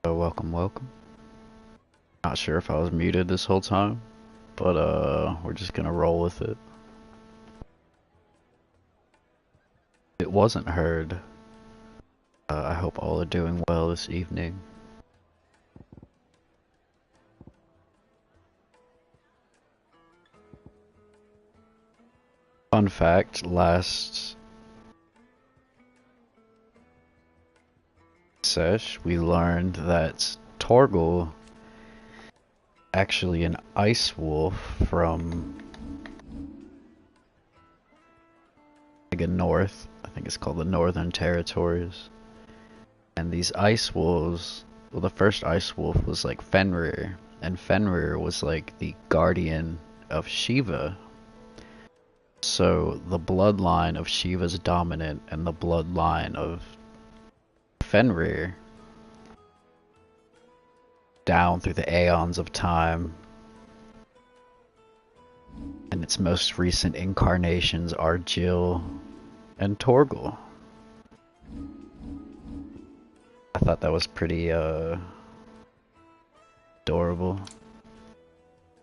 Welcome, welcome. Not sure if I was muted this whole time, but we're just gonna roll with it. It wasn't heard. I hope all are doing well this evening. Fun fact, last sesh we learned that Torgal actually an ice wolf from north. I think it's called the Northern Territories. And these ice wolves, well, the first ice wolf was like Fenrir, and Fenrir was like the guardian of Shiva. So the bloodline of Shiva's dominant and the bloodline of Fenrir down through the aeons of time. And its most recent incarnations are Jill and Torgal. I thought that was pretty adorable.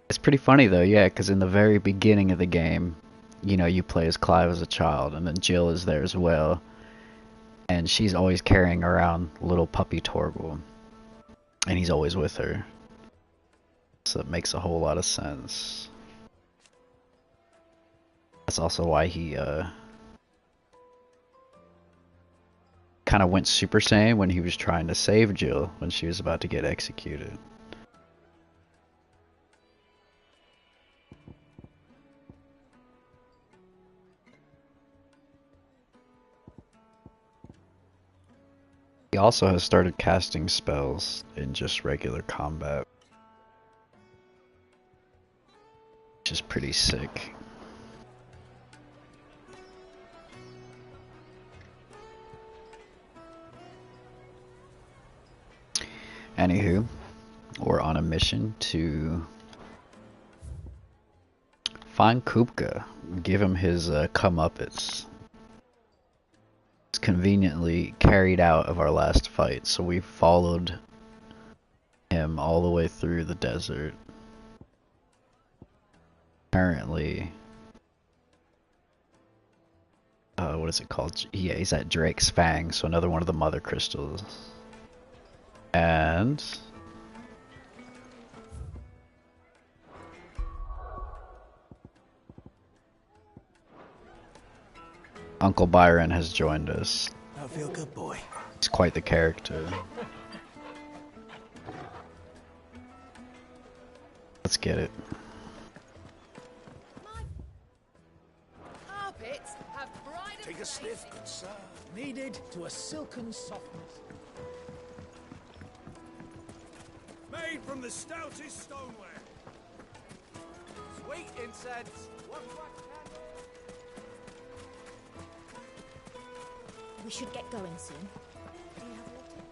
It's pretty funny though, yeah, because in the very beginning of the game, you know, you play as Clive as a child, and then Jill is there as well. And she's always carrying around little puppy Torgal. And he's always with her. So it makes a whole lot of sense. That's also why he kind of went Super Saiyan when he was trying to save Jill when she was about to get executed. He also has started casting spells in just regular combat, which is pretty sick. Anywho, we're on a mission to find Kupka, give him his comeuppance. It's conveniently carried out of our last fight, so we followed him all the way through the desert. Apparently, what is it called? Yeah, he's at Drake's Fang, so another one of the mother crystals. And Uncle Byron has joined us. I feel good, boy. He's quite the character. Let's get it. Carpets have bright. Take a sniff, good sir. Needed to a silken softness. Made from the stoutest stoneware. Sweet incense. One wax candle. We should get going soon. Do you have a letter?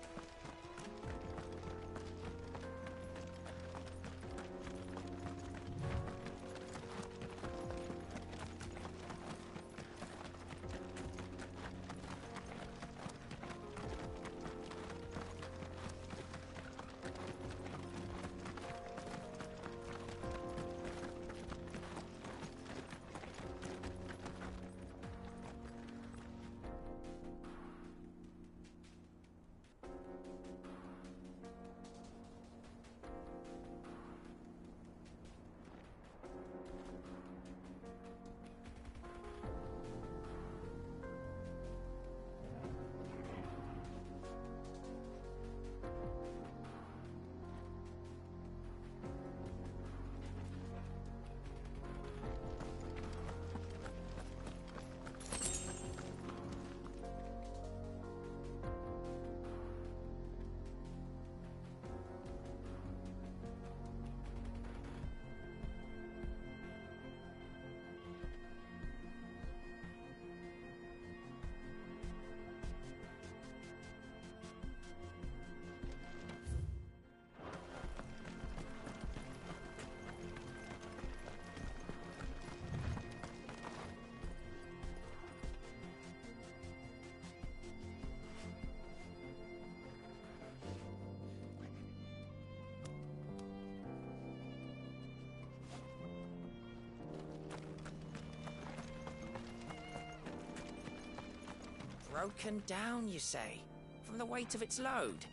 Broken down, you say? From the weight of its load?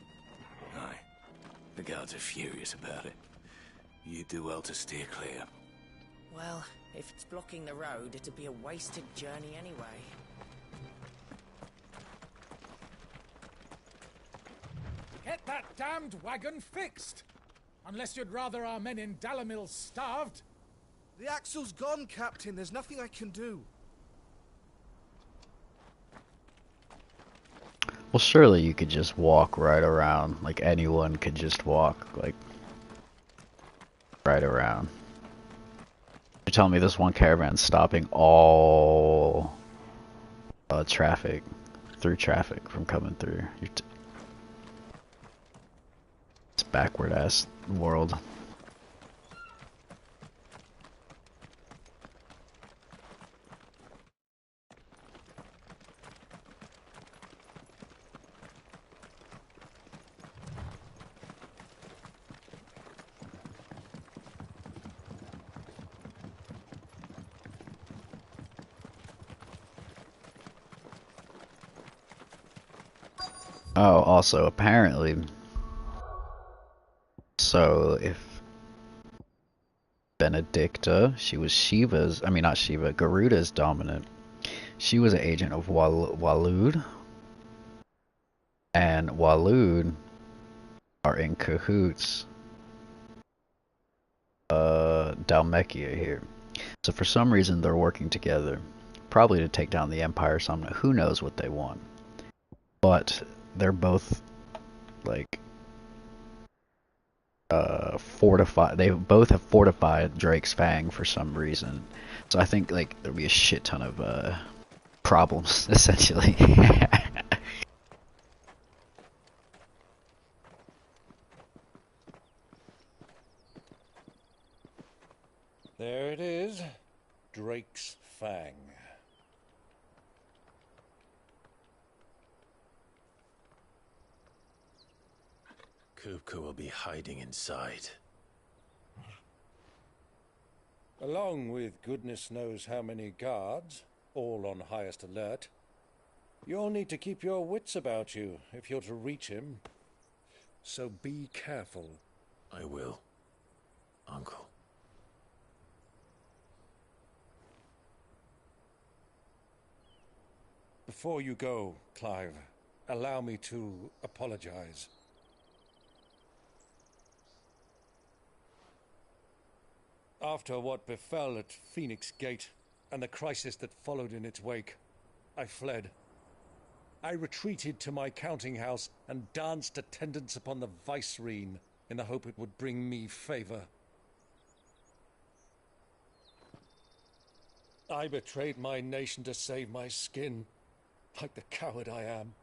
Aye. The guards are furious about it. You'd do well to steer clear. Well, if it's blocking the road, it'd be a wasted journey anyway. Get that damned wagon fixed! Unless you'd rather our men in Dalamil starved. The axle's gone, Captain. There's nothing I can do. Well, surely you could just walk right around. Like, anyone could just walk, like, right around. You're telling me this one caravan's stopping all traffic, through traffic from coming through. It's backward ass world. Oh, also, apparently, so if Benedicta, she was Shiva's, I mean not Shiva, Garuda's dominant, she was an agent of Waloed, and Waloed are in cahoots, Dhalmekia here. So for some reason they're working together, probably to take down the Empire or something, who knows what they want. But they're both like fortified. They both have fortified Drake's Fang for some reason. So I think like there'll be a shit ton of problems essentially. There it is, Drake's Fang. Kupka will be hiding inside. Along with goodness knows how many guards, all on highest alert. You'll need to keep your wits about you if you're to reach him. So be careful. I will, Uncle. Before you go, Clive, allow me to apologize. After what befell at Phoenix Gate and the crisis that followed in its wake, I fled. I retreated to my counting house and danced attendance upon the Vicereine in the hope it would bring me favor. I betrayed my nation to save my skin, like the coward I am.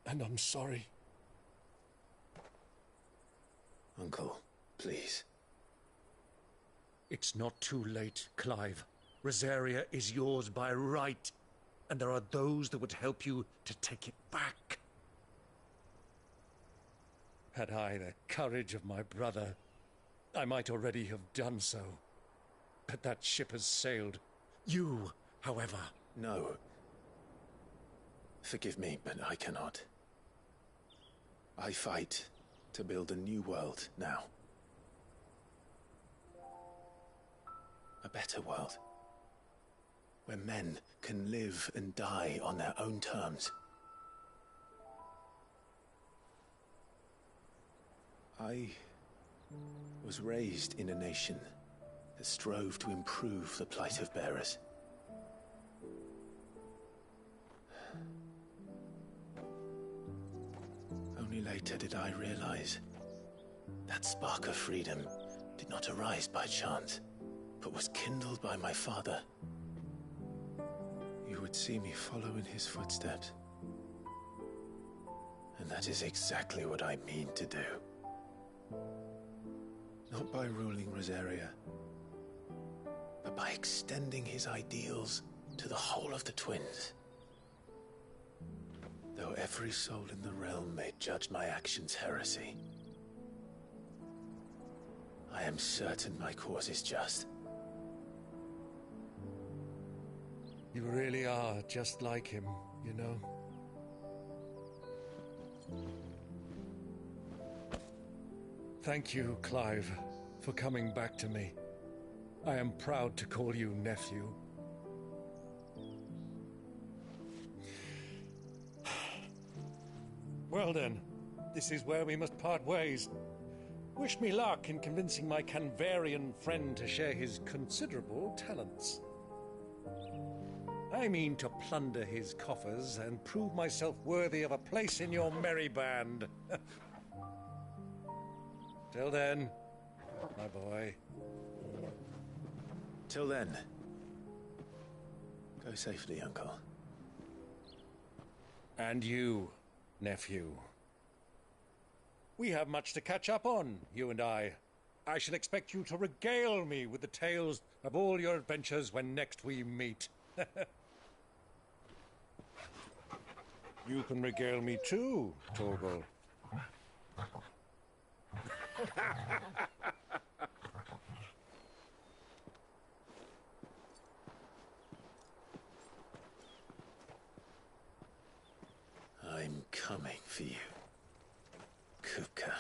And I'm sorry. Uncle, please. It's not too late, Clive. Rosaria is yours by right, and there are those that would help you to take it back. Had I the courage of my brother, I might already have done so. But that ship has sailed. You, however... No. Forgive me, but I cannot. I fight to build a new world now. A better world. Where men can live and die on their own terms. I was raised in a nation that strove to improve the plight of bearers. Only later did I realize that spark of freedom did not arise by chance, but was kindled by my father. You would see me follow in his footsteps. And that is exactly what I mean to do. Not by ruling Rosaria, but by extending his ideals to the whole of the Twins. Though every soul in the realm may judge my actions heresy, I am certain my cause is just. You really are just like him, you know? Thank you, Clive, for coming back to me. I am proud to call you nephew. Well then, this is where we must part ways. Wish me luck in convincing my Canvarian friend to share his considerable talents. I mean to plunder his coffers and prove myself worthy of a place in your merry band. Till then, my boy. Till then, go safely, Uncle. And you, nephew. We have much to catch up on, you and I. I shall expect you to regale me with the tales of all your adventures when next we meet. You can regale me too, Torgal. I'm coming for you, Kupka.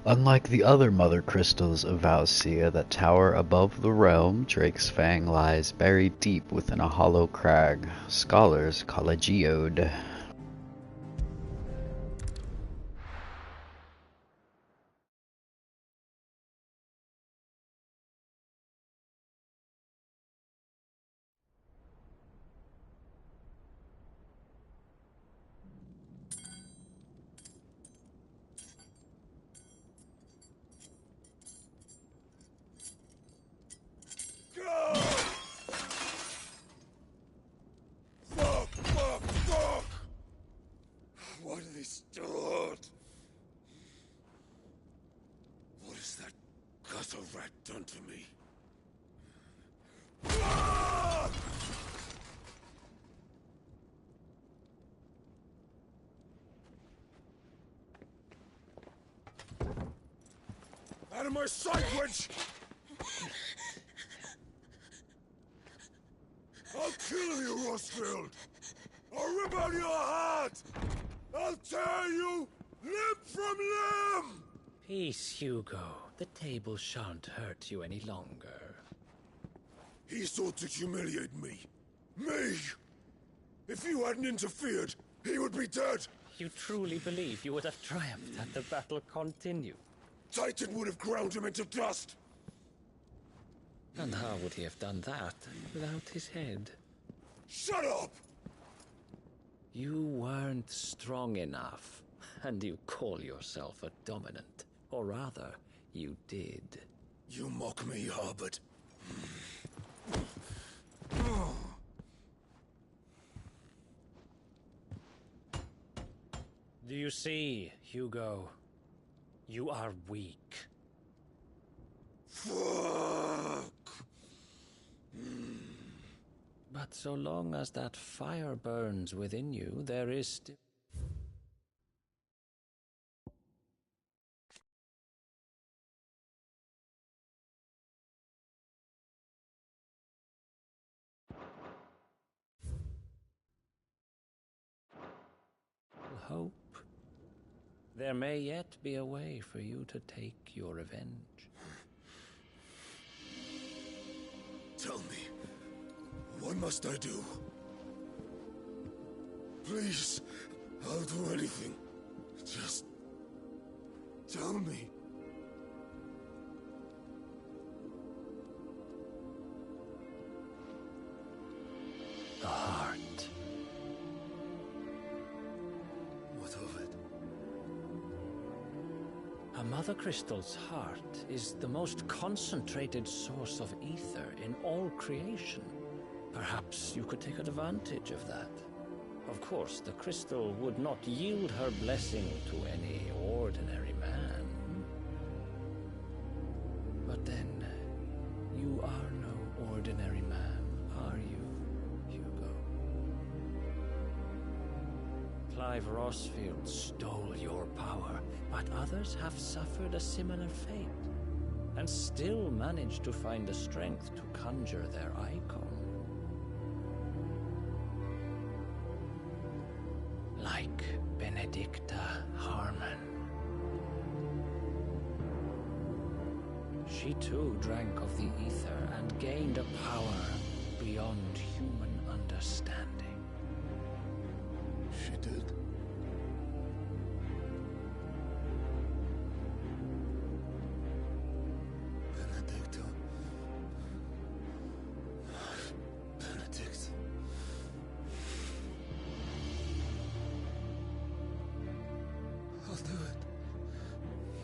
Unlike the other mother crystals of Valsia that tower above the realm, Drake's Fang lies buried deep within a hollow crag. Scholars call a geode. Fuck! Why do they start? What has that gutter rat done to me? Out of my sight, witch! I'll kill you, Rosfield! I'll rip out your heart! I'll tear you limb from limb! Peace, Hugo. The table shan't hurt you any longer. He sought to humiliate me. Me! If you hadn't interfered, he would be dead! You truly believe you would have triumphed had the battle continued? Titan would have ground him into dust! And how would he have done that without his head? Shut up! You weren't strong enough, and you call yourself a dominant. Or rather, you did. You mock me, Harbert. Do you see, Hugo? You are weak. Fuck! But so long as that fire burns within you, there is still... hope. There may yet be a way for you to take your revenge. Tell me, what must I do? Please, I'll do anything. Just tell me. The heart. What of it? A Mother Crystal's heart is the most concentrated source of ether in all creation. Perhaps you could take advantage of that. Of course, the crystal would not yield her blessing to any ordinary man. But then, you are no ordinary man, are you, Hugo? Clive Rosfield stole your power, but others have suffered a similar fate, and still managed to find the strength to conjure their icon. Like Benedicta Harmon. She too drank of the ether and gained a power beyond human understanding. She did? Benedicta. Benedict. I'll do it.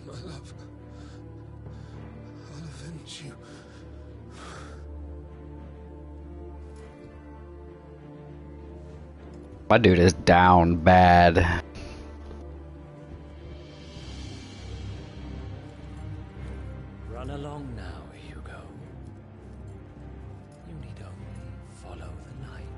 My love. I'll avenge you. My dude is down bad. Run along now, Hugo. You need only follow the light.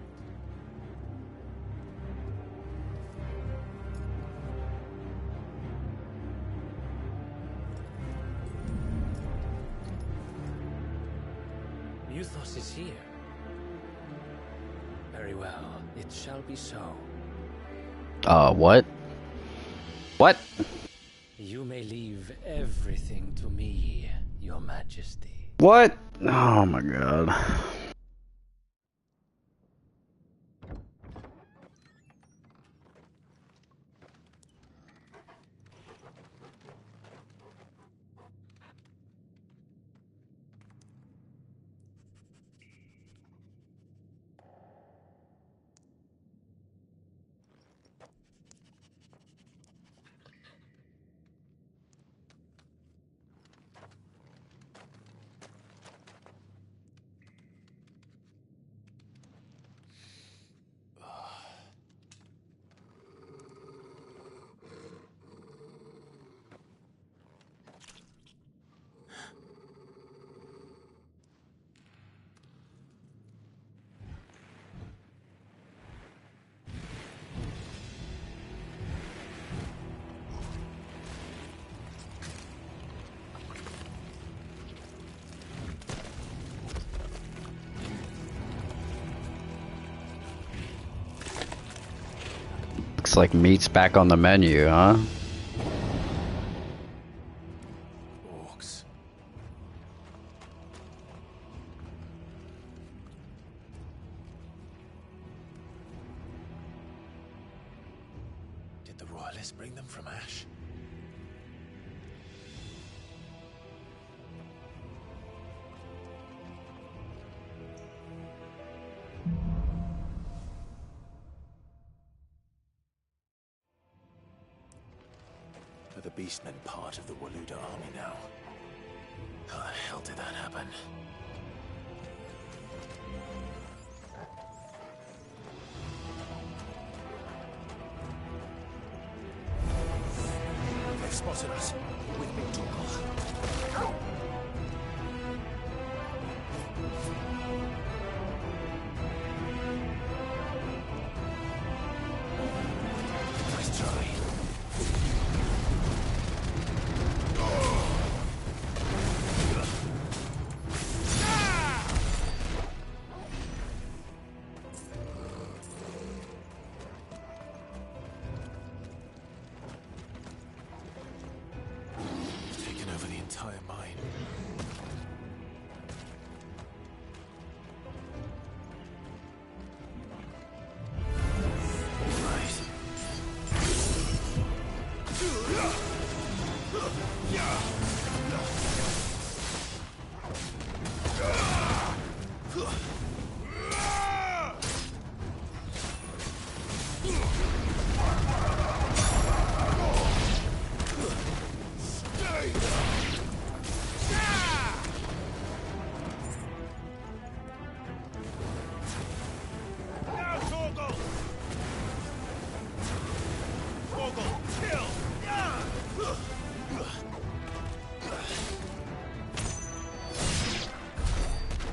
Muthos is here. Very well, it shall be so. What? What? You may leave everything to me, Your Majesty. What? Oh my god. Looks like meat's back on the menu, huh? Orcs. Did the royalists bring them from Ash? Are the Beastmen part of the Waluda army now? How the hell did that happen? They've spotted us. With me, Torgal. Nice try.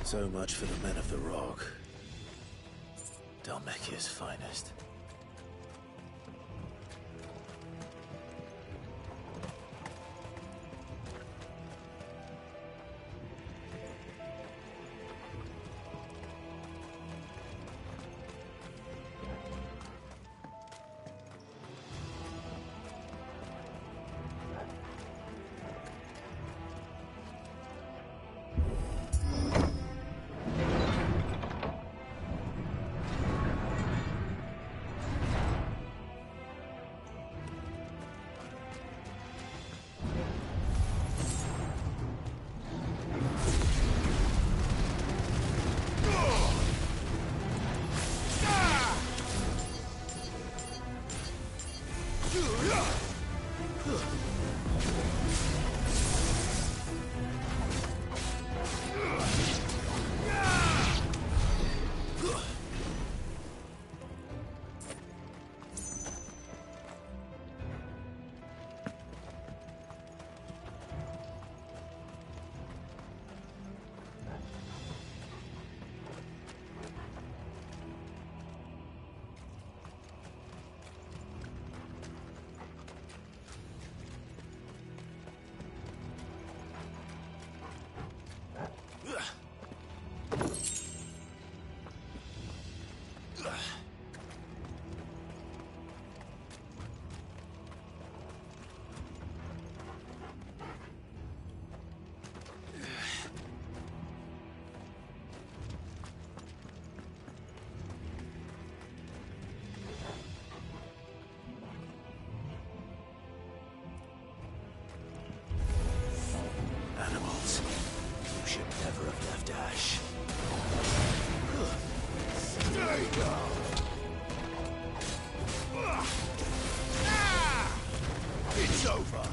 So much for the men of the Rock. Dhalmekia's finest. Animals. You should never have left Ash. Stay down! It's over!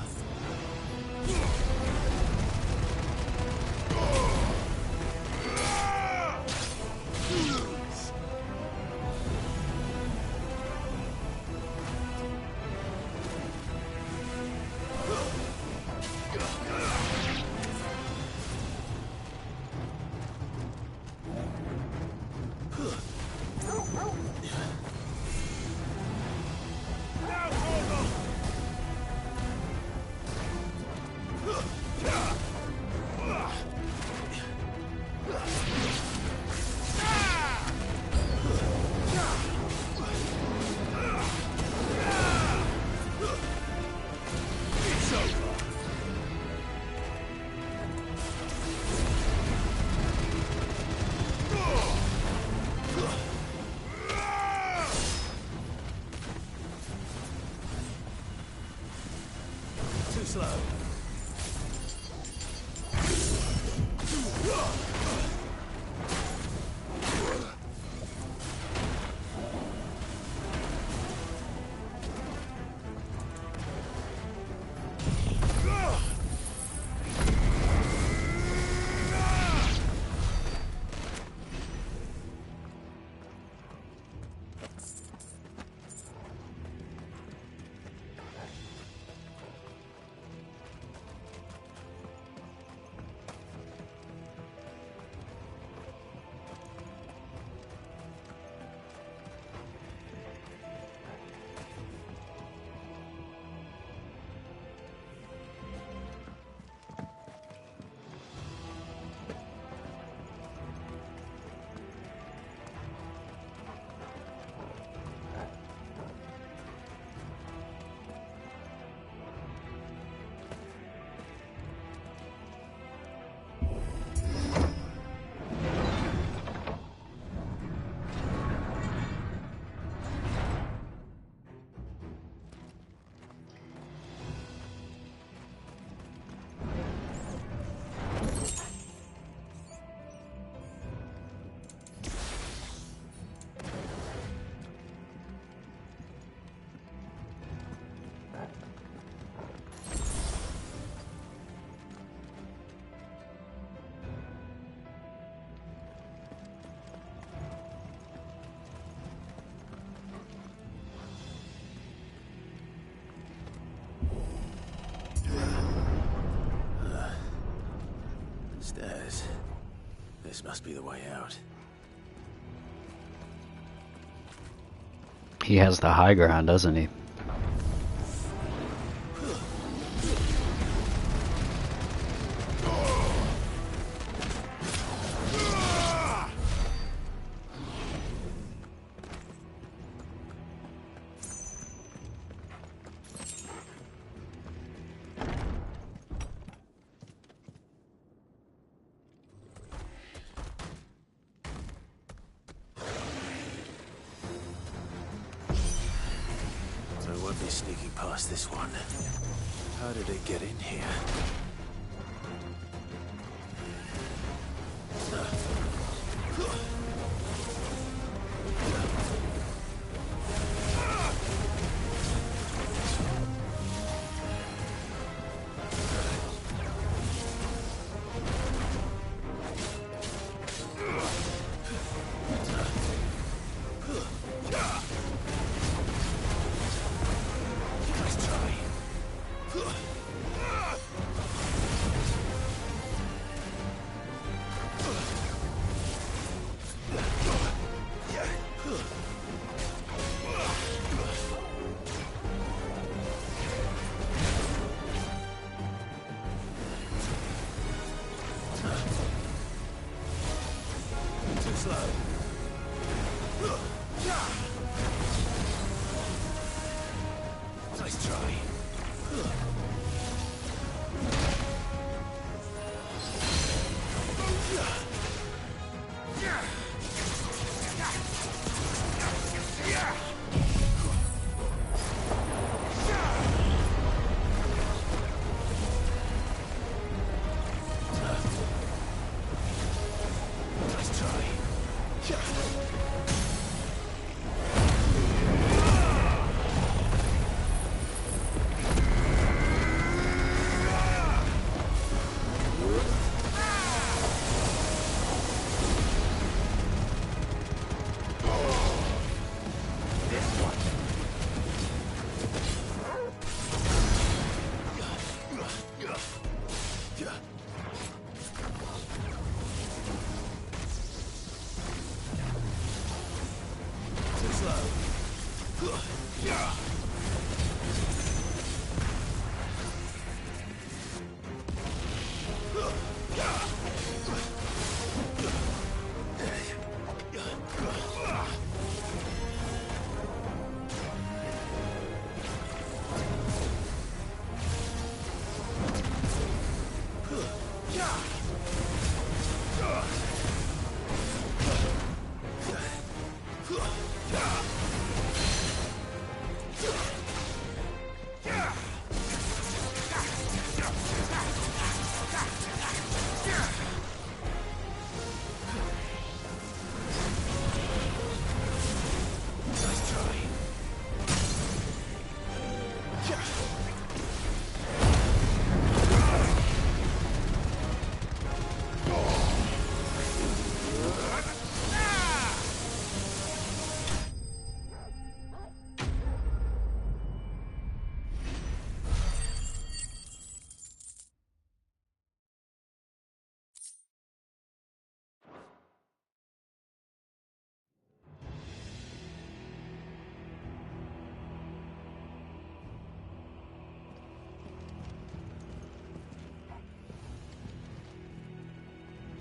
Slow. be the way out. He has the high ground, doesn't he? I won't be sneaking past this one. How did it get in here? Nice try.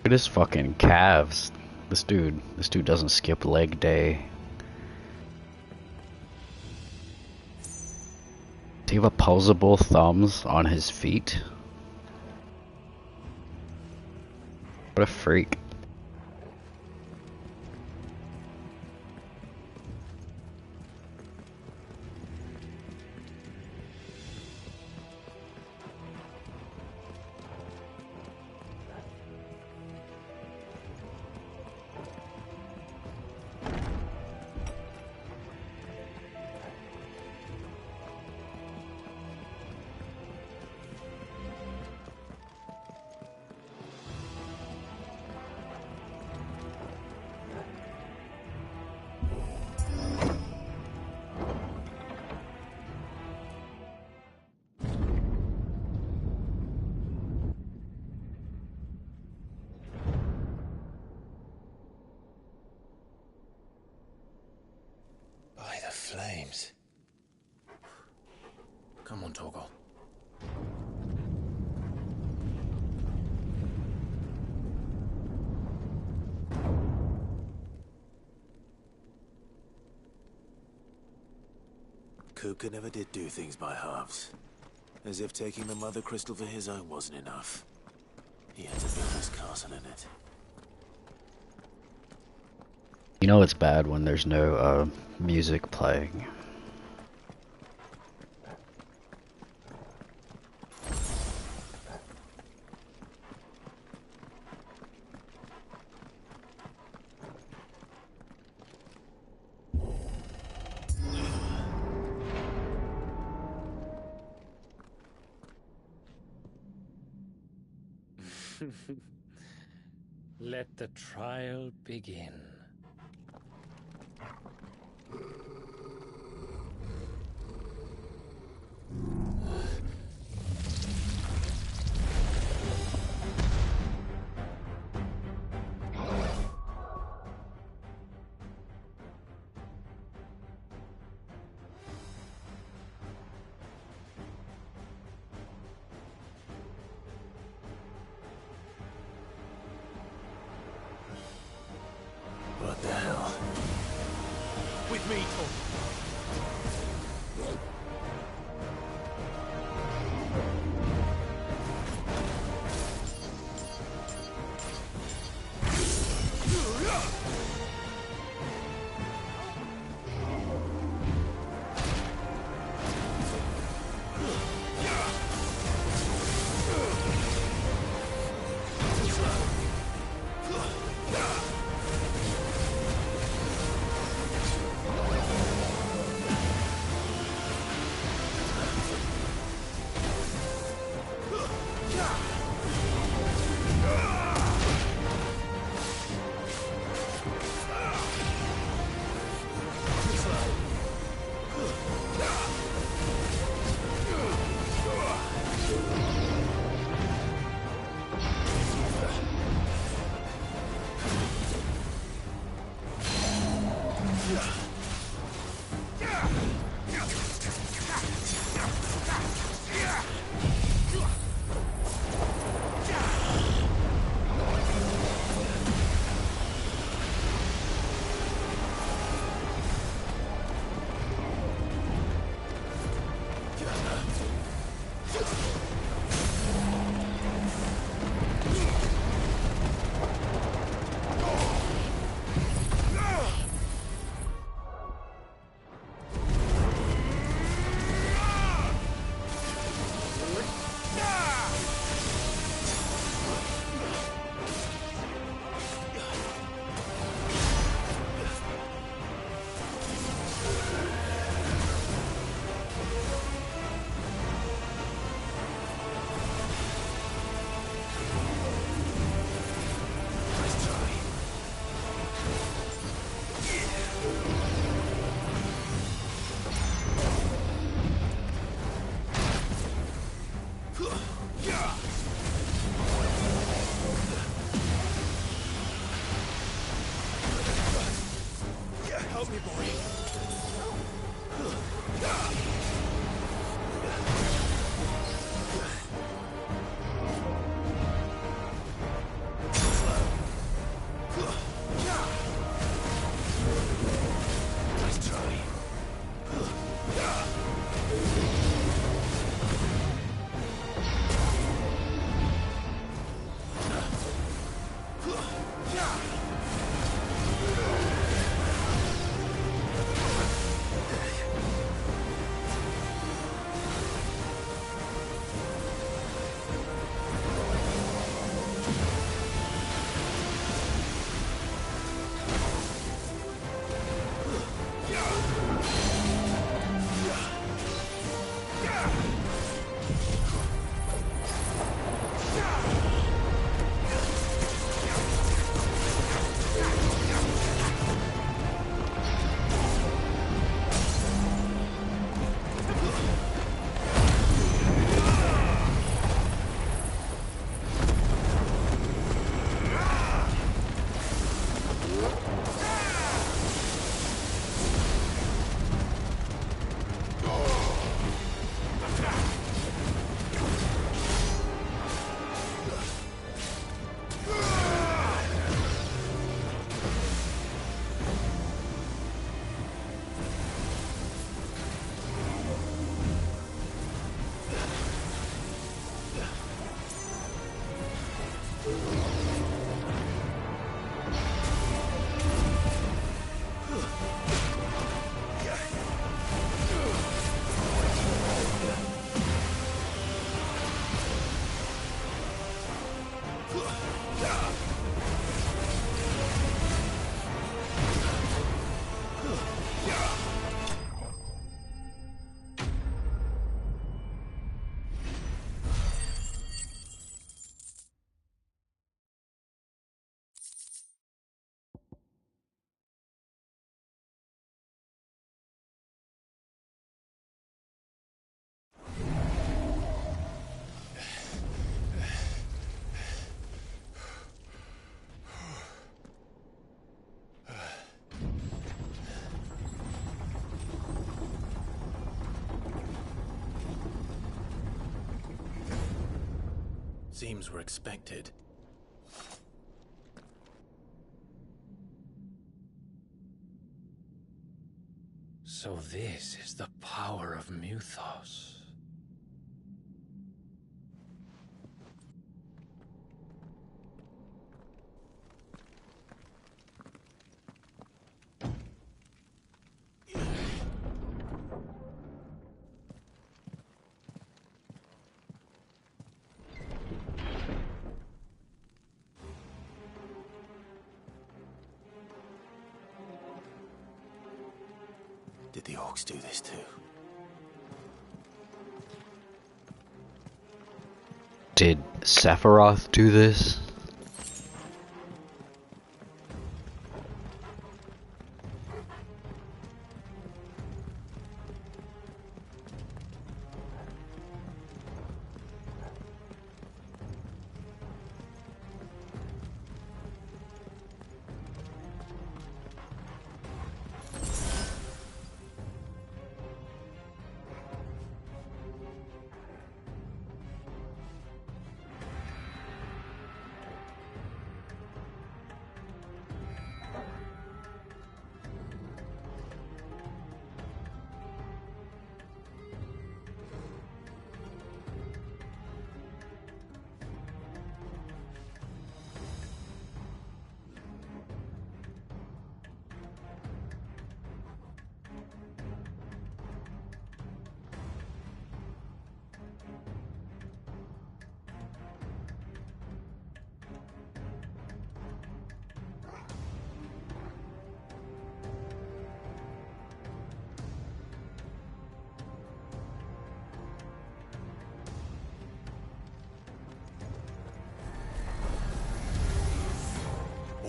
Look at his fucking calves. This dude doesn't skip leg day. Do you have opposable thumbs on his feet? What a freak. flames. Come on, Torgal. Kupka never did do things by halves. As if taking the Mother Crystal for his own wasn't enough. He had to build his castle in it. You know it's bad when there's no music playing. Let the trial begin. What the hell? With me, Tom. Help me, boy. Nice try. Seems we're expected. So this is the power of Muthos. Did the orcs do this too? Did Sephiroth do this?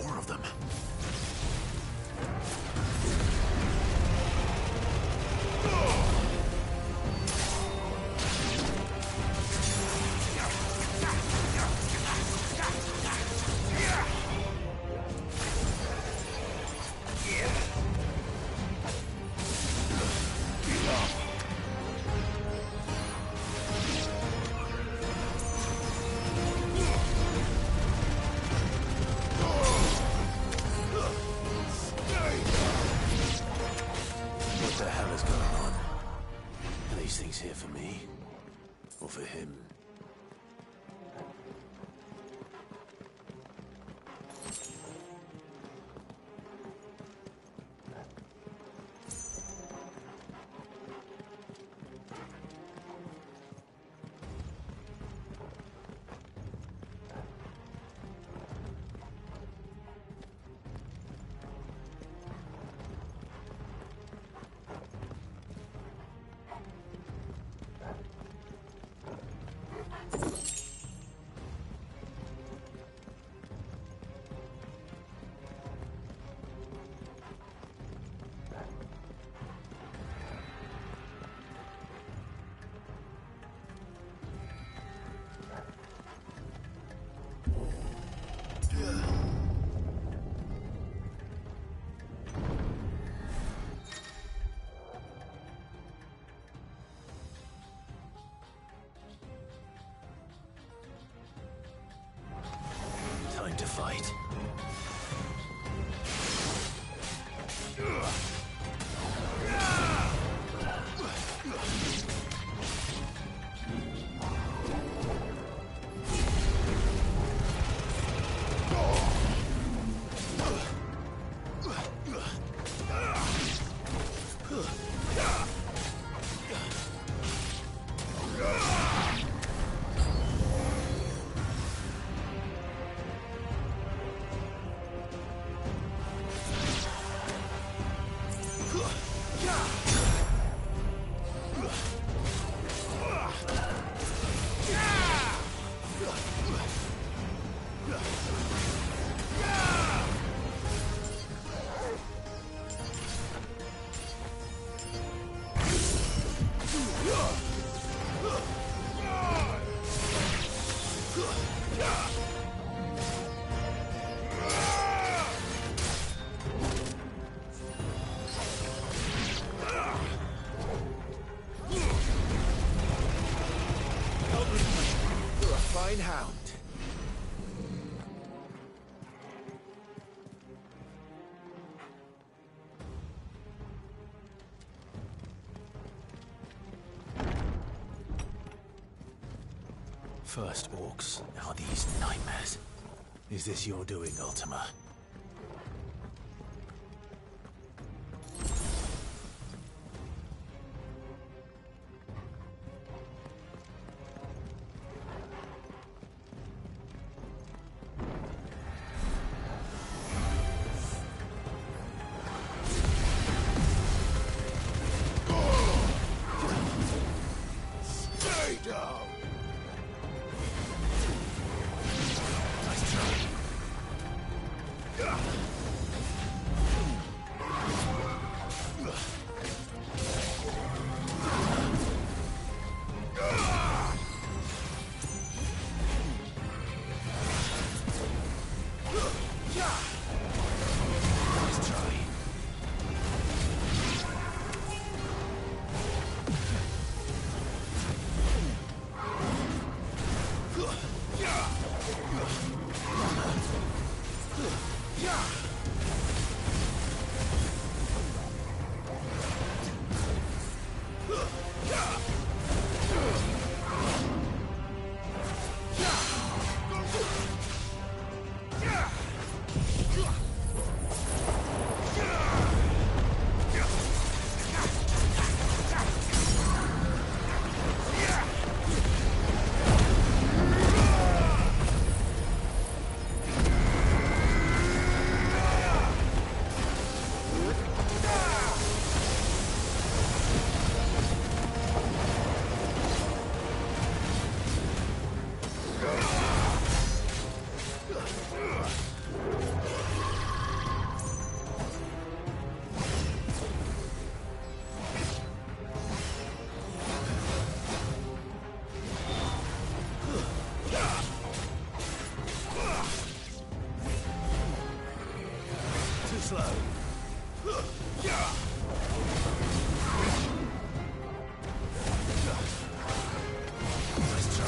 More of them. What the hell is going on? Are these things here for me? Or for him? Time to fight. You're a fine hound. First orcs, now these nightmares. Is this your doing, Ultima? Stay down! Nice try. Nice try. Too slow. Nice try.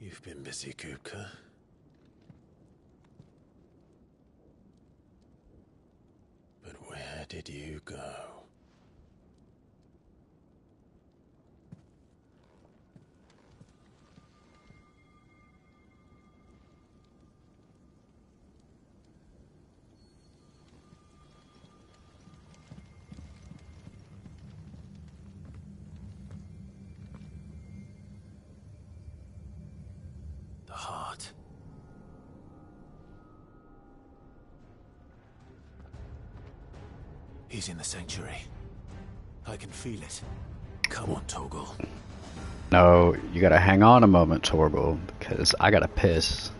You've been busy, Kupka. But where did you go? The heart. He's in the sanctuary. I can feel it. Come on, Torgal. No, you gotta hang on a moment, Torgal, because I gotta piss.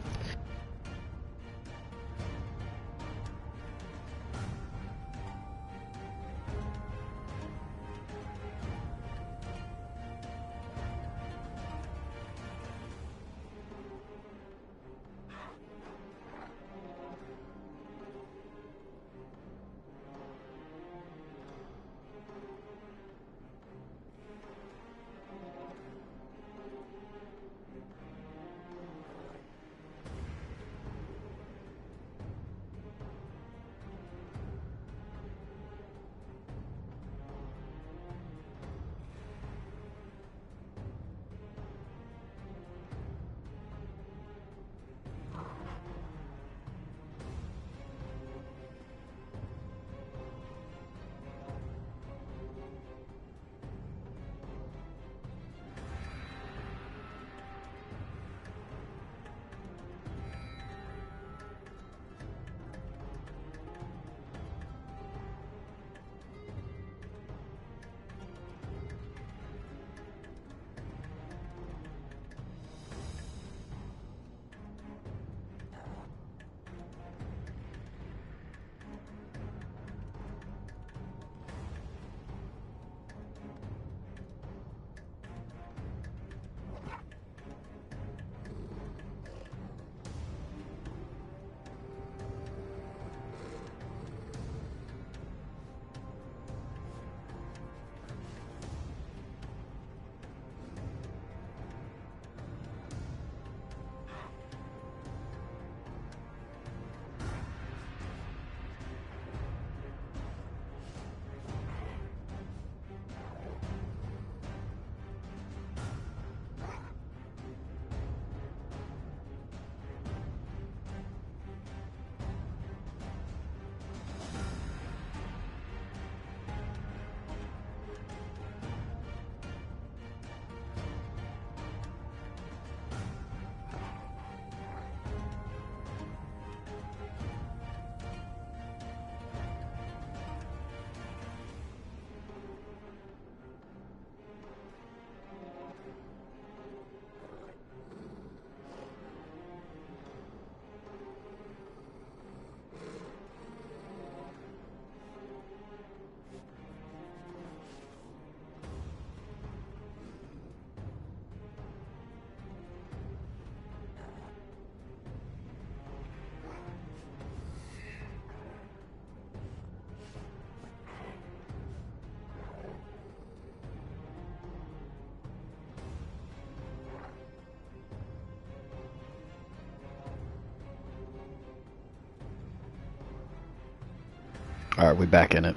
Alright, we back in it.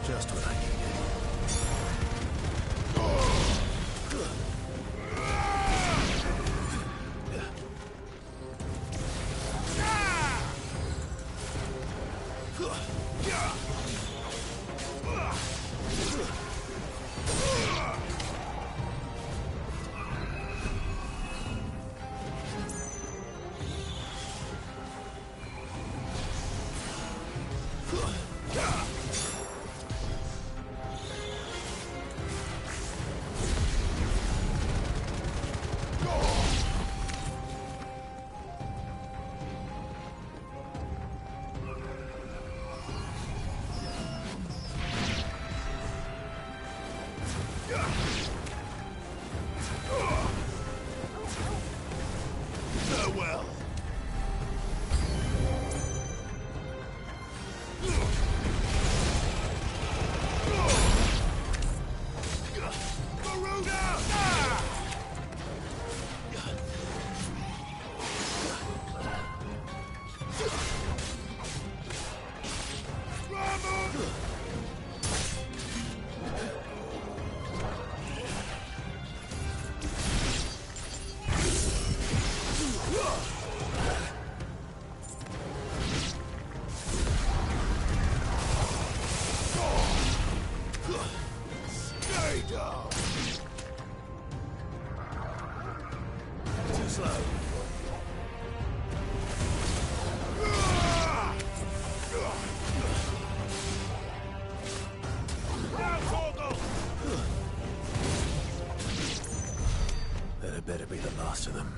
Just what I needed. Farewell. Stay down. Too slow. That had better be the last of them.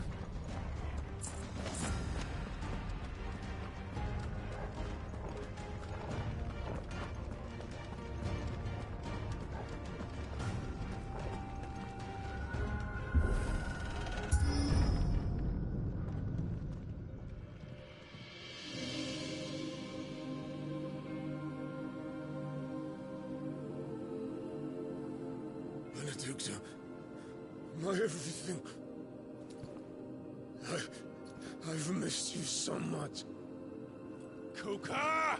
Benedicta, my everything. I've missed you so much. Kuka! I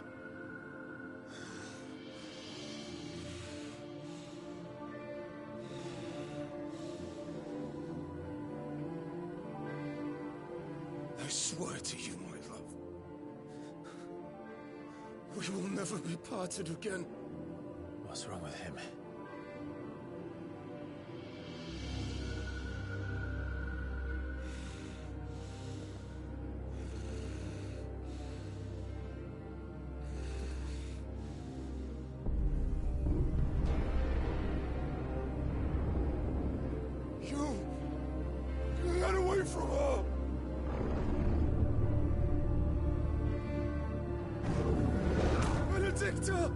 swear to you, my love, we will never be parted again. What's wrong with him? You got away from her! Benedicta!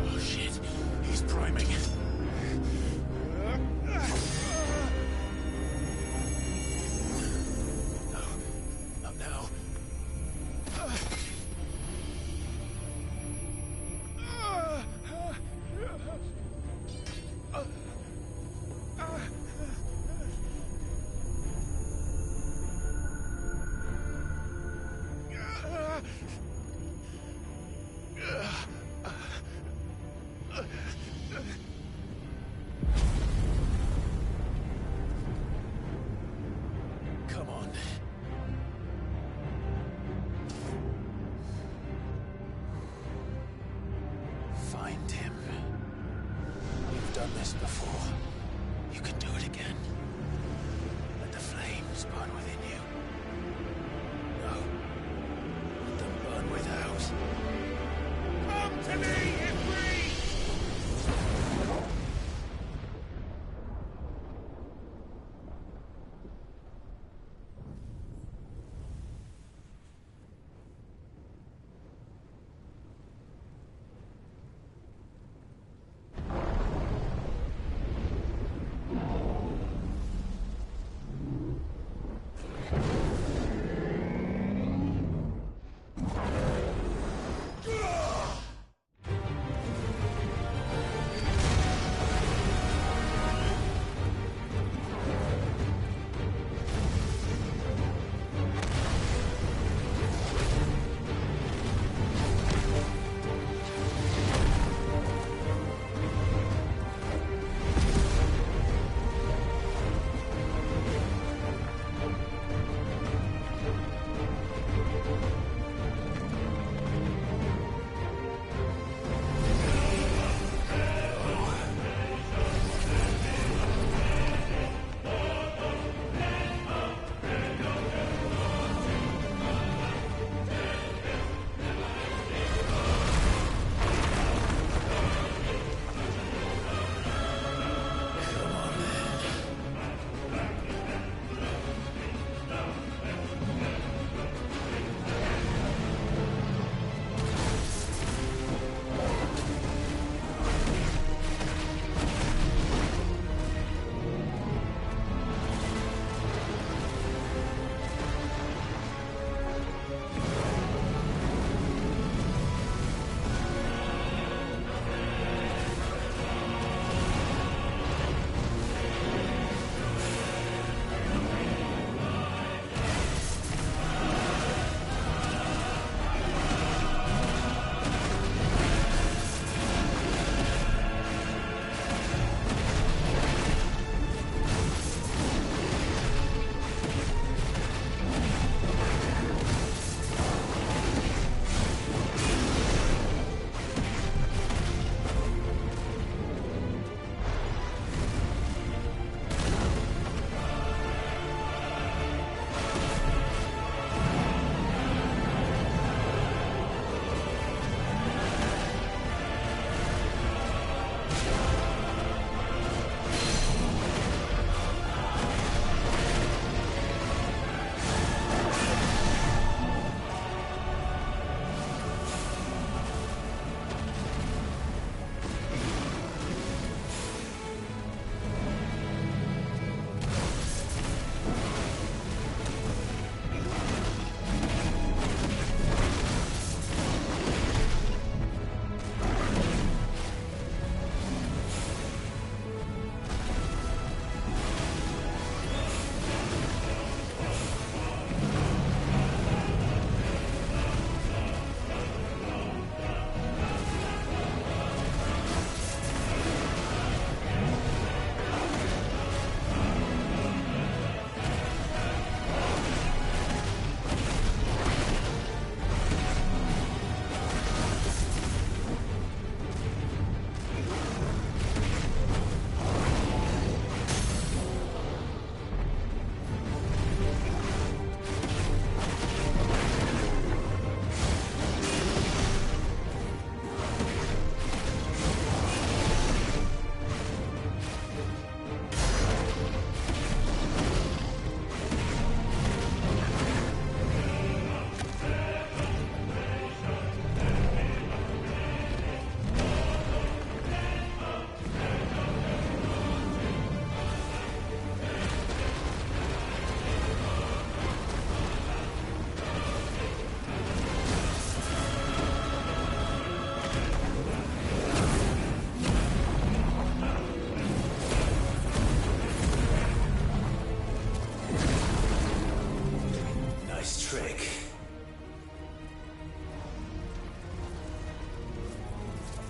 Oh shit, he's priming. Tim. You've done this before. You can do it again. Let the flames burn within you. No. Let them burn without. Come to me, Ifrit!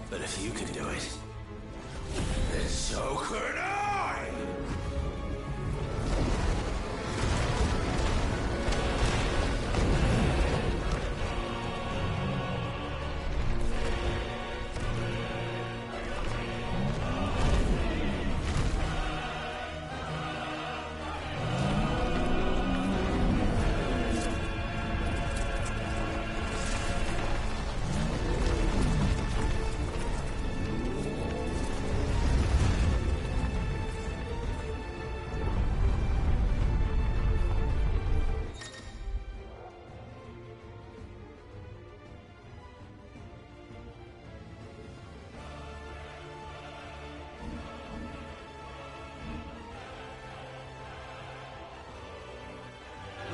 But if you can do it, then so could I!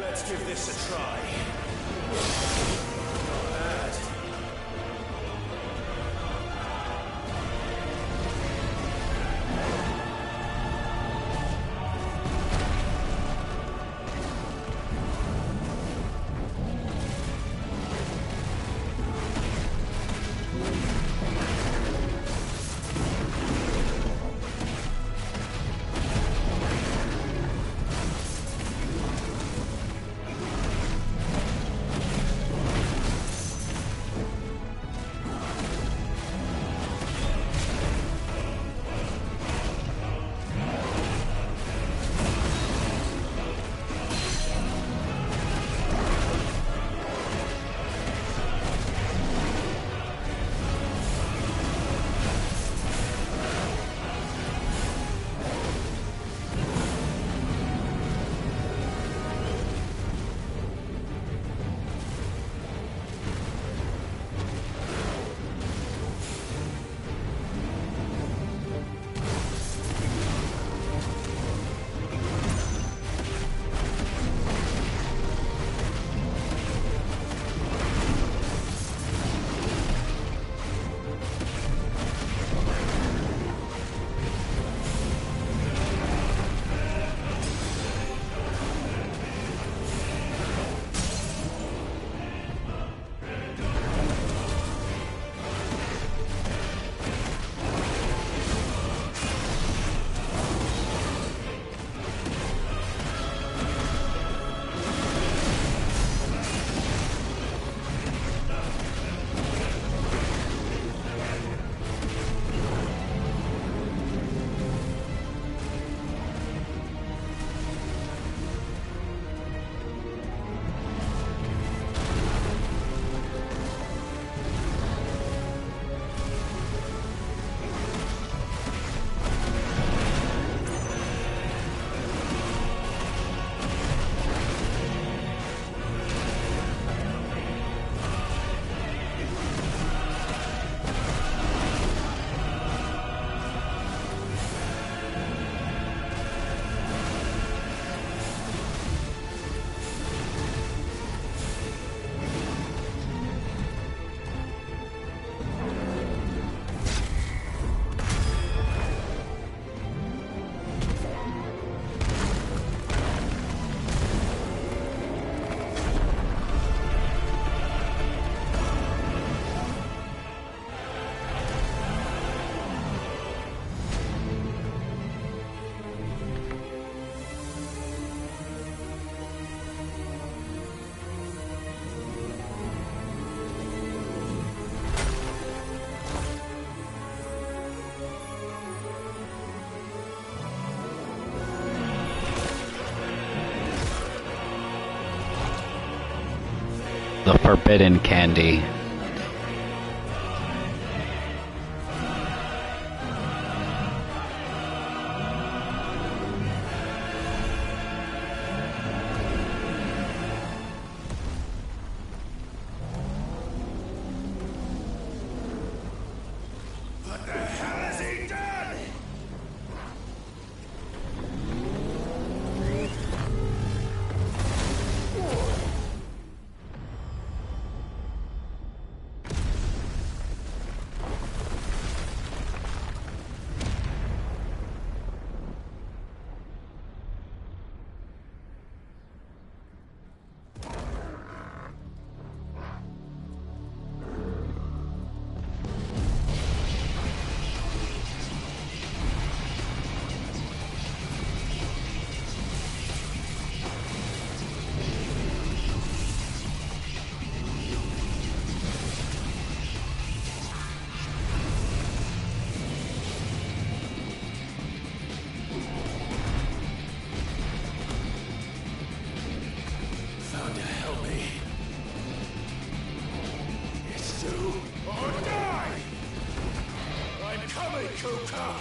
Let's give this a try. Not bad. The forbidden candy. What the hell has he done? Found to help me. It's do or die! I'm coming, Kuka!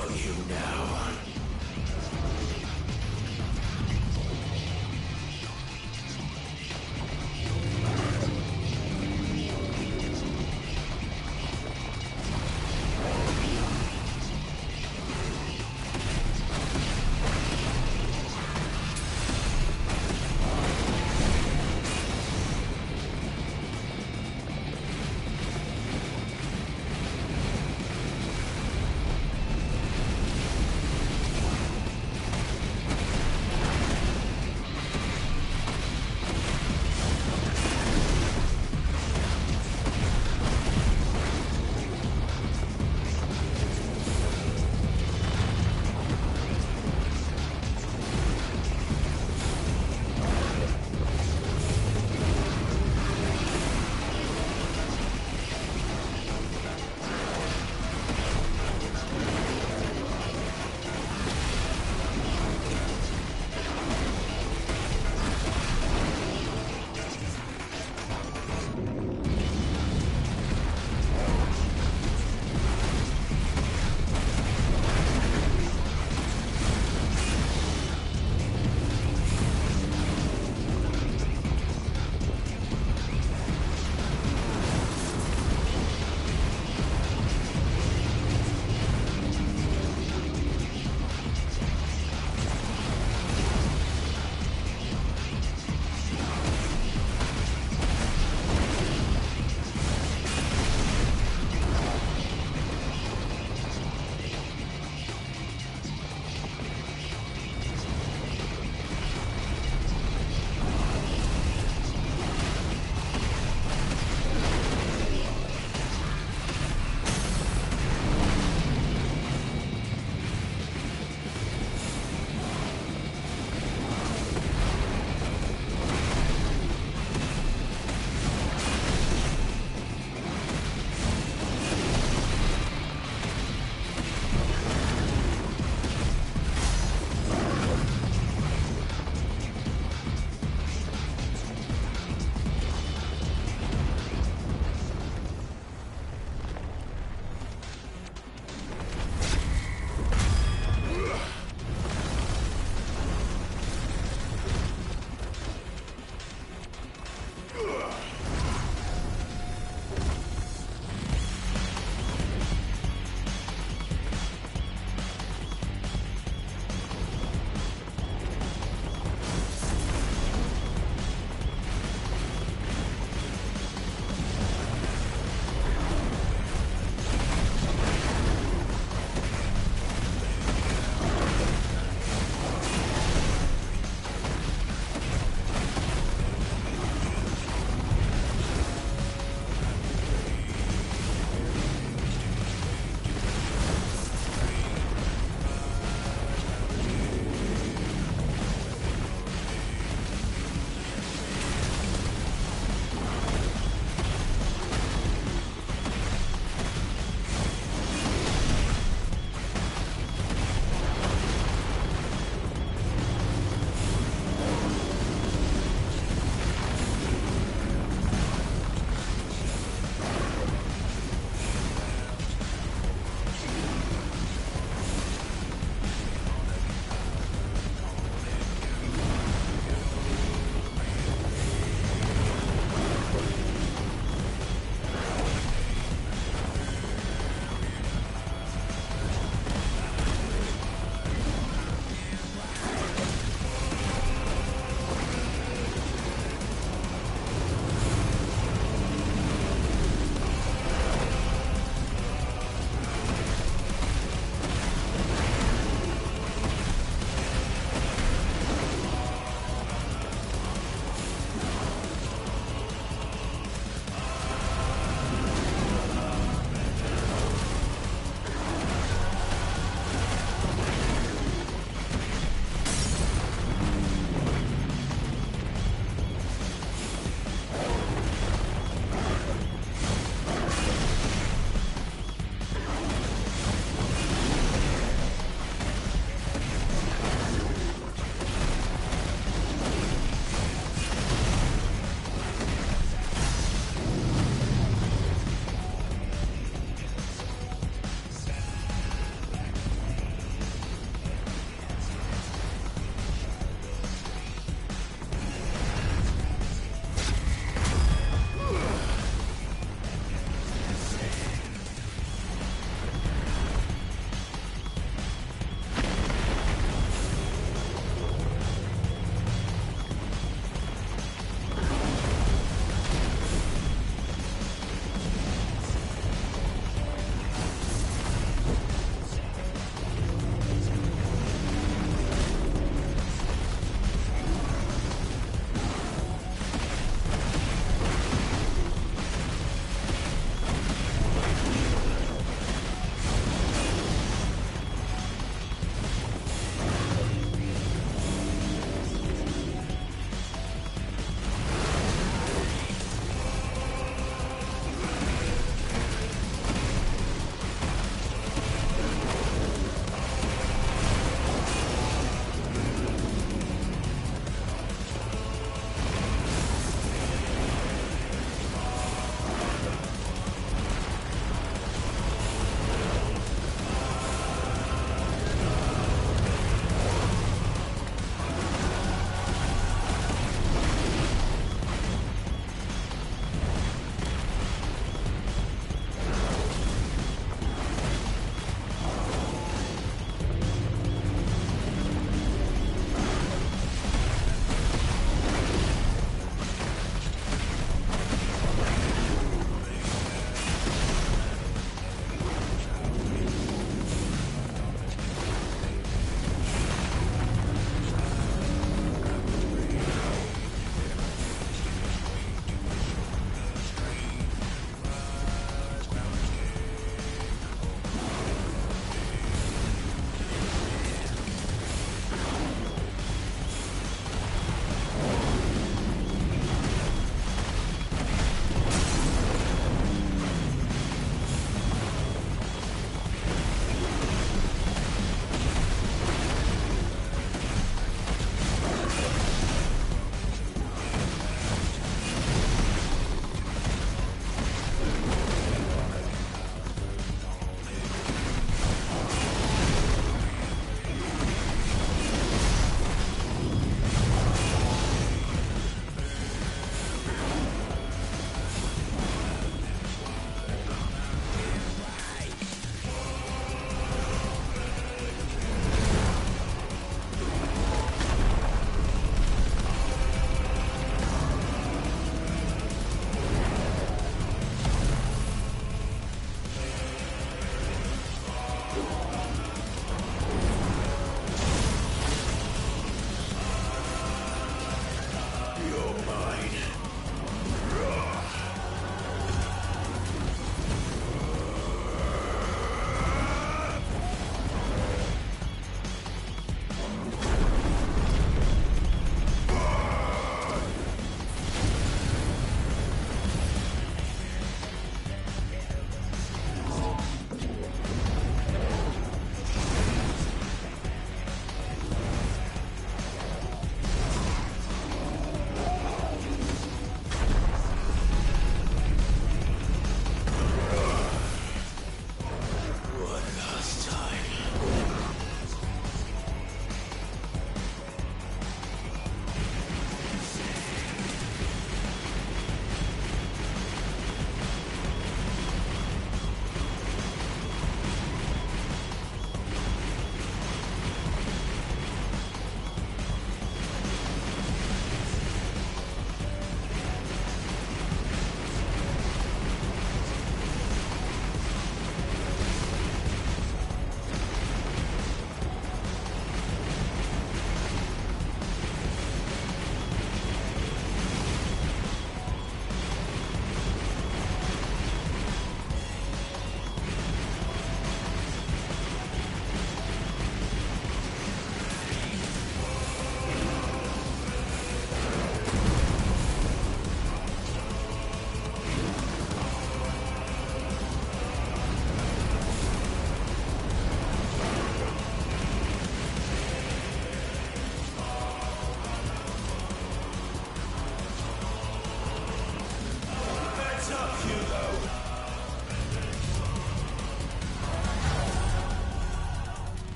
tickle you now.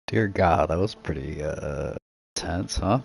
Dear God, that was pretty tense, huh?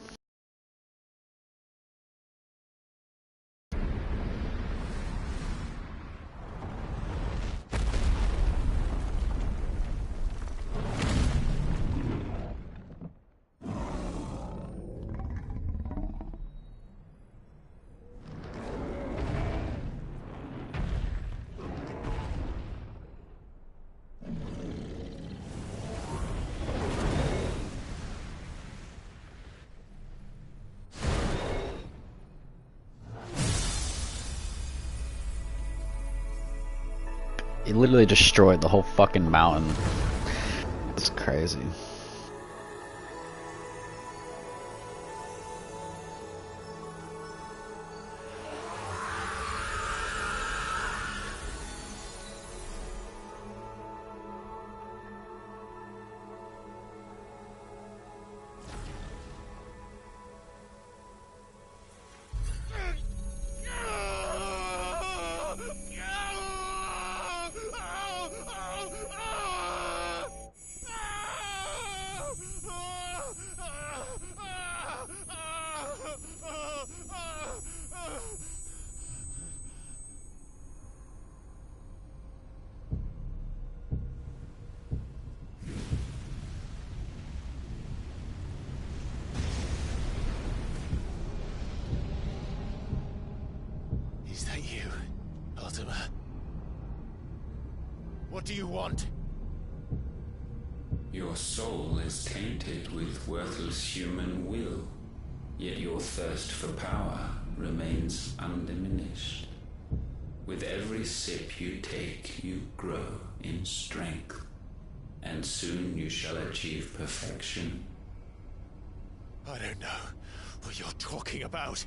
He literally destroyed the whole fucking mountain. It's crazy. Is that you, Ultima? What do you want? Your soul is tainted with worthless human will, yet your thirst for power remains undiminished. With every sip you take, you grow in strength, and soon you shall achieve perfection. I don't know what you're talking about.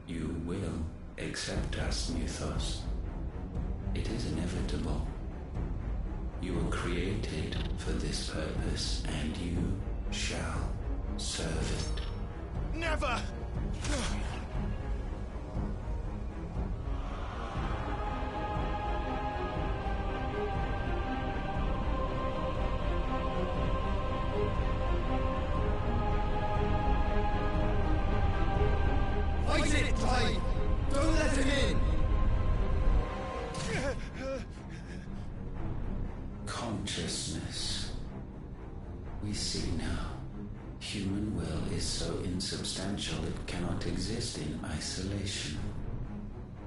You will accept us, Mythos. It is inevitable. You were created for this purpose, and you shall serve it. Never! Fight it, Tide! Don't let him in! Consciousness. We see now. Human will is so insubstantial it cannot exist in isolation.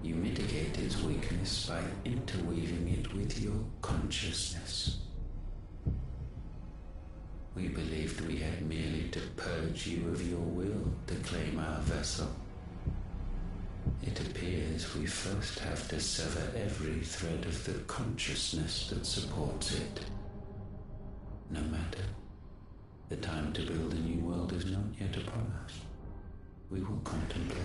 You mitigate its weakness by interweaving it with your consciousness. We believed we had merely to purge you of your will to claim our vessel. It appears we first have to sever every thread of the consciousness that supports it. No matter. The time to build a new world is not yet upon us. We will contemplate.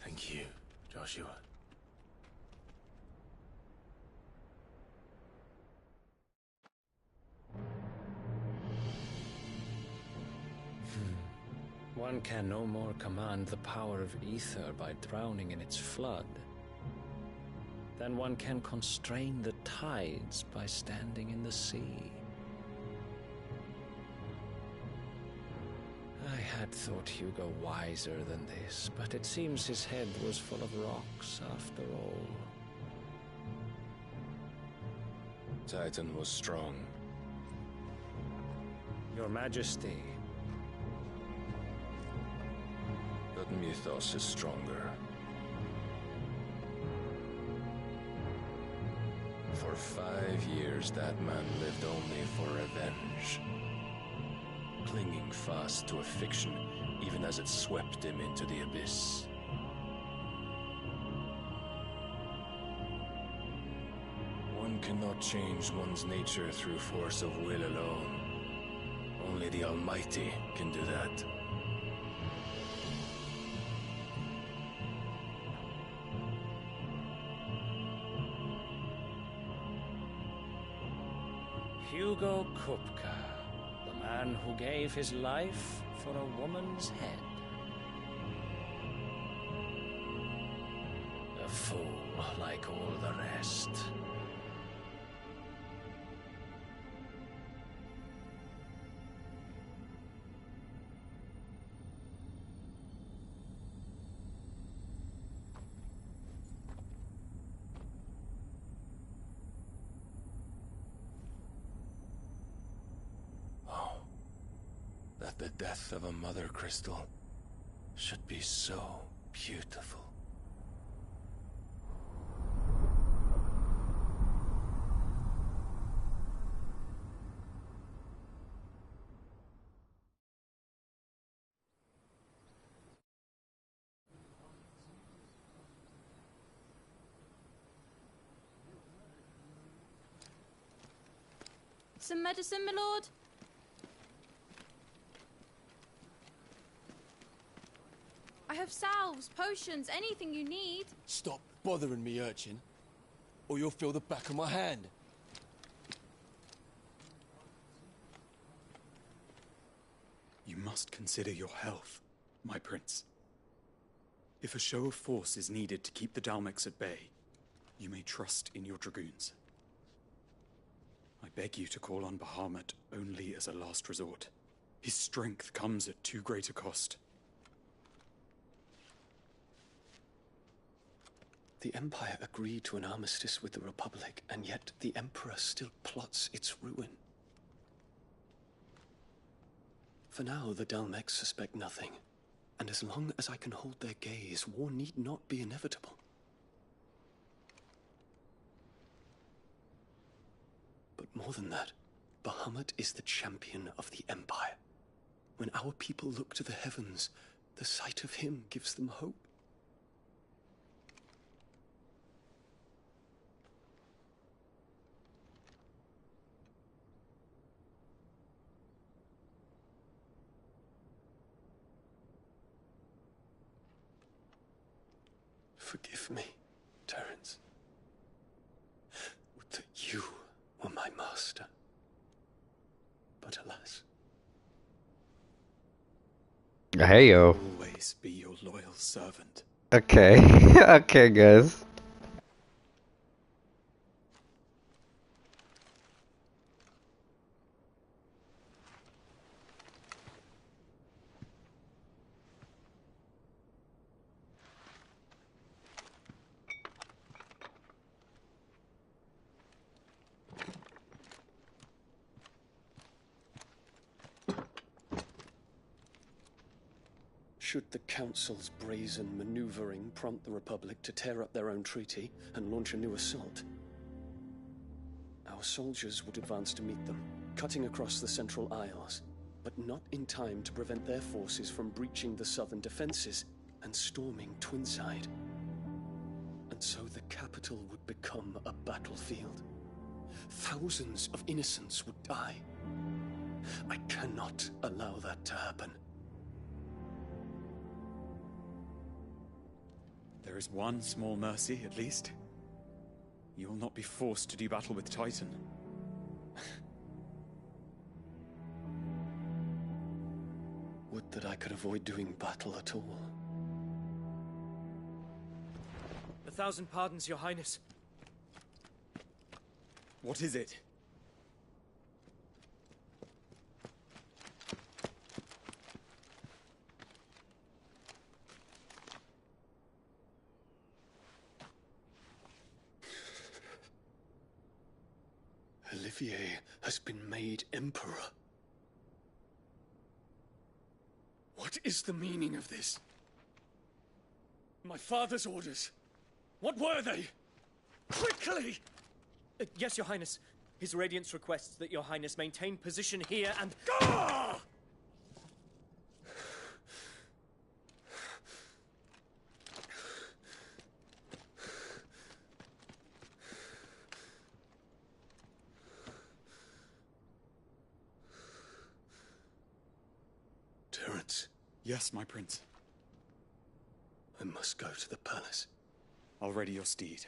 Thank you, Joshua. One can no more command the power of ether by drowning in its flood than one can constrain the tides by standing in the sea. I had thought Hugo wiser than this, but it seems his head was full of rocks after all. Titan was strong. Your Majesty. But Mythos is stronger. For 5 years, that man lived only for revenge. Clinging fast to a fiction, even as it swept him into the abyss. One cannot change one's nature through force of will alone. Only the Almighty can do that. Hugo Kupka, the man who gave his life for a woman's head. A fool like all the rest. That the death of a mother crystal should be so beautiful. Some medicine, my lord? I have salves, potions, anything you need. Stop bothering me, urchin, or you'll feel the back of my hand. You must consider your health, my prince. If a show of force is needed to keep the Dalmex at bay, you may trust in your dragoons. I beg you to call on Bahamut only as a last resort. His strength comes at too great a cost. The Empire agreed to an armistice with the Republic, and yet the Emperor still plots its ruin. For now, the Dalmex suspect nothing, and as long as I can hold their gaze, war need not be inevitable. But more than that, Bahamut is the champion of the Empire. When our people look to the heavens, the sight of him gives them hope. Forgive me, Terence. Would that you were my master. But alas. Hey, yo. Always be your loyal servant. Okay. Okay, guys. Should the Council's brazen maneuvering prompt the Republic to tear up their own treaty and launch a new assault, our soldiers would advance to meet them, cutting across the Central Isles, but not in time to prevent their forces from breaching the southern defenses and storming Twinside. And so the capital would become a battlefield. Thousands of innocents would die. I cannot allow that to happen. There is one small mercy, at least. You will not be forced to do battle with Titan. Would that I could avoid doing battle at all. 1,000 pardons, Your Highness. What is it? Olivier has been made Emperor. What is the meaning of this? My father's orders. What were they? Quickly! Yes, Your Highness. His Radiance requests that Your Highness maintain position here and... Ah! Terence. Yes, my prince. I must go to the palace. I'll ready your steed.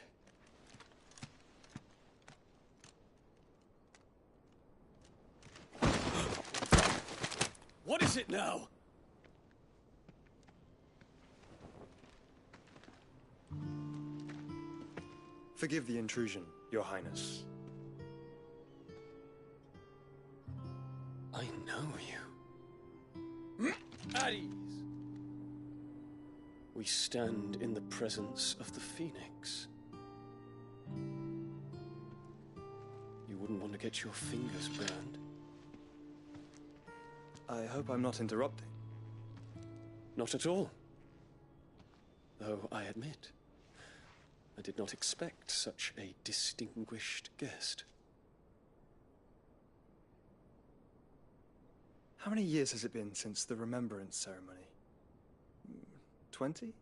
What is it now? Forgive the intrusion, Your Highness. I know you. At ease. We stand in the presence of the Phoenix. You wouldn't want to get your fingers burned. I hope I'm not interrupting. Not at all. Though I admit, I did not expect such a distinguished guest. How many years has it been since the Remembrance ceremony? 20?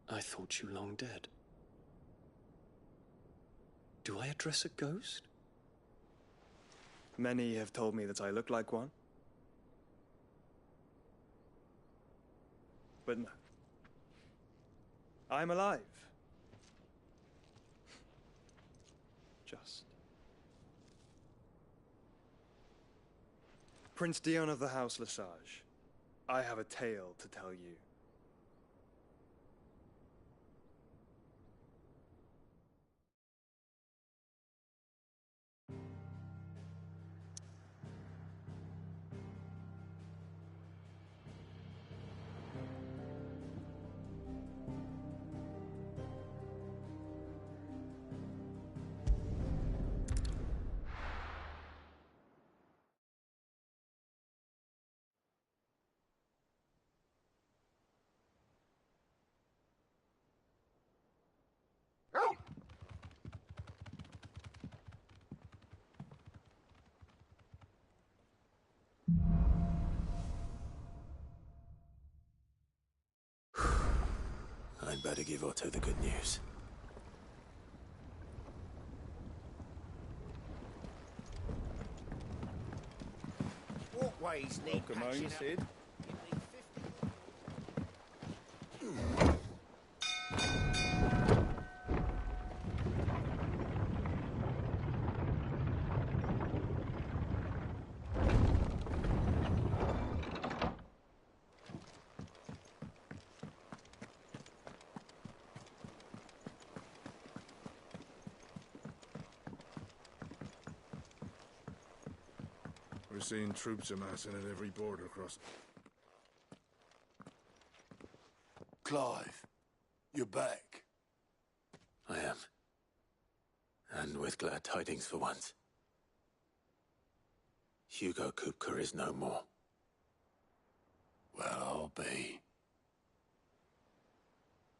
I thought you long dead. Do I address a ghost? Many have told me that I look like one. But no. I'm alive. Just. Prince Dion of the House Lesage, I have a tale to tell you. I'd better give Otto the good news. Walkways need Welcome home, patching up. Sid. We're seeing troops amassing at every border crossing. Clive, you're back. I am. And with glad tidings for once. Hugo Kupka is no more. Well, I'll be.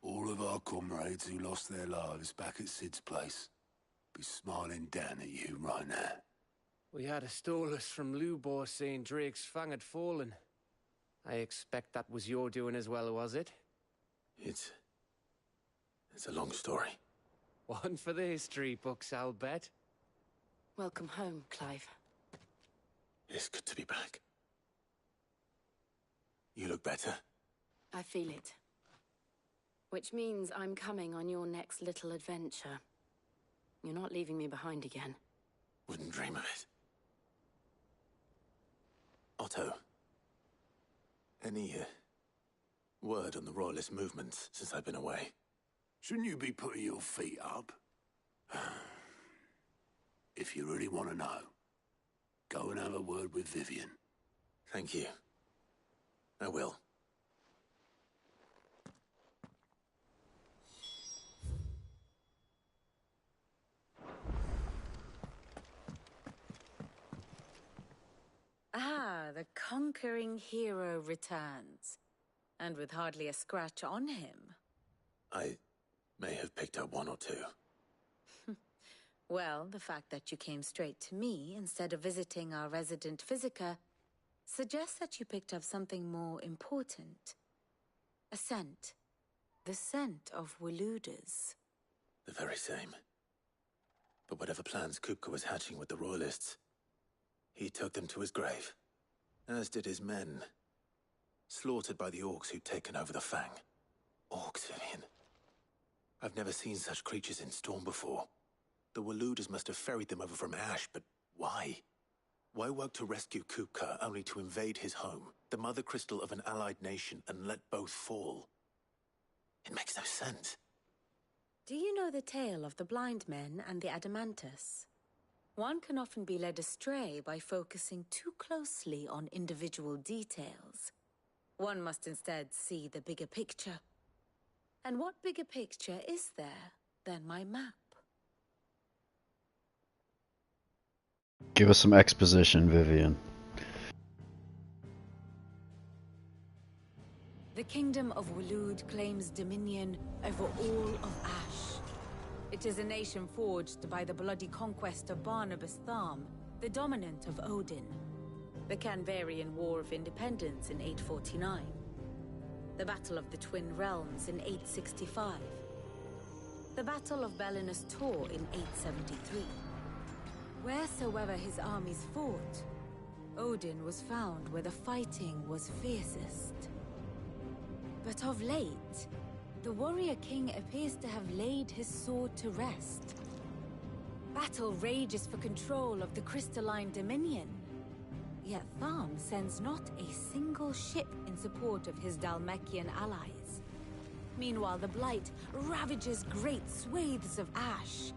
All of our comrades who lost their lives back at Sid's place be smiling down at you right now. We had a stolus from Lubor saying Drake's fang had fallen. I expect that was your doing as well, was it? It's a long story. One for the history books, I'll bet. Welcome home, Clive. It's good to be back. You look better. I feel it. Which means I'm coming on your next little adventure. You're not leaving me behind again. Wouldn't dream of it. Otto, any word on the Royalist movements since I've been away? Shouldn't you be putting your feet up? If you really want to know, go and have a word with Vivian. Thank you. I will. Ah, the conquering hero returns. And with hardly a scratch on him. I may have picked up one or two. Well, the fact that you came straight to me instead of visiting our resident Physica suggests that you picked up something more important. A scent. The scent of Waludas. The very same. But whatever plans Kupka was hatching with the Royalists, he took them to his grave. As did his men. Slaughtered by the orcs who'd taken over the Fang. Orcs, Vivian. I've never seen such creatures in Storm before. The Waludas must have ferried them over from Ash, but why? Why work to rescue Kupka only to invade his home, the mother crystal of an allied nation, and let both fall? It makes no sense. Do you know the tale of the blind men and the Adamantus? One can often be led astray by focusing too closely on individual details. One must instead see the bigger picture. And what bigger picture is there than my map? Give us some exposition, Vivian. The kingdom of Waloed claims dominion over all of Ash. It is a nation forged by the bloody conquest of Barnabas Tharm, the dominant of Odin. The Canvarian War of Independence in 849. The Battle of the Twin Realms in 865. The Battle of Belinus Tor in 873. Wheresoever his armies fought, Odin was found where the fighting was fiercest. But of late, the warrior king appears to have laid his sword to rest. Battle rages for control of the crystalline dominion. Yet Tharm sends not a single ship in support of his Dhalmekian allies. Meanwhile, the Blight ravages great swathes of Ash.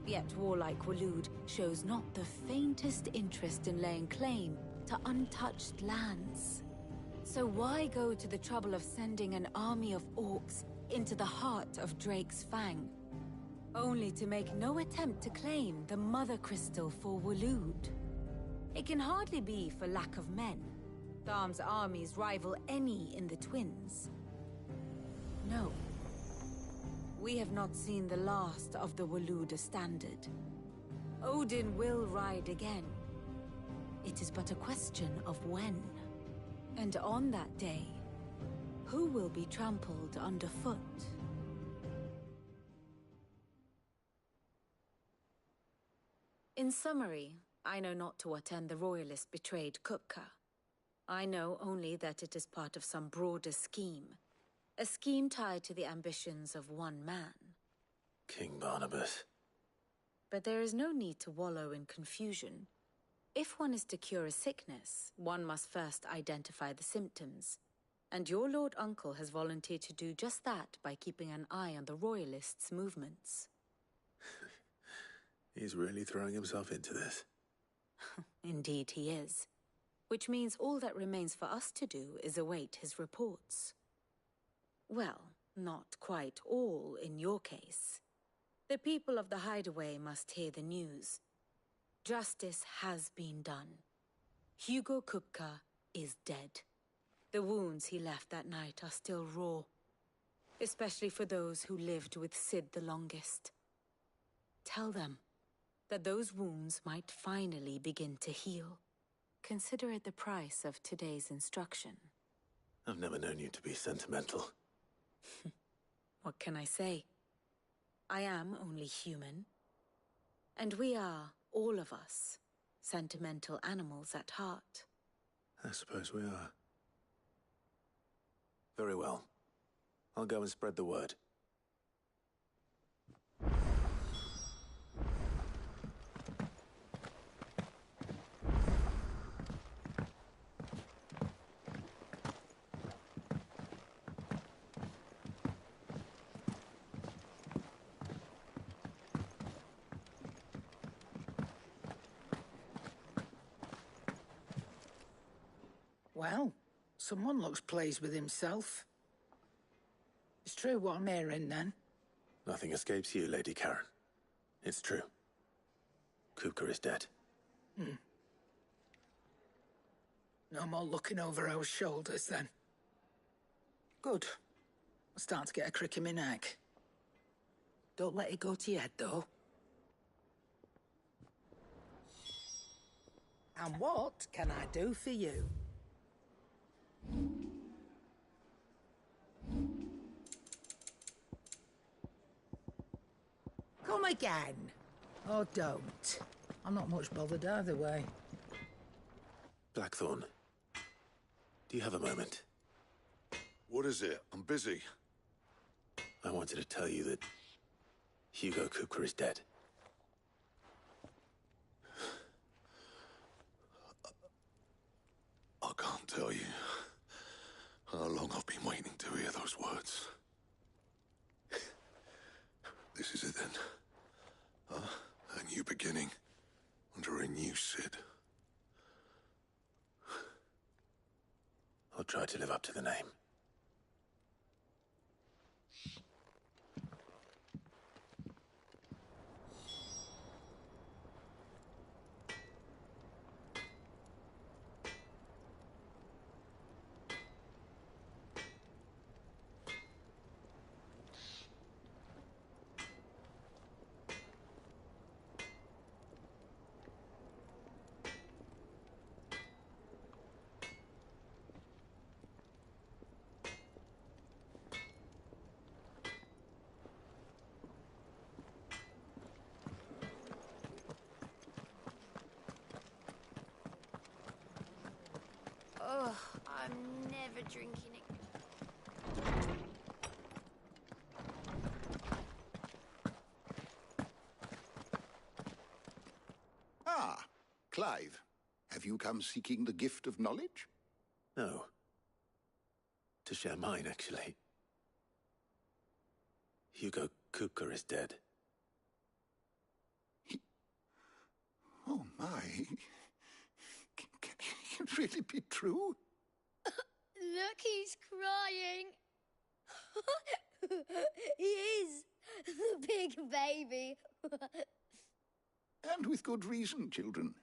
Yet warlike Waloed shows not the faintest interest in laying claim to untouched lands. So why go to the trouble of sending an army of orcs into the heart of Drake's Fang, only to make no attempt to claim the Mother Crystal for Waloed? It can hardly be for lack of men. Tharm's armies rival any in the Twins. No. We have not seen the last of the Waloed standard. Odin will ride again. It is but a question of when. And on that day, who will be trampled underfoot? In summary, I know not to what end the Royalists betrayed Kupka. I know only that it is part of some broader scheme. A scheme tied to the ambitions of one man. King Barnabas. But there is no need to wallow in confusion. If one is to cure a sickness, one must first identify the symptoms. And your Lord Uncle has volunteered to do just that by keeping an eye on the Royalists' movements. He's really throwing himself into this. Indeed he is. Which means all that remains for us to do is await his reports. Well, not quite all in your case. The people of the Hideaway must hear the news. Justice has been done. Hugo Kupka is dead. The wounds he left that night are still raw, especially for those who lived with Sid the longest. Tell them that those wounds might finally begin to heal. Consider it the price of today's instruction. I've never known you to be sentimental. What can I say? I am only human. And we are, all of us, sentimental animals at heart. I suppose we are. Very well. I'll go and spread the word. Well, someone looks pleased with himself. It's true what I'm hearing, then. Nothing escapes you, Lady Karen. It's true. Kupka is dead. No more looking over our shoulders, then. Good. I'm starting to get a crick in my neck. Don't let it go to your head, though. And what can I do for you? Come again. Or don't. I'm not much bothered either way. Blackthorn, do you have a moment? What is it? I'm busy. I wanted to tell you that Hugo Kupka is dead. tell you how long I've been waiting to hear those words. This is it then. A new beginning under a new Cid. I'll try to live up to the name. Oh, I'm never drinking it. Ah, Clive. Have you come seeking the gift of knowledge? No. To share mine, actually. Hugo Kupka is dead. Oh, my. Can it really be true? Look, he's crying. He is. The big baby. And with good reason, children.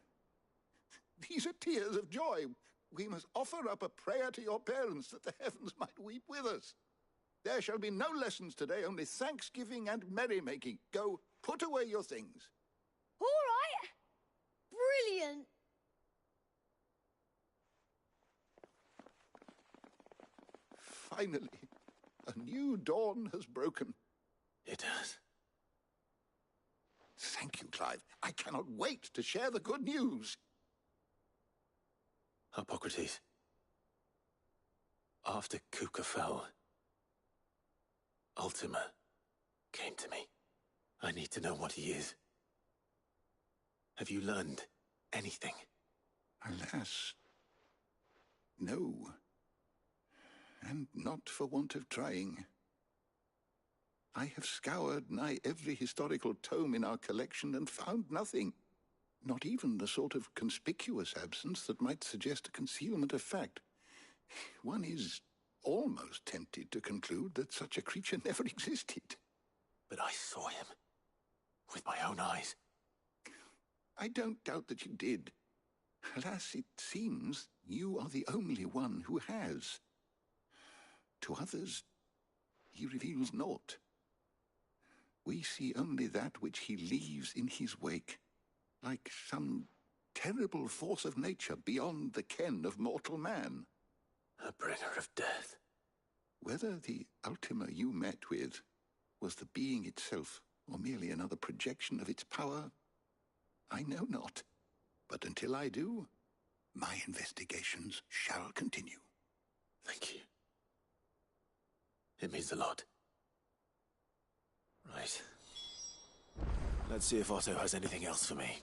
These are tears of joy. We must offer up a prayer to your parents that the heavens might weep with us. There shall be no lessons today, only thanksgiving and merrymaking. Go, put away your things. All right. Brilliant. Finally, a new dawn has broken. It has. Thank you, Clive. I cannot wait to share the good news. Hippocrates. After Kupka fell, Ultima came to me. I need to know what he is. Have you learned anything? Alas, no. And not for want of trying. I have scoured nigh every historical tome in our collection and found nothing. Not even the sort of conspicuous absence that might suggest a concealment of fact. One is almost tempted to conclude that such a creature never existed. But I saw him. With my own eyes. I don't doubt that you did. Alas, it seems you are the only one who has. To others, he reveals naught. We see only that which he leaves in his wake, like some terrible force of nature beyond the ken of mortal man. A bringer of death. Whether the Ultima you met with was the being itself, or merely another projection of its power, I know not. But until I do, my investigations shall continue. Thank you. It means a lot. Right. Let's see if Otto has anything else for me.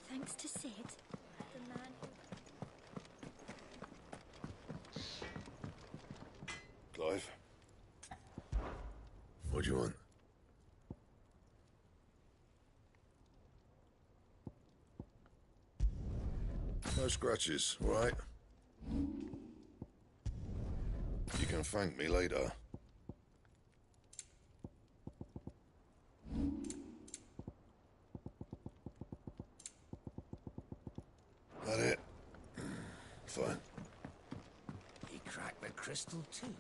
Thanks to Cid, the man who... Clive? What do you want? No scratches, all right? You can thank me later. That it? Fine. He cracked the crystal too?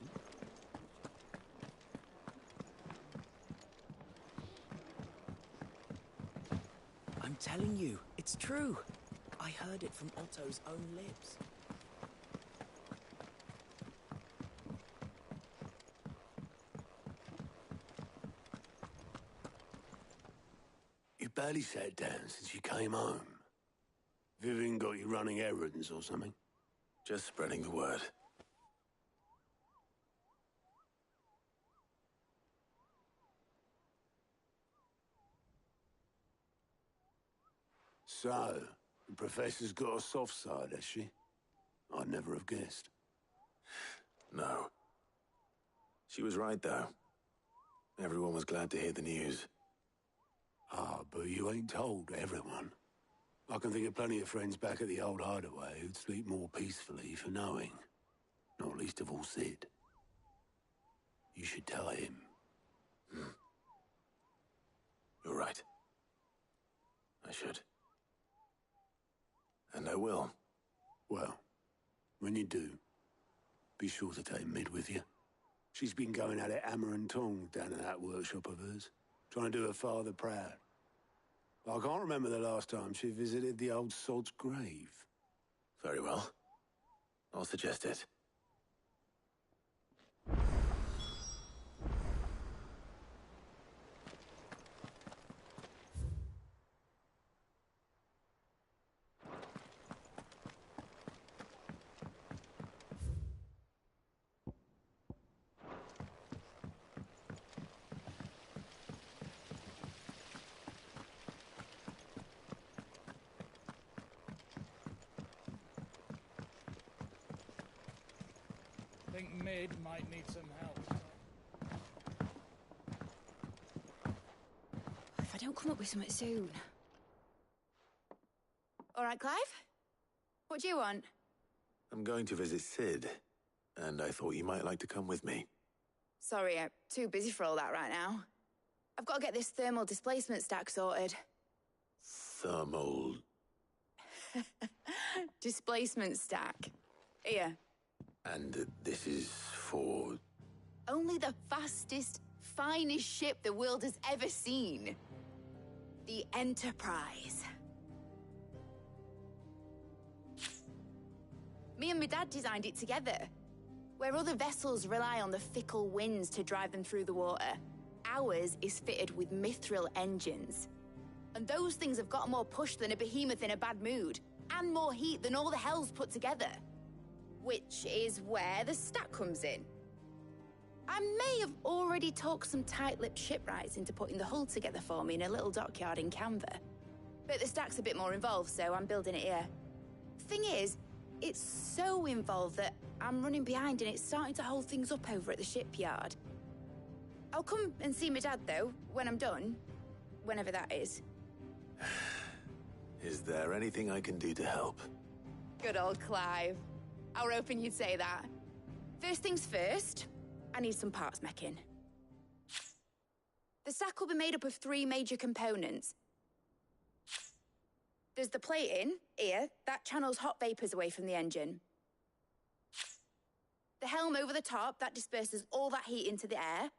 I'm telling you, it's true. I heard it from Otto's own lips. You barely sat down since you came home. Vivian got you running errands or something? Just spreading the word. So, the Professor's got a soft side, has she? I'd never have guessed. No. She was right, though. Everyone was glad to hear the news. Ah, but you ain't told everyone. I can think of plenty of friends back at the old hideaway who'd sleep more peacefully for knowing. Not least of all Sid. You should tell him. You're right. I should. And I will. Well, when you do, be sure to take Mid with you. She's been going at it hammer and tongs down in that workshop of hers, trying to do her father proud. I can't remember the last time she visited the old sod's grave. Very well. I'll suggest it. Think Mid might need some help. If I don't come up with something soon. All right, Clive? What do you want? I'm going to visit Sid, and I thought you might like to come with me. Sorry, I'm too busy for all that right now. I've got to get this thermal displacement stack sorted. Thermal... Displacement stack. Here. And this is for... Only the fastest, finest ship the world has ever seen. The Enterprise. Me and my dad designed it together. Where other vessels rely on the fickle winds to drive them through the water, ours is fitted with mithril engines. And those things have got more push than a behemoth in a bad mood, and more heat than all the hells put together. Which is where the stack comes in. I may have already talked some tight-lipped shipwrights into putting the hull together for me in a little dockyard in Canva. But the stack's a bit more involved, so I'm building it here. Thing is, it's so involved that I'm running behind and it's starting to hold things up over at the shipyard. I'll come and see my dad, though, when I'm done. Whenever that is. Is there anything I can do to help? Good old Clive. I was hoping you'd say that. First things first, I need some parts meching. The stack will be made up of 3 major components. There's the plating, here, that channels hot vapors away from the engine. The helm over the top, that disperses all that heat into the air.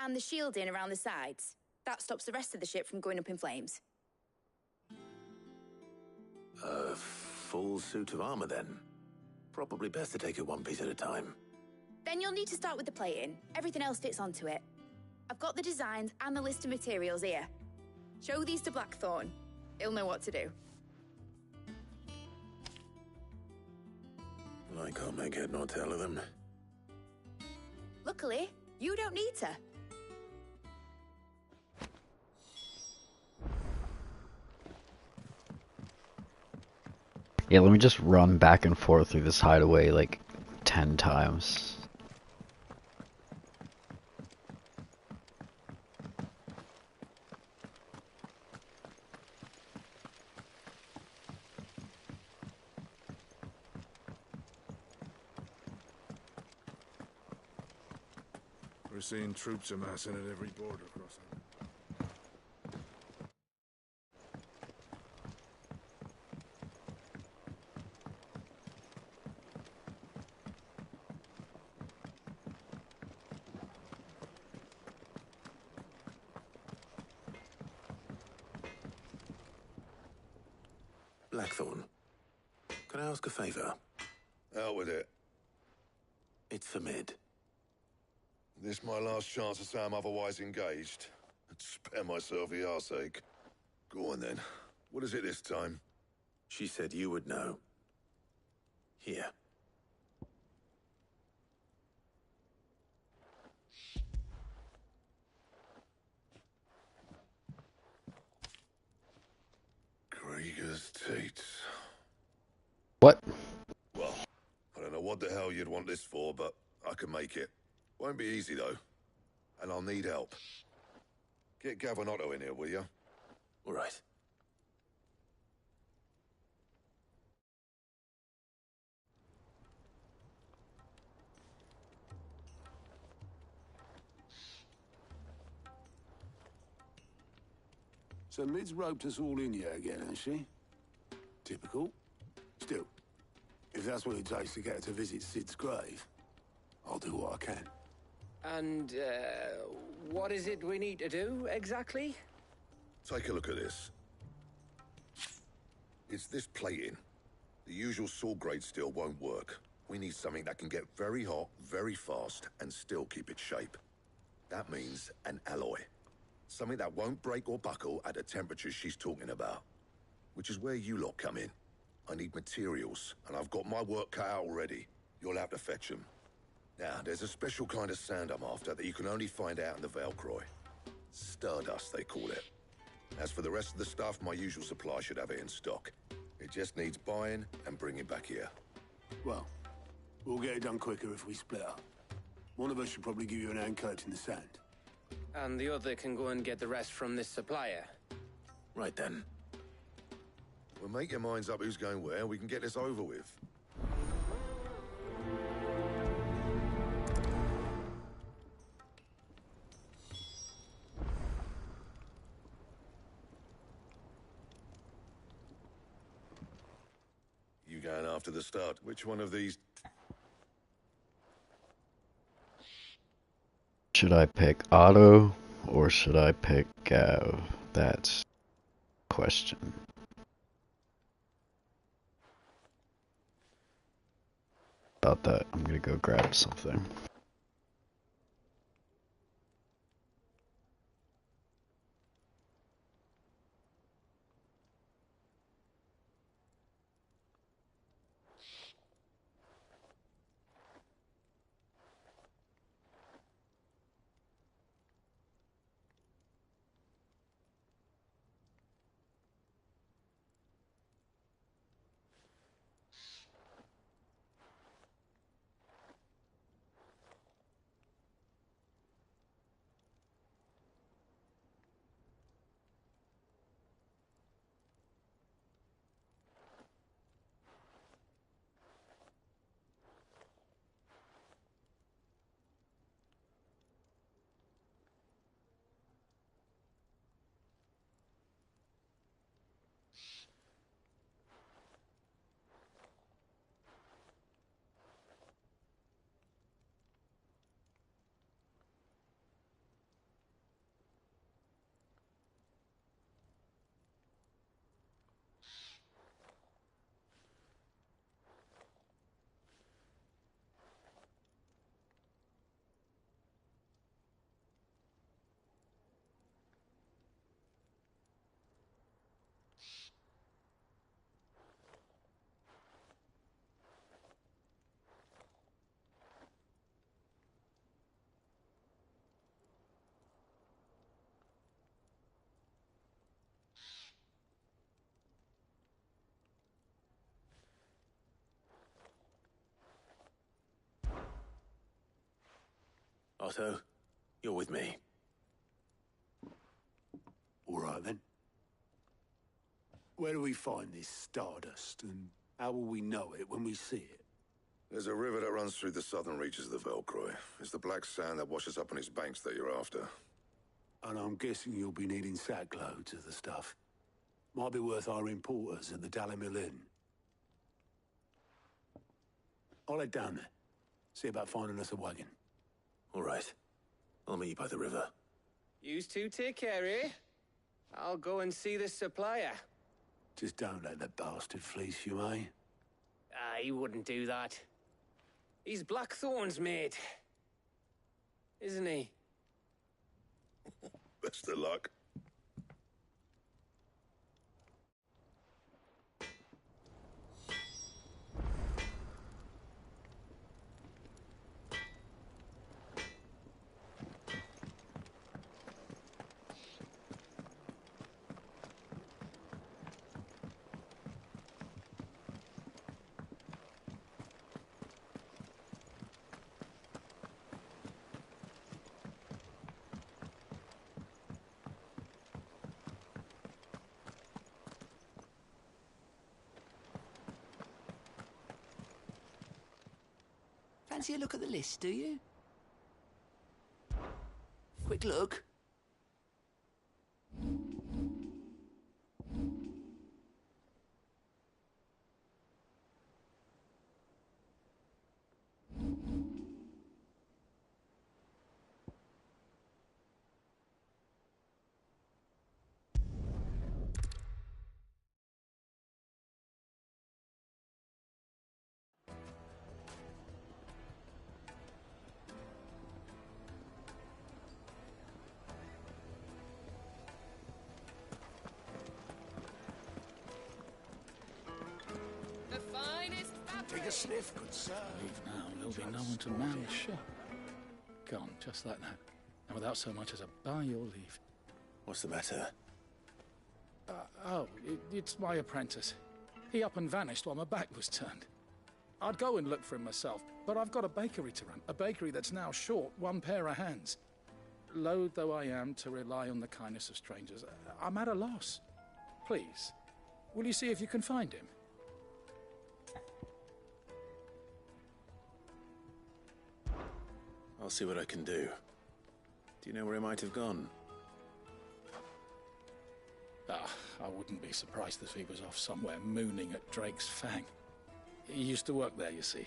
And the shielding around the sides. That stops the rest of the ship from going up in flames. A full suit of armor, then? Probably best to take it one piece at a time. Then you'll need to start with the plating. Everything else fits onto it. I've got the designs and the list of materials here. Show these to Blackthorn. He'll know what to do. I can't make head nor tail of them. Luckily, you don't need to. Yeah, let me just run back and forth through this hideaway like 10 times. We're seeing troops amassing at every border crossing. Blackthorn, can I ask a favor? Out with it. It's for Mid. This my last chance to say I'm otherwise engaged. I'd spare myself the arseache. Go on then. What is it this time? She said you would know. Here. What? Well, I don't know what the hell you'd want this for, but I can make it. Won't be easy, though. And I'll need help. Get Gavinotto in here, will you? All right. So Mid's roped us all in here again, has she? Typical. Still, if that's what it takes to get her to visit Sid's grave, I'll do what I can. And, what is it we need to do, exactly? Take a look at this. It's this plating. The usual saw grade steel won't work. We need something that can get very hot, very fast, and still keep its shape. That means an alloy. Something that won't break or buckle at the temperatures she's talking about. Which is where you lot come in. I need materials, and I've got my work cut out already. You'll have to fetch them. Now, there's a special kind of sand I'm after that you can only find out in the Velcroy. Stardust, they call it. As for the rest of the stuff, my usual supply should have it in stock. It just needs buying and bringing back here. Well, we'll get it done quicker if we split up. One of us should probably give you an hand coating the sand. And the other can go and get the rest from this supplier. Right then. Well, make your minds up who's going where, we can get this over with. You going after the start? Which one of these? Should I pick Otto or should I pick Gav? That's the question. About that, I'm gonna go grab something. Otto, you're with me. All right, then. Where do we find this Stardust, and how will we know it when we see it? There's a river that runs through the southern reaches of the Velcroy. It's the black sand that washes up on its banks that you're after. And I'm guessing you'll be needing sackloads of the stuff. Might be worth our importers at the Dalimil Inn. I'll head down there. See about finding us a wagon. All right. I'll meet you by the river. Yous two take care, eh? I'll go and see the supplier. Just don't let the bastard fleece you, eh? He wouldn't do that. He's Blackthorn's mate. Isn't he? Best of luck. Fancy a look at the list, do you? Quick look. The finest Take a sniff, good sir. Leave now, there'll be no one to man the shop. Gone, just like that. And without so much as a by your leave. What's the matter? It's my apprentice. He up and vanished while my back was turned. I'd go and look for him myself, but I've got a bakery to run. A bakery that's now short one pair of hands. Loath though I am to rely on the kindness of strangers, I'm at a loss. Please, will you see if you can find him? I'll see what I can do. Do you know where he might have gone? I wouldn't be surprised if he was off somewhere mooning at Drake's Fang. He used to work there, you see.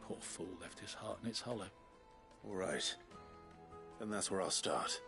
Poor fool left his heart in its hollow. All right. Then that's where I'll start.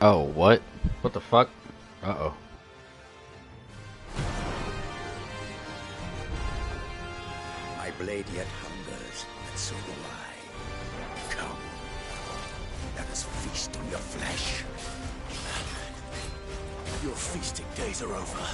Oh, what? What the fuck? Uh-oh. My blade yet hungers, and so do I. Come, let us feast on your flesh. Your feasting days are over.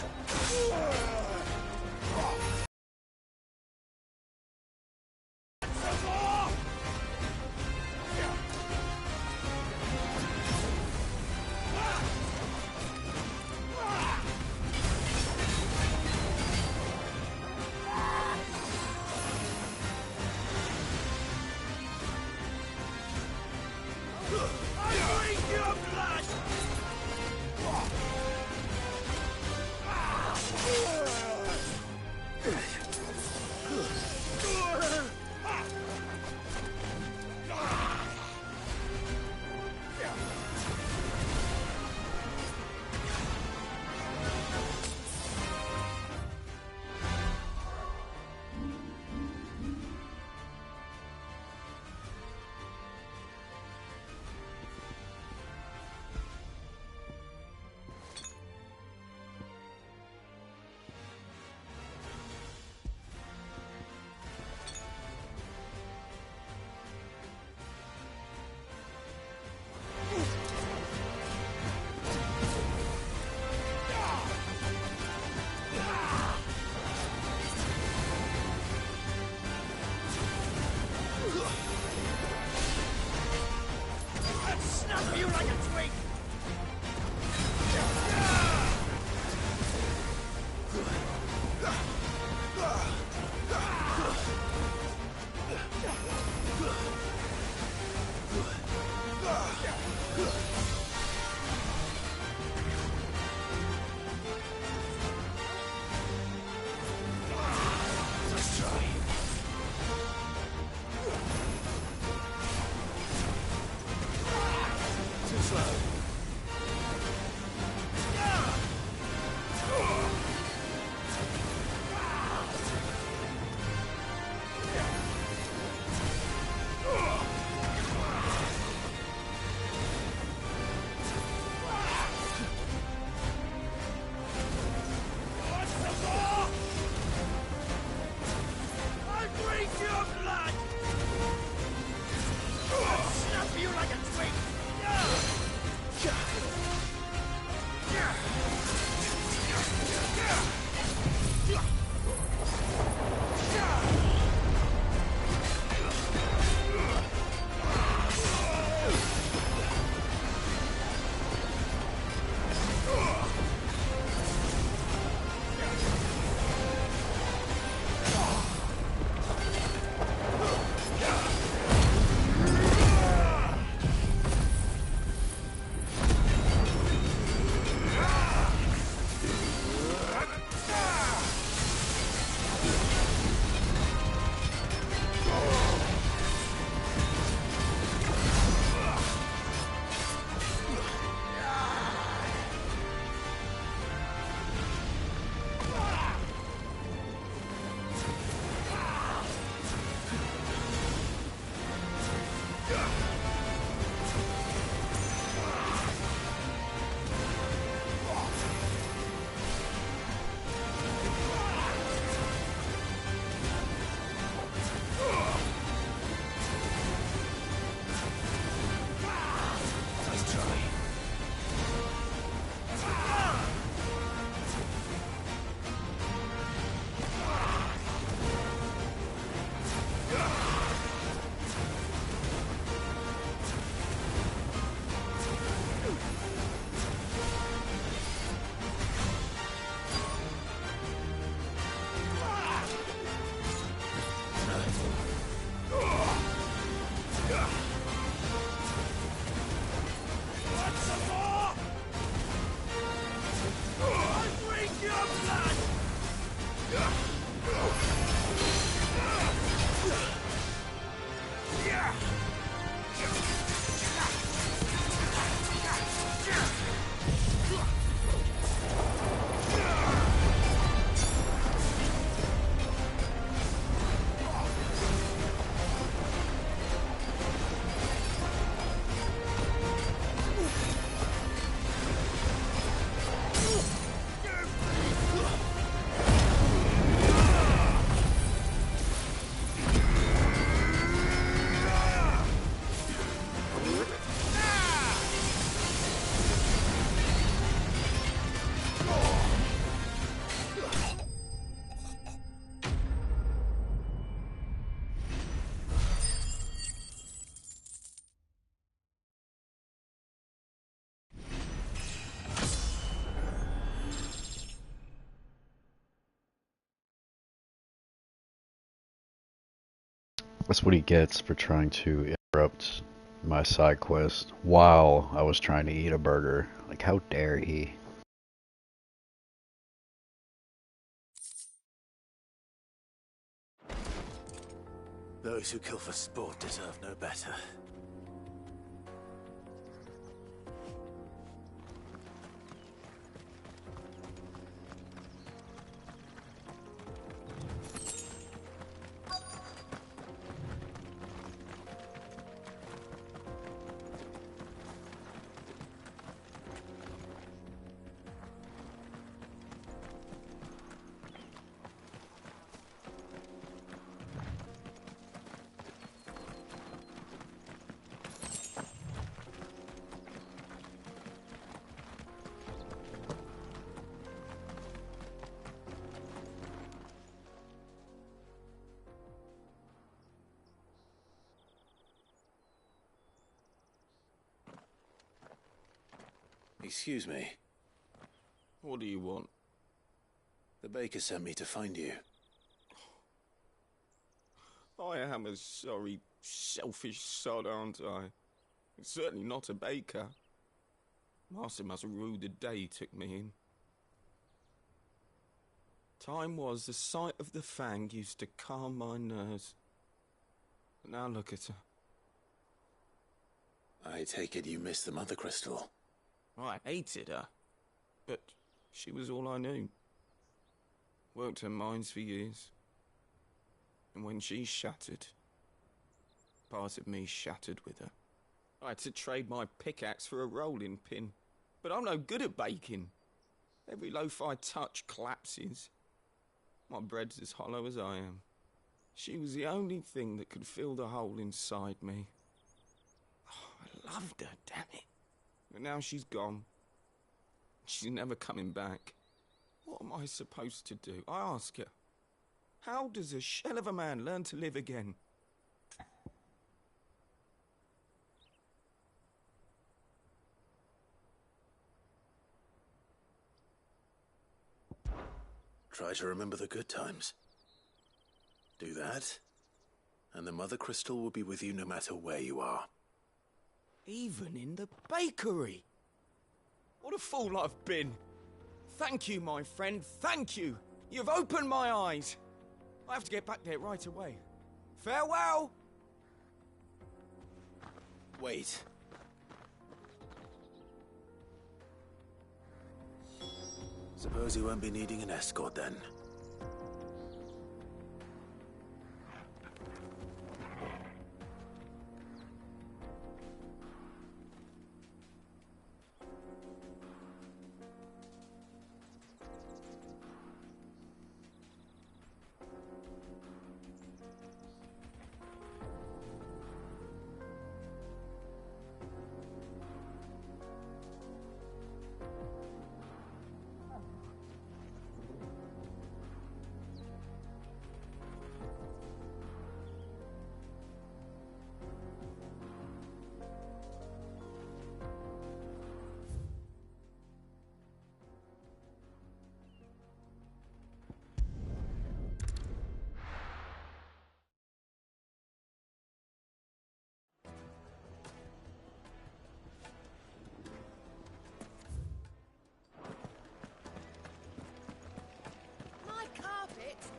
That's what he gets for trying to interrupt my side quest while I was trying to eat a burger. Like, how dare he? Those who kill for sport deserve no better. Excuse me. What do you want? The baker sent me to find you. I am a sorry, selfish sod, aren't I? Certainly not a baker. Master must rue the day he took me in. Time was the sight of the Fang used to calm my nerves. But now look at her. I take it you miss the Mother Crystal. I hated her, but she was all I knew. Worked her mines for years. And when she shattered, part of me shattered with her. I had to trade my pickaxe for a rolling pin, but I'm no good at baking. Every loaf I touch collapses. My bread's as hollow as I am. She was the only thing that could fill the hole inside me. Oh, I loved her, damn it. But now she's gone. She's never coming back. What am I supposed to do? I ask her. How does a shell of a man learn to live again? Try to remember the good times. Do that, and the Mother Crystal will be with you no matter where you are. Even in the bakery. What a fool I've been. Thank you, my friend, thank you. You've opened my eyes. I have to get back there right away. Farewell! Wait. Suppose you won't be needing an escort then.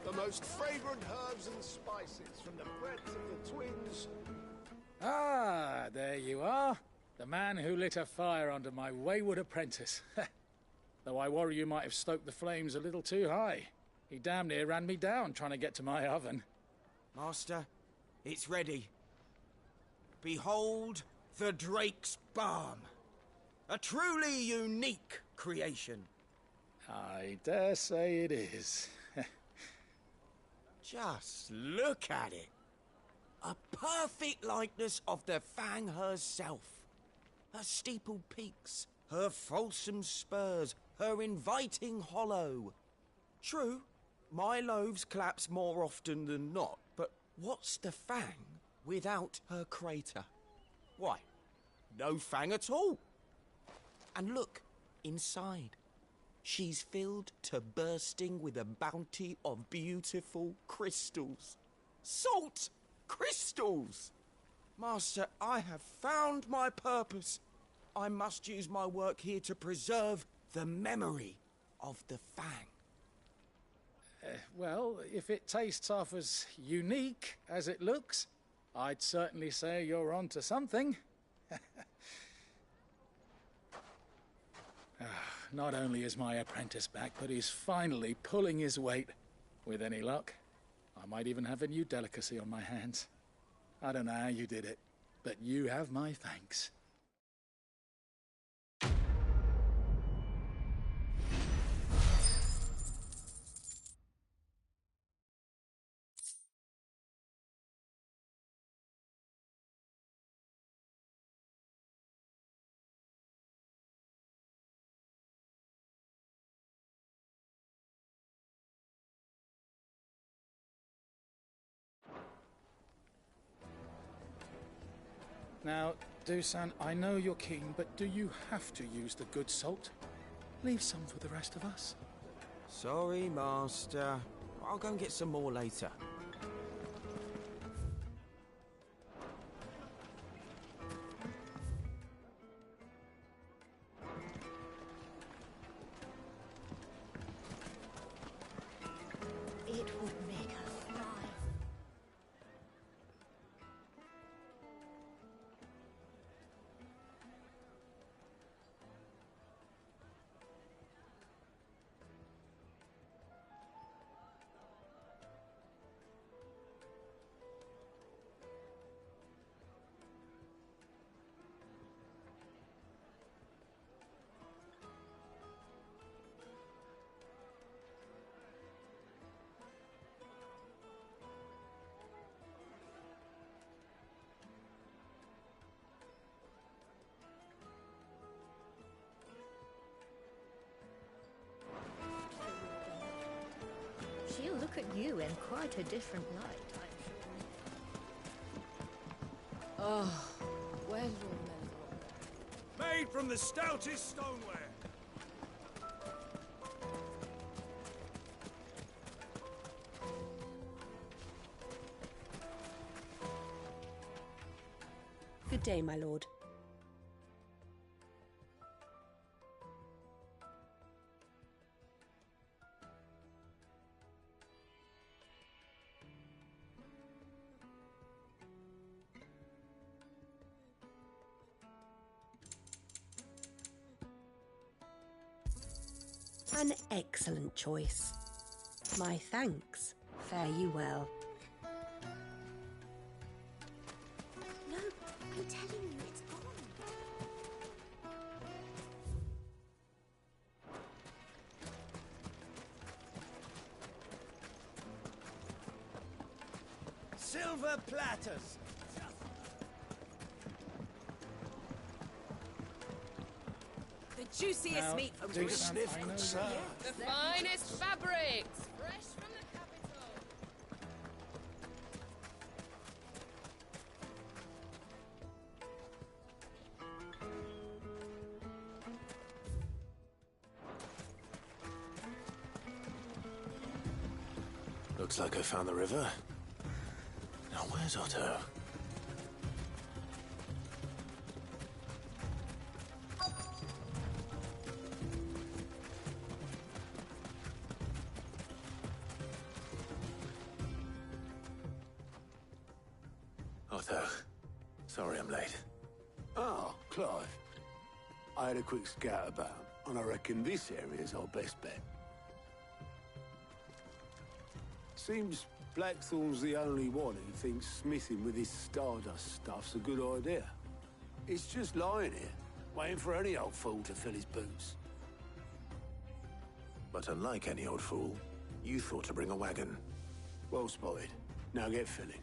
The most fragrant herbs and spices from the breath of the twins. Ah, there you are. The man who lit a fire under my wayward apprentice. Though I worry you might have stoked the flames a little too high. He damn near ran me down trying to get to my oven. Master, it's ready. Behold the Drake's Balm. A truly unique creation. I dare say it is. Just look at it. A perfect likeness of the Fang herself. Her steepled peaks, her fulsome spurs, her inviting hollow. True, my loaves collapse more often than not, but what's the Fang without her crater? Why, no Fang at all. And look, inside. She's filled to bursting with a bounty of beautiful crystals. Salt! Crystals! Master, I have found my purpose. I must use my work here to preserve the memory of the Fang. Well, if it tastes half as unique as it looks, I'd certainly say you're onto something. Not only is my apprentice back, but he's finally pulling his weight. With any luck, I might even have a new delicacy on my hands. I don't know how you did it, but you have my thanks. Now, Dusan, I know you're keen, but do you have to use the good salt? Leave some for the rest of us. Sorry, Master. I'll go and get some more later. It would make her cry. She'll look at you in quite a different light, I'm sure. Oh, well, Made from the stoutest stoneware. Good day, my lord. An excellent choice. My thanks. Fare you well. No, I'm telling you, it's gone. Silver platters! The juiciest Now, meat from do the sniff, sir. The finest fabrics, fresh from the capital. Looks like I found the river. Now where's Otto? Otto, sorry I'm late. Oh, Clive. I had a quick scout about, and I reckon this area's our best bet. Seems Blackthorn's the only one who thinks smithing with this Stardust stuff's a good idea. It's just lying here, waiting for any old fool to fill his boots. But unlike any old fool, you thought to bring a wagon. Well spotted. Now get filling.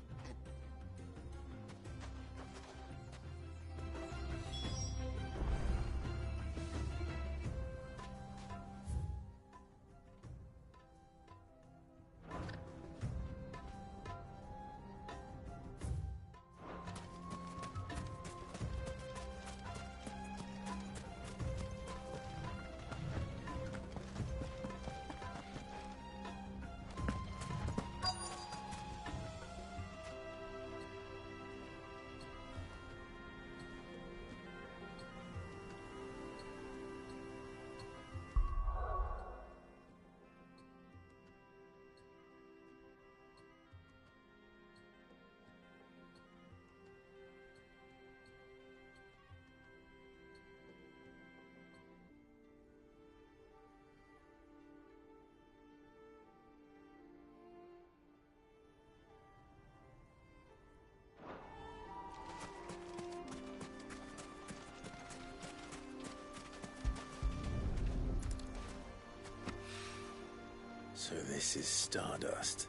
So this is Stardust.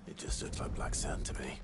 It just looks like black sand to me.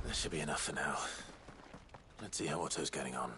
That should be enough for now. Let's see how Otto's getting on.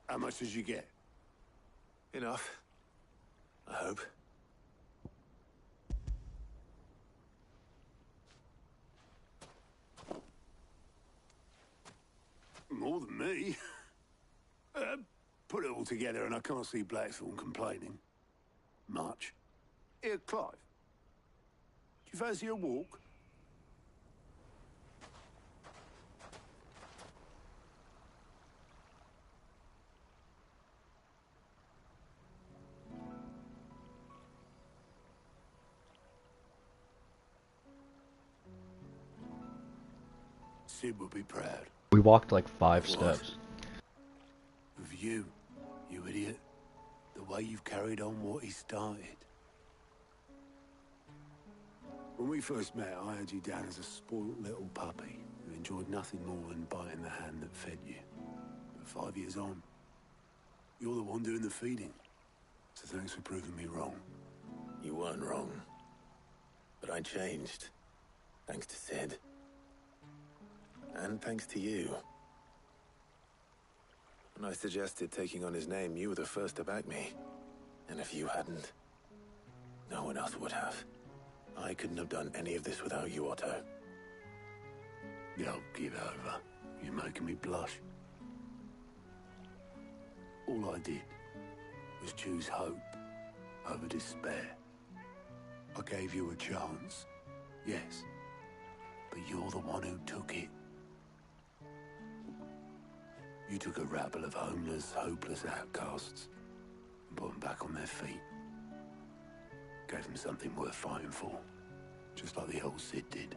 How much did you get? Enough. I hope. More than me. Put it all together and I can't see Blackthorn complaining. Much. Here, Clive. Do you fancy a walk? Sid would be proud. We walked like 5 steps. Of you, you idiot. The way you've carried on what he started. When we first met, I had you down as a spoilt little puppy who enjoyed nothing more than biting the hand that fed you. But 5 years on, you're the one doing the feeding. So thanks for proving me wrong. You weren't wrong. But I changed. Thanks to Sid. And thanks to you. When I suggested taking on his name, you were the first to back me. And if you hadn't, no one else would have. I couldn't have done any of this without you, Otto. Yo, give over. You're making me blush. All I did was choose hope over despair. I gave you a chance, yes, but you're the one who took it. You took a rabble of homeless, hopeless outcasts and put them back on their feet. Gave them something worth fighting for, just like the old Sid did.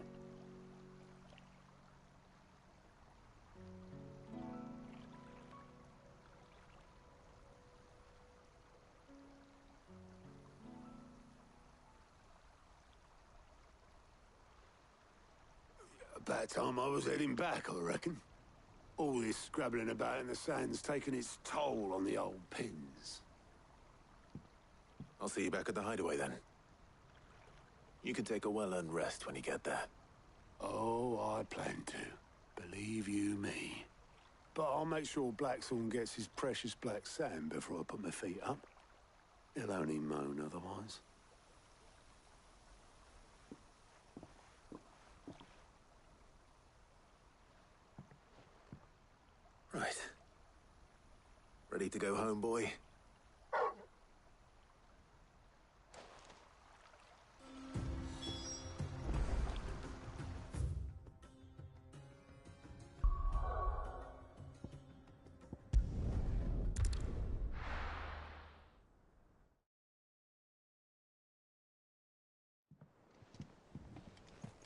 About time I was heading back, I reckon. All this scrabbling about in the sand's taken its toll on the old pins. I'll see you back at the hideaway then. You can take a well-earned rest when you get there. Oh, I plan to. Believe you me. But I'll make sure Blackthorn gets his precious black sand before I put my feet up. He'll only moan otherwise. Right. Ready to go home, boy?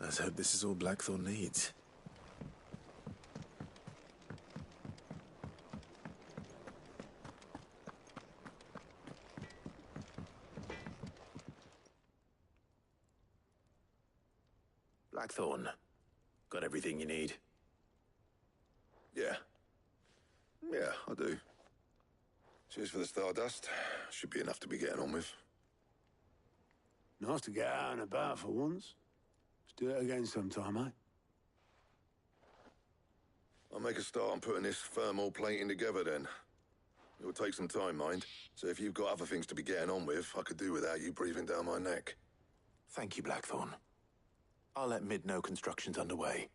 Let's hope this is all Blackthorn needs. Blackthorn, got everything you need? Yeah. Yeah, I do. Cheers for the Stardust. Should be enough to be getting on with. Nice to get out and about for once. Let's do it again sometime, eh? I'll make a start on putting this thermal plating together then. It will take some time, mind. So if you've got other things to be getting on with, I could do without you breathing down my neck. Thank you, Blackthorn. I'll let Mid know construction's underway.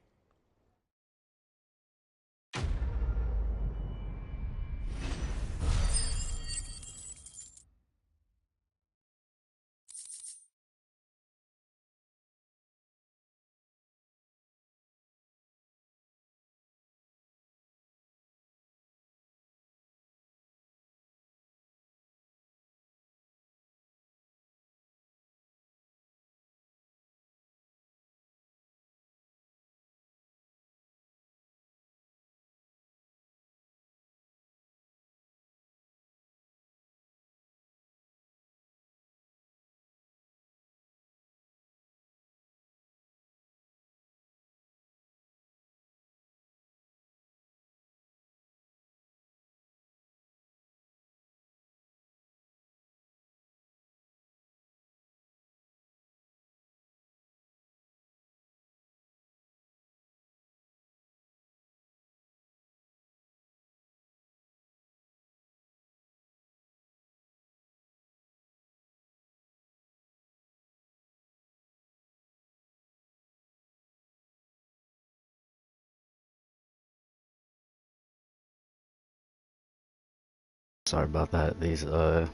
Sorry about that. These, I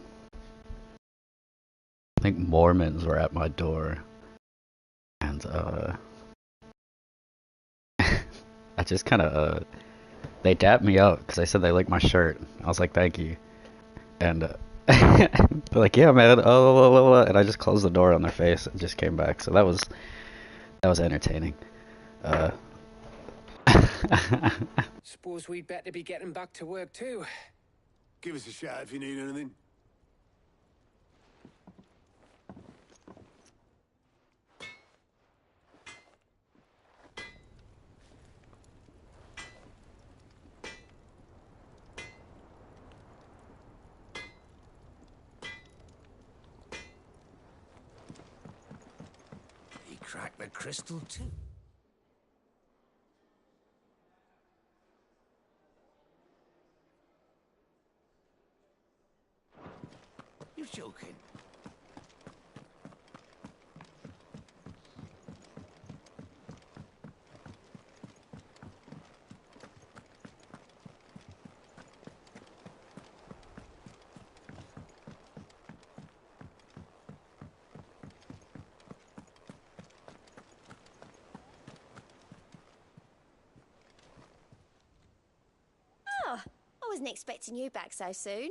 think Mormons were at my door. And, I just kind of, they dapped me up because they said they liked my shirt. I was like, thank you. And, they're like, yeah, man, and I just closed the door on their face and just came back. So that was entertaining. Suppose we'd better be getting back to work too. Give us a shout if you need anything. He cracked the crystal too. You're joking. Oh, I wasn't expecting you back so soon.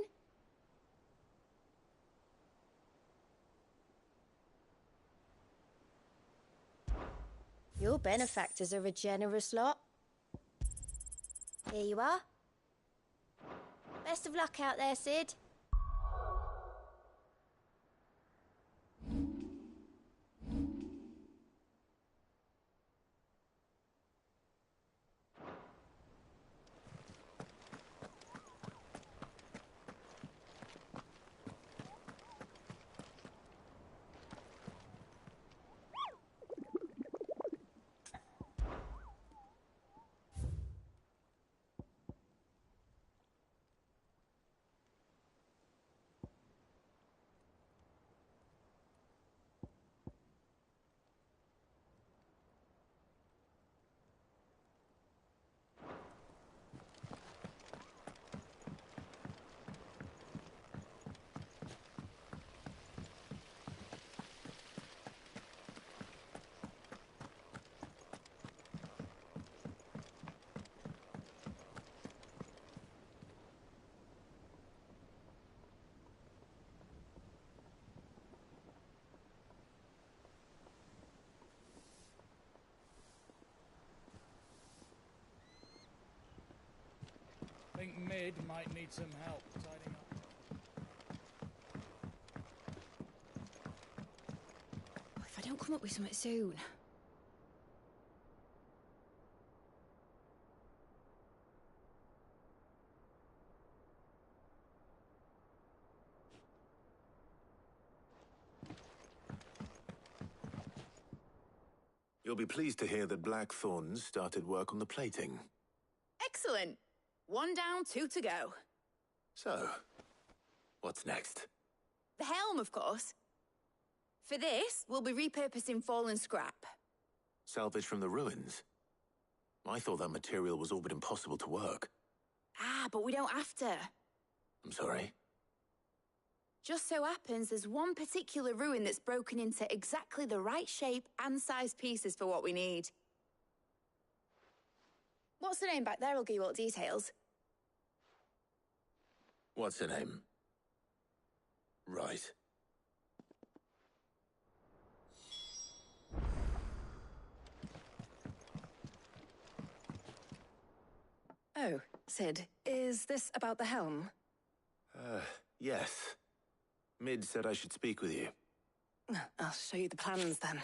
Your benefactors are a generous lot. Here you are. Best of luck out there, Sid. Mid might need some help tidying up. If I don't come up with something soon. You'll be pleased to hear that Blackthorn started work on the plating. Excellent. 1 down, 2 to go. So, what's next? The helm, of course. For this, we'll be repurposing fallen scrap. Salvage from the ruins? I thought that material was all but impossible to work. Ah, but we don't have to. I'm sorry. Just so happens there's one particular ruin that's broken into exactly the right shape and size pieces for what we need. What's the name back there? I'll give you all the details. What's her name? Right. Oh, Sid, is this about the helm? Yes. Mid said I should speak with you. I'll show you the plans then.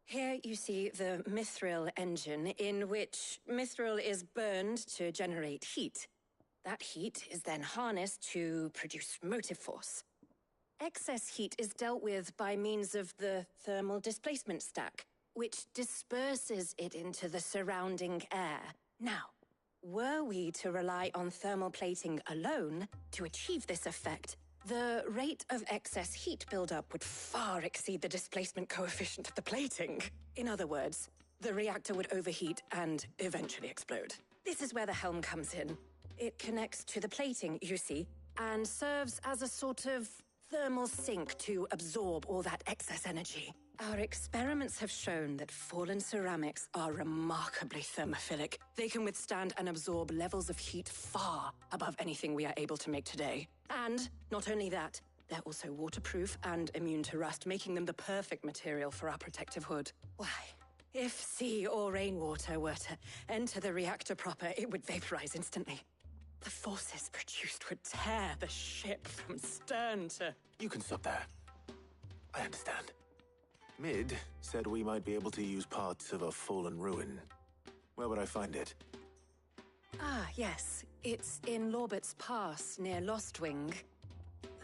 Here you see the Mithril engine, in which Mithril is burned to generate heat. That heat is then harnessed to produce motive force. Excess heat is dealt with by means of the thermal displacement stack, which disperses it into the surrounding air. Now, were we to rely on thermal plating alone to achieve this effect, the rate of excess heat buildup would far exceed the displacement coefficient of the plating. In other words, the reactor would overheat and eventually explode. This is where the helm comes in. It connects to the plating, you see, and serves as a sort of thermal sink to absorb all that excess energy. Our experiments have shown that fallen ceramics are remarkably thermophilic. They can withstand and absorb levels of heat far above anything we are able to make today. And not only that, they're also waterproof and immune to rust, making them the perfect material for our protective hood. Why, if sea or rainwater were to enter the reactor proper, it would vaporize instantly. The forces produced would tear the ship from stern to... You can stop there. I understand. Mid said we might be able to use parts of a fallen ruin. Where would I find it? Ah, yes. It's in Lorbert's Pass, near Lostwing.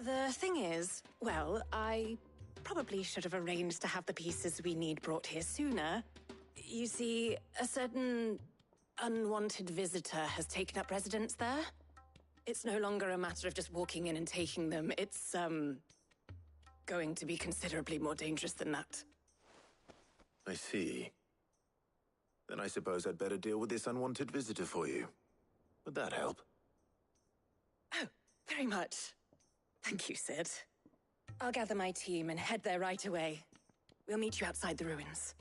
The thing is, well, I probably should have arranged to have the pieces we need brought here sooner. You see, a certain unwanted visitor has taken up residence there. It's no longer a matter of just walking in and taking them. It's, going to be considerably more dangerous than that. I see. Then I suppose I'd better deal with this unwanted visitor for you. Would that help? Oh, very much. Thank you, Sid. I'll gather my team and head there right away. We'll meet you outside the ruins.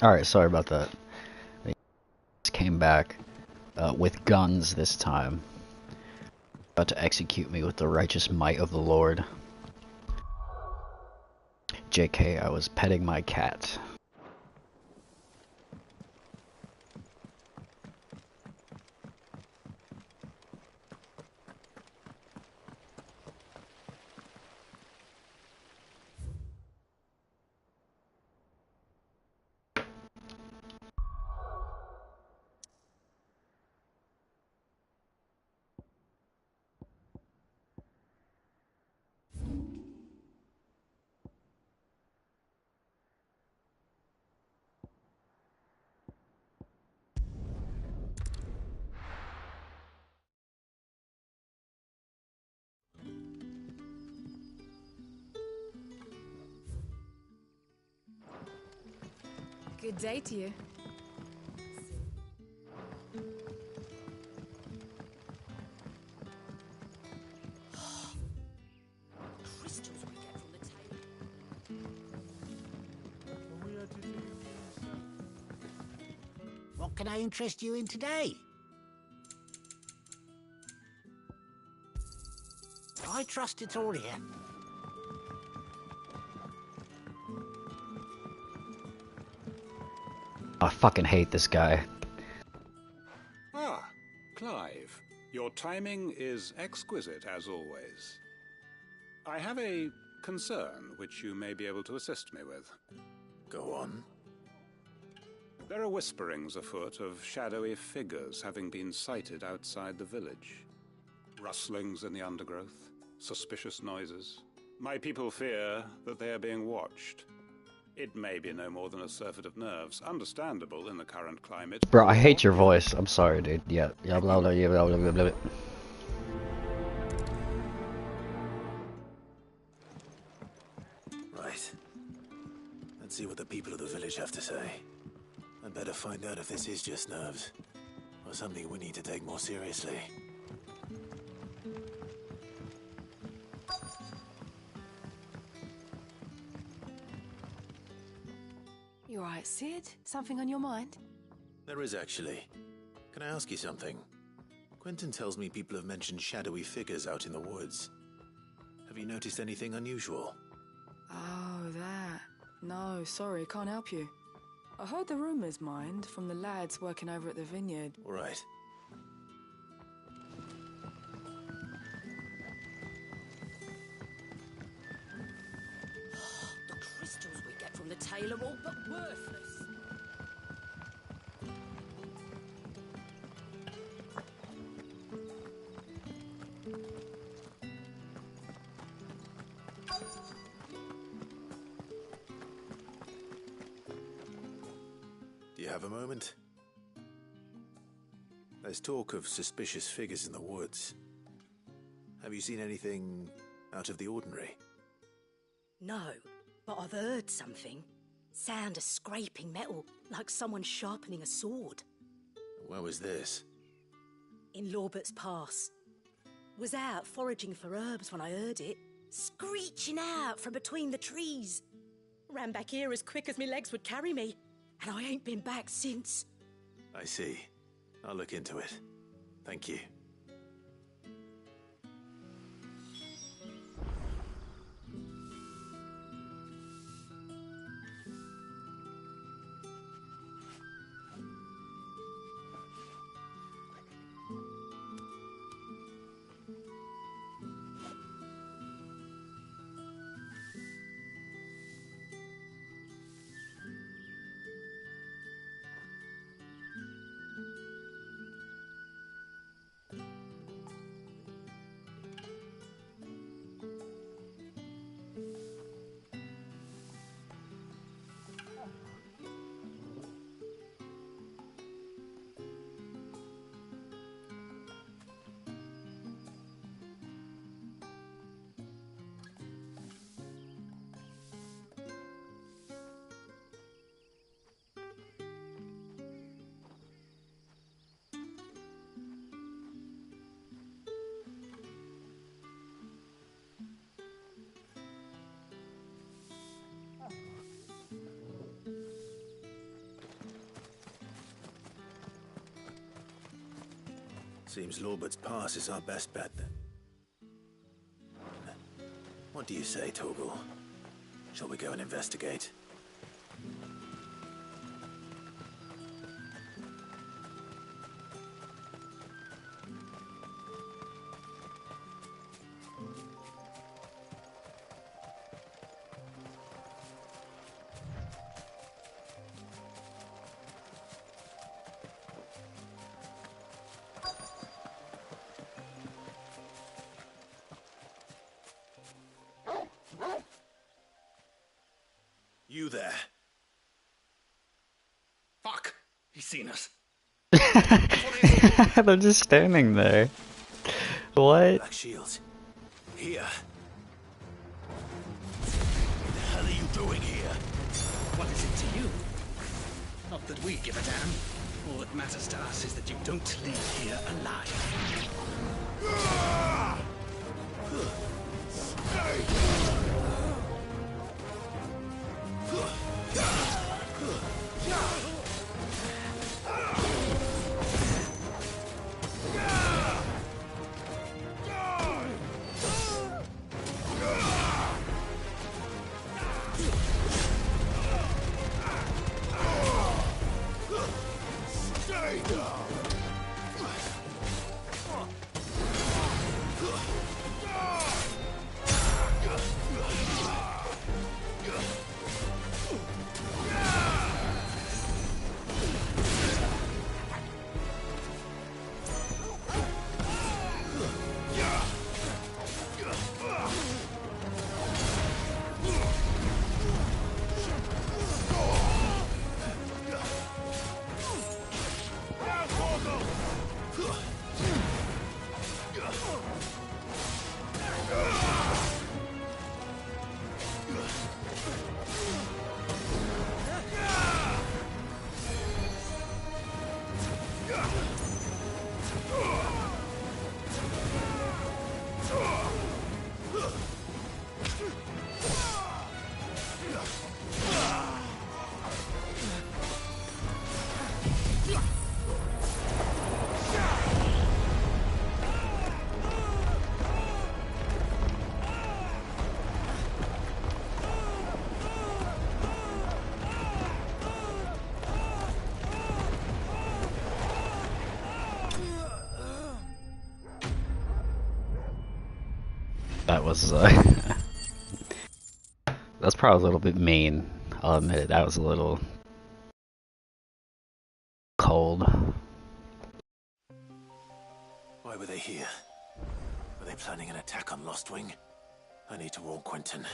Alright, sorry about that. They came back with guns this time. About to execute me with the righteous might of the Lord. JK, I was petting my cat. Good day to you. Crystals we get from the table. What can I interest you in today? I trust it's all here. I fucking hate this guy. Ah, Clive. Your timing is exquisite, as always. I have a concern which you may be able to assist me with. Go on. There are whisperings afoot of shadowy figures having been sighted outside the village. Rustlings in the undergrowth, suspicious noises. My people fear that they are being watched. It may be no more than a surfeit of nerves, understandable in the current climate. Bro, I hate your voice. I'm sorry, dude. Yeah, blah, blah, blah, blah, blah, blah, blah. Right. Let's see what the people of the village have to say. I'd better find out if this is just nerves, or something we need to take more seriously. You alright, Sid? Something on your mind? There is actually. Can I ask you something? Quentin tells me people have mentioned shadowy figures out in the woods. Have you noticed anything unusual? Oh, that. No, sorry, can't help you. I heard the rumours, mind, from the lads working over at the vineyard. All right. The crystals we get from the tail are all but worthless. Do you have a moment? There's talk of suspicious figures in the woods. Have you seen anything out of the ordinary? No, but I've heard something. Sound of scraping metal, like someone sharpening a sword. Where was this? In Lorbert's Pass. Was out foraging for herbs when I heard it, screeching out from between the trees. Ran back here as quick as my legs would carry me, and I ain't been back since. I see. I'll look into it. Thank you. Seems Lorbert's Pass is our best bet then. What do you say, Torgal? Shall we go and investigate? You there? Fuck! He's seen us. They're just standing there. What? Black Shields. Here. What the hell are you doing here? What is it to you? Not that we give a damn. All that matters to us is that you don't leave here alive. That was that's probably a little bit mean. I'll admit it. That was a little cold. Why were they here? Were they planning an attack on Lostwing? I need to warn Quentin.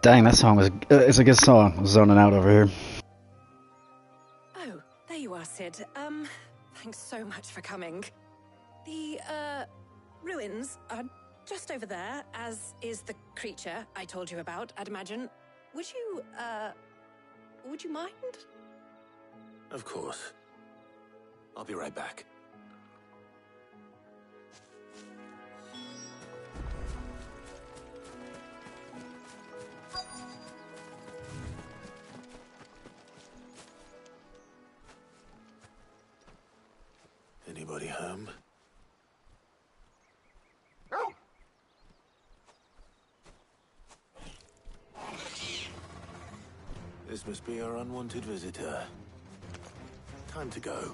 Dang, that song was it's a good song. I'm zoning out over here. Oh, there you are, Sid. Thanks so much for coming. The, ruins are just over there, as is the creature I told you about, I'd imagine. Would you mind? Of course. I'll be right back. Anybody home? This must be our unwanted visitor. Time to go.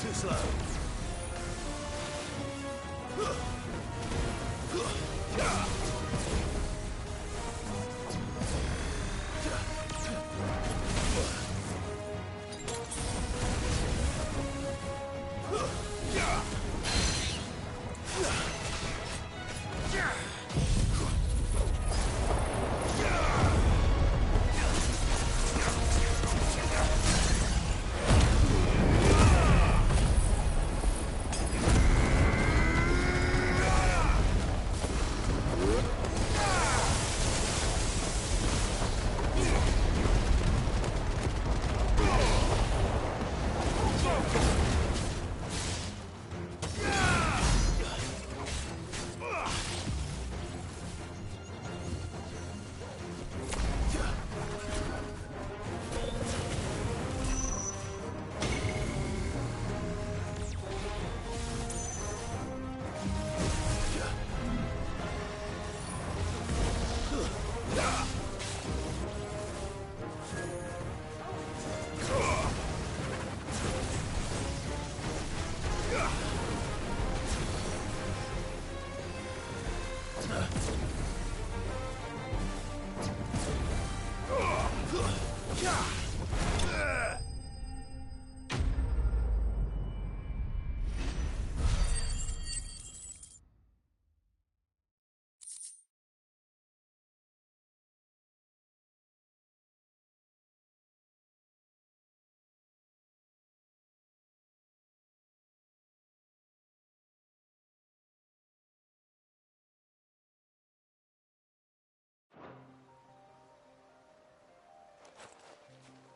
Too slow.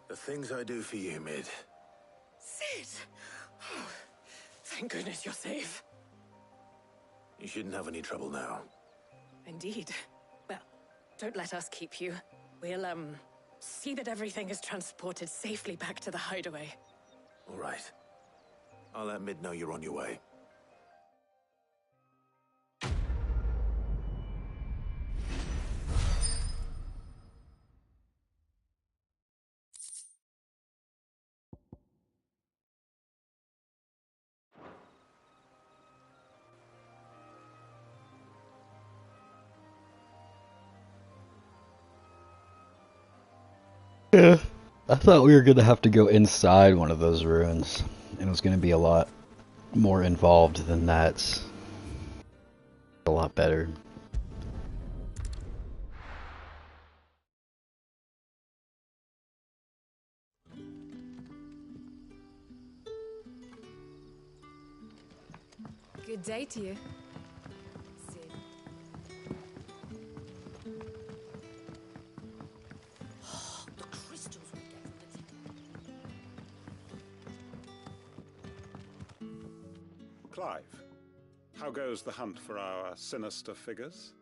The things I do for you, Mid. Sid! Oh, thank goodness you're safe. You shouldn't have any trouble now. Indeed. Well, don't let us keep you. We'll, see that everything is transported safely back to the hideaway. All right. I'll let Mid know you're on your way. Yeah. I thought we were gonna have to go inside one of those ruins, and it was gonna be a lot more involved than that. A lot better. Good day to you. The crystals we get from the Clive, how goes the hunt for our sinister figures?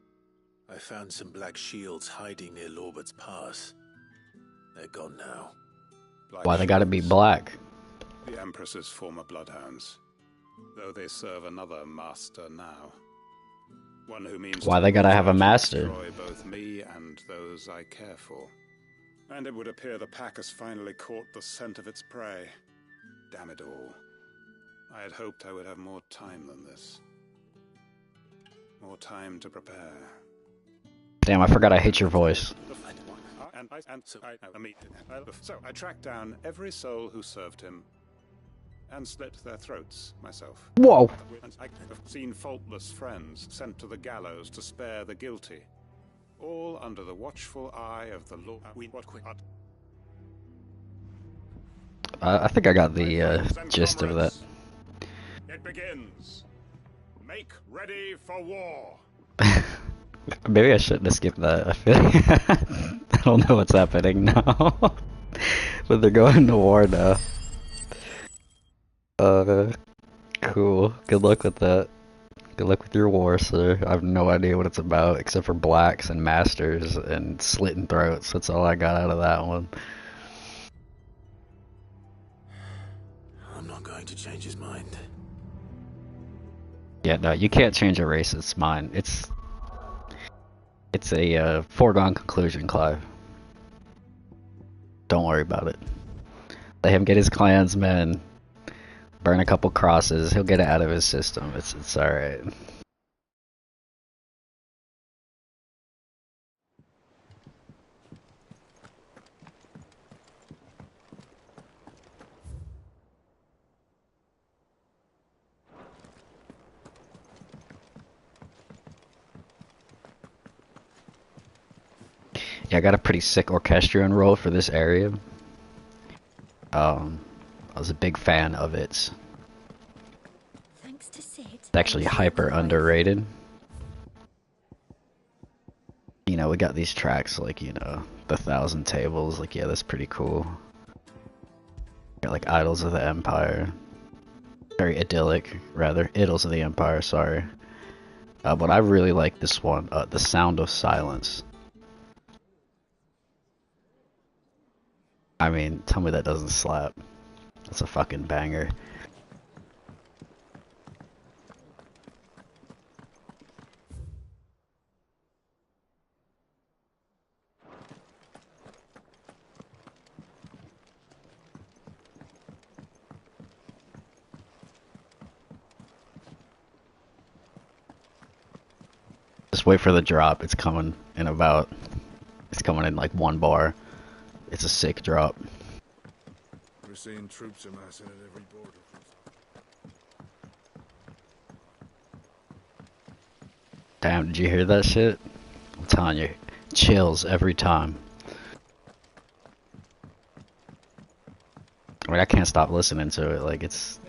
I found some black shields hiding near Lorbert's Pass. They're gone now. Why they gotta be black? The Empress's former bloodhounds, though they serve another master now. One who means Why they gotta have a master? destroy both me and those I care for. And it would appear the pack has finally caught the scent of its prey. Damn it all. I had hoped I would have more time than this. More time to prepare. Damn, I forgot I hate your voice. So I tracked down every soul who served him and slit their throats myself. Whoa! And I have seen faultless friends sent to the gallows to spare the guilty, all under the watchful eye of the Lord. I think I got the gist of that. It begins. Make ready for war. Maybe I shouldn't have skipped that. I feel like I don't know what's happening now. But they're going to war now. Cool. Good luck with that. Good luck with your war, sir. I have no idea what it's about, except for blacks and masters and slitting throats. That's all I got out of that one. I'm not going to change his mind. Yeah, no, you can't change a racist's mind. It's a foregone conclusion, Clive. Don't worry about it. Let him get his Klansmen, burn a couple crosses. He'll get it out of his system. It's all right. Yeah, I got a pretty sick orchestrion roll for this area. I was a big fan of it. Thanks to Sid. It's actually hyper underrated. You know, we got these tracks like, you know, the 1,000 Tables. Like, yeah, that's pretty cool. Got like Idols of the Empire. Very idyllic, rather. Idols of the Empire, sorry. But I really like this one, The Sound of Silence. I mean, tell me that doesn't slap. That's a fucking banger. Just wait for the drop. It's coming in about... It's coming in like 1 bar. It's a sick drop. We're seeing troops amassing at every border. Damn, did you hear that shit? I'm telling you, chills every time. I mean, I can't stop listening to it. Like, it's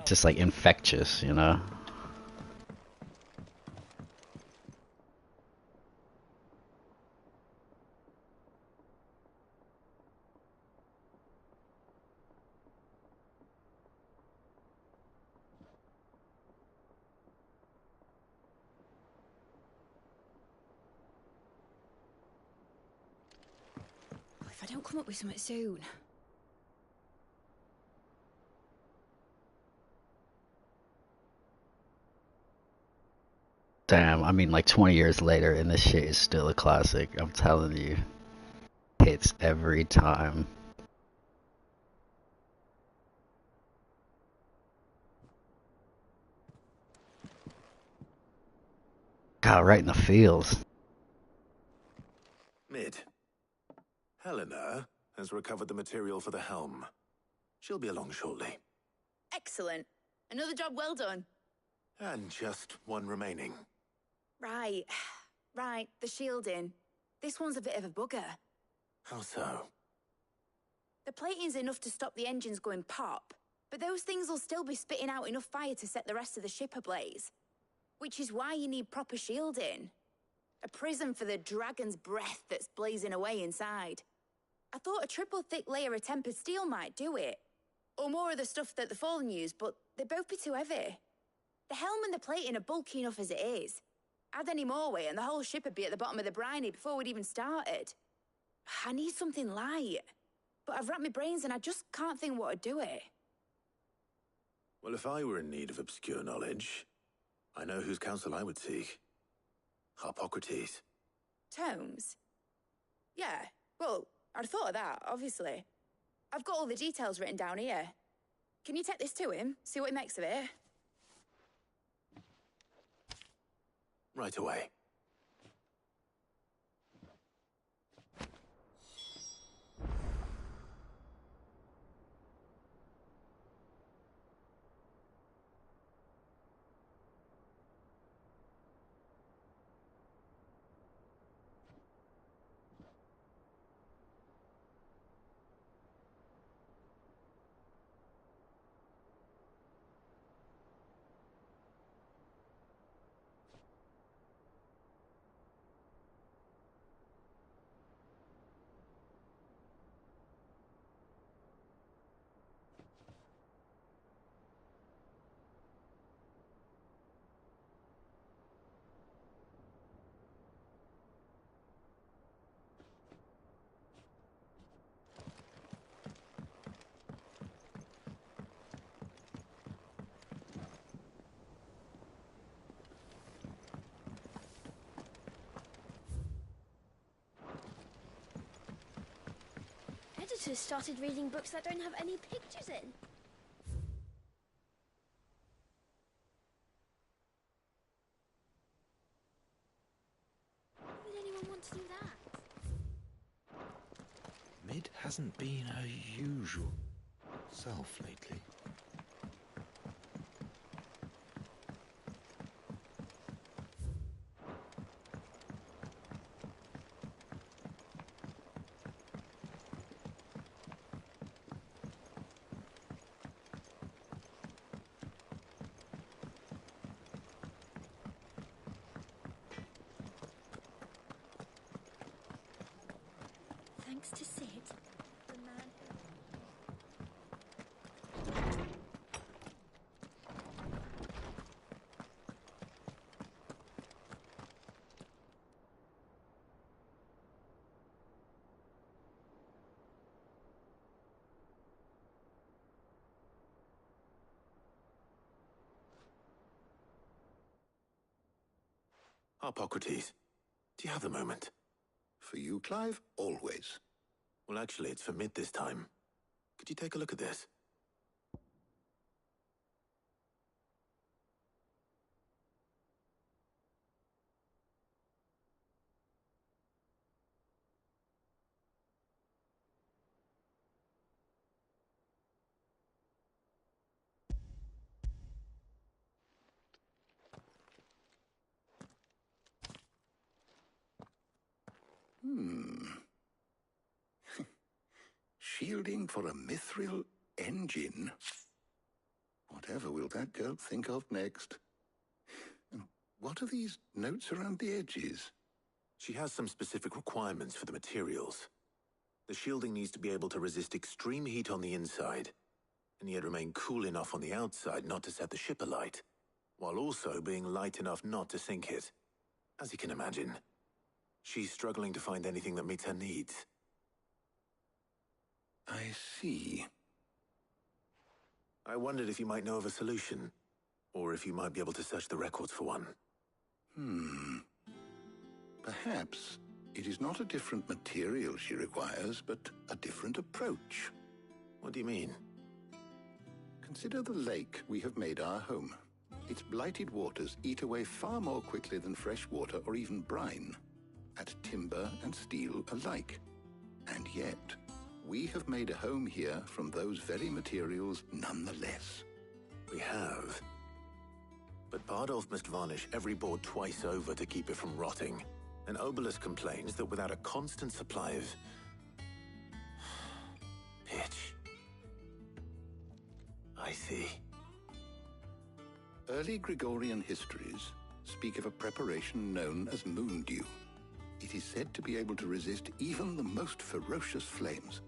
just like infectious, you know? If I don't come up with something soon. Damn, I mean, like 20 years later, and this shit is still a classic. I'm telling you. Hits every time. God, right in the feels. Mid. Helena has recovered the material for the helm. She'll be along shortly. Excellent. Another job well done. And just one remaining. Right. Right, the shielding. This one's a bit of a bugger. How so? The plating's enough to stop the engines going pop, But those things will still be spitting out enough fire to set the rest of the ship ablaze. Which is why you need proper shielding. A prison for the dragon's breath that's blazing away inside. I thought a triple thick layer of tempered steel might do it. Or more of the stuff that the Fallen use, but they'd both be too heavy. The helm and the plating are bulky enough as it is. Add any more weight and the whole ship would be at the bottom of the briny before we'd even started. I need something light. But I've racked my brains and I just can't think what would do it. Well, if I were in need of obscure knowledge, I know whose counsel I would seek. Harpocrates. Tomes? Yeah, well, I'd thought of that, obviously. I've got all the details written down here. Can you take this to him, see what he makes of it? Right away. Editors started reading books that don't have any pictures in. Why would anyone want to do that? Mid hasn't been her usual self lately. Thanks to Sid, the man Harpocrates, do you have the moment? For you, Clive, always. Well, actually, it's for Mid this time. Could you take a look at this? Shielding for a mithril engine? Whatever will that girl think of next? And what are these notes around the edges? She has some specific requirements for the materials. The shielding needs to be able to resist extreme heat on the inside, and yet remain cool enough on the outside not to set the ship alight, while also being light enough not to sink it. As you can imagine, she's struggling to find anything that meets her needs. I see. I wondered if you might know of a solution, or if you might be able to search the records for one. Perhaps it is not a different material she requires, but a different approach. What do you mean? Consider the lake we have made our home. Its blighted waters eat away far more quickly than fresh water or even brine, at timber and steel alike. And yet, we have made a home here from those very materials nonetheless. We have. But Bardolph must varnish every board twice over to keep it from rotting. And Obelus complains that without a constant supply of pitch, I see. Early Gregorian histories speak of a preparation known as moon dew. It is said to be able to resist even the most ferocious flames.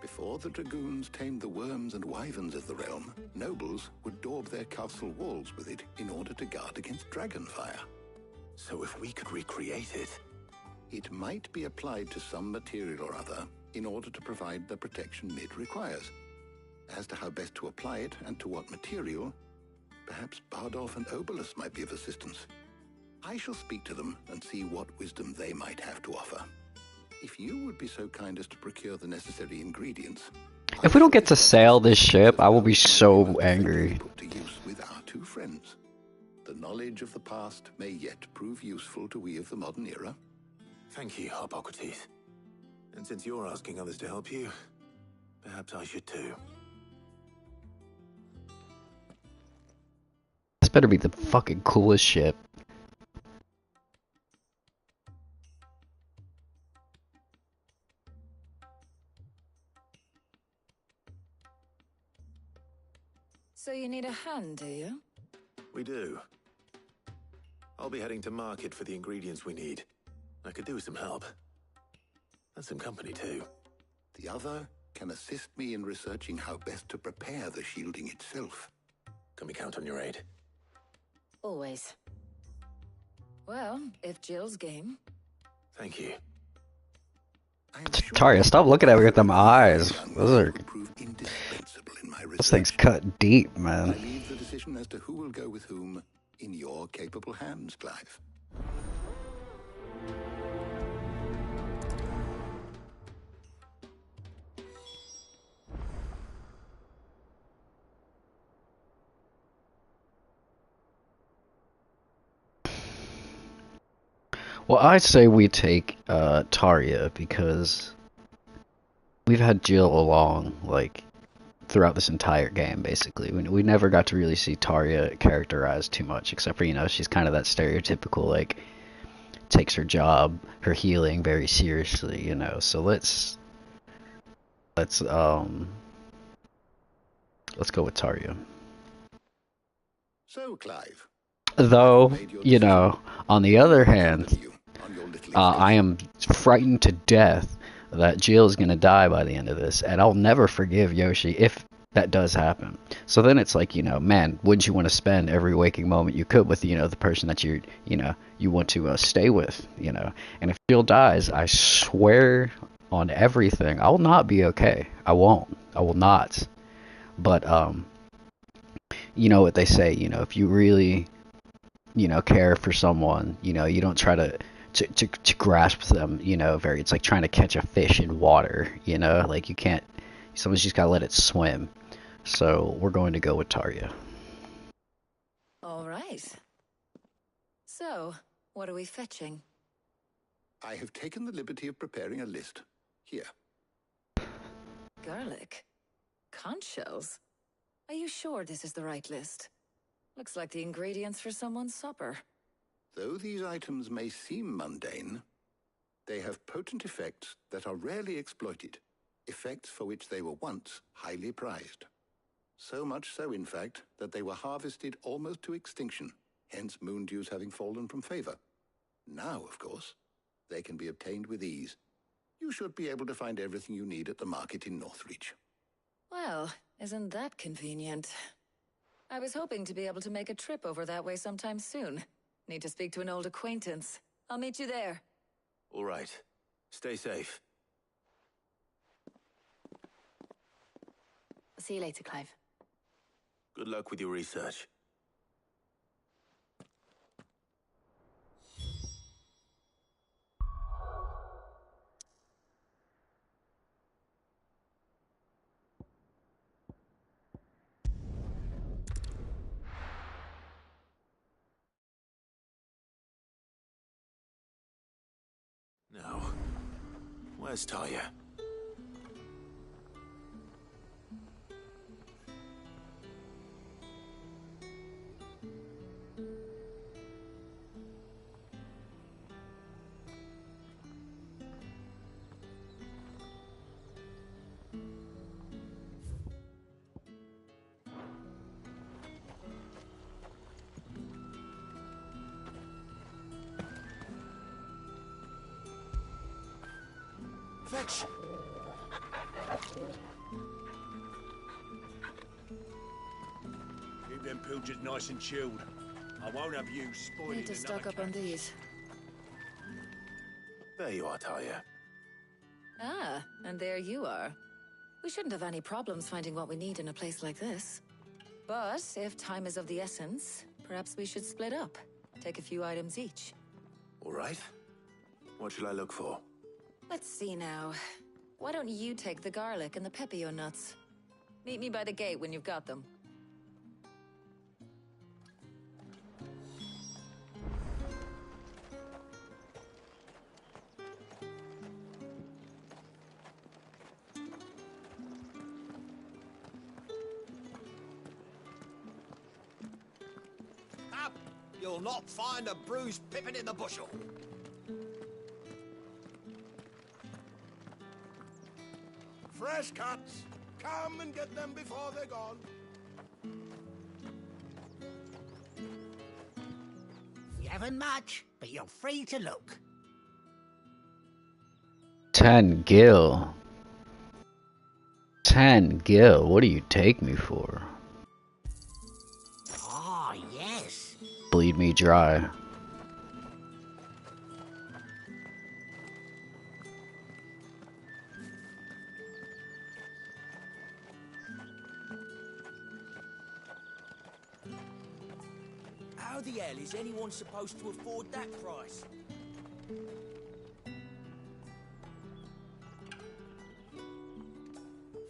Before the dragoons tamed the worms and wyverns of the realm, nobles would daub their castle walls with it in order to guard against dragonfire. So if we could recreate it... It might be applied to some material or other in order to provide the protection Mid requires. As to how best to apply it and to what material, perhaps Bardolph and Obolus might be of assistance. I shall speak to them and see what wisdom they might have to offer. If you would be so kind as to procure the necessary ingredients... If we don't get to sail this ship, I will be so angry. ...put to use with our two friends. The knowledge of the past may yet prove useful to we of the modern era. Thank you, Harpocrates. And since you're asking others to help you, perhaps I should too. This better be the fucking coolest ship. So you need a hand, do you? We do. I'll be heading to market for the ingredients we need. I could do with some help. And some company too. The other can assist me in researching how best to prepare the shielding itself. Can we count on your aid? Always. Well, if Jill's game. Thank you. Taria, stop looking at me with them eyes. Those things cut deep, man. I leave the decision as to who will go with whom in your capable hands, Clive. Well, I say we take Taria because we've had Jill along, like, throughout this entire game, basically. We never got to really see Taria characterized too much, except for, you know, she's kind of that stereotypical, like, takes her job, her healing very seriously, you know. So let's go with Taria. So, Clive. Though, you know, on the other hand, I am frightened to death that Jill is going to die by the end of this, and I'll never forgive Yoshi if that does happen. So then it's like, you know, man, wouldn't you want to spend every waking moment you could with, you know, the person that you want to stay with, you know? And if Jill dies, I swear on everything, I'll not be okay. I won't. I will not. But, you know what they say, you know, if you really, you know, care for someone, you know, you don't try to grasp them, you know, it's like trying to catch a fish in water, you know, like you can't, someone's just gotta let it swim. So we're going to go with Taria. All right. So, what are we fetching? I have taken the liberty of preparing a list. Here. Garlic? Conch shells? Are you sure this is the right list? Looks like the ingredients for someone's supper. Though these items may seem mundane, they have potent effects that are rarely exploited, effects for which they were once highly prized. So much so, in fact, that they were harvested almost to extinction, hence moon dews having fallen from favor. Now, of course, they can be obtained with ease. You should be able to find everything you need at the market in Northreach. Well, isn't that convenient? I was hoping to be able to make a trip over that way sometime soon. Need to speak to an old acquaintance. I'll meet you there. All right. Stay safe. I'll see you later, Clive. Good luck with your research. Now, where's Talia? Fetch. Keep them pilgers nice and chilled. I won't have you spoiling Need to stock another up on these. There you are, Talia. Ah, and there you are. We shouldn't have any problems finding what we need in a place like this. But if time is of the essence, perhaps we should split up. Take a few items each. All right. What shall I look for? Let's see now. Why don't you take the garlic and the pepio nuts? Meet me by the gate when you've got them. Up! You'll not find a bruised pippin in the bushel. Fresh cuts. Come and get them before they're gone. You haven't much, but you're free to look. 10 gil. 10 gil. What do you take me for? Ah, yes. Bleed me dry. How the hell is anyone supposed to afford that price?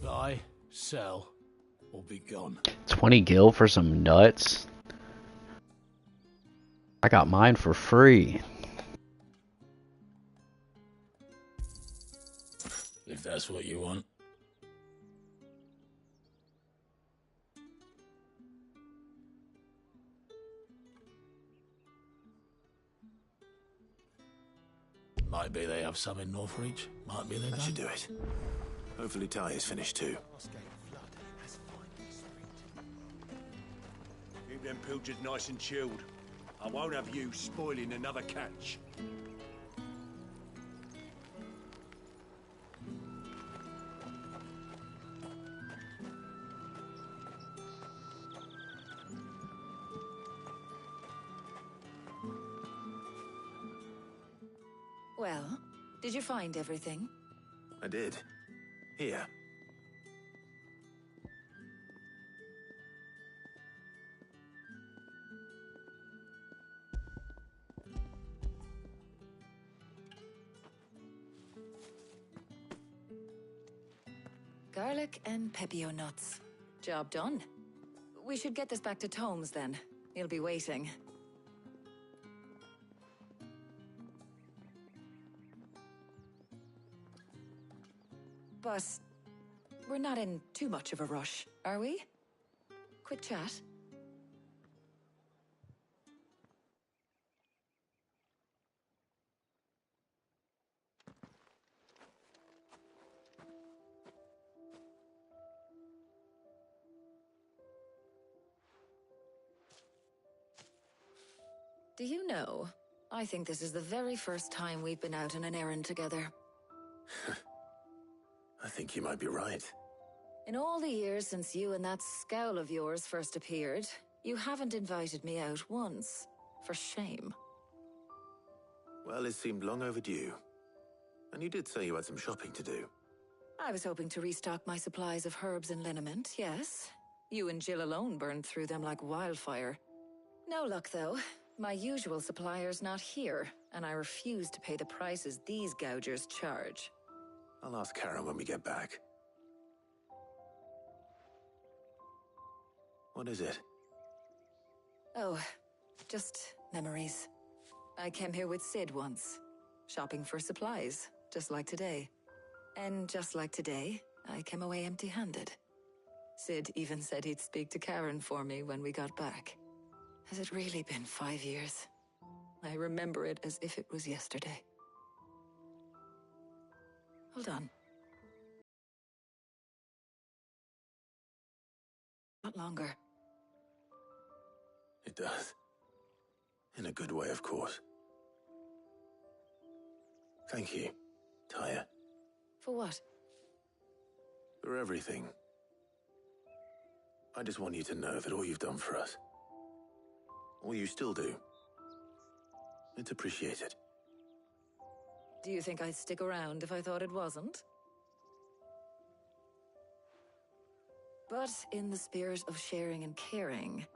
Buy, sell, or be gone. 20 gil for some nuts? I got mine for free. If that's what you want. Might be they have some in Northreach. Might be they That don't. should do it. Hopefully Talia's finished too. Keep them pilgers nice and chilled. I won't have you spoiling another catch. Well, did you find everything? I did. Here. Garlic and pepio nuts. Job done. We should get this back to Tomes then. He'll be waiting. But we're not in too much of a rush, are we? Quick chat. Do you know, I think this is the very first time we've been out on an errand together. I think you might be right. In all the years since you and that scowl of yours first appeared, you haven't invited me out once. For shame. Well, it seemed long overdue. And you did say you had some shopping to do. I was hoping to restock my supplies of herbs and liniment, yes. You and Jill alone burned through them like wildfire. No luck, though. My usual supplier's not here, and I refuse to pay the prices these gougers charge. I'll ask Karen when we get back. What is it? Oh, just memories. I came here with Sid once, shopping for supplies, just like today. And just like today, I came away empty-handed. Sid even said he'd speak to Karen for me when we got back. Has it really been 5 years? I remember it as if it was yesterday. Hold on. Not longer. It does. In a good way, of course. Thank you, Taya. For what? For everything. I just want you to know that all you've done for us, all you still do, it's appreciated. Do you think I'd stick around if I thought it wasn't? But in the spirit of sharing and caring,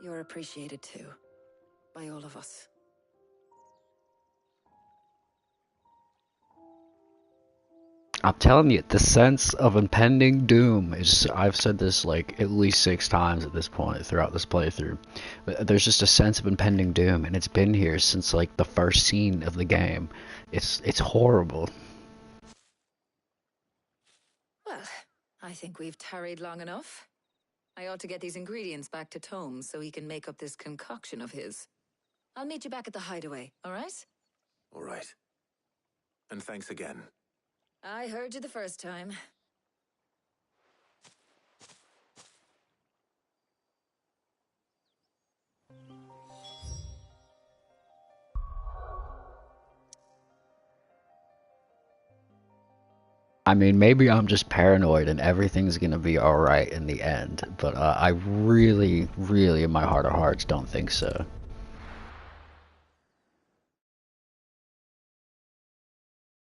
you're appreciated too, by all of us. I'm telling you, the sense of impending doom is, I've said this like at least 6 times at this point throughout this playthrough, but there's just a sense of impending doom, and it's been here since like the first scene of the game. It's horrible. Well, I think we've tarried long enough. I ought to get these ingredients back to Tomes so he can make up this concoction of his. I'll meet you back at the hideaway, all right? All right. And thanks again. I heard you the first time. I mean, maybe I'm just paranoid and everything's gonna be alright in the end, but I really, really in my heart of hearts don't think so.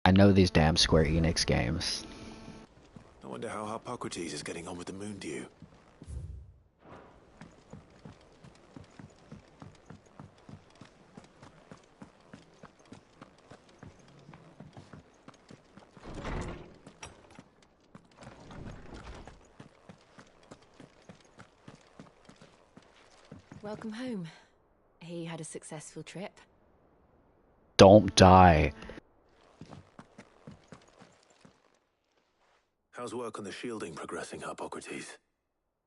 I know these damn Square Enix games. I wonder how Harpocrates is getting on with the Moondew. Welcome home. He had a successful trip. Don't die. How's work on the shielding progressing, Harpocrates?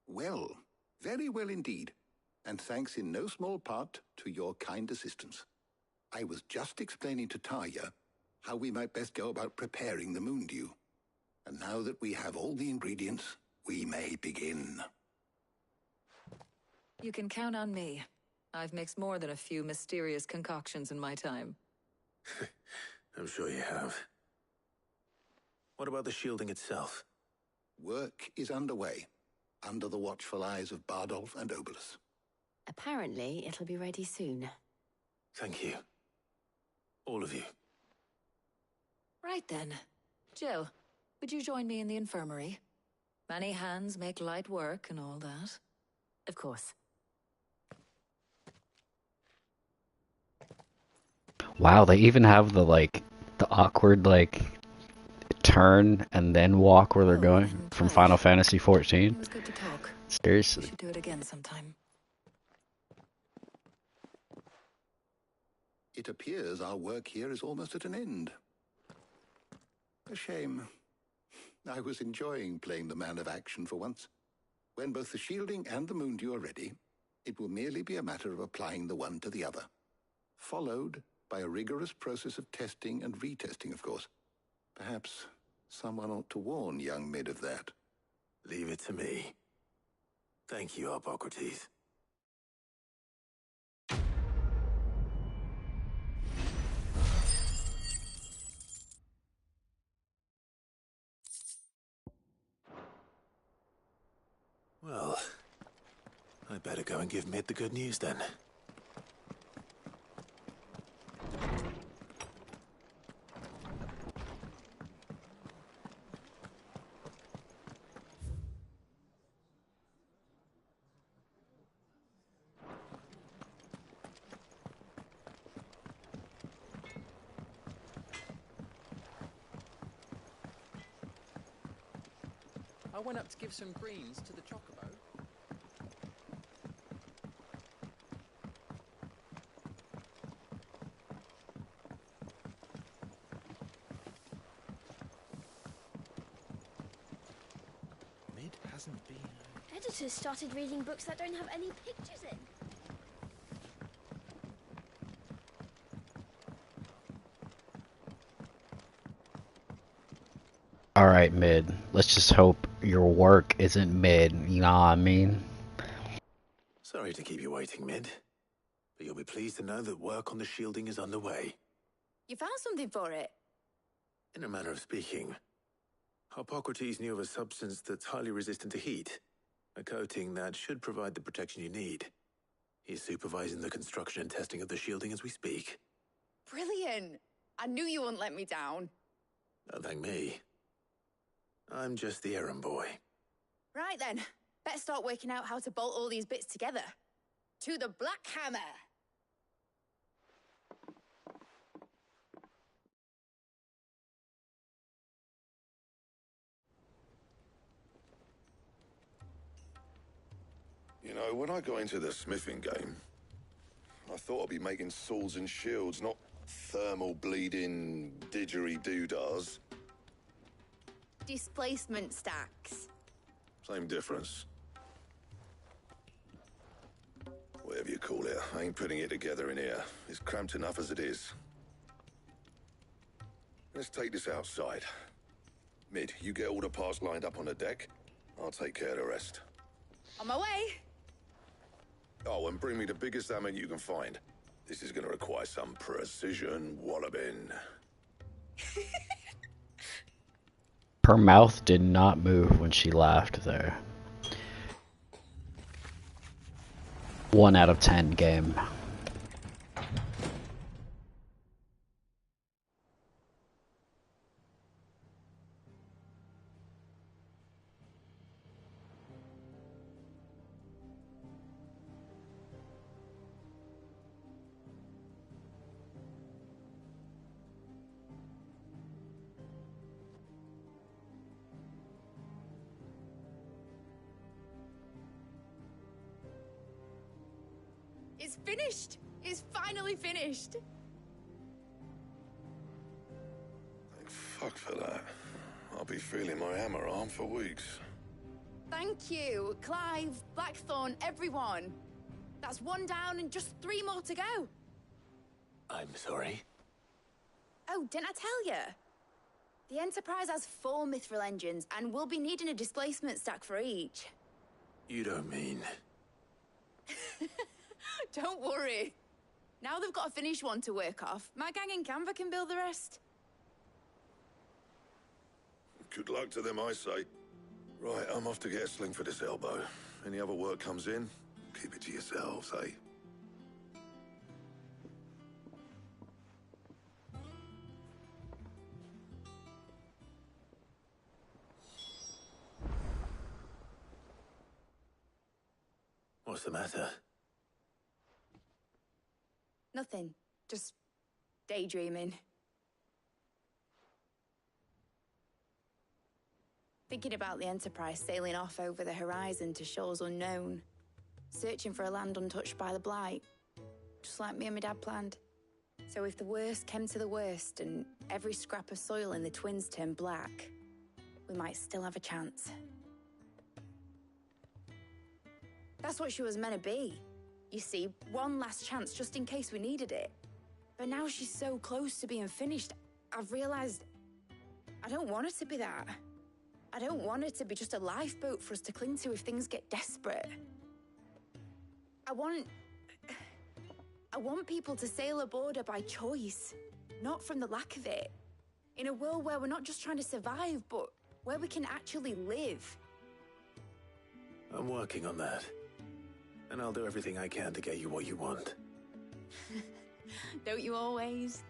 Well, very well indeed. And thanks in no small part to your kind assistance. I was just explaining to Tarja how we might best go about preparing the Moondew. And now that we have all the ingredients, we may begin. You can count on me. I've mixed more than a few mysterious concoctions in my time. I'm sure you have. What about the shielding itself? Work is underway, under the watchful eyes of Bardolph and Obolus. Apparently, it'll be ready soon. Thank you. All of you. Right then. Jill, would you join me in the infirmary? Many hands make light work and all that. Of course. Wow, they even have the awkward turn and then walk where they're going from Final Fantasy XIV. It was good to talk. Seriously. We should do it again sometime. It appears our work here is almost at an end. A shame. I was enjoying playing the man of action for once. When both the shielding and the Moondew are ready, it will merely be a matter of applying the one to the other. Followed by a rigorous process of testing and retesting, of course. Perhaps someone ought to warn young Mid of that. Leave it to me. Thank you, Harpocrates. Well, I better go and give Mid the good news then. I went up to give some greens to the chocobo. Mid hasn't been... Editors started reading books that don't have any pictures in. Alright, Mid. Let's just hope your work isn't mid, you know what I mean? Sorry to keep you waiting, Mid. But you'll be pleased to know that work on the shielding is underway. You found something for it? In a manner of speaking, Hippocrates knew of a substance that's highly resistant to heat, a coating that should provide the protection you need. He's supervising the construction and testing of the shielding as we speak. Brilliant! I knew you wouldn't let me down. Don't thank me. I'm just the errand boy. Right then, better start working out how to bolt all these bits together. To the Black Hammer! You know, when I got into the smithing game, I thought I'd be making swords and shields, not thermal bleeding didgeridoo-dahs. Displacement stacks. Same difference. Whatever you call it, I ain't putting it together in here. It's cramped enough as it is. Let's take this outside. Mid, you get all the parts lined up on the deck. I'll take care of the rest. On my way! Oh, and bring me the biggest hammer you can find. This is gonna require some precision walloping. Her mouth did not move when she laughed there. 1 out of 10 game. It's finished! It's finally finished! Thank fuck for that. I'll be feeling my hammer arm for weeks. Thank you, Clive, Blackthorn, everyone. That's 1 down and just 3 more to go. I'm sorry. Oh, didn't I tell you? The Enterprise has 4 mithril engines, and we'll be needing a displacement stack for each. You don't mean... Don't worry. Now they've got a finished one to work off, my gang in Canva can build the rest. Good luck to them, I say. Right, I'm off to get a sling for this elbow. Any other work comes in, keep it to yourselves, eh? What's the matter? Nothing. Just daydreaming. Thinking about the Enterprise sailing off over the horizon to shores unknown. Searching for a land untouched by the Blight. Just like me and my dad planned. So if the worst came to the worst and every scrap of soil in the Twins turned black, we might still have a chance. That's what she was meant to be. You see, one last chance just in case we needed it. But now she's so close to being finished, I've realized I don't want it to be that. I don't want it to be just a lifeboat for us to cling to if things get desperate. I want people to sail aboard her by choice, not from the lack of it. In a world where we're not just trying to survive, but where we can actually live. I'm working on that. And I'll do everything I can to get you what you want. Don't you always?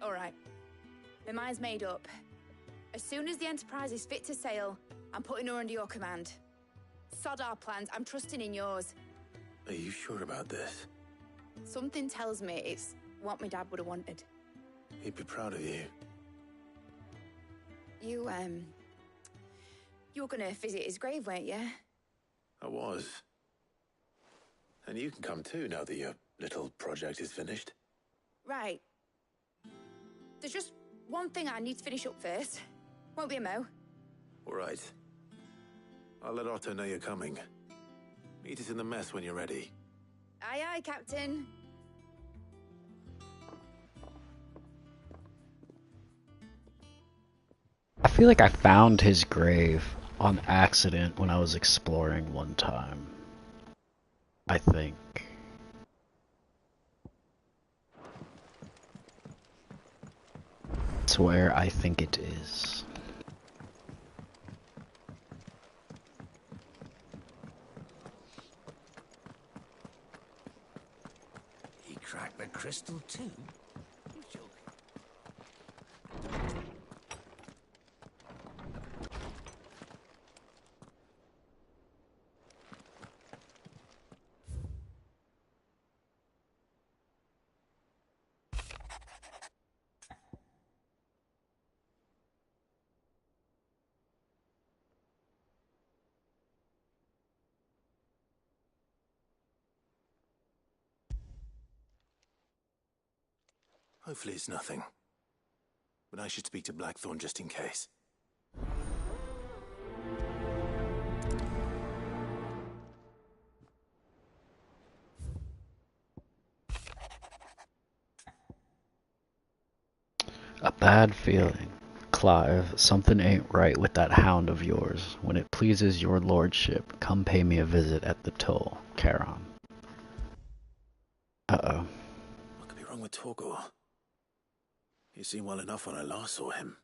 All right. My mind's made up. As soon as the Enterprise is fit to sail, I'm putting her under your command. Sod our plans, I'm trusting in yours. Are you sure about this? Something tells me it's what my dad would have wanted. He'd be proud of you. You were gonna visit his grave, weren't you? I was. And you can come too now that your little project is finished. Right. There's just one thing I need to finish up first. Won't be a mo. All right. I'll let Otto know you're coming. Meet us in the mess when you're ready. Aye, aye, Captain. I feel like I found his grave on accident when I was exploring one time. I think. That's where I think it is. He cracked the crystal too? Hopefully it's nothing. But I should speak to Blackthorn just in case. A bad feeling. Clive, something ain't right with that hound of yours. When it pleases your lordship, come pay me a visit at the toll, Charon. Uh-oh. What could be wrong with Torgor? He seemed well enough when I last saw him.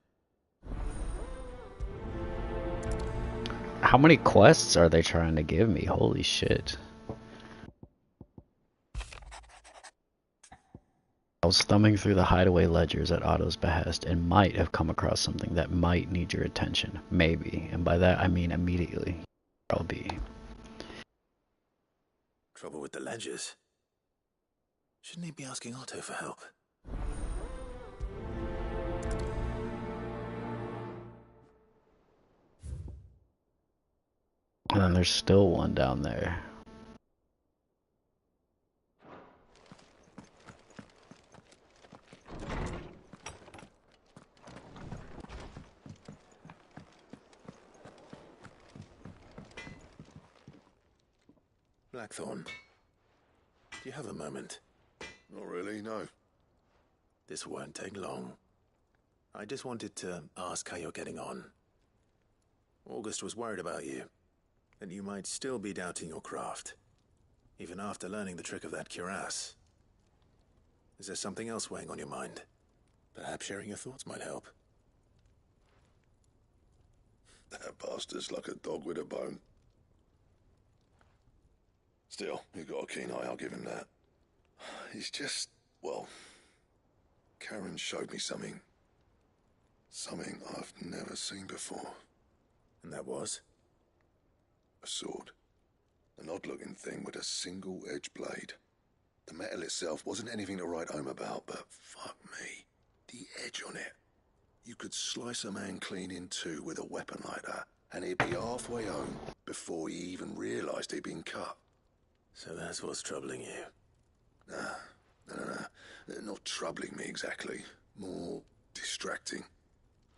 How many quests are they trying to give me? Holy shit. I was thumbing through the hideaway ledgers at Otto's behest and might have come across something that might need your attention. Maybe. And by that I mean immediately. I'll be. Trouble with the ledgers? Shouldn't he be asking Otto for help? And then there's still one down there. Blackthorn, do you have a moment? Not really, no. This won't take long. I just wanted to ask how you're getting on. August was worried about you, and you might still be doubting your craft, even after learning the trick of that cuirass. Is there something else weighing on your mind? Perhaps sharing your thoughts might help. That bastard's like a dog with a bone. Still, you've got a keen eye, I'll give him that. He's just, well, Karen showed me something. Something I've never seen before. And that was? A sword. An odd-looking thing with a single-edged blade. The metal itself wasn't anything to write home about, but fuck me, the edge on it. You could slice a man clean in two with a weapon like that, and he'd be halfway home before he even realised he'd been cut. So that's what's troubling you? No. Not troubling me exactly. More distracting.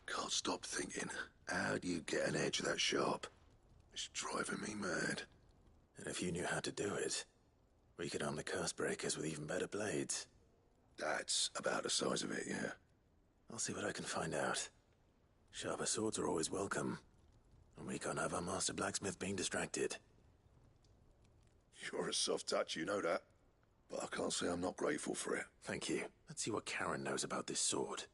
Can't stop thinking, how do you get an edge that sharp? It's driving me mad. And if you knew how to do it, we could arm the curse breakers with even better blades. That's about the size of it, yeah. I'll see what I can find out. Sharper swords are always welcome. And we can't have our master blacksmith being distracted. You're a soft touch, you know that. But I can't say I'm not grateful for it. Thank you. Let's see what Karen knows about this sword.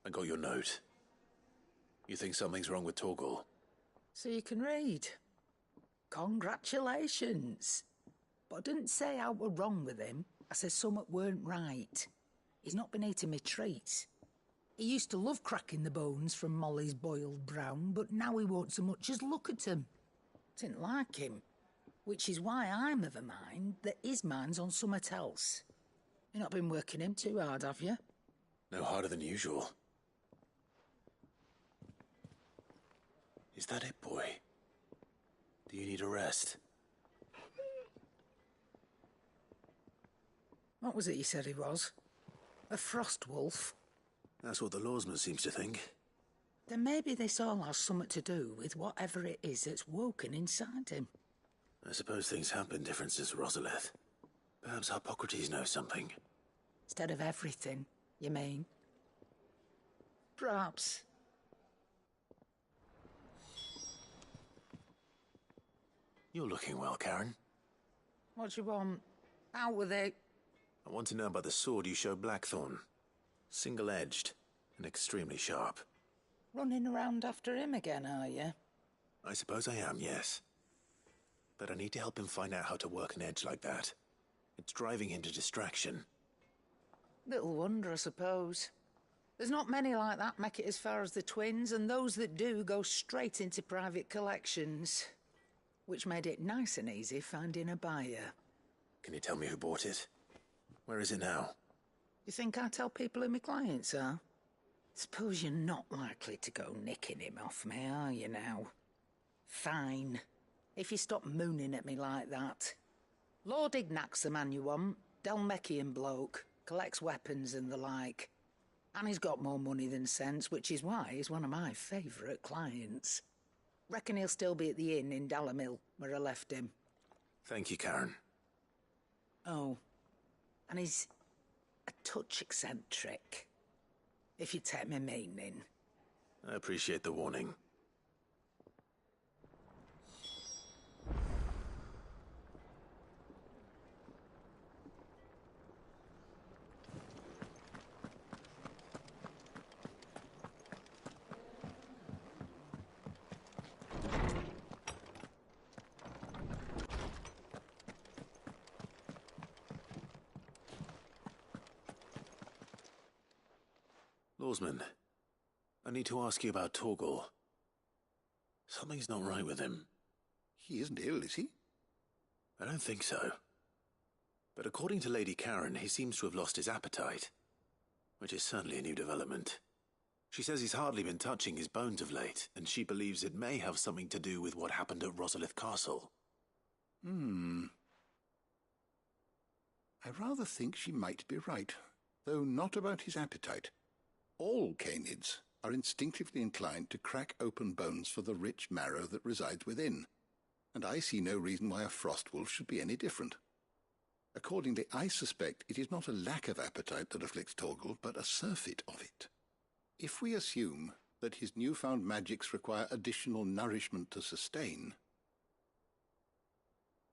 I got your note. You think something's wrong with Torgor? So you can read. Congratulations. But I didn't say I were wrong with him. I said something weren't right. He's not been eating me treats. He used to love cracking the bones from Molly's boiled brown, but now he won't so much as look at 'em. Didn't like him. Which is why I'm of a mind that his mind's on something else. You've not been working him too hard, have you? No harder than usual. Is that it, boy? Do you need a rest? What was it you said he was? A frost wolf? That's what the lawsman seems to think. Then maybe this all has something to do with whatever it is that's woken inside him. I suppose things have been different since Rosalith. Perhaps Hippocrates knows something. Instead of everything, you mean? Perhaps. You're looking well, Karen. What do you want? Out with it. I want to know about the sword you showed Blackthorn. Single-edged and extremely sharp. Running around after him again, are you? I suppose I am, yes. But I need to help him find out how to work an edge like that. It's driving him to distraction. Little wonder, I suppose. There's not many like that make it as far as the twins, and those that do go straight into private collections. Which made it nice and easy finding a buyer. Can you tell me who bought it? Where is it now? You think I tell people who my clients are? Suppose you're not likely to go nicking him off me, are you now? Fine. If you stop mooning at me like that. Lord Ignac's the man you want. Dalmekian bloke. Collects weapons and the like. And he's got more money than sense, which is why he's one of my favourite clients. Reckon he'll still be at the inn in Dalamil, where I left him. Thank you, Karen. Oh. And he's a touch eccentric. If you take my meaning. I appreciate the warning. Lawsman, I need to ask you about Torgal. Something's not right with him. He isn't ill, is he? I don't think so. But according to Lady Karen, he seems to have lost his appetite, which is certainly a new development. She says he's hardly been touching his bones of late, and she believes it may have something to do with what happened at Rosalith Castle. I rather think she might be right, though not about his appetite. All canids are instinctively inclined to crack open bones for the rich marrow that resides within, and I see no reason why a frostwolf should be any different. Accordingly, I suspect it is not a lack of appetite that afflicts Torgal, but a surfeit of it. If we assume that his newfound magics require additional nourishment to sustain,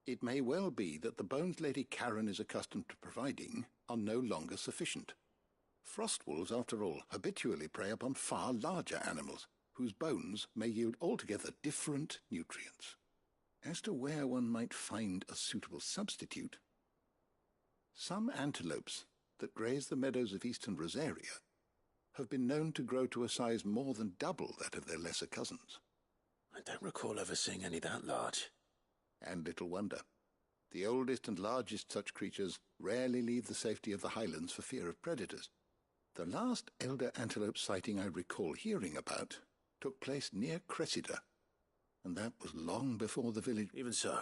it may well be that the bones Lady Karen is accustomed to providing are no longer sufficient. Frostwolves, after all, habitually prey upon far larger animals, whose bones may yield altogether different nutrients. As to where one might find a suitable substitute, some antelopes that graze the meadows of eastern Rosaria have been known to grow to a size more than double that of their lesser cousins. I don't recall ever seeing any that large. And little wonder. The oldest and largest such creatures rarely leave the safety of the highlands for fear of predators. The last elder antelope sighting I recall hearing about took place near Cressida, and that was long before the village... Even so,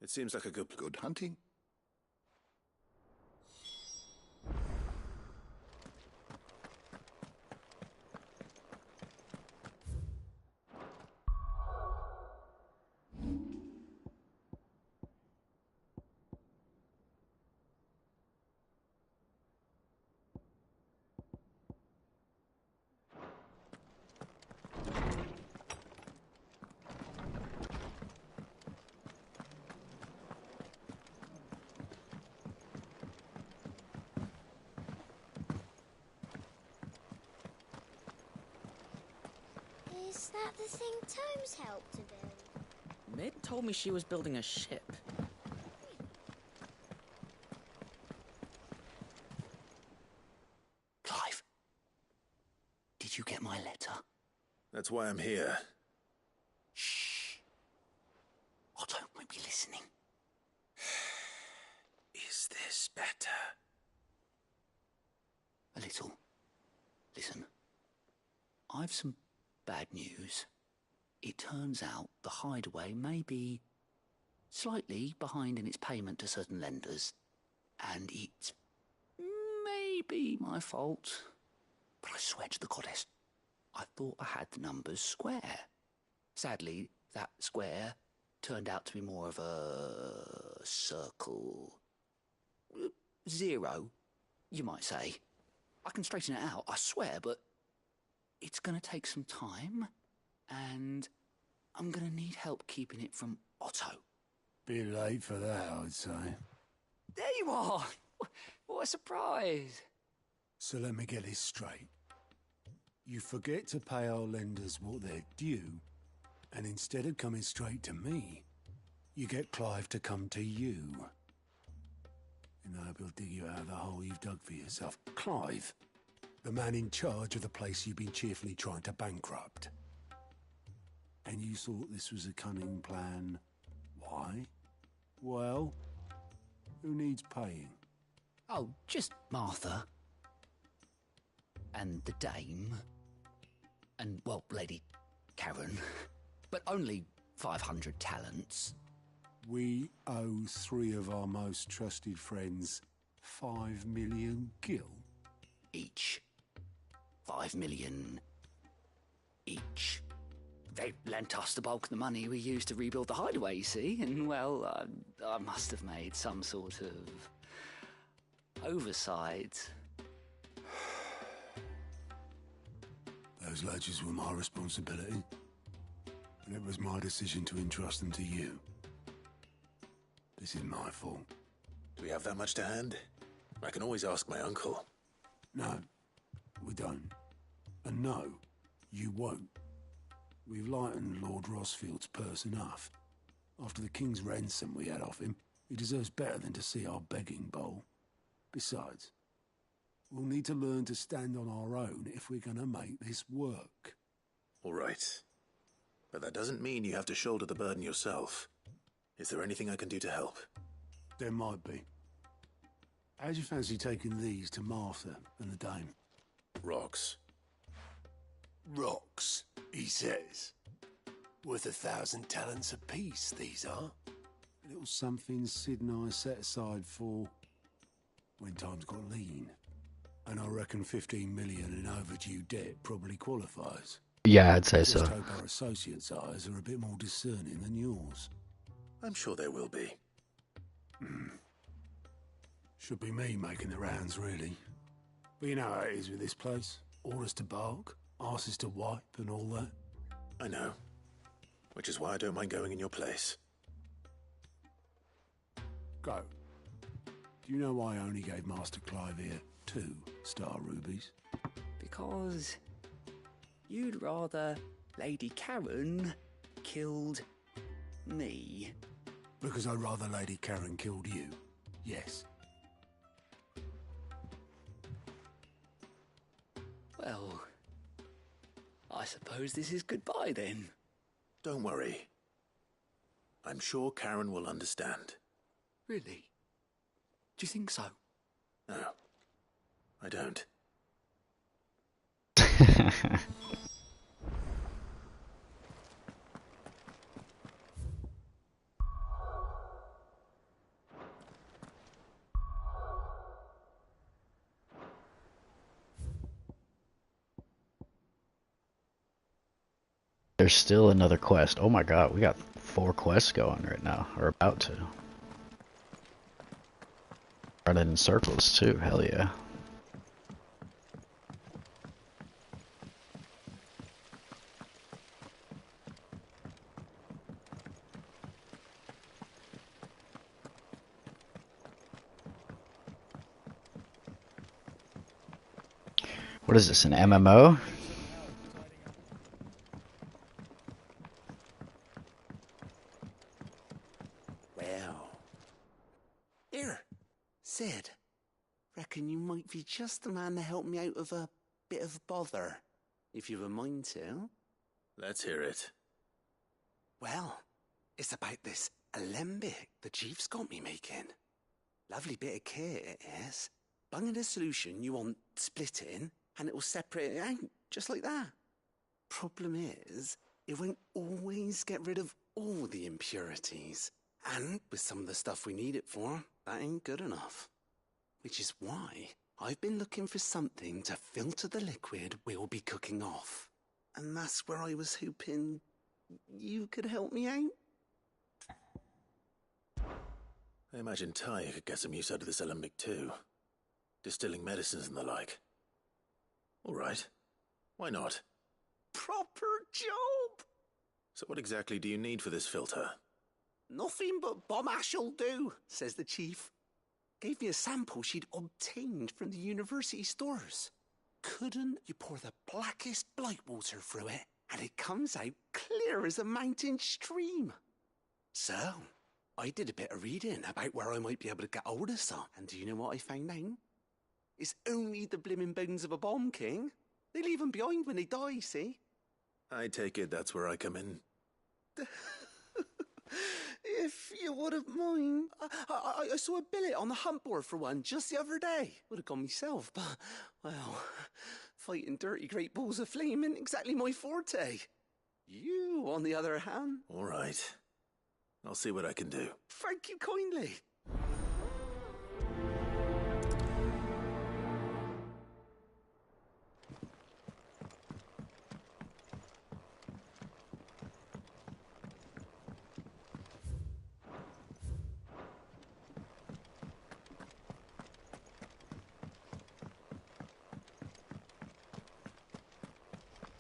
it seems like a good hunting. Is that the thing Tomes helped to build? Mid told me she was building a ship. Clive, did you get my letter? That's why I'm here. Shh. Oh, don't make me listening. Is this better? A little. Listen, I've some bad news. It turns out the Hideaway may be slightly behind in its payment to certain lenders, and it may be my fault. But I swear to the goddess, I thought I had the numbers square. Sadly, that square turned out to be more of a circle. Zero, you might say. I can straighten it out, I swear, but it's going to take some time, and I'm going to need help keeping it from Otto. Bit late for that, I'd say. There you are! What a surprise! So let me get this straight. You forget to pay our lenders what they're due, and instead of coming straight to me, you get Clive to come to you. And I hope he'll dig you out of the hole you've dug for yourself. Clive, the man in charge of the place you've been cheerfully trying to bankrupt. And you thought this was a cunning plan. Why? Well, who needs paying? Oh, just Martha. And the Dame. And, well, Lady Karen. But only 500 talents. We owe 3 of our most trusted friends 5 million gil. Each. 5 million each. They lent us the bulk of the money we used to rebuild the hideaway, you see, and, well, I must have made some sort of oversight. Those ledgers were my responsibility, and it was my decision to entrust them to you. This is my fault. Do we have that much to hand? I can always ask my uncle. No, we don't. And no, you won't. We've lightened Lord Rosfield's purse enough. After the king's ransom we had off him, he deserves better than to see our begging bowl. Besides, we'll need to learn to stand on our own if we're going to make this work. All right. But that doesn't mean you have to shoulder the burden yourself. Is there anything I can do to help? There might be. How'd you fancy taking these to Martha and the Dame? Rocks. Rocks, he says. Worth 1,000 talents apiece, these are. A little something Sid and I set aside for when times got lean. And I reckon 15 million in overdue debt probably qualifies. Yeah, I'd say Just so. hope our associates' eyes are a bit more discerning than yours. I'm sure there will be. Should be me making the rounds, really. But you know how it is with this place. Orders to bark, arses to wipe and all that. I know. Which is why I don't mind going in your place. Go. Do you know why I only gave Master Clive here 2 star rubies? Because you'd rather Lady Karen killed me. Because I'd rather Lady Karen killed you. Yes. Well, I suppose this is goodbye then. Don't worry. I'm sure Karen will understand. Really? Do you think so? No, I don't. There's still another quest. Oh my god, we got 4 quests going right now, or about to. Running in circles too, hell yeah. What is this, an MMO? Well. Here, Sid. Reckon you might be just the man to help me out of a bit of bother, if you've a mind to. Let's hear it. Well, it's about this alembic the chief's got me making. Lovely bit of kit it is. Bung in a solution you want splitting, and it'll separate it out, just like that. Problem is, it won't always get rid of all the impurities. And with some of the stuff we need it for, that ain't good enough. Which is why I've been looking for something to filter the liquid we'll be cooking off. And that's where I was hoping you could help me out. I imagine Ty could get some use out of this alembic too. Distilling medicines and the like. All right. Why not? Proper job! So what exactly do you need for this filter? Nothing but bomb ash'll do, says the chief. Gave me a sample she'd obtained from the university stores. Couldn't you pour the blackest blight water through it, and it comes out clear as a mountain stream? So, I did a bit of reading about where I might be able to get hold of some, and do you know what I found out? It's only the blimmin' bones of a bomb king. They leave them behind when they die, see? I take it that's where I come in. If you wouldn't mind. I saw a billet on the hunt board for one just the other day. Would have gone myself, but, well, fighting dirty great balls of flame isn't exactly my forte. You, on the other hand... All right. I'll see what I can do. Thank you kindly.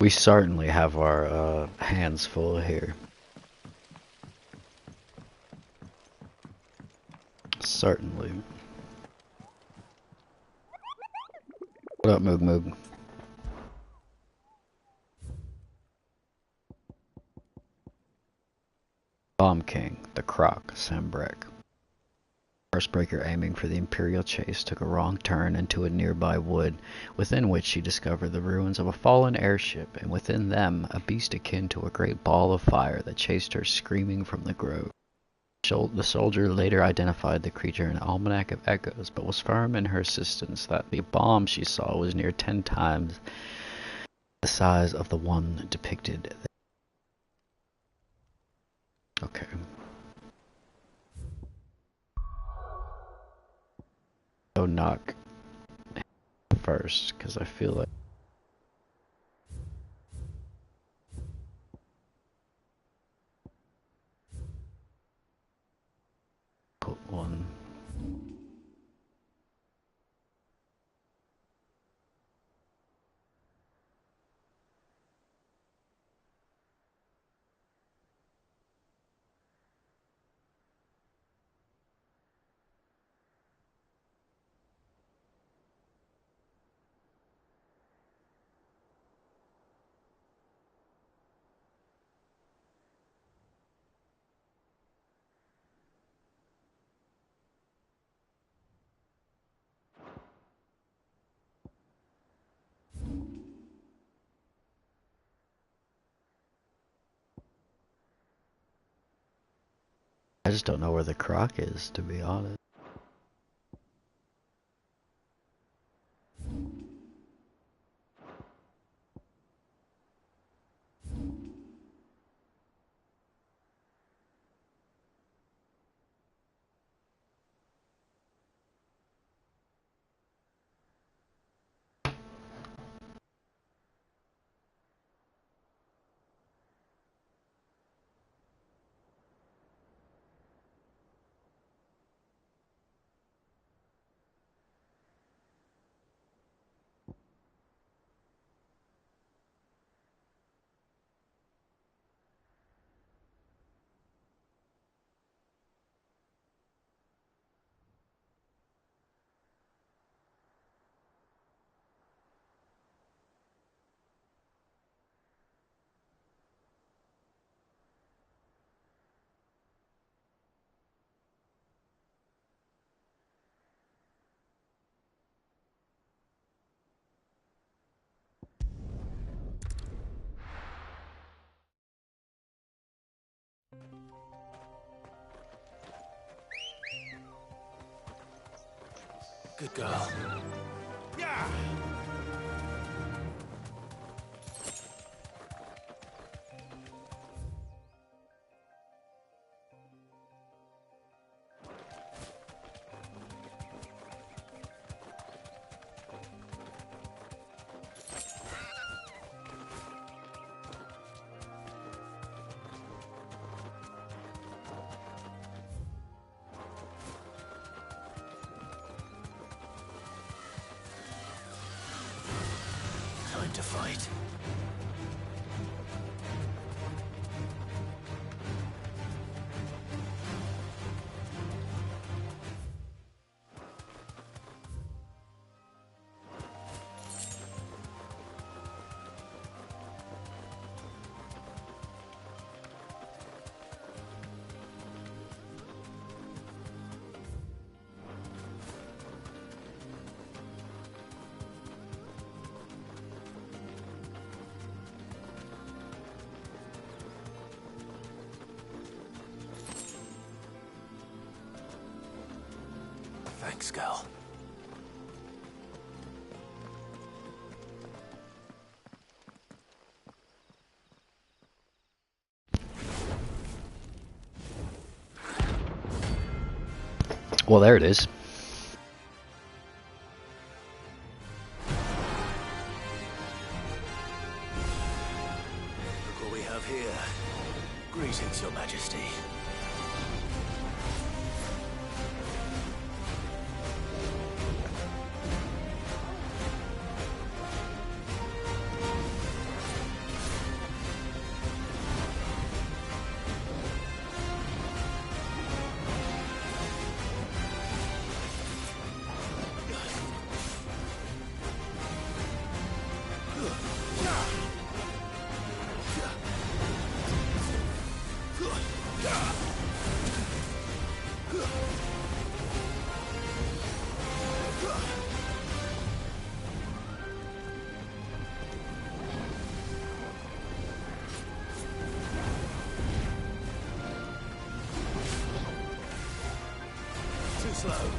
We certainly have our hands full here. Certainly. What up, Moog Moog? Bomb King, the Croc, Sambrek. Firstbreaker, aiming for the Imperial chase, took a wrong turn into a nearby wood, within which she discovered the ruins of a fallen airship, and within them a beast akin to a great ball of fire that chased her screaming from the grove. The soldier later identified the creature in an Almanac of Echoes, but was firm in her insistence that the bomb she saw was near 10 times the size of the one depicted. Okay. Go knock first, because I feel like put one. I just don't know where the Croc is, to be honest. Good girl. Yeah! Time to fight. Thanks, Gal. Well, there it is. Look what we have here. Greetings, Your Majesty. Too slow.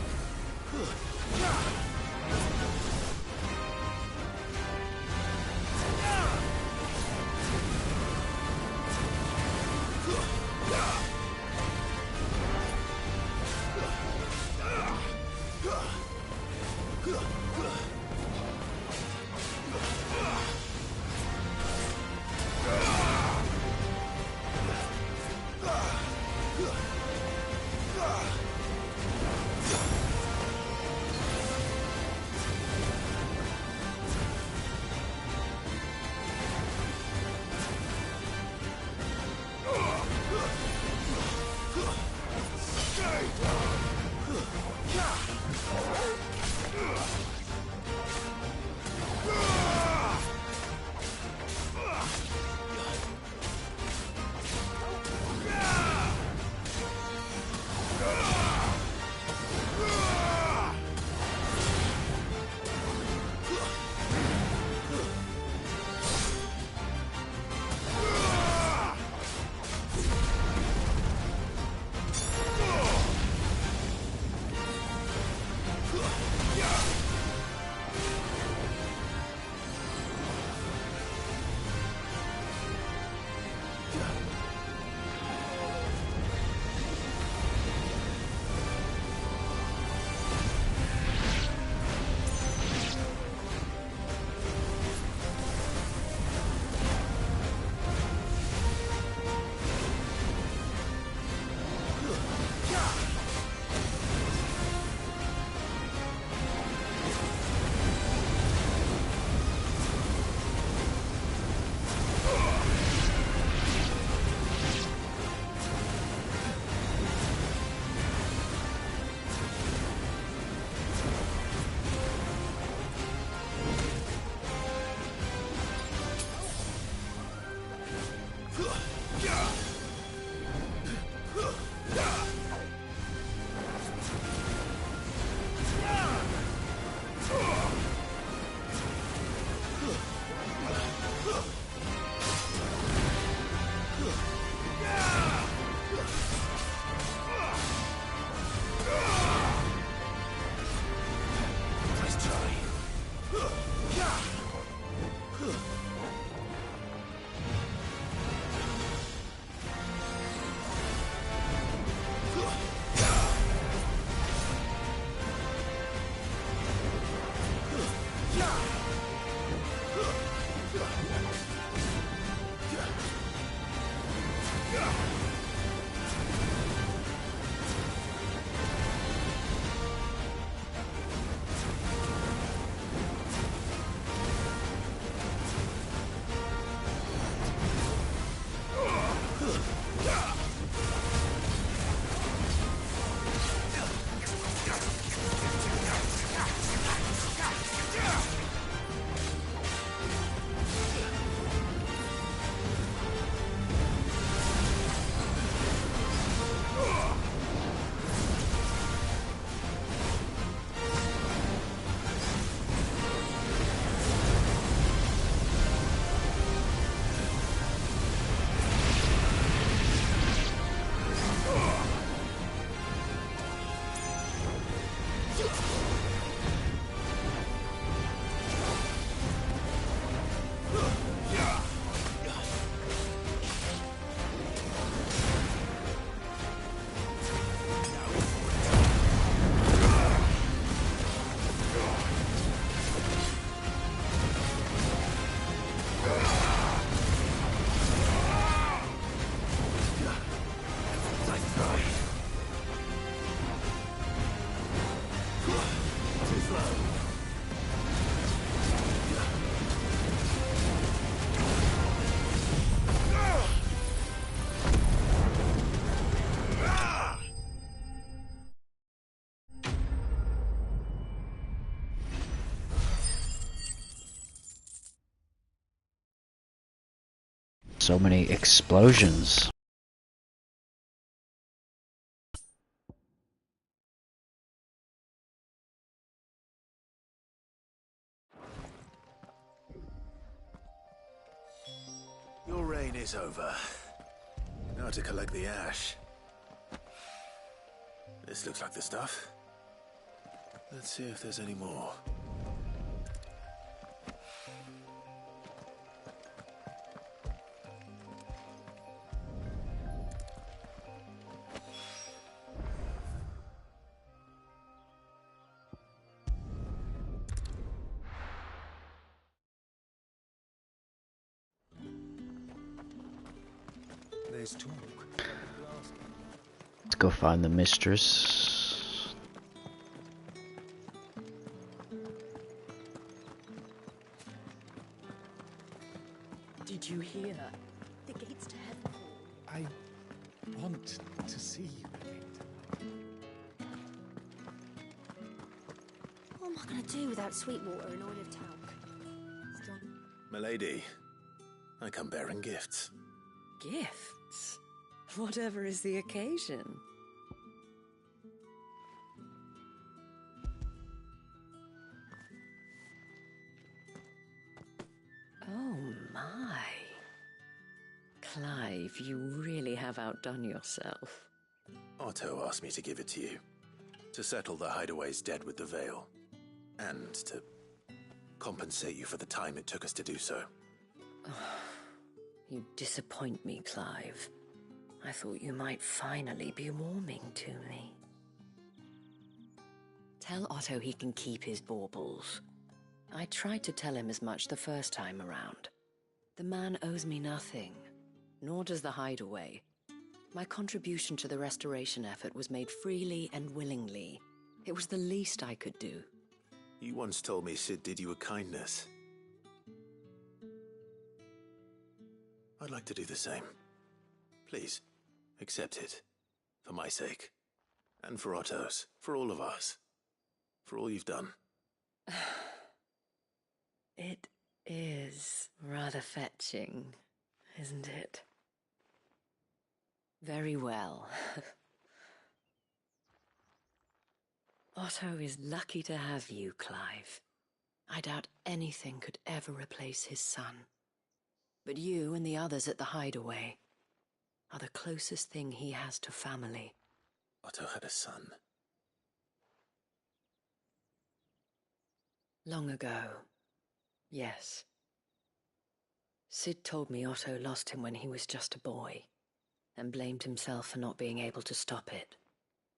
Too slow. So many explosions. Your reign is over. Now to collect the ash. This looks like the stuff. Let's see if there's any more. There's talk. Let's go find the mistress. Did you hear? The gates to heaven. I want to see you again. What am I going to do without sweet water and oil of talc? Strong. Milady, I come bearing gifts. Gifts? Whatever is the occasion. Oh my. Clive, you really have outdone yourself. Otto asked me to give it to you. To settle the Hideaway's debt with the Veil. And to compensate you for the time it took us to do so. You disappoint me, Clive. I thought you might finally be warming to me. Tell Otto he can keep his baubles. I tried to tell him as much the first time around. The man owes me nothing, nor does the Hideaway. My contribution to the restoration effort was made freely and willingly. It was the least I could do. You once told me Sid did you a kindness. I'd like to do the same. Please, accept it. For my sake. And for Otto's. For all of us. For all you've done. It is rather fetching, isn't it? Very well. Otto is lucky to have you, Clive. I doubt anything could ever replace his son. But you and the others at the Hideaway are the closest thing he has to family. Otto had a son. Long ago, yes. Sid told me Otto lost him when he was just a boy, and blamed himself for not being able to stop it.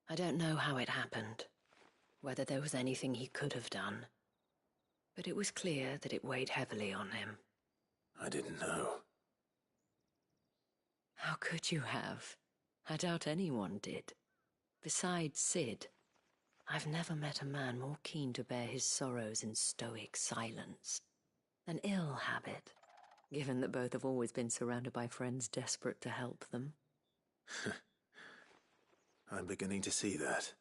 I don't know how it happened, whether there was anything he could have done, but it was clear that it weighed heavily on him. I didn't know. How could you have? I doubt anyone did. Besides Sid, I've never met a man more keen to bear his sorrows in stoic silence. An ill habit, given that both have always been surrounded by friends desperate to help them. I'm beginning to see that.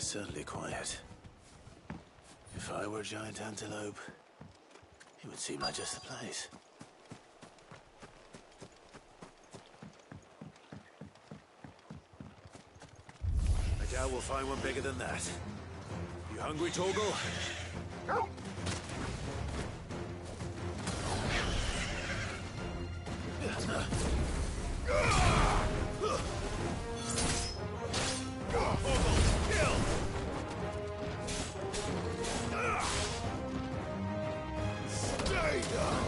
certainly quiet. If I were Giant Antelope, it would seem like just the place. I doubt we'll find one bigger than that. You hungry, Torgal? Stay down.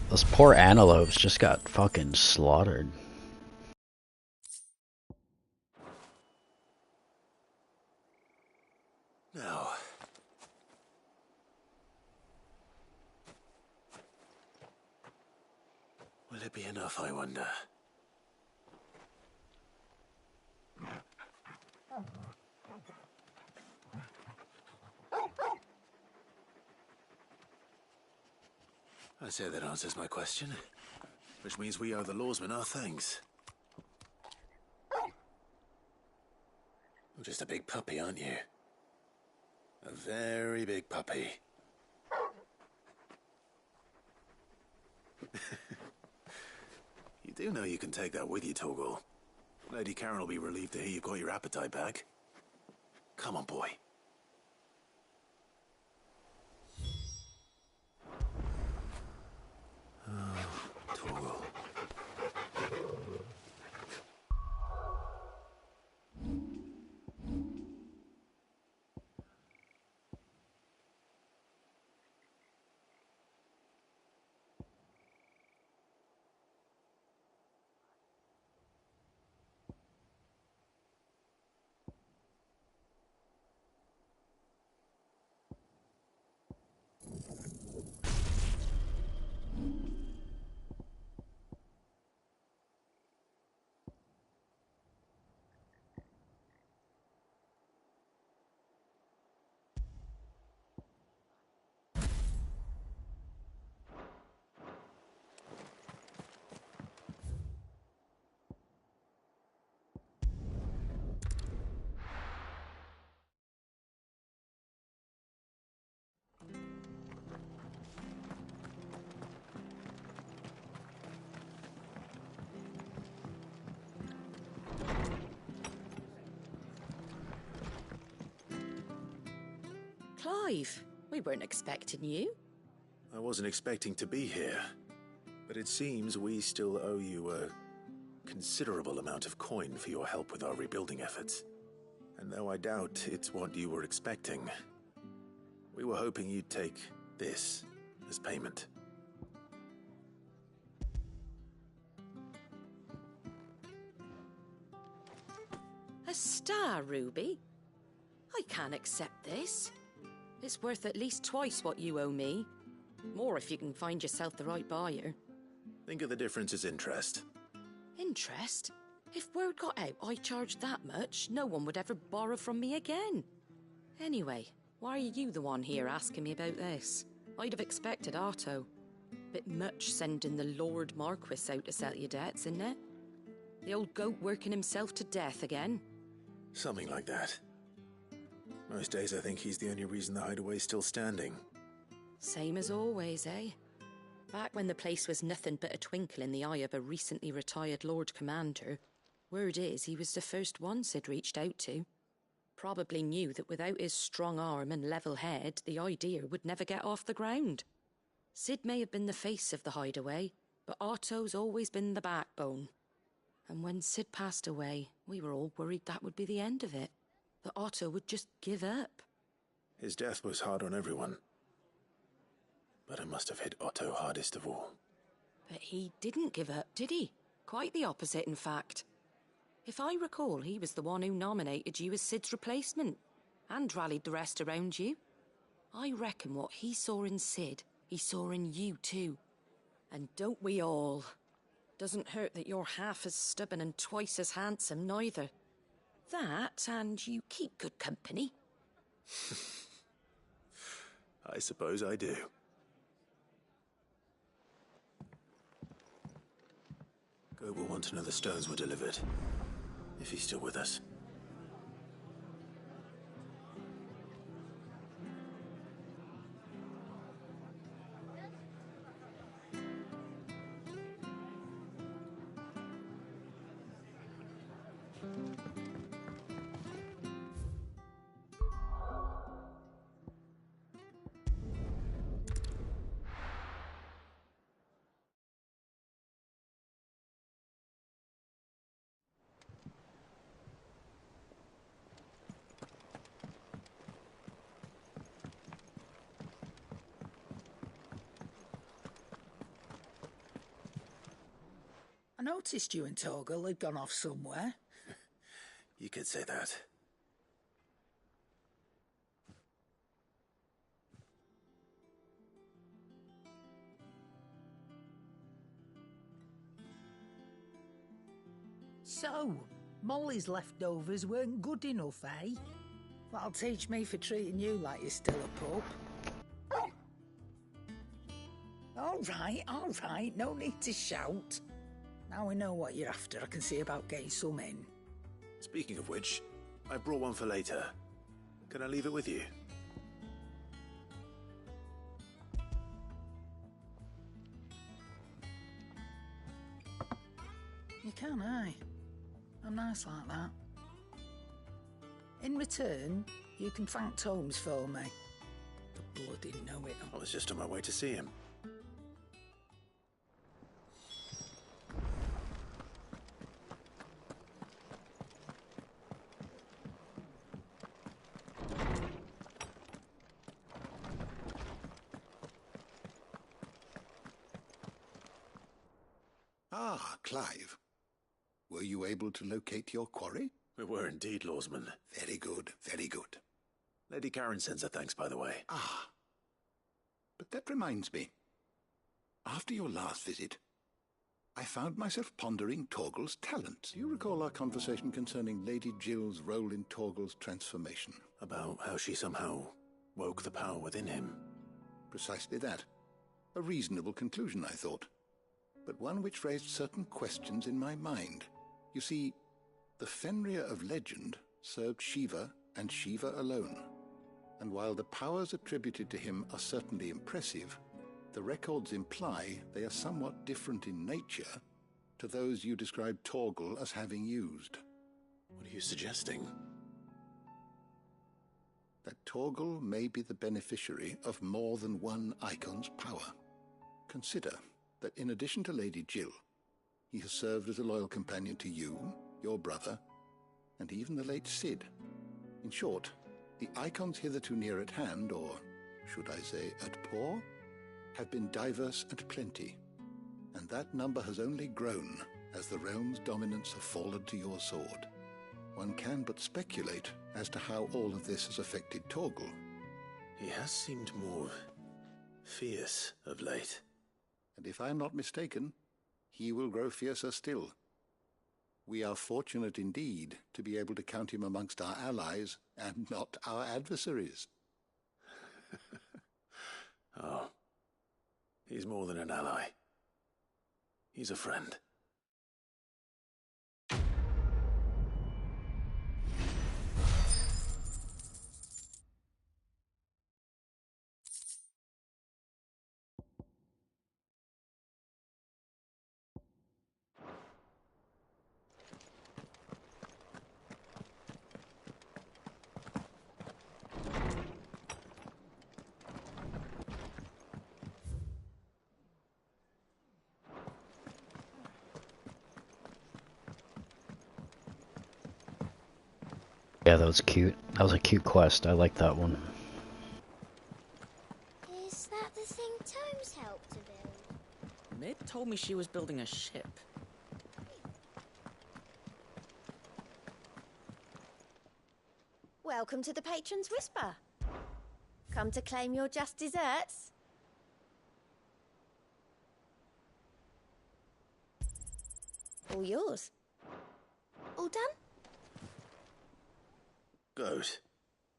Those poor antelopes just got fucking slaughtered. Now, will it be enough, I wonder? I say that answers my question, which means we owe the lawsmen our thanks. You're just a big puppy, aren't you? A very big puppy. You do know you can take that with you, Torgal. Lady Karen will be relieved to hear you've got your appetite back. Come on, boy. Oh, Torgal. Clive, we weren't expecting you. I wasn't expecting to be here, but it seems we still owe you a considerable amount of coin for your help with our rebuilding efforts. And though I doubt it's what you were expecting, we were hoping you'd take this as payment. A star ruby? I can't accept this. It's worth at least twice what you owe me. More if you can find yourself the right buyer. Think of the difference as interest. Interest? If word got out I charged that much, no one would ever borrow from me again. Anyway, why are you the one here asking me about this? I'd have expected Otto. Bit much sending the Lord Marquis out to settle your debts, isn't it? The old goat working himself to death again. Something like that. Most days I think he's the only reason the hideaway's still standing. Same as always, eh? Back when the place was nothing but a twinkle in the eye of a recently retired Lord Commander, word is he was the first one Sid reached out to. Probably knew that without his strong arm and level head, the idea would never get off the ground. Sid may have been the face of the hideaway, but Otto's always been the backbone. And when Sid passed away, we were all worried that would be the end of it. That Otto would just give up. His death was hard on everyone. But it must have hit Otto hardest of all. But he didn't give up, did he? Quite the opposite, in fact. If I recall, he was the one who nominated you as Sid's replacement, and rallied the rest around you. I reckon what he saw in Sid, he saw in you too. And don't we all? Doesn't hurt that you're half as stubborn and twice as handsome, neither. That, and you keep good company. I suppose I do. Goat will want to know the stones were delivered, if he's still with us. I noticed you and Torgal had gone off somewhere. You could say that. So, Molly's leftovers weren't good enough, eh? That'll teach me for treating you like you're still a pup. All right, no need to shout. Now we know what you're after, I can see about getting some in. Speaking of which, I brought one for later. Can I leave it with you? You can, aye. I'm nice like that. In return, you can thank Tomes for me. The bloody know-it-all. I was just on my way to see him. Ah, Clive. Were you able to locate your quarry? We were indeed, Lawsman. Very good, very good. Lady Karen sends her thanks, by the way. Ah. But that reminds me. After your last visit, I found myself pondering Torgal's talents. Do you recall our conversation concerning Lady Jill's role in Torgal's transformation? About how she somehow woke the power within him. Precisely that. A reasonable conclusion, I thought. But one which raised certain questions in my mind. You see, the Fenrir of legend served Shiva and Shiva alone. And while the powers attributed to him are certainly impressive, the records imply they are somewhat different in nature to those you described Torgal as having used. What are you suggesting? That Torgal may be the beneficiary of more than one icon's power. Consider that in addition to Lady Jill, he has served as a loyal companion to you, your brother, and even the late Sid. In short, the icons hitherto near at hand, or should I say at paw, have been diverse and plenty, and that number has only grown as the realm's dominance have fallen to your sword. One can but speculate as to how all of this has affected Torgal. He has seemed more fierce of late. And if I am not mistaken, he will grow fiercer still. We are fortunate indeed to be able to count him amongst our allies and not our adversaries. Oh, he's more than an ally. He's a friend. Yeah, that was cute. That was a cute quest. I like that one. Is that the thing Tomes helped to build? Mid told me me she was building a ship. Welcome to the Patron's Whisper. Come to claim your just desserts? All yours. All done? Goat.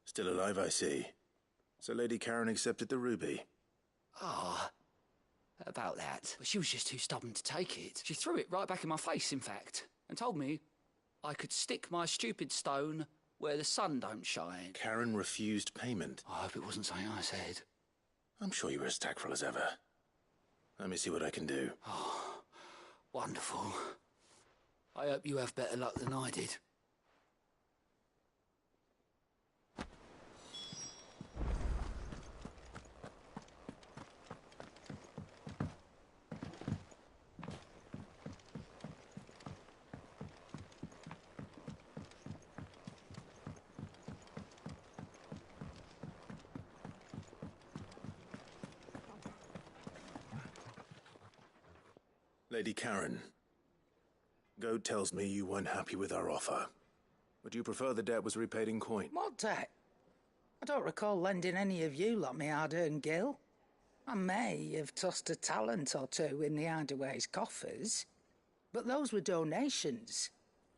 Still alive, I see. So Lady Karen accepted the ruby. Ah, about that. But she was just too stubborn to take it. She threw it right back in my face, in fact, and told me I could stick my stupid stone where the sun don't shine. Karen refused payment. I hope it wasn't something I said. I'm sure you were as tactful as ever. Let me see what I can do. Oh, wonderful. I hope you have better luck than I did. Lady Karen, Goad tells me you weren't happy with our offer. Would you prefer the debt was repaid in coin? What debt? I don't recall lending any of you like me hard-earned gil. I may have tossed a talent or two in the Hideaway's coffers, but those were donations,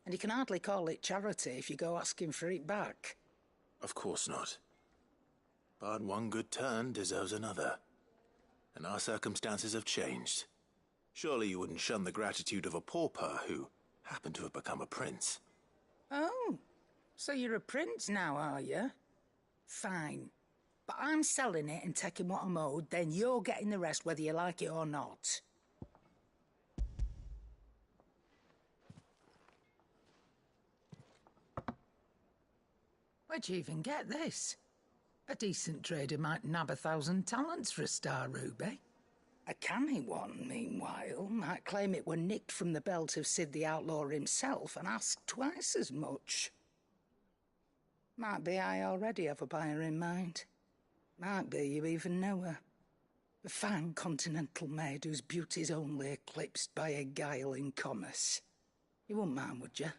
and you can hardly call it charity if you go asking for it back. Of course not. But one good turn deserves another. And our circumstances have changed. Surely you wouldn't shun the gratitude of a pauper who happened to have become a prince. Oh, so you're a prince now, are you? Fine. But I'm selling it and taking what I'm owed, then you're getting the rest whether you like it or not. Where'd you even get this? A decent trader might nab 1,000 talents for a star ruby. A canny one, meanwhile, might claim it were nicked from the belt of Sid the Outlaw himself and ask twice as much. Might be I already have a buyer in mind. Might be you even know her. A fine continental maid whose beauty's only eclipsed by a guile in commerce. You wouldn't mind, would you?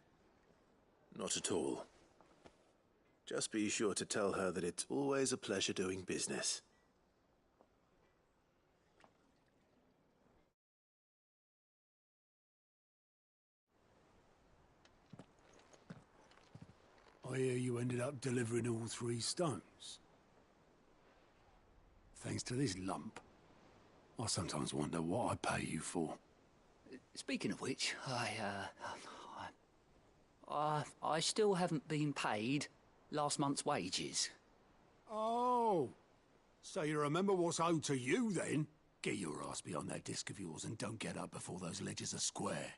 Not at all. Just be sure to tell her that it's always a pleasure doing business. I hear you ended up delivering all 3 stones. Thanks to this lump. I sometimes wonder what I pay you for. Speaking of which, I still haven't been paid last month's wages. Oh, so you remember what's owed to you then? Get your ass behind that disc of yours and don't get up before those ledgers are square.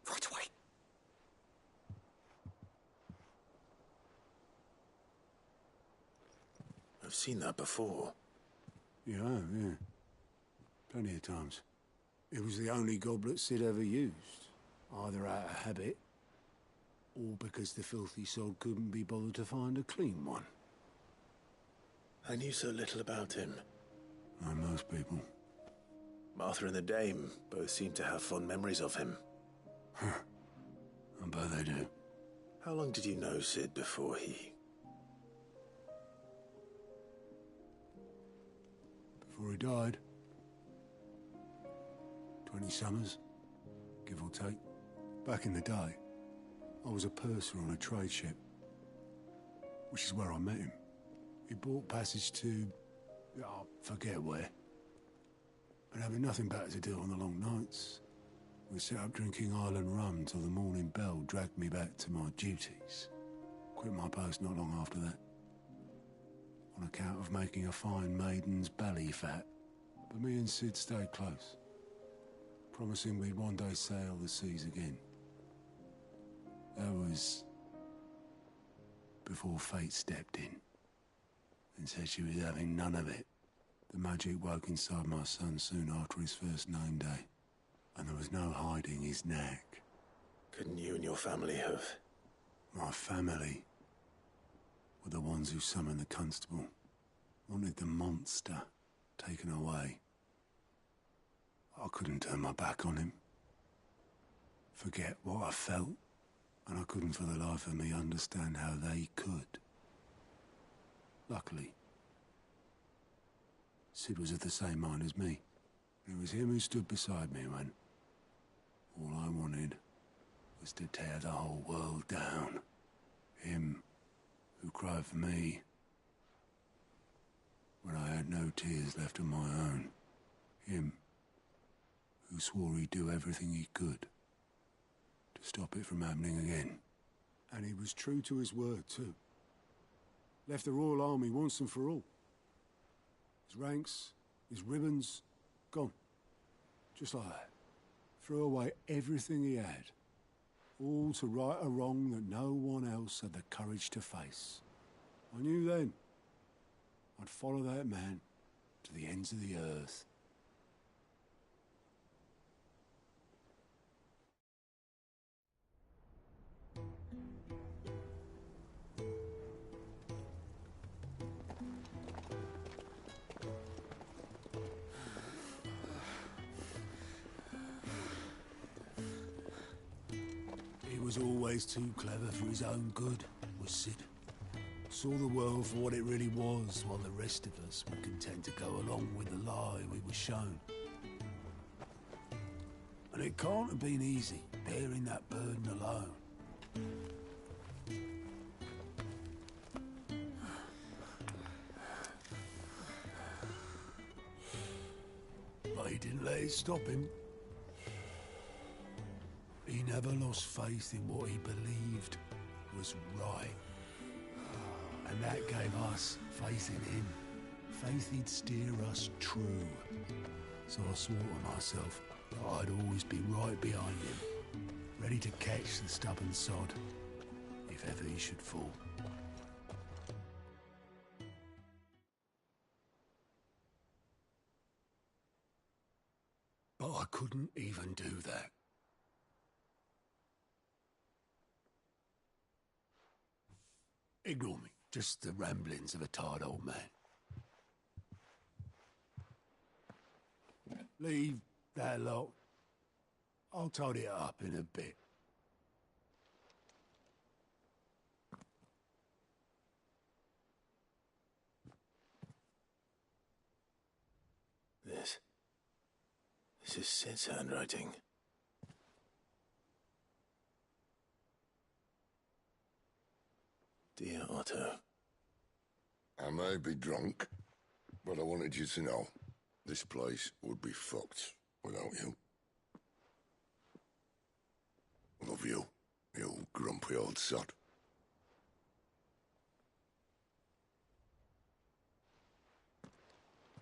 Right away. I've seen that before. Yeah, yeah. Plenty of times. It was the only goblet Sid ever used. Either out of habit, or because the filthy sod couldn't be bothered to find a clean one. I knew so little about him. Like most people. Martha and the Dame both seem to have fond memories of him. I bet they do. How long did you know Sid before he... Before he died? 20 summers, give or take. Back in the day, I was a purser on a trade ship, which is where I met him. He bought passage to... I forget where. But having nothing better to do on the long nights, we set up drinking island rum till the morning bell dragged me back to my duties. Quit my post not long after that, on account of making a fine maiden's belly fat. But me and Sid stayed close, promising we'd one day sail the seas again. That was before fate stepped in and said she was having none of it. The magic woke inside my son soon after his first name day, and there was no hiding his knack. Couldn't you and your family have... My family were the ones who summoned the constable, wanted the monster taken away. I couldn't turn my back on him. Forget what I felt, and I couldn't for the life of me understand how they could. Luckily, Sid was of the same mind as me. It was him who stood beside me when all I wanted was to tear the whole world down. Him who cried for me when I had no tears left of my own. Him who swore he'd do everything he could to stop it from happening again. And he was true to his word, too. Left the Royal Army once and for all. His ranks, his ribbons, gone. Just like that. Threw away everything he had. All to right a wrong that no one else had the courage to face. I knew then I'd follow that man to the ends of the earth. He was always too clever for his own good, was Sid. Saw the world for what it really was, while the rest of us were content to go along with the lie we were shown. And it can't have been easy, bearing that burden alone. But he didn't let it stop him. He never lost faith in what he believed was right. And that gave us faith in him. Faith he'd steer us true. So I swore to myself that I'd always be right behind him, ready to catch the stubborn sod, if ever he should fall. But I couldn't even do that. Ignore me. Just the ramblings of a tired old man. Leave that lot. I'll tidy it up in a bit. This is Sid's handwriting. Dear Otto. I may be drunk, but I wanted you to know this place would be fucked without you. Love you, you grumpy old sod.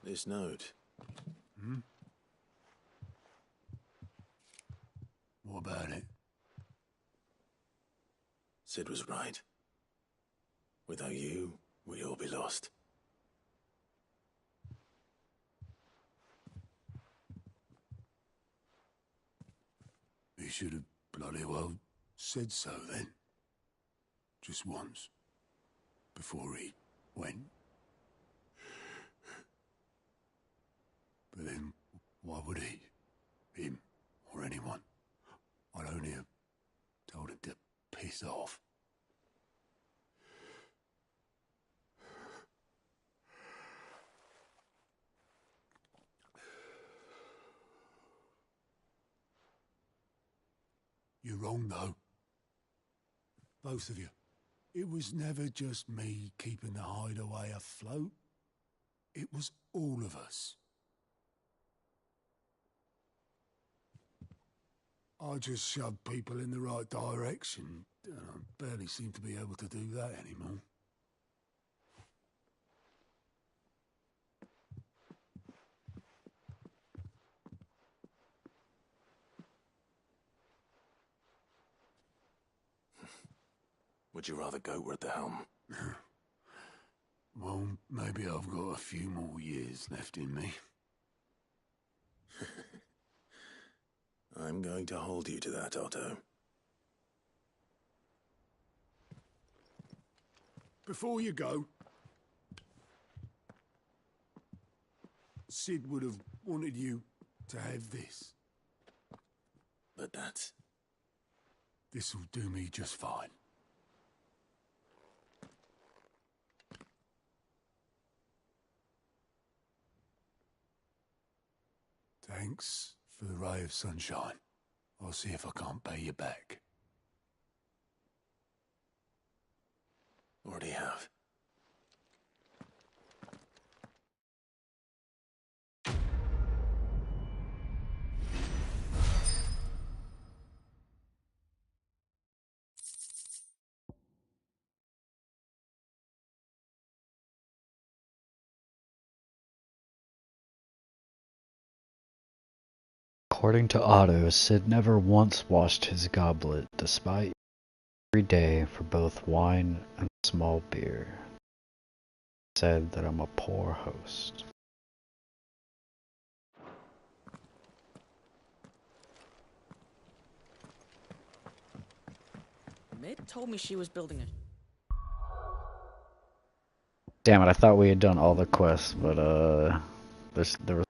This note. Hmm? What about it? Sid was right. Without you, we'd all be lost. He should have bloody well said so then. Just once. Before he went. But then, why would he? Him, or anyone? I'd only have told him to piss off. You're wrong, though. Both of you. It was never just me keeping the hideaway afloat. It was all of us. I just shoved people in the right direction, and I barely seem to be able to do that anymore. Would you rather goat were at the helm? Well, maybe I've got a few more years left in me. I'm going to hold you to that, Otto. Before you go, Sid would have wanted you to have this. But that's... This'll do me just fine. Thanks for the ray of sunshine. I'll see if I can't pay you back. Already have. According to Otto, Sid never once washed his goblet, despite every day for both wine and small beer. He said that I'm a poor host. Mid told me she was building a... Damn it, I thought we had done all the quests, but there was...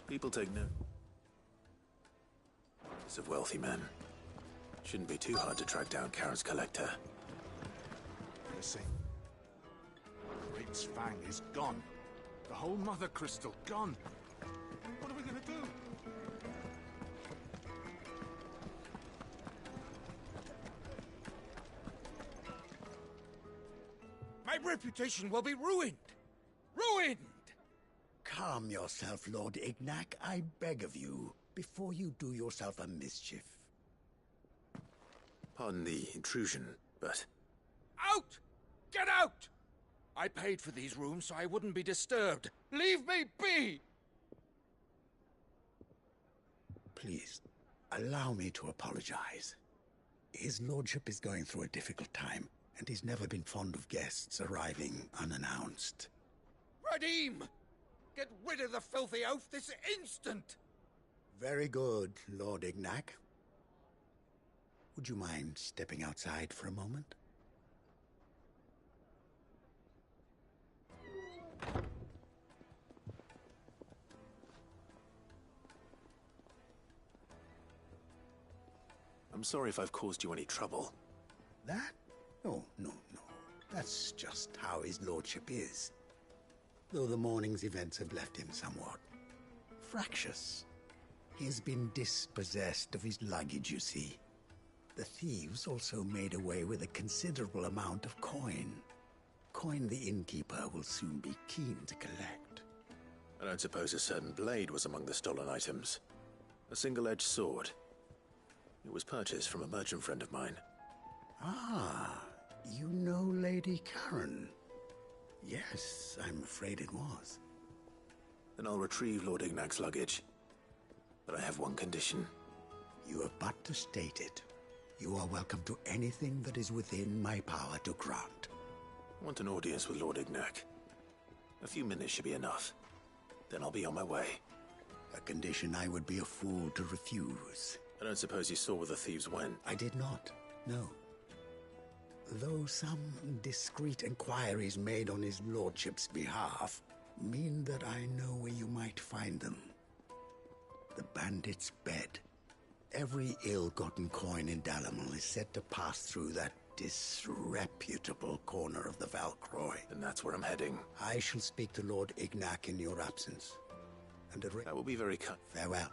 People take note of wealthy men. Shouldn't be too hard to track down Karen's collector. Listen. Great's Fang is gone. The whole Mother Crystal gone. What are we gonna do? My reputation will be ruined! Ruined! Calm yourself, Lord Ignac, I beg of you, before you do yourself a mischief. Pardon the intrusion, but... Out! Get out! I paid for these rooms so I wouldn't be disturbed. Leave me be! Please, allow me to apologize. His lordship is going through a difficult time, and he's never been fond of guests arriving unannounced. Radim! Get rid of the filthy oaf this instant! Very good, Lord Ignac. Would you mind stepping outside for a moment? I'm sorry if I've caused you any trouble. That? Oh, no. That's just how his lordship is. Though the morning's events have left him somewhat fractious. He has been dispossessed of his luggage, you see. The thieves also made away with a considerable amount of coin. Coin the innkeeper will soon be keen to collect. I don't suppose a certain blade was among the stolen items. A single-edged sword. It was purchased from a merchant friend of mine. Ah, you know Lady Karen. Yes, I'm afraid it was. Then I'll retrieve Lord Ignac's luggage. But I have one condition. You have but to state it. You are welcome to anything that is within my power to grant. I want an audience with Lord Ignac. A few minutes should be enough. Then I'll be on my way. A condition I would be a fool to refuse. I don't suppose you saw where the thieves went? I did not, no. Though some discreet inquiries made on his lordship's behalf mean that I know where you might find them. The bandit's bed. Every ill-gotten coin in Dalimil is said to pass through that disreputable corner of the Valcroy. And that's where I'm heading. I shall speak to Lord Ignac in your absence. And that will be very kind. Farewell.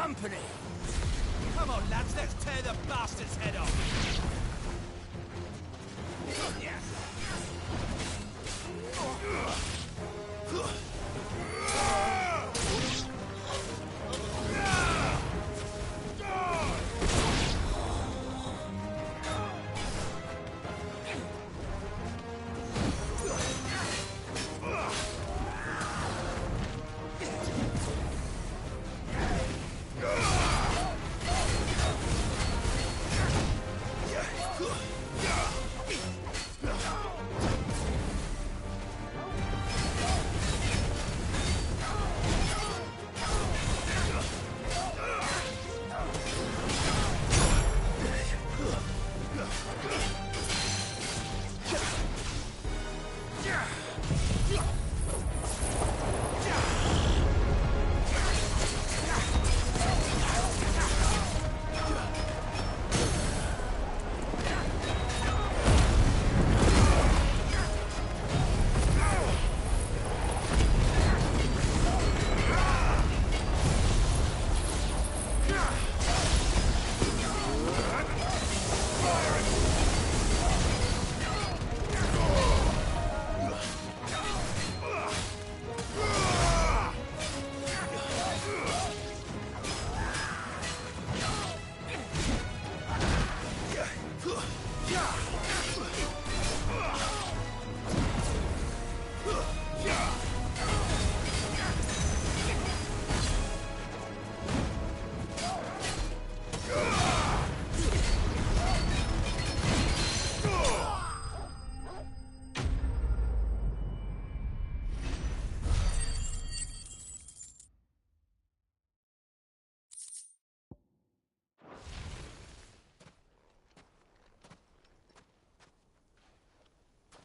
company! Come on, lads, let's tear the bastard's head off!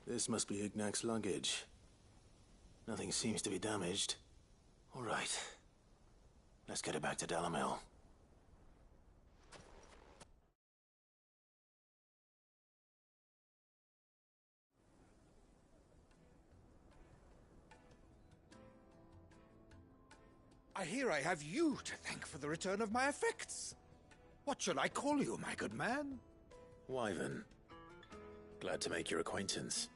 This must be Ignac's luggage. Nothing seems to be damaged. All right. Let's get it back to Dalamil. I hear I have you to thank for the return of my effects. What shall I call you, my good man? Wyvern. Glad to make your acquaintance.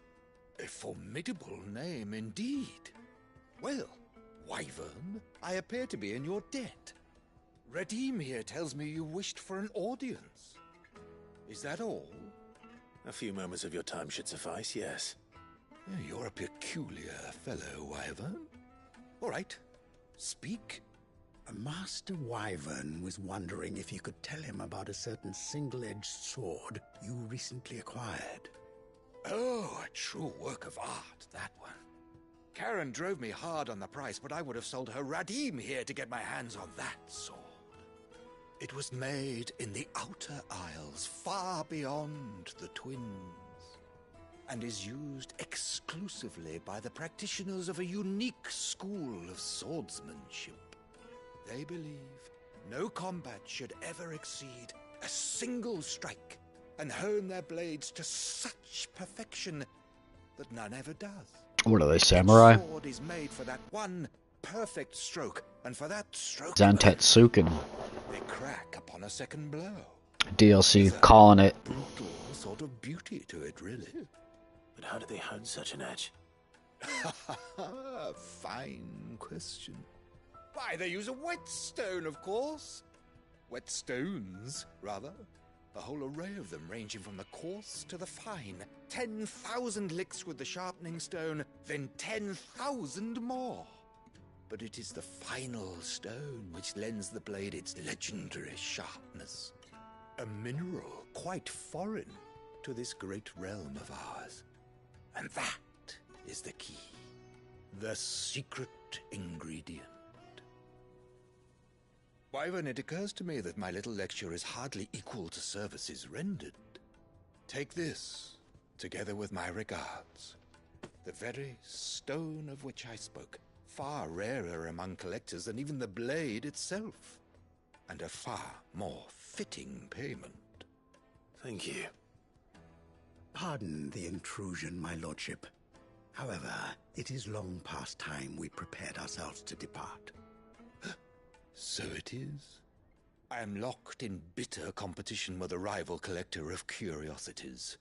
A formidable name indeed. Well, Wyvern, I appear to be in your debt. Radim here tells me you wished for an audience. Is that all? A few moments of your time should suffice, yes. You're a peculiar fellow, Wyvern. All right, speak. Master Wyvern was wondering if you could tell him about a certain single-edged sword you recently acquired. Oh, a true work of art, that one. Karen drove me hard on the price, but I would have sold her Radim here to get my hands on that sword. It was made in the Outer Isles, far beyond the Twins, and is used exclusively by the practitioners of a unique school of swordsmanship. They believe no combat should ever exceed a single strike, and hone their blades to such perfection that none ever does. What are they, samurai? The sword is made for that one perfect stroke, and for that stroke Zantetsuken. they crack upon a second blow. DLC calling it. Brutal sort of beauty to it, really. But how do they hone such an edge? Fine question. Why, they use a whetstone, of course. Whetstones, rather. A whole array of them, ranging from the coarse to the fine. 10,000 licks with the sharpening stone, then 10,000 more. But it is the final stone which lends the blade its legendary sharpness. A mineral quite foreign to this great realm of ours. And that is the key. The secret ingredient. Wyvern, it occurs to me that my little lecture is hardly equal to services rendered. Take this, together with my regards. The very stone of which I spoke, far rarer among collectors than even the blade itself, and a far more fitting payment. Thank you. Pardon the intrusion, my lordship. However, it is long past time we prepared ourselves to depart. So it is. I am locked in bitter competition with a rival collector of curiosities.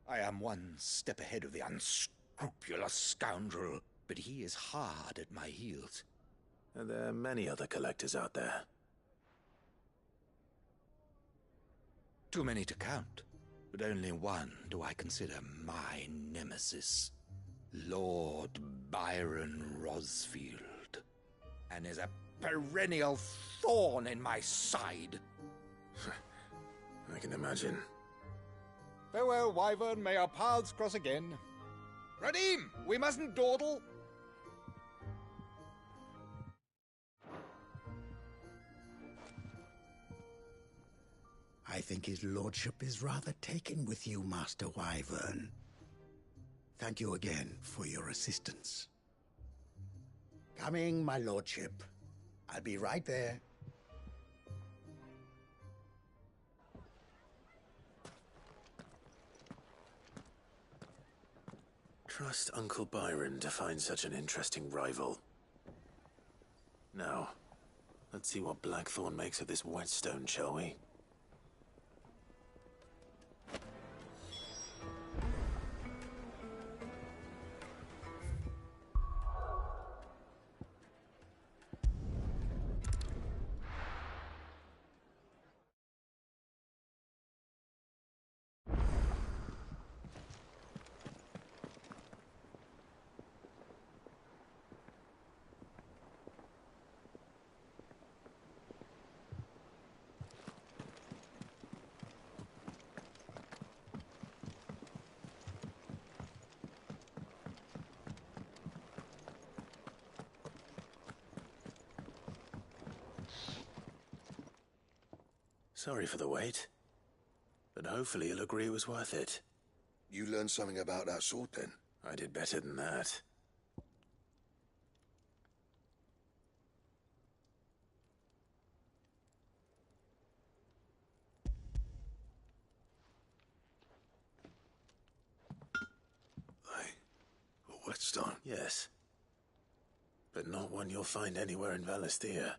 I am one step ahead of the unscrupulous scoundrel, but he is hard at my heels. And there are many other collectors out there. Too many to count, but only one do I consider my nemesis. Lord Byron Rosfield. And is a perennial thorn in my side. I can imagine. Farewell, Wyvern. May our paths cross again. Radim, we mustn't dawdle. I think his lordship is rather taken with you, Master Wyvern. Thank you again for your assistance. Coming, my lordship. I'll be right there. Trust Uncle Byron to find such an interesting rival. Now, let's see what Blackthorn makes of this whetstone, shall we? Sorry for the wait, but hopefully you'll agree it was worth it. You learned something about that sword, then? I did better than that. A whetstone? Yes. But not one you'll find anywhere in Valisthea.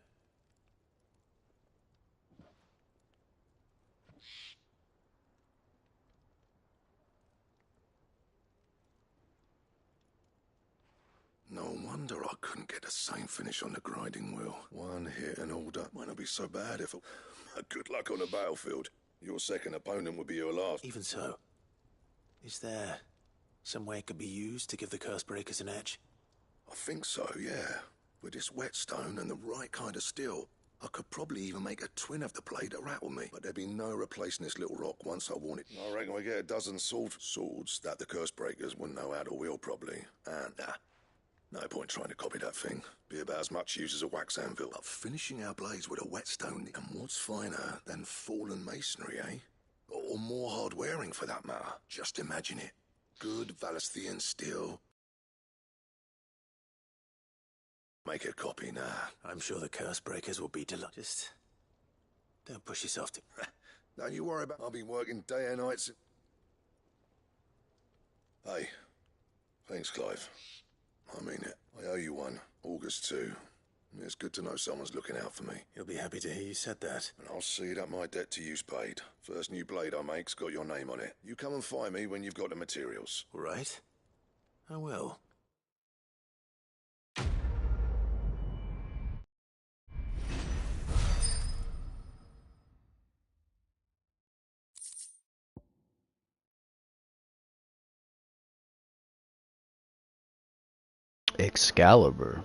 No wonder I couldn't get the same finish on the grinding wheel. One hit and all done. Might not be so bad if good luck on the battlefield. Your second opponent would be your last. Even so, is there some way it could be used to give the Cursebreakers an edge? I think so, yeah. With this whetstone and the right kind of steel, I could probably even make a twin of the blade that rattled me. But there'd be no replacing this little rock once I worn it. I reckon we get a dozen swords that the Cursebreakers wouldn't know how to wield properly. And, no point trying to copy that thing. Be about as much use as a wax anvil. But finishing our blades with a whetstone, and what's finer than fallen masonry, eh? Or more hard-wearing, for that matter. Just imagine it. Good Valisthean steel. Make a copy now. I'm sure the Cursebreakers will be delighted. Just don't push yourself to... Don't you worry about... I'll be working day and nights. Hey, thanks, Clive. I mean it. I owe you one. August 2. It's good to know someone's looking out for me. He'll be happy to hear you said that. And I'll see that my debt to you's paid. First new blade I make's got your name on it. You come and find me when you've got the materials. All right. I will. Excalibur.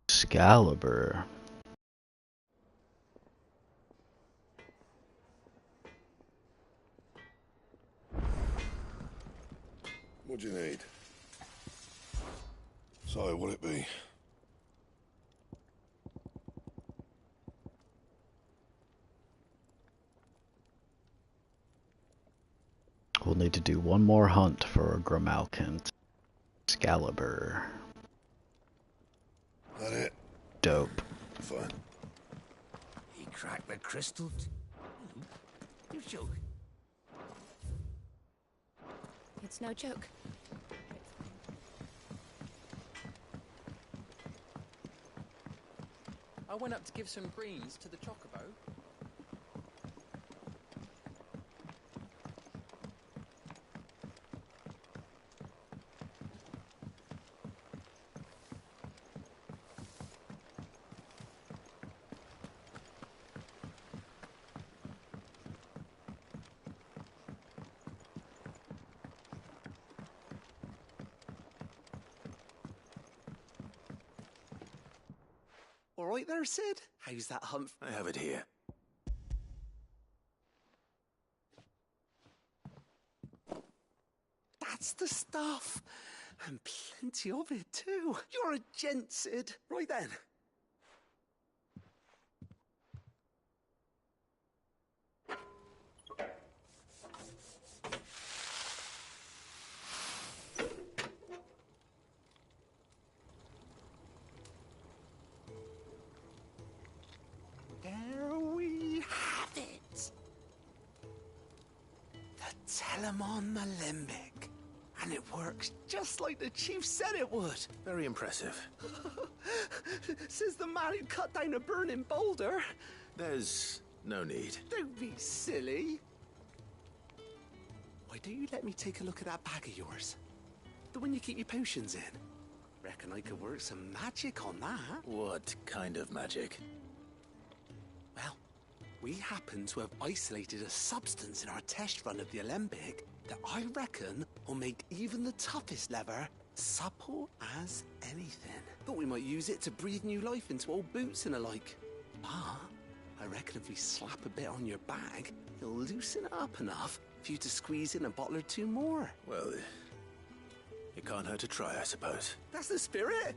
Excalibur. What do you need? So, what'll it be? We'll need to do one more hunt for Grimalkent. Excalibur. That it? Dope. Fine. He cracked the crystal. You joke. It's no joke. went up to give some greens to the chocobo. All right there, Sid? How's that hunt? I have it here. That's the stuff. And plenty of it, too. You're a gent, Sid. Right then. There we have it. The Telemon Malembic. And it works just like the chief said it would. Very impressive. Says the man who cut down a burning boulder. There's no need. Don't be silly. Why don't you let me take a look at that bag of yours? The one you keep your potions in. Reckon I could work some magic on that. What kind of magic? Well, we happen to have isolated a substance in our test run of the Alembic that I reckon will make even the toughest leather supple as anything. Thought we might use it to breathe new life into old boots and the like. But I reckon if we slap a bit on your bag, it'll loosen it up enough for you to squeeze in a bottle or two more. Well, it can't hurt to try, I suppose. That's the spirit.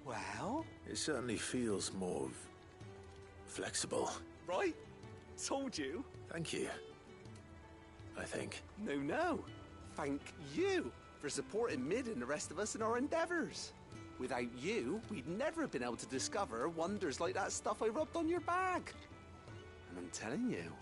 Well? It certainly feels more flexible. Right? Told you. Thank you. I think. No. Thank you for supporting Mid and the rest of us in our endeavors. Without you, we'd never have been able to discover wonders like that stuff I rubbed on your bag. And I'm telling you.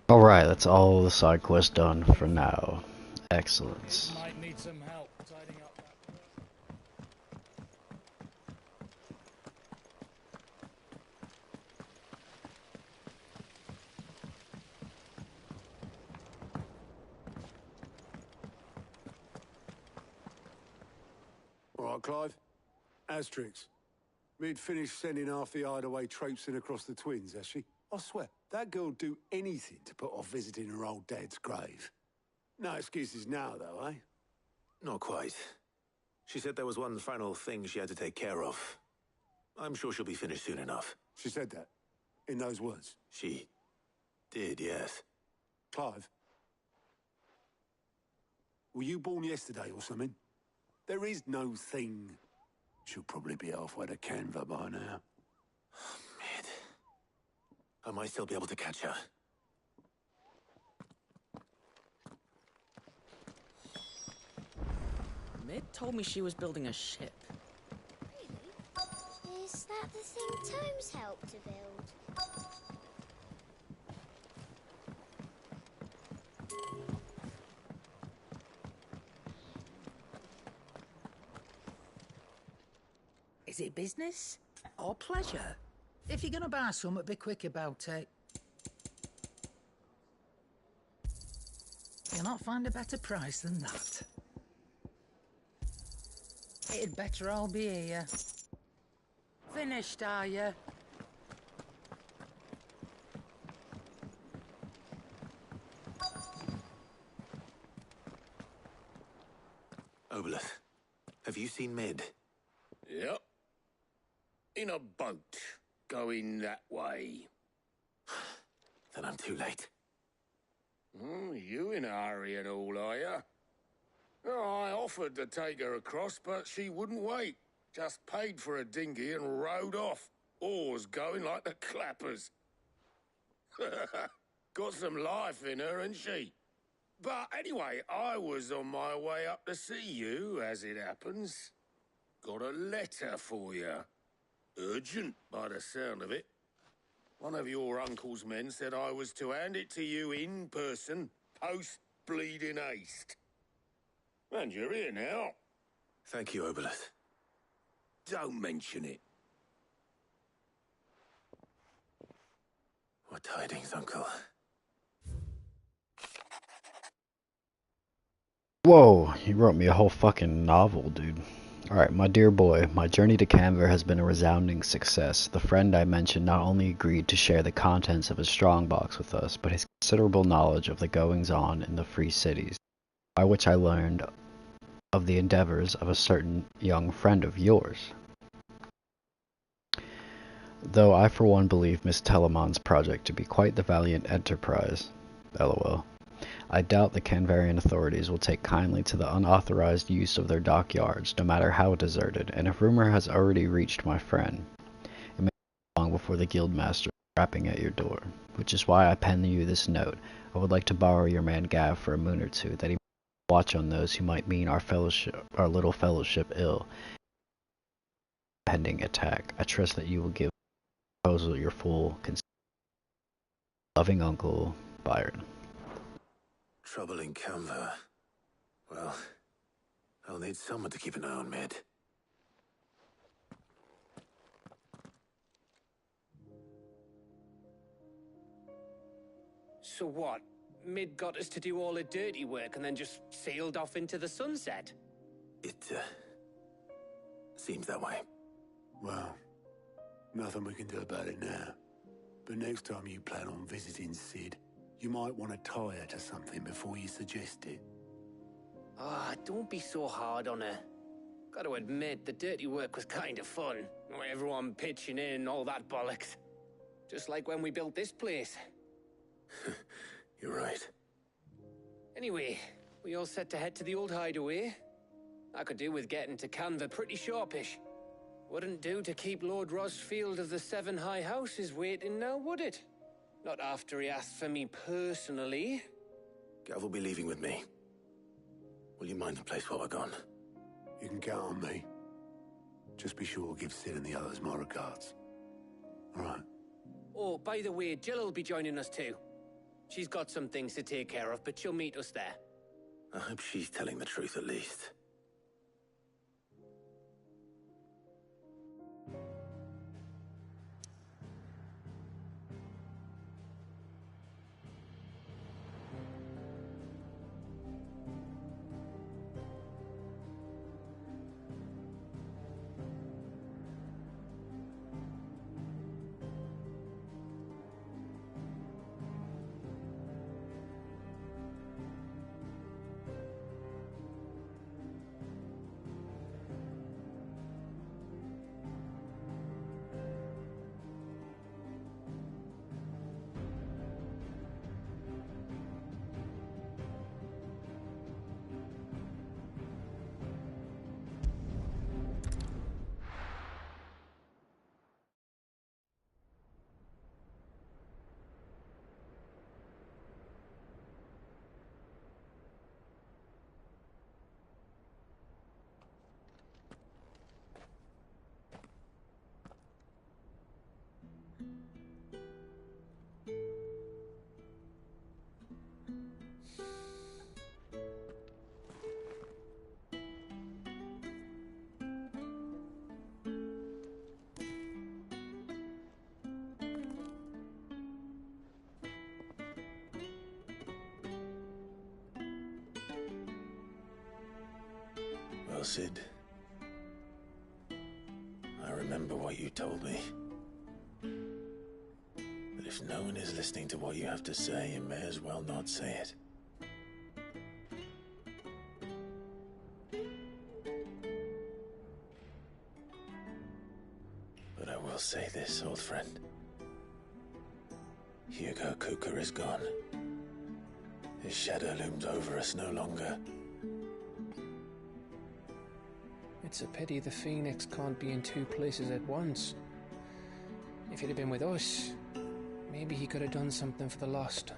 Alright, that's all the side quest done for now. Excellent. Might need some help tidying up that. All right, Clive. Asterix. Mid finished sending half the hideaway traipsing across the twins, has she? I swear, that girl'd do anything to put off visiting her old dad's grave. No excuses now, though, eh? Not quite. She said there was one final thing she had to take care of. I'm sure she'll be finished soon enough. She said that? In those words? She did, yes. Clive? Were you born yesterday or something? There is no thing. She'll probably be halfway to Canva by now. Mid. I might still be able to catch her. Mid told me she was building a ship. Really? Is that the thing Tomes helped to build? Is it business or pleasure? If you're gonna buy something, be quick about it. You'll not find a better price than that. It'd better all be here. Finished, are you? Oboleth, have you seen Mid? Yep. in a boat going that way. Then I'm too late. You in a hurry and all, are you? Oh, I offered to take her across, but she wouldn't wait. Just paid for a dinghy and rowed off. Oars going like the clappers. Got some life in her, ain't she? But anyway, I was on my way up to see you, as it happens. Got a letter for you. Urgent, by the sound of it. One of your uncle's men said I was to hand it to you in person, post-bleeding haste. And you're here now. Thank you, Obolus. Don't mention it. What tidings, Uncle? Whoa, you wrote me a whole fucking novel, dude. Alright, my dear boy, my journey to Canver has been a resounding success. The friend I mentioned not only agreed to share the contents of his strongbox with us, but his considerable knowledge of the goings-on in the free cities, by which I learned of the endeavors of a certain young friend of yours. Though I for one believe Miss Telemon's project to be quite the valiant enterprise, LOL, I doubt the Canvarian authorities will take kindly to the unauthorized use of their dockyards, no matter how deserted, and if rumor has already reached my friend, it may be long before the guildmaster is rapping at your door, which is why I pen you this note. I would like to borrow your man Gav for a moon or two, that he may watch on those who might mean our little fellowship ill. Pending attack, I trust that you will give the proposal your full consent. Loving Uncle, Byron. Trouble in Canver. Well, I'll need someone to keep an eye on Mid. So what? Mid got us to do all the dirty work and then just sailed off into the sunset? It, seems that way. Well, nothing we can do about it now. But next time you plan on visiting Sid, you might want to tie her to something before you suggest it. Ah, don't be so hard on her. Gotta admit, the dirty work was kind of fun. Everyone pitching in and all that bollocks. Just like when we built this place. You're right. Anyway, we all set to head to the old hideaway. I could do with getting to Canver pretty sharpish. Wouldn't do to keep Lord Rosfield of the Seven High Houses waiting now, would it? Not after he asked for me personally. Gav will be leaving with me. Will you mind the place while we're gone? You can count on me. Just be sure to give Sid and the others my regards. All right. Oh, by the way, Jill will be joining us too. She's got some things to take care of, but she'll meet us there. I hope she's telling the truth at least. Well, Sid, I remember what you told me. That if no one is listening to what you have to say, you may as well not say it. But I say this, old friend. Hugo Kuka is gone. His shadow looms over us no longer. It's a pity the Phoenix can't be in two places at once. If he'd have been with us, maybe he could have done something for the lost.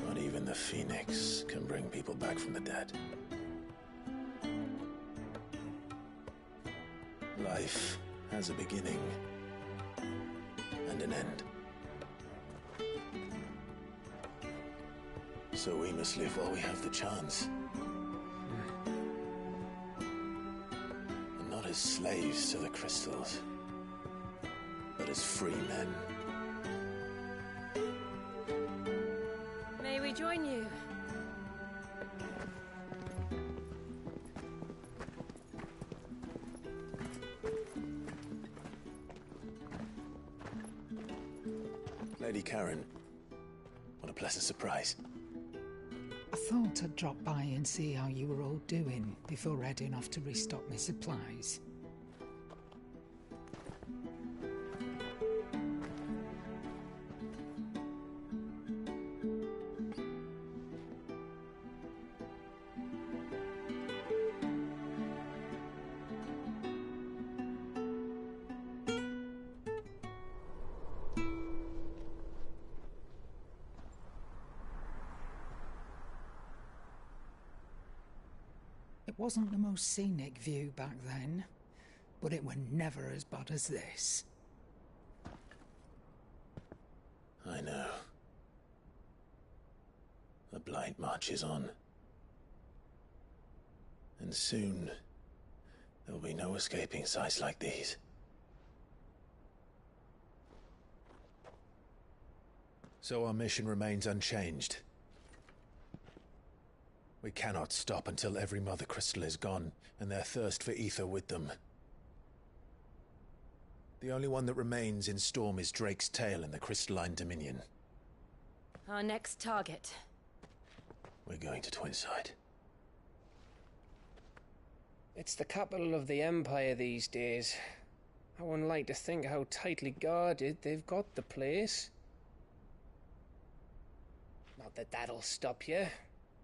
Not even the Phoenix can bring people back from the dead. Life has a beginning and an end. So we must live while we have the chance. And not as slaves to the crystals, but as free men. May we join you? Lady Karen, what a pleasant surprise. I thought I'd drop by and see how you were all doing before heading off to restock my supplies. It wasn't the most scenic view back then, but it were never as bad as this. I know. The Blight marches on. And soon, there'll be no escaping sights like these. So our mission remains unchanged. We cannot stop until every Mother Crystal is gone, and their thirst for ether with them. The only one that remains in Storm is Drake's Tail in the Crystalline Dominion. Our next target. We're going to Twinside. It's the capital of the Empire these days. I wouldn't like to think how tightly guarded they've got the place. Not that that'll stop you,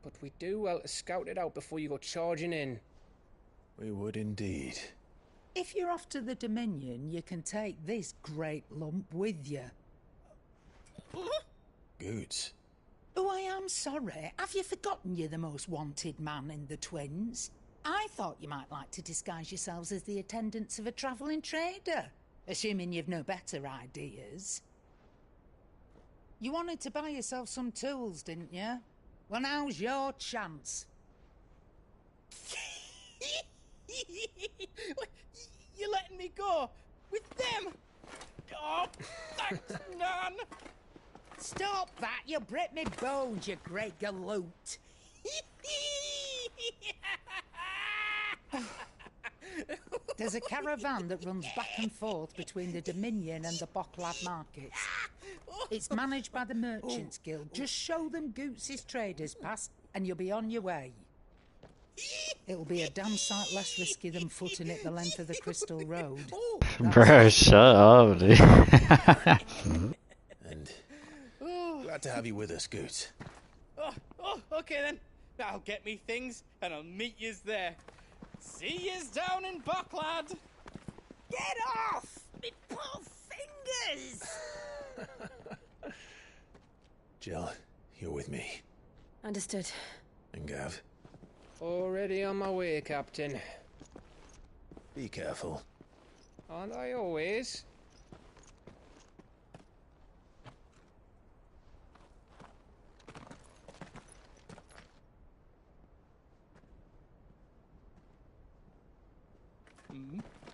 but we do well to scout it out before you go charging in. We would indeed. If you're off to the Dominion, you can take this great lump with you. Goods. Oh, I am sorry. Have you forgotten you're the most wanted man in the Twins? I thought you might like to disguise yourselves as the attendants of a travelling trader, assuming you've no better ideas. You wanted to buy yourself some tools, didn't you? Well, now's your chance. You're letting me go with them? Oh, thanks, Nan. Stop that! You'll break me bones, you great galoot. There's a caravan that runs back and forth between the Dominion and the Bocklad markets. It's managed by the Merchants Guild. Just show them Goots' traders pass and you'll be on your way. It'll be a damn sight less risky than footing it the length of the Crystal Road. Bro, shut up, dude. And glad to have you with us, Goots. Okay then. I'll get me things and I'll meet yous there. See yous down in Bocklad. Get off! Me poor fingers! Jill, you're with me. Understood. And Gav? Already on my way, Captain. Be careful. Aren't I always?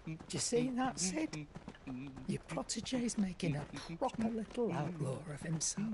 Do you see that, Sid? Your protege's making a proper little outlaw of himself.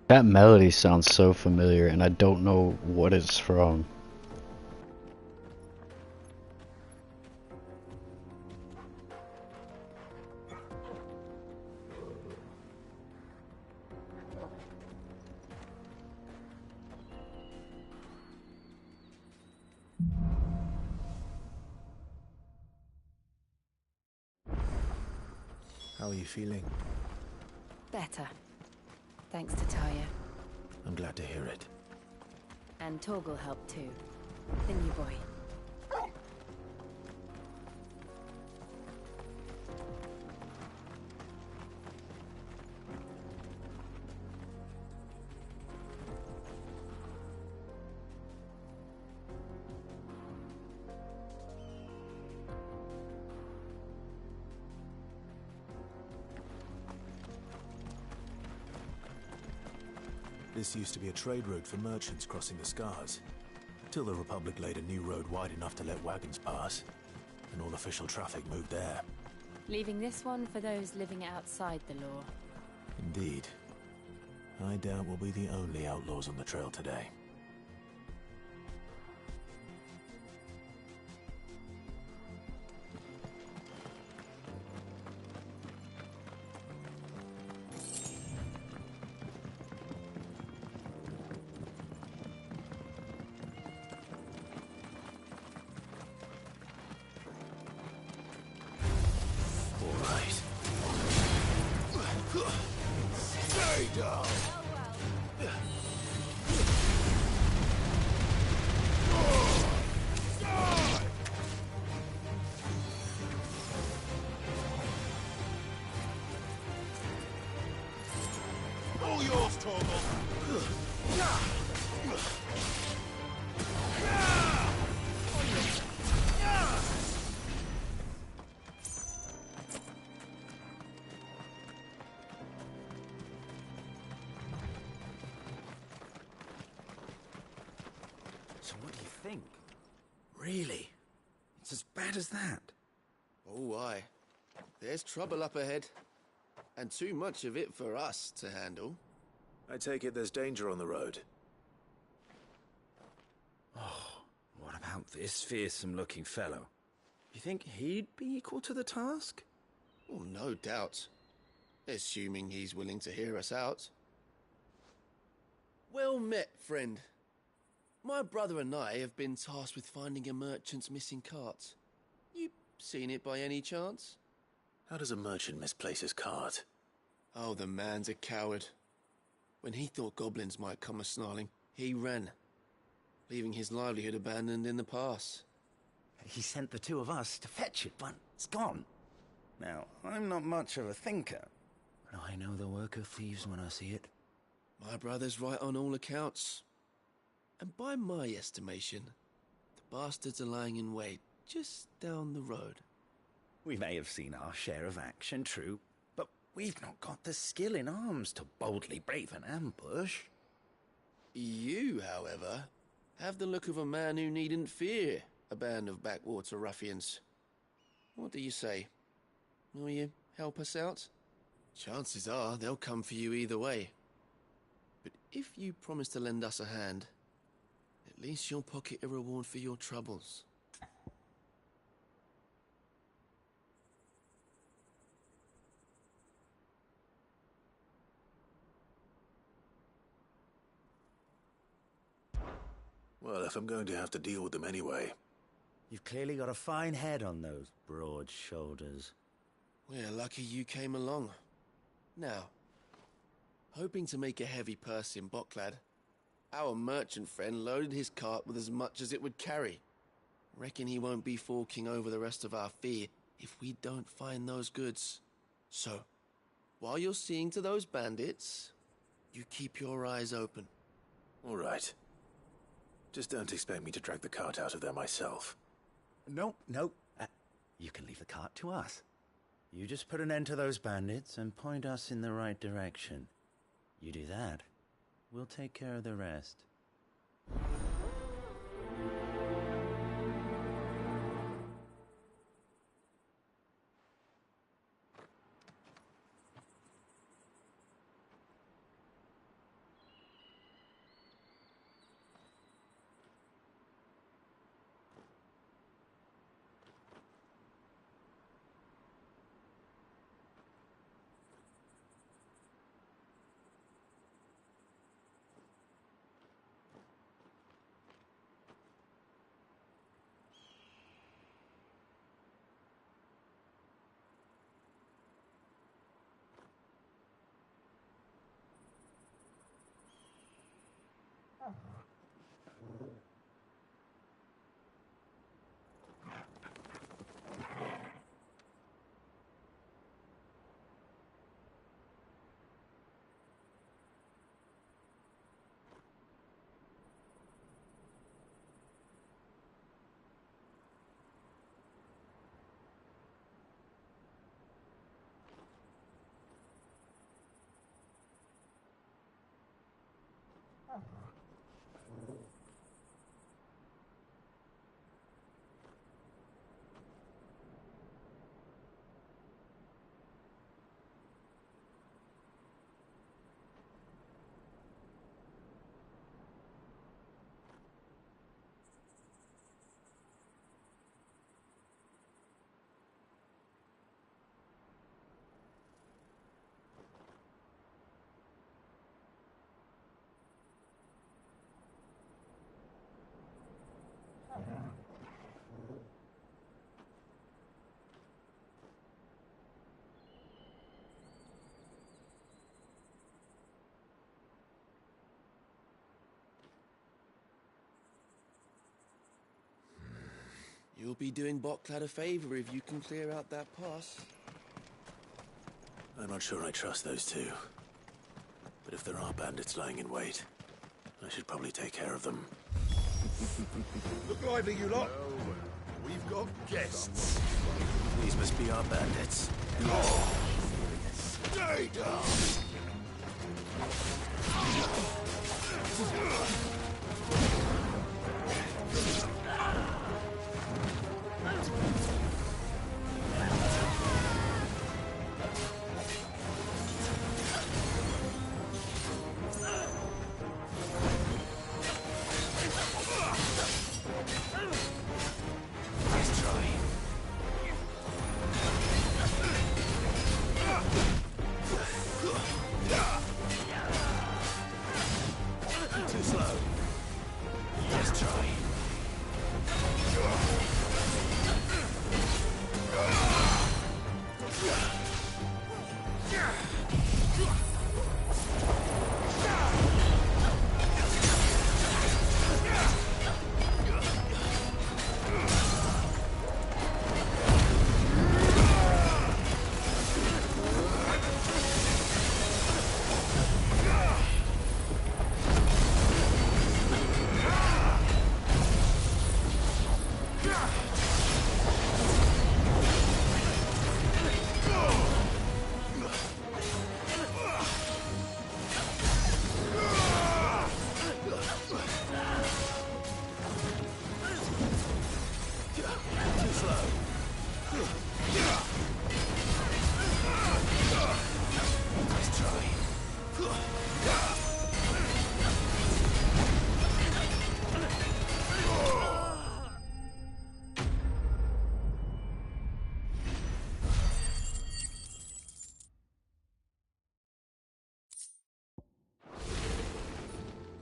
That melody sounds so familiar, and I don't know what it's from. How are you feeling? Better. Thanks to Taya. I'm glad to hear it. And Torgal helped too. The new boy. This used to be a trade route for merchants crossing the Scars, till the Republic laid a new road wide enough to let wagons pass, and all official traffic moved there. Leaving this one for those living outside the law. Indeed. I doubt we'll be the only outlaws on the trail today. All yours, Torgal. So what do you think? Really? It's as bad as that? Oh, aye. There's trouble up ahead. And too much of it for us to handle. I take it there's danger on the road. Oh, what about this fearsome-looking fellow? You think he'd be equal to the task? Oh, no doubt. Assuming he's willing to hear us out. Well met, friend. My brother and I have been tasked with finding a merchant's missing cart. You seen it by any chance? How does a merchant misplace his cart? Oh, the man's a coward. When he thought goblins might come a-snarling, he ran, leaving his livelihood abandoned in the pass. He sent the two of us to fetch it, but it's gone. Now, I'm not much of a thinker, but I know the work of thieves when I see it. My brother's right on all accounts. And by my estimation, the bastards are lying in wait just down the road. We may have seen our share of action, true, but we've not got the skill in arms to boldly brave an ambush. You, however, have the look of a man who needn't fear a band of backwater ruffians. What do you say? Will you help us out? Chances are they'll come for you either way. But if you promise to lend us a hand, at least you'll pocket a reward for your troubles. Well, if I'm going to have to deal with them anyway. You've clearly got a fine head on those broad shoulders. We're lucky you came along. Now, hoping to make a heavy purse in Boklad, our merchant friend loaded his cart with as much as it would carry. Reckon he won't be forking over the rest of our fee if we don't find those goods. So, while you're seeing to those bandits, you keep your eyes open. All right. Just don't expect me to drag the cart out of there myself. No. You can leave the cart to us. You just put an end to those bandits and point us in the right direction. You do that, we'll take care of the rest. be doing Boklad a favor if you can clear out that pass. I'm not sure I trust those two. But if there are bandits lying in wait, I should probably take care of them. Look lively, you lot. We've got guests. These must be our bandits. Stay down.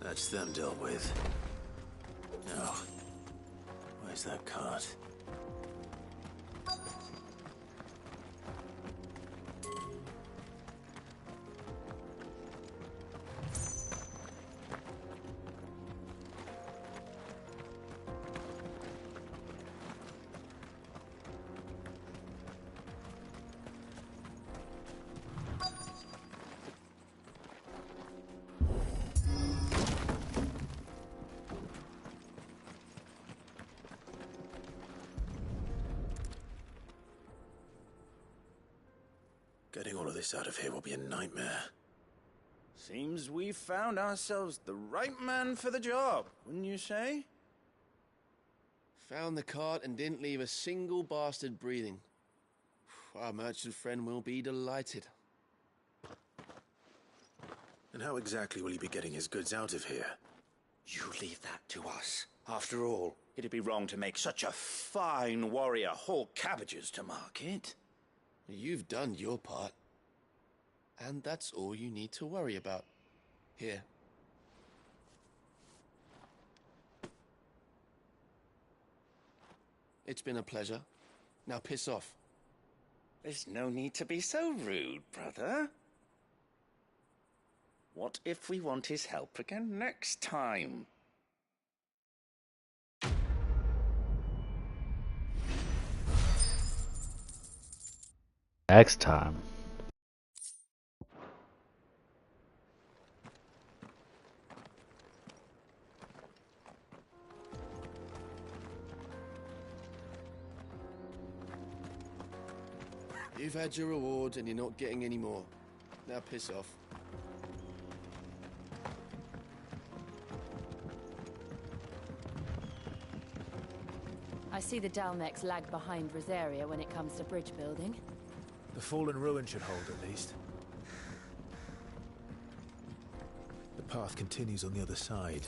That's them dealt with. Now, where's that cart? Getting all of this out of here will be a nightmare. Seems we've found ourselves the right man for the job, wouldn't you say? Found the cart and didn't leave a single bastard breathing. Our merchant friend will be delighted. And how exactly will he be getting his goods out of here? You leave that to us. After all, it'd be wrong to make such a fine warrior haul cabbages to market. You've done your part. And that's all you need to worry about. Here. It's been a pleasure. Now piss off. There's no need to be so rude, brother. What if we want his help again next time? Next time. You've had your reward and you're not getting any more. Now piss off. I see the Dalmex lag behind Rosaria when it comes to bridge building. The fallen ruin should hold at least. The path continues on the other side.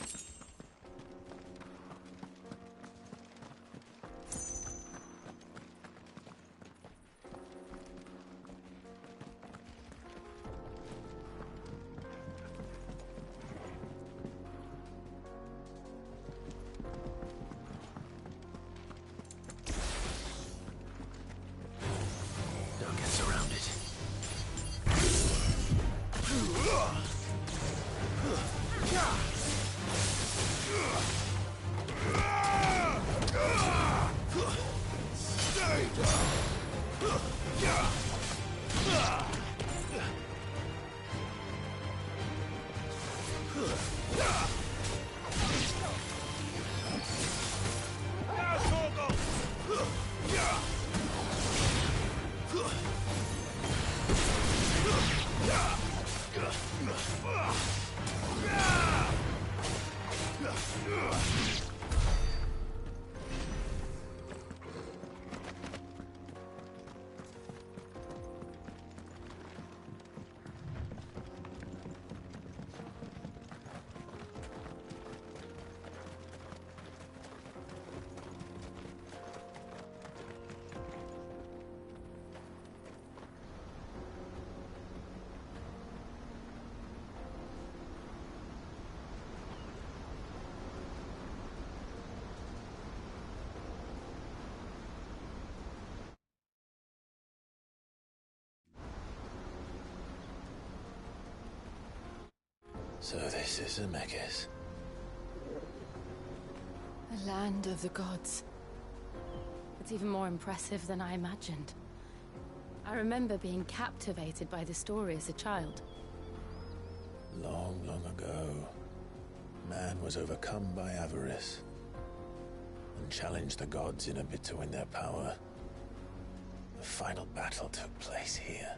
So this is Zemeckis. The land of the gods. It's even more impressive than I imagined. I remember being captivated by the story as a child. Long, long ago, man was overcome by avarice and challenged the gods in a bid to win their power. The final battle took place here,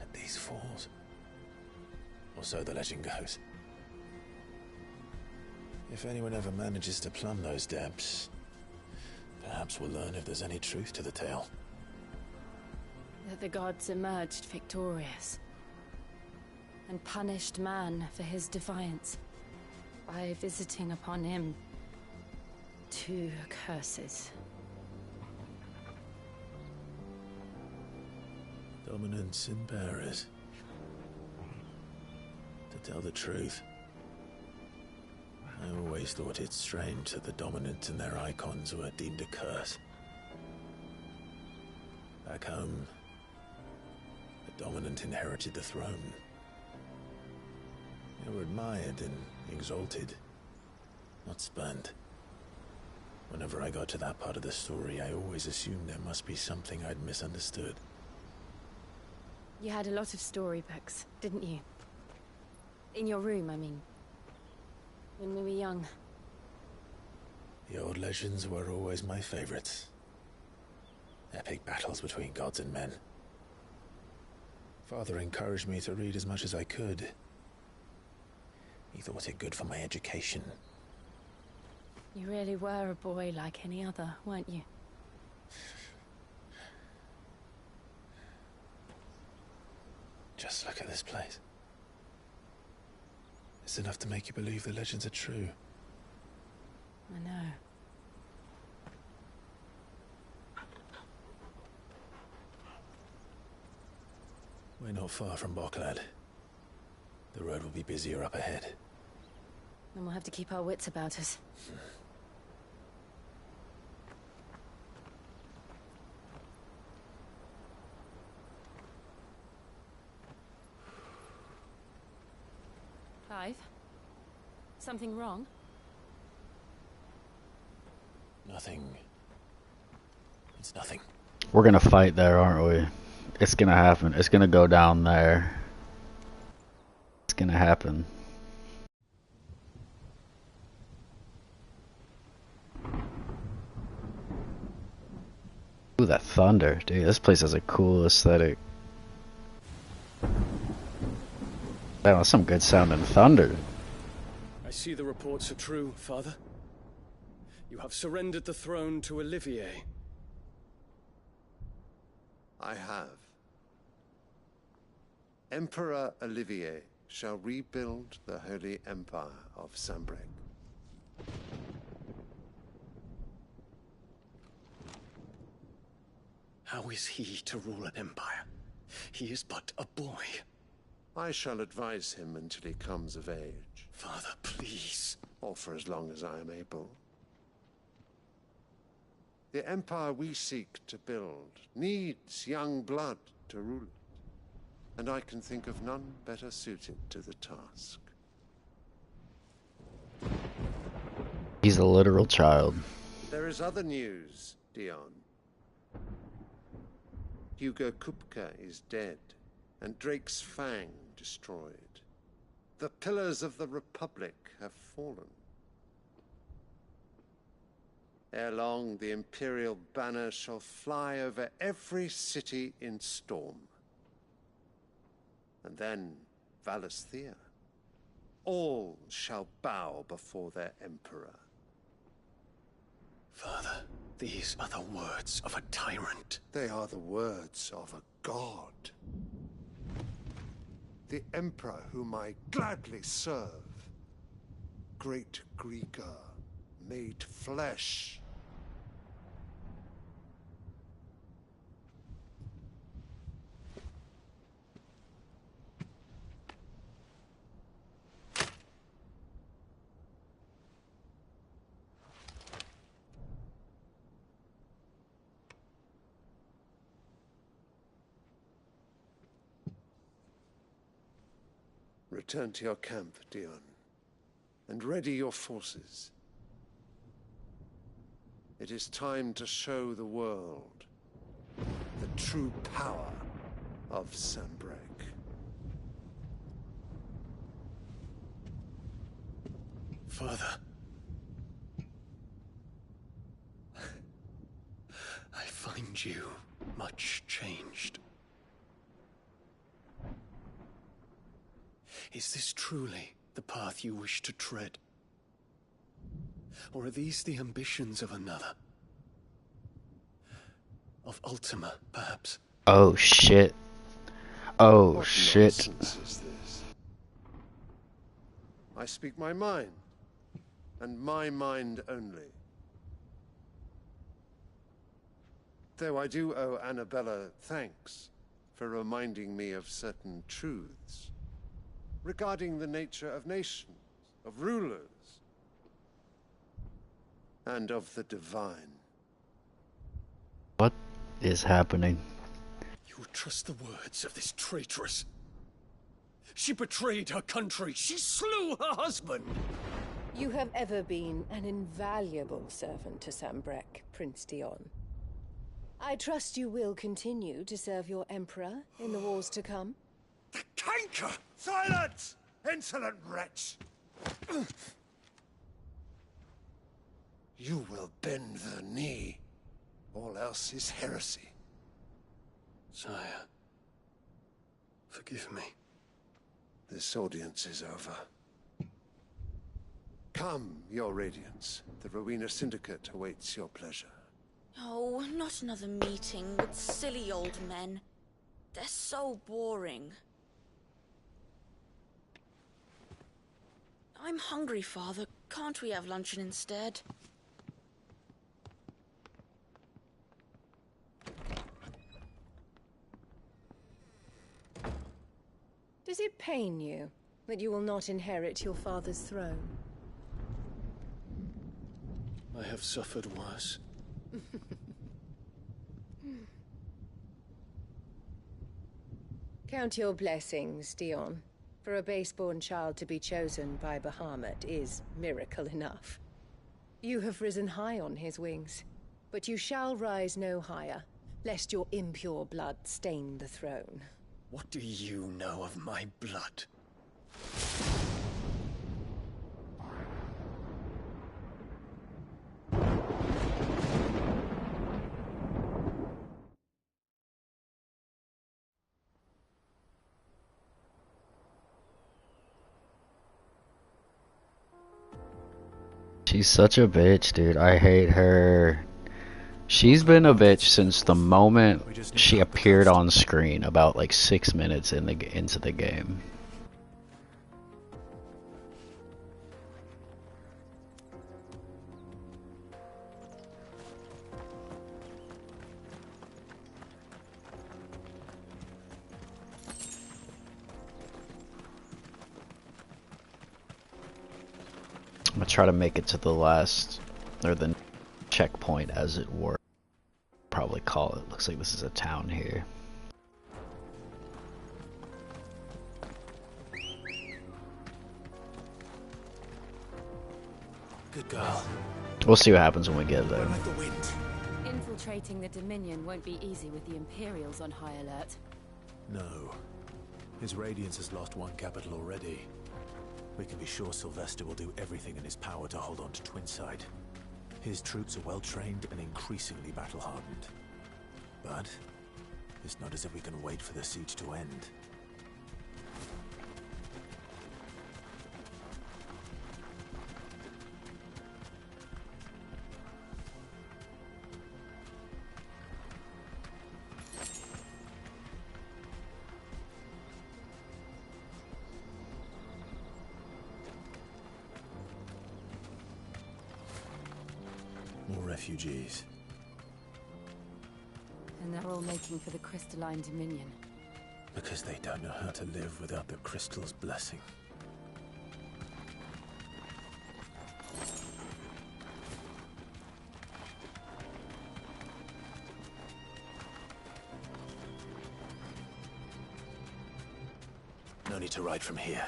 at these falls. Or so the legend goes. If anyone ever manages to plumb those depths, perhaps we'll learn if there's any truth to the tale. That the gods emerged victorious and punished man for his defiance by visiting upon him 2 curses. Dominance and bearers. To tell the truth, I always thought it strange that the dominant and their icons were deemed a curse. Back home, the dominant inherited the throne. They were admired and exalted, not spurned. Whenever I got to that part of the story, I always assumed there must be something I'd misunderstood. You had a lot of storybooks, didn't you? In your room, I mean. When we were young. The old legends were always my favorites. Epic battles between gods and men. Father encouraged me to read as much as I could. He thought it good for my education. You really were a boy like any other, weren't you? Just look at this place. It's enough to make you believe the legends are true. I know. We're not far from Boklad. The road will be busier up ahead. Then we'll have to keep our wits about us. Clive? Something wrong? Nothing. It's nothing. We're gonna fight there, aren't we? It's gonna happen. It's gonna go down there. It's gonna happen. Ooh, that thunder. Dude, this place has a cool aesthetic. That was some good sounding thunder. I see the reports are true, Father. You have surrendered the throne to Olivier. I have. Emperor Olivier shall rebuild the Holy Empire of Sanbreque. How is he to rule an empire? He is but a boy. I shall advise him until he comes of age. Father, please. Or for as long as I am able. The empire we seek to build needs young blood to rule it, and I can think of none better suited to the task. He's a literal child. There is other news, Dion. Hugo Kupka is dead, and Drake's Fang destroyed. The pillars of the Republic have fallen. Ere long, the Imperial banner shall fly over every city in Storm. And then Valisthea. All shall bow before their Emperor. Father, these are the words of a tyrant. They are the words of a god. The Emperor whom I gladly serve. Great Grieger, made flesh. Return to your camp, Dion, and ready your forces. It is time to show the world the true power of Sanbreque. Father. I find you much changed. Is this truly the path you wish to tread? Or are these the ambitions of another? Of Ultima, perhaps? Oh shit. Oh What shit. nonsense is this? I speak my mind, and my mind only. Though I do owe Annabella thanks for reminding me of certain truths regarding the nature of nations, of rulers, and of the divine. What is happening? You trust the words of this traitress? She betrayed her country. She slew her husband. You have ever been an invaluable servant to Sanbreque, Prince Dion. I trust you will continue to serve your Emperor in the wars to come. The canker! Silence! Insolent wretch! You will bend the knee. All else is heresy. Sire, forgive me. This audience is over. Come, your Radiance. The Rowena Syndicate awaits your pleasure. Oh, not another meeting with silly old men. They're so boring. I'm hungry, Father. Can't we have luncheon instead? Does it pain you that you will not inherit your father's throne? I have suffered worse. Count your blessings, Dion. For a base-born child to be chosen by Bahamut is miracle enough. You have risen high on his wings, but you shall rise no higher, lest your impure blood stain the throne. What do you know of my blood? She's such a bitch, dude. I hate her. She's been a bitch since the moment she appeared on screen, about like 6 minutes into the game. I'm gonna try to make it to the last, or the checkpoint, as it were. Probably call it. Looks like this is a town here. Good girl. We'll see what happens when we get there. Infiltrating the Dominion won't be easy with the Imperials on high alert. No. His Radiance has lost one capital already. We can be sure Sylvester will do everything in his power to hold on to Twinside. His troops are well-trained and increasingly battle-hardened. But it's not as if we can wait for the siege to end. More refugees. And they're all making for the Crystalline Dominion. Because they don't know how to live without the Crystal's blessing. No need to ride from here.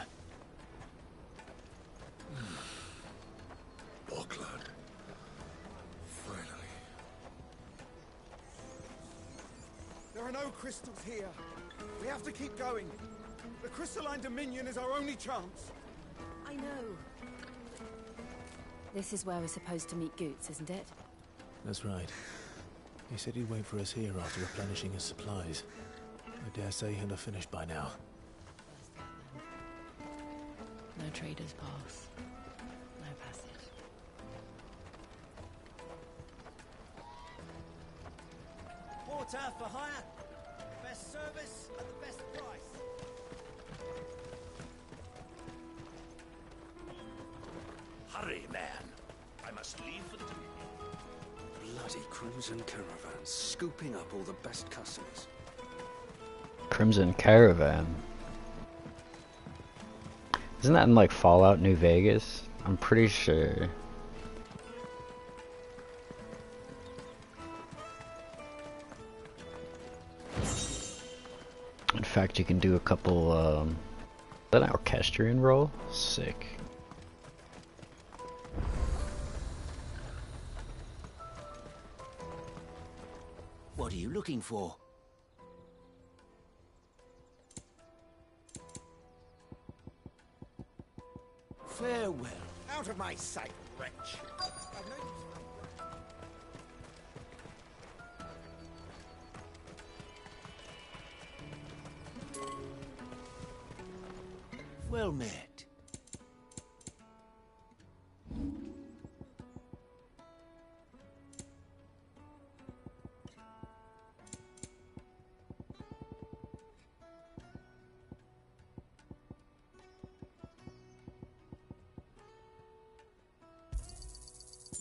are no crystals here. We have to keep going. The Crystalline Dominion is our only chance. I know. This is where we're supposed to meet Goots, isn't it? That's right. He said he'd wait for us here after replenishing his supplies. I dare say he'll have finished by now. No traders pass. No passage. Porter for hire. Best service at the best price. Hurry, man. I must leave for the Bloody Crimson Caravan, scooping up all the best customers. Crimson Caravan. Isn't that in like Fallout New Vegas? I'm pretty sure. In fact, you can do a couple, is that an orchestrion roll? Sick. What are you looking for? Farewell. Out of my sight, wretch. Well met.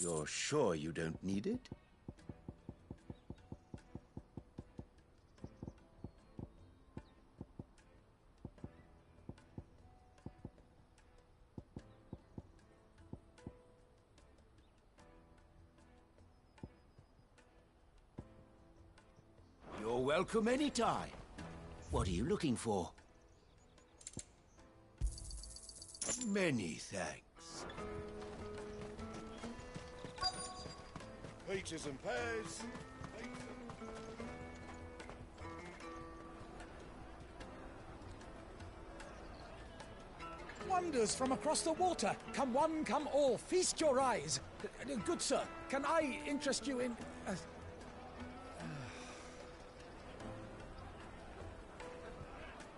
You're sure you don't need it? You're welcome anytime. What are you looking for? Many thanks. Peaches and pears. Wonders from across the water. Come one, come all. Feast your eyes. Good sir, can I interest you in...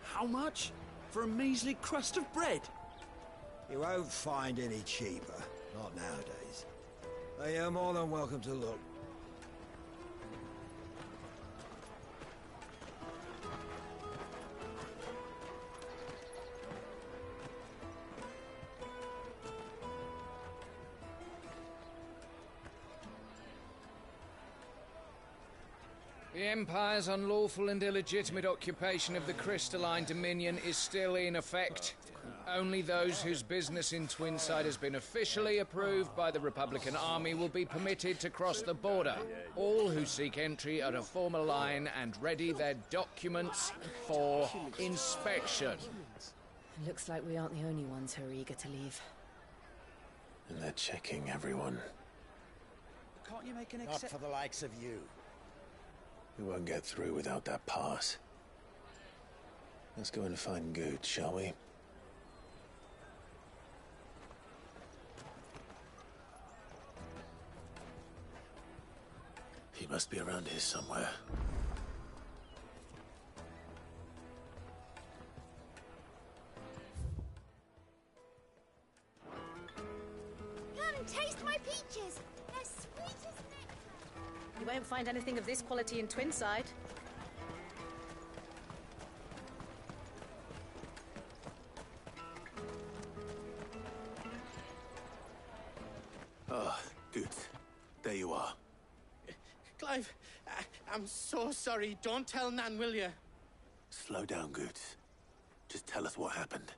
How much? For a measly crust of bread? You won't find any cheaper. Not nowadays. But you're more than welcome to look. The Empire's unlawful and illegitimate occupation of the Crystalline Dominion is still in effect. Only those whose business in Twinside has been officially approved by the Republican Army will be permitted to cross the border. All who seek entry are to form a line and ready their documents for inspection. Looks like we aren't the only ones who are eager to leave. And they're checking everyone. Can't you make an Not for the likes of you. We won't get through without that pass. Let's go and find Good, shall we? He must be around here somewhere. Come and taste my peaches. They're sweet as nectar. You won't find anything of this quality in Twinside. Ah, Good. There you are. Clive, I'm so sorry. Don't tell Nan, will you? Slow down, Good. Just tell us what happened.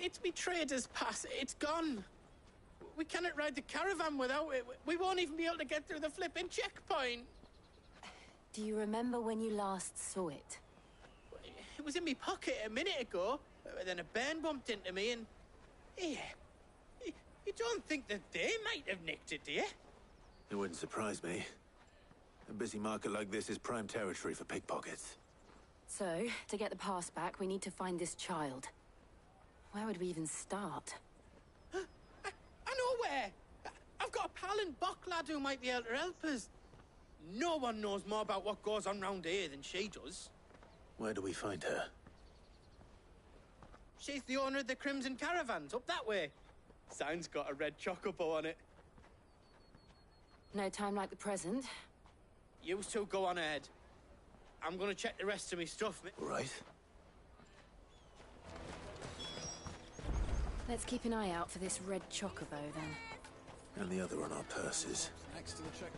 It's me trader's pass. It's gone. We cannot ride the caravan without it. We won't even be able to get through the flipping checkpoint. Do you remember when you last saw it? It was in my pocket a minute ago. Then a bairn bumped into me and... Yeah. You don't think that they might have nicked it, do you? It wouldn't surprise me. A busy market like this is prime territory for pickpockets. So, to get the pass back, we need to find this child. Where would we even start? I know where! I've got a pal in Bocklad who might be able to help us. No one knows more about what goes on round here than she does. Where do we find her? She's the owner of the Crimson Caravans, up that way. Sign's got a red chocobo on it. No time like the present. You two go on ahead. I'm gonna check the rest of me stuff. Right. Let's keep an eye out for this red chocobo, then. And the other on our purses. Next to the checkpoint.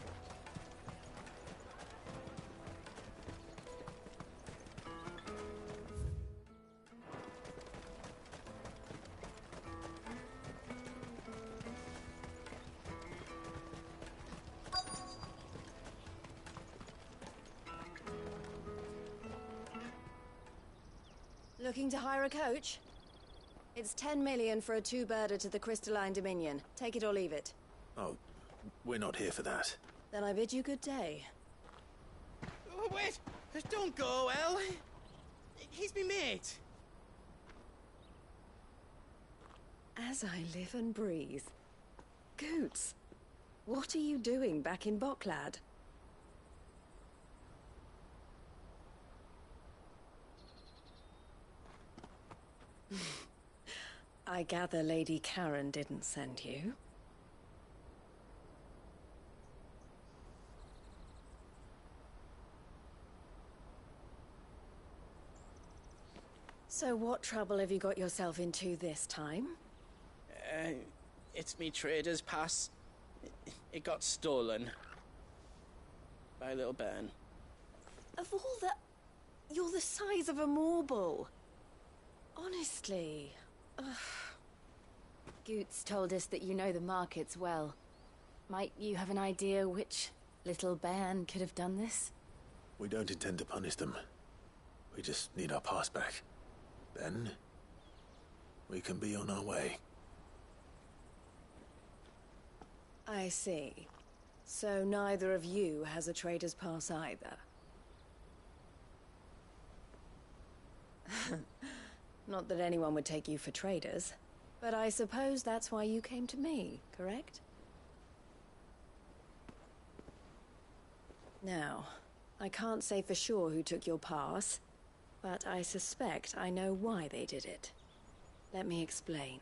Looking to hire a coach? It's 10 million for a two-birder to the Crystalline Dominion. Take it or leave it. Oh, we're not here for that. Then I bid you good day. Oh, wait! Don't go, El. He's me mate. As I live and breathe. Goots, what are you doing back in Bocklad? I gather Lady Karen didn't send you. So what trouble have you got yourself into this time? It's me trader's pass. It got stolen. By little Ben. Of all the... You're the size of a marble. Honestly. Ugh. Goots told us that you know the markets well. Might you have an idea which little bairn could have done this? We don't intend to punish them. We just need our pass back. Then, we can be on our way. I see. So neither of you has a trader's pass either. Not that anyone would take you for traders, but I suppose that's why you came to me, correct? Now, I can't say for sure who took your pass, but I suspect I know why they did it. Let me explain.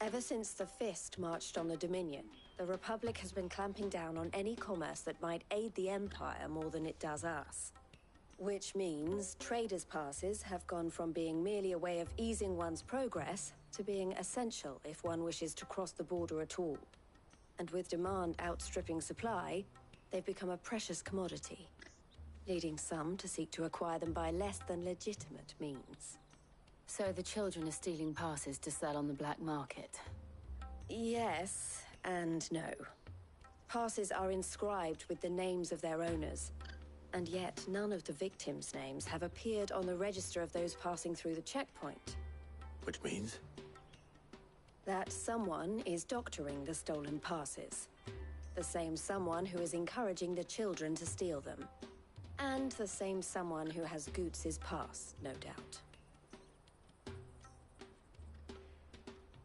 Ever since the Fist marched on the Dominion, the Republic has been clamping down on any commerce that might aid the Empire more than it does us. Which means traders' passes have gone from being merely a way of easing one's progress to being essential if one wishes to cross the border at all. And with demand outstripping supply, they've become a precious commodity, leading some to seek to acquire them by less than legitimate means. So the children are stealing passes to sell on the black market? Yes and no. Passes are inscribed with the names of their owners, and yet none of the victims' names have appeared on the register of those passing through the checkpoint. Which means? That someone is doctoring the stolen passes. The same someone who is encouraging the children to steal them. And the same someone who has Goots' pass, no doubt.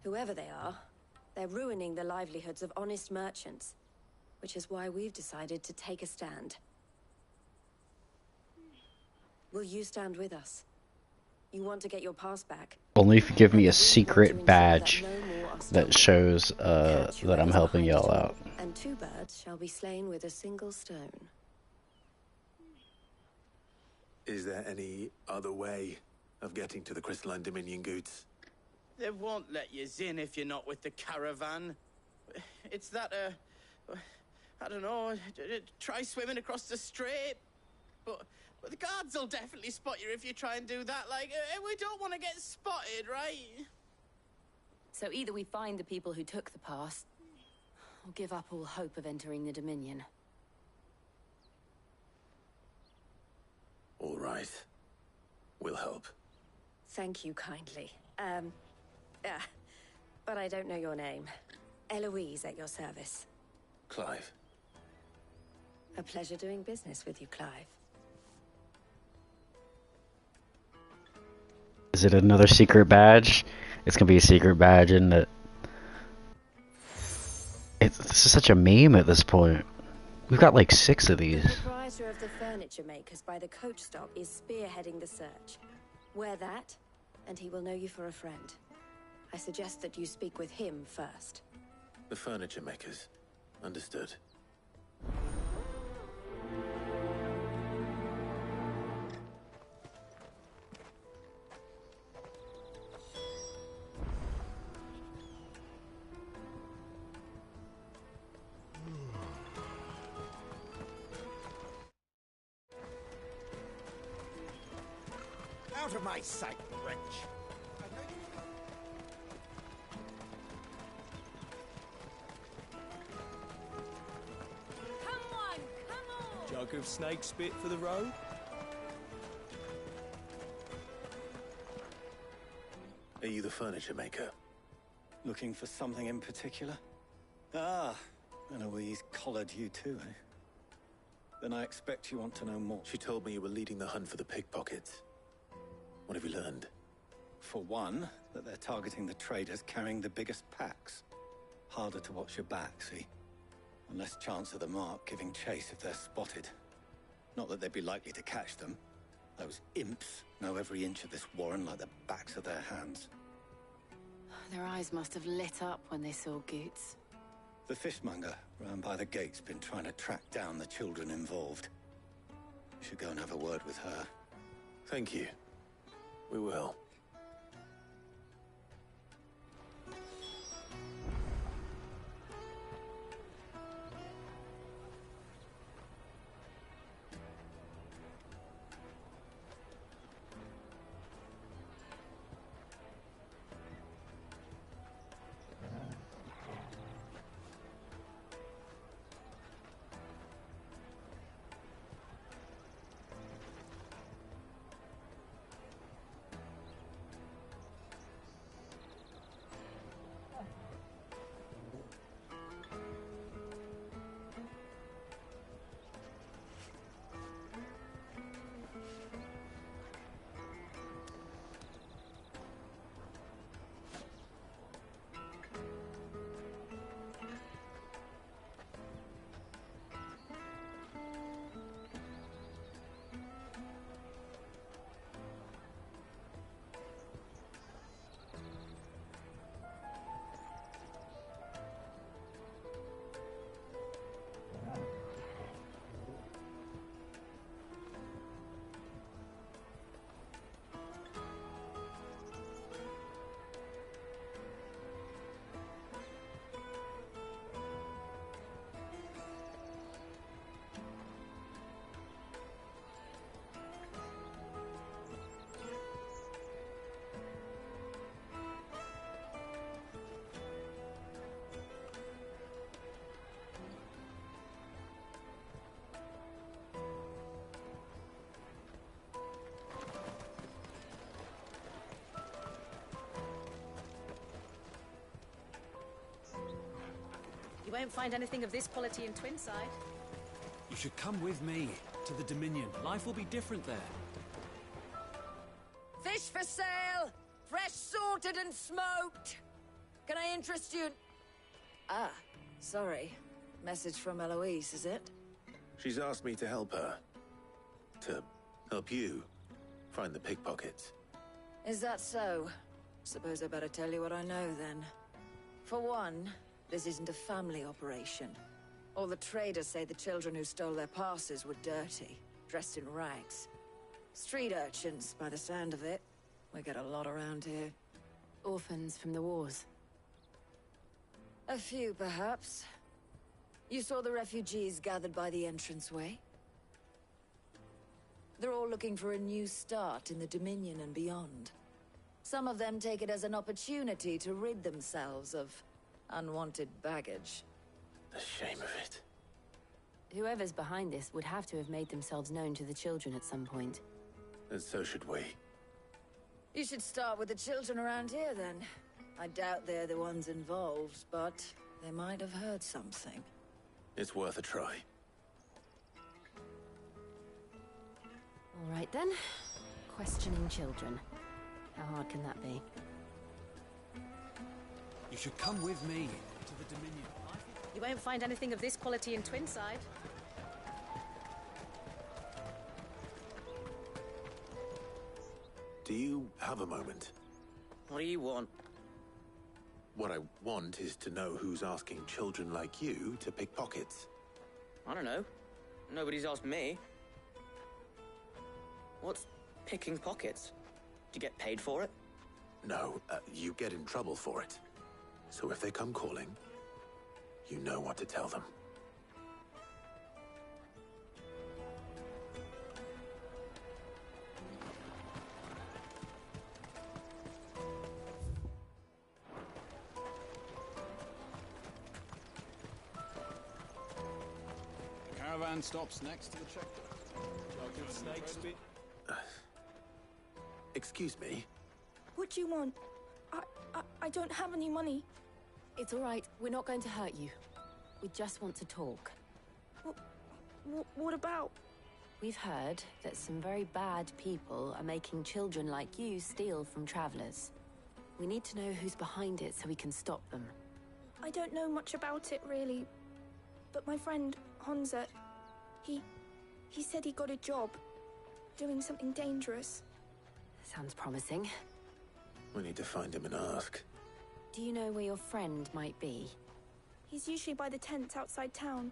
Whoever they are, they're ruining the livelihoods of honest merchants, which is why we've decided to take a stand. Will you stand with us? You want to get your pass back? Only if you give me a secret badge that shows that I'm helping y'all out. And two birds shall be slain with a single stone. Is there any other way of getting to the Crystalline Dominion, Goots? They won't let you in if you're not with the caravan. It's that, I don't know, try swimming across the strait. But the guards will definitely spot you if you try and do that. Like, we don't want to get spotted, right? So either we find the people who took the pass, or give up all hope of entering the Dominion. All right. We'll help. Thank you kindly. But I don't know your name. Eloise at your service. Clive. A pleasure doing business with you, Clive. Is it another secret badge? It's gonna be a secret badge, isn't it? This is such a meme at this point. We've got like 6 of these. The proprietor of the furniture makers by the coach stop is spearheading the search. Wear that, and he will know you for a friend. I suggest that you speak with him first. The furniture makers. Understood. Out of my sight, wretch! Jug of snake spit for the road? Are you the furniture maker? Looking for something in particular? Ah, Eloise collared you too, eh? Then I expect you want to know more. She told me you were leading the hunt for the pickpockets. What have you learned? For one, that they're targeting the traders carrying the biggest packs. Harder to watch your back, see? And less chance of the mark giving chase if they're spotted. Not that they'd be likely to catch them. Those imps know every inch of this warren like the backs of their hands. Their eyes must have lit up when they saw Goots. The fishmonger round by the gate's been trying to track down the children involved. You should go and have a word with her. Thank you. We will. You won't find anything of this quality in Twinside. You should come with me to the Dominion. Life will be different there. Fish for sale! Fresh sorted and smoked! Can I interest you? Ah, sorry. Message from Eloise, is it? She's asked me to help her. To help you find the pickpockets. Is that so? Suppose I better tell you what I know, then. For one, this isn't a family operation. All the traders say the children who stole their passes were dirty, dressed in rags. Street urchins, by the sound of it. We get a lot around here. Orphans from the wars. A few, perhaps. You saw the refugees gathered by the entranceway? They're all looking for a new start in the Dominion and beyond. Some of them take it as an opportunity to rid themselves of unwanted baggage. The shame of it. Whoever's behind this would have to have made themselves known to the children at some point. And so should we. You should start with the children around here, then. I doubt they're the ones involved, but they might have heard something. It's worth a try. All right, then. Questioning children. How hard can that be? You should come with me to the Dominion. You won't find anything of this quality in Twinside. Do you have a moment? What do you want? What I want is to know who's asking children like you to pick pockets. I don't know. Nobody's asked me. What's picking pockets? Do you get paid for it? No, you get in trouble for it. So if they come calling, you know what to tell them. The caravan stops next to the checkpoint. Excuse me? What do you want? I don't have any money. It's all right. We're not going to hurt you. We just want to talk. What about? We've heard that some very bad people are making children like you steal from travelers. We need to know who's behind it so we can stop them. I don't know much about it, really. But my friend, Hansa, he said he got a job doing something dangerous. Sounds promising. We need to find him and ask. Do you know where your friend might be? He's usually by the tents outside town.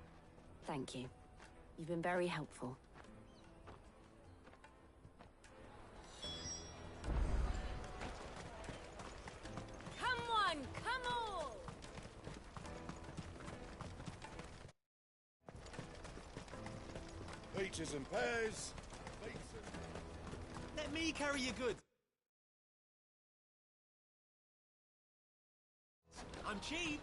Thank you. You've been very helpful. Come on, come on! Peaches and pears. Let me carry your goods. I'm cheap.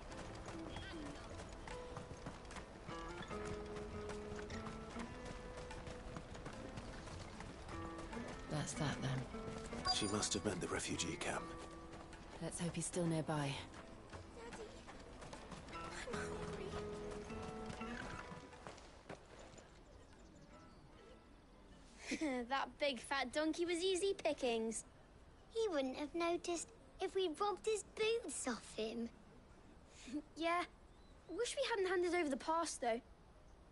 That's that, then. She must have meant the refugee camp. Let's hope he's still nearby. That big fat donkey was easy pickings. He wouldn't have noticed if we'd robbed his boots off him. Yeah. Wish we hadn't handed over the pass, though.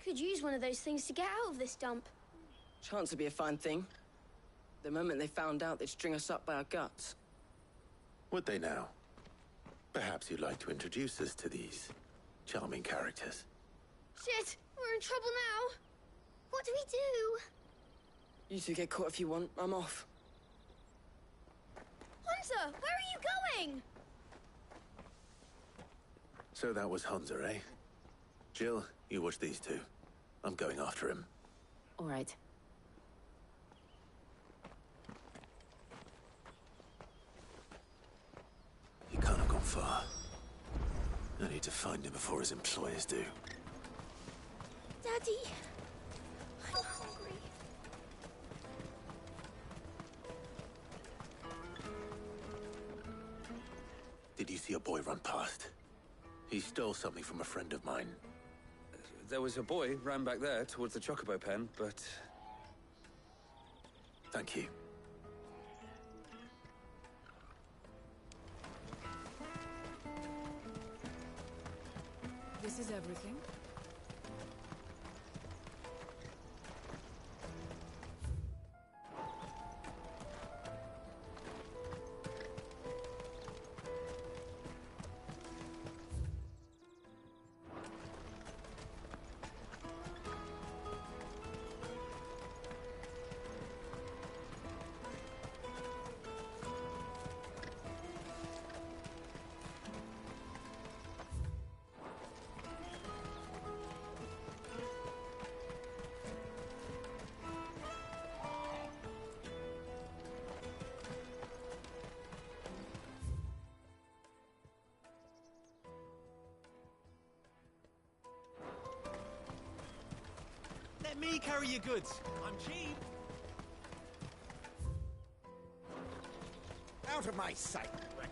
Could use one of those things to get out of this dump. Chance would be a fine thing. The moment they found out, they'd string us up by our guts. Would they now? Perhaps you'd like to introduce us to these charming characters. Shit! We're in trouble now! What do we do? You two get caught if you want. I'm off. Hunter, where are you going? So that was Hansa, eh? Jill, you watch these two. I'm going after him. All right. He can't have gone far. I need to find him before his employers do. Daddy, I'm hungry. Did you see a boy run past? He stole something from a friend of mine. There was a boy ran back there towards the Chocobo pen, but... Thank you. This is everything. Let me carry your goods. I'm cheap. out of my sight, wretch!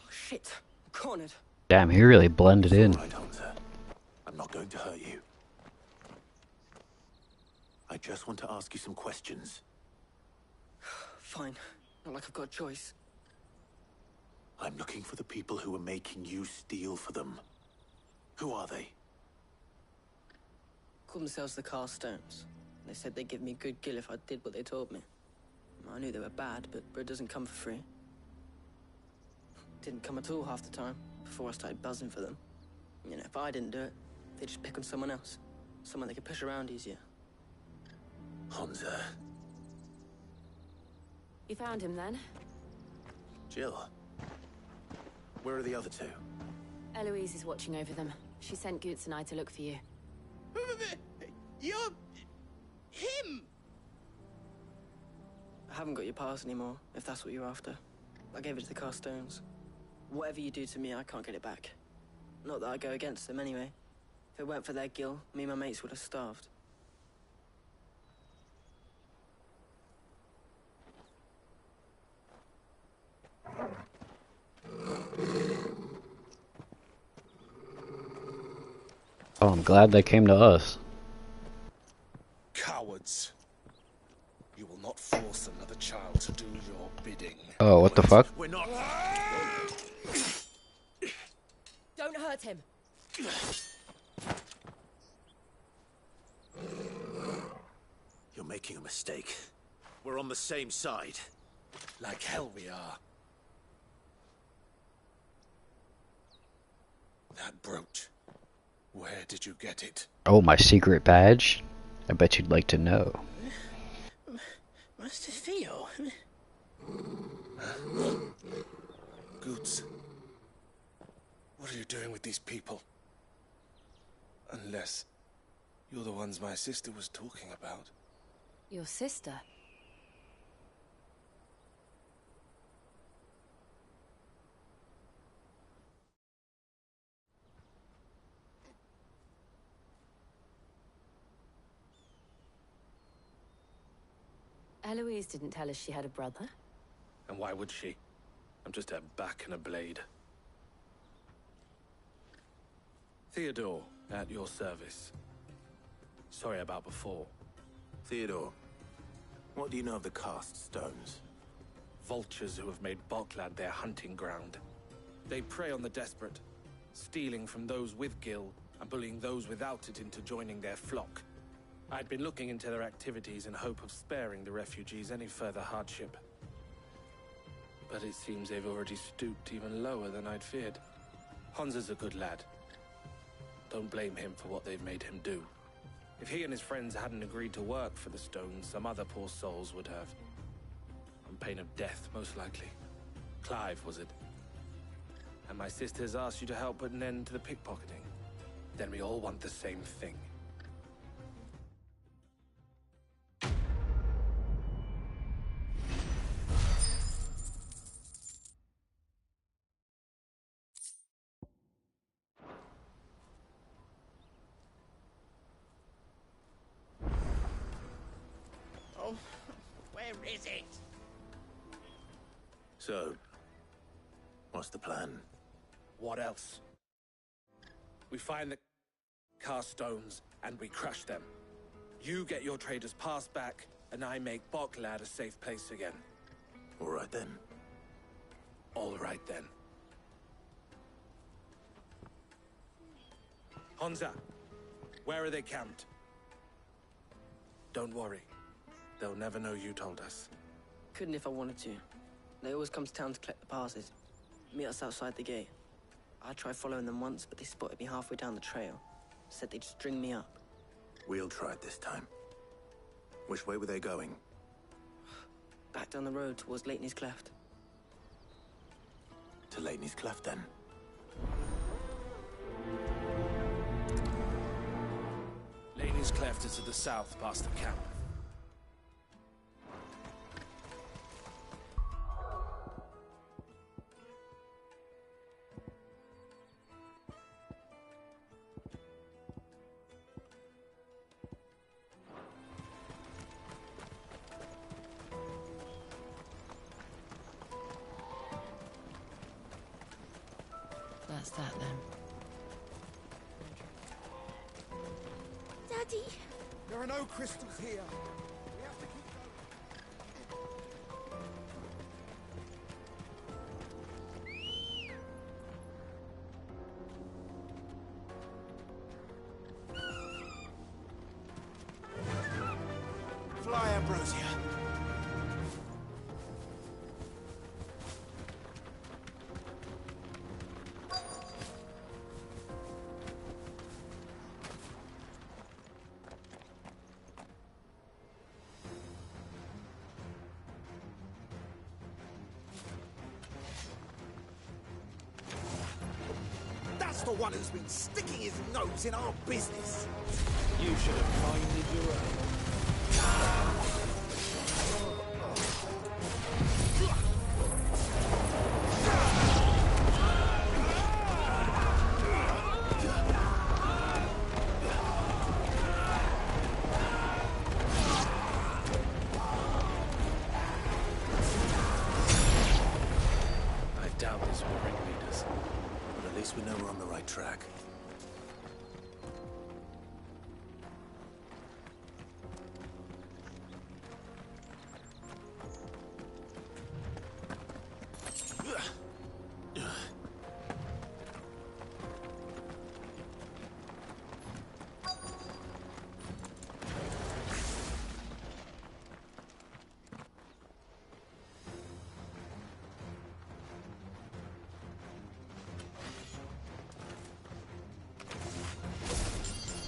Shit. Cornered. Damn, he really blended in. Right, Hansa. I'm not going to hurt you. I just want to ask you some questions. Fine. Not like I've got a choice. I'm looking for the people who are making you steal for them. Who are they? Call themselves the Carstones. They said they'd give me good gill if I did what they told me. I knew they were bad, but bread doesn't come for free. Didn't come at all half the time, before I started buzzing for them. You know, if I didn't do it, they'd just pick on someone else. Someone they could push around easier. Hansa. You found him then? Jill. Where are the other two? Eloise is watching over them. She sent Goots and I to look for you. You're... him! I haven't got your pass anymore, if that's what you're after. I gave it to the Carstones. Whatever you do to me, I can't get it back. Not that I go against them anyway. If it weren't for their gill, me and my mates would have starved. Oh, I'm glad they came to us. Cowards. You will not force another child to do your bidding. Oh, what the fuck? We're not... Don't hurt him. You're making a mistake. We're on the same side. Like hell we are. That brooch. Where did you get it? Oh, my secret badge? I bet you'd like to know. Master Theo? Goots. What are you doing with these people? Unless you're the ones my sister was talking about. Your sister? Eloise didn't tell us she had a brother. And why would she? I'm just a back and a blade. Theodore, at your service. Sorry about before. Theodore, what do you know of the Cast Stones? Vultures who have made Boklad their hunting ground. They prey on the desperate, stealing from those with gill and bullying those without it into joining their flock. I'd been looking into their activities in hope of sparing the refugees any further hardship. But it seems they've already stooped even lower than I'd feared. Hansa's a good lad. Don't blame him for what they've made him do. If he and his friends hadn't agreed to work for the Stones, some other poor souls would have. On pain of death, most likely. Clive, was it? And my sisters asked you to help put an end to the pickpocketing. Then we all want the same thing. Oh, where is it? So, what's the plan? What else? We find the Carstones and we crush them. You get your traders' pass back, and I make Boklad a safe place again. All right then. All right then. Hansa, where are they camped? Don't worry. They'll never know you told us. Couldn't if I wanted to. They always come to town to collect the passes. Meet us outside the gate. I tried following them once, but they spotted me halfway down the trail. Said they'd string me up. We'll try it this time. Which way were they going? Back down the road towards Leitney's Cleft. To Leitney's Cleft, then. Leitney's Cleft is to the south, past the camp. That's that then. Daddy! There are no crystals here. We have to keep going. Fly, Ambrosia. That's the one who's been sticking his nose in our business. You should have minded your own. I doubt this will ringlead us, but at least we know we're on the right track.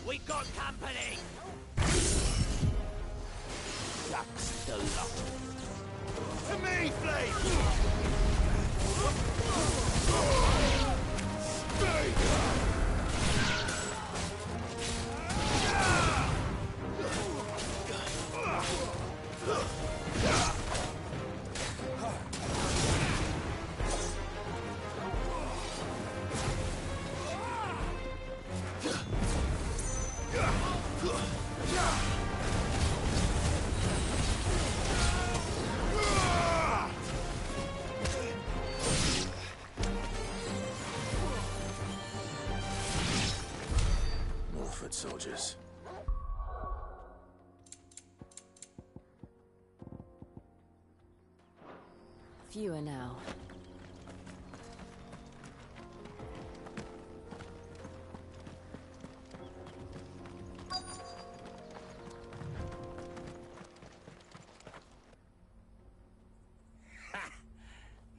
We got company! Ducks to luck. To me, Flame! More foot soldiers. Fewer now.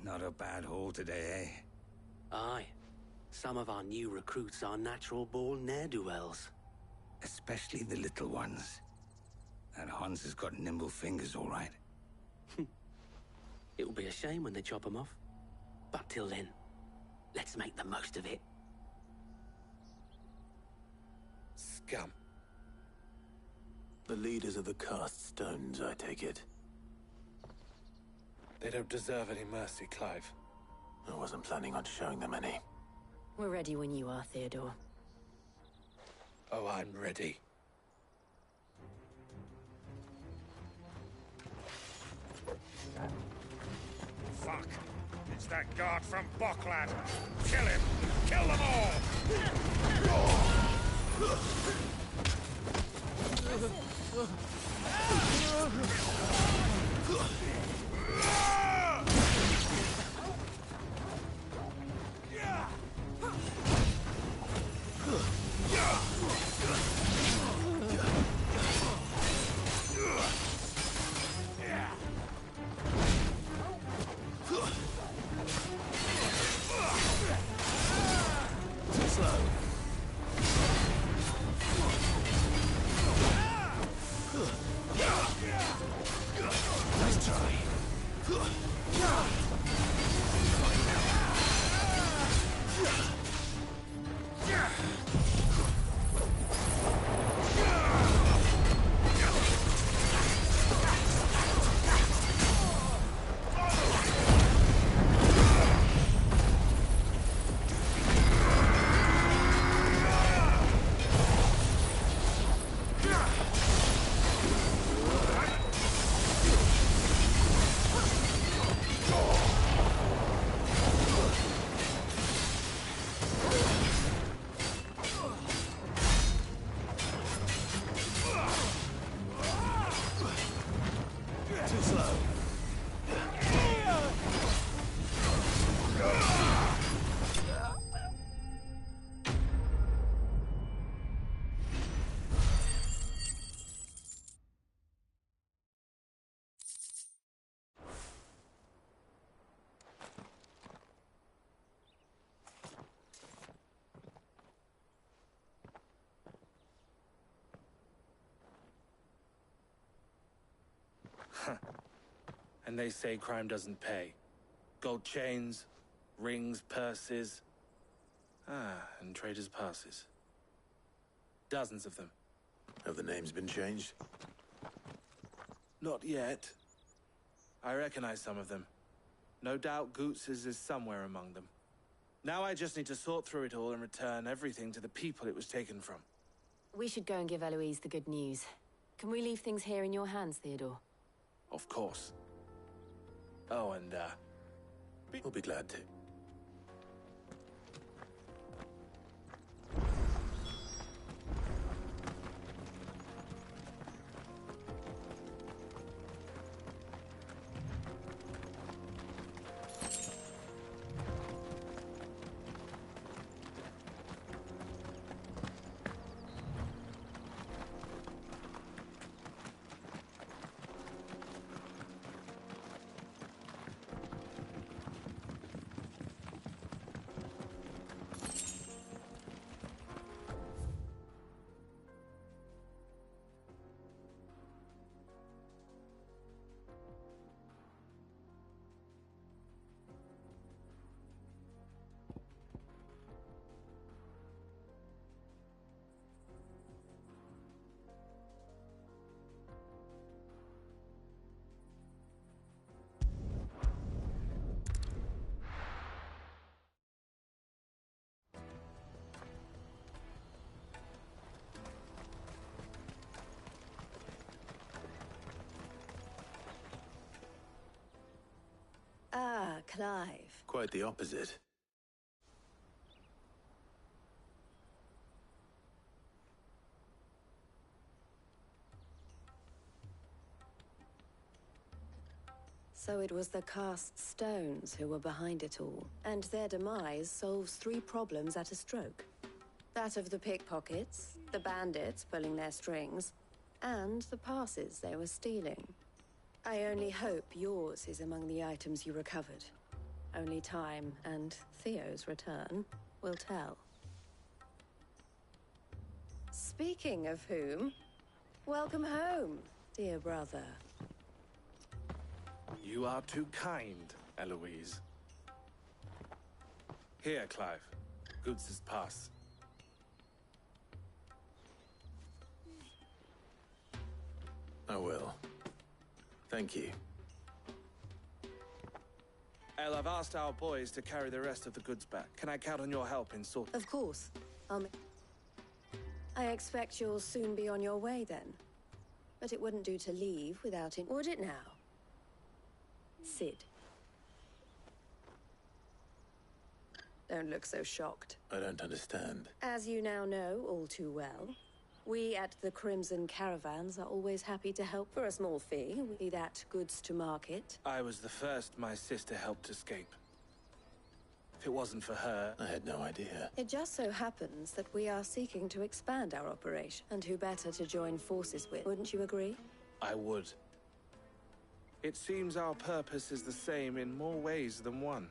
Not a bad haul today, eh? Aye. Some of our new recruits are natural-born ne'er-do-wells. Especially the little ones. That Hans has got nimble fingers, all right. It will be a shame when they chop them off. But till then, let's make the most of it. Scum. The leaders of the Cast Stones, I take it. They don't deserve any mercy, Clive. I wasn't planning on showing them any. We're ready when you are, Theodore. Oh, I'm ready. Fuck! It's that guard from Boklad! Kill him! Kill them Too slow. Nice try. And they say crime doesn't pay. Gold chains, rings, purses. And traders' passes. Dozens of them. Have the names been changed? Not yet. I recognize some of them. No doubt Goots's is somewhere among them. Now I just need to sort through it all and return everything to the people it was taken from. We should go and give Eloise the good news. Can we leave things here in your hands, Theodore? Of course. Oh, and, We'll be glad to. Ah, Clive. Quite the opposite. So it was the cast stones who were behind it all, and their demise solves 3 problems at a stroke. That of the pickpockets, the bandits pulling their strings, and the passes they were stealing. I only hope yours is among the items you recovered. Only time and Theo's return will tell. Speaking of whom, welcome home, dear brother. You are too kind, Eloise. Here, Clive. Goots's pass. I will. Thank you. El, I've asked our boys to carry the rest of the goods back. Can I count on your help in sorting? Of course. I expect you'll soon be on your way then. But it wouldn't do to leave without it, would it now? Cid. Don't look so shocked. I don't understand. As you now know all too well, we at the Crimson Caravans are always happy to help for a small fee, be that goods to market. I was the first my sister helped escape. If it wasn't for her... I had no idea. It just so happens that we are seeking to expand our operation, and who better to join forces with, wouldn't you agree? I would. It seems our purpose is the same in more ways than one.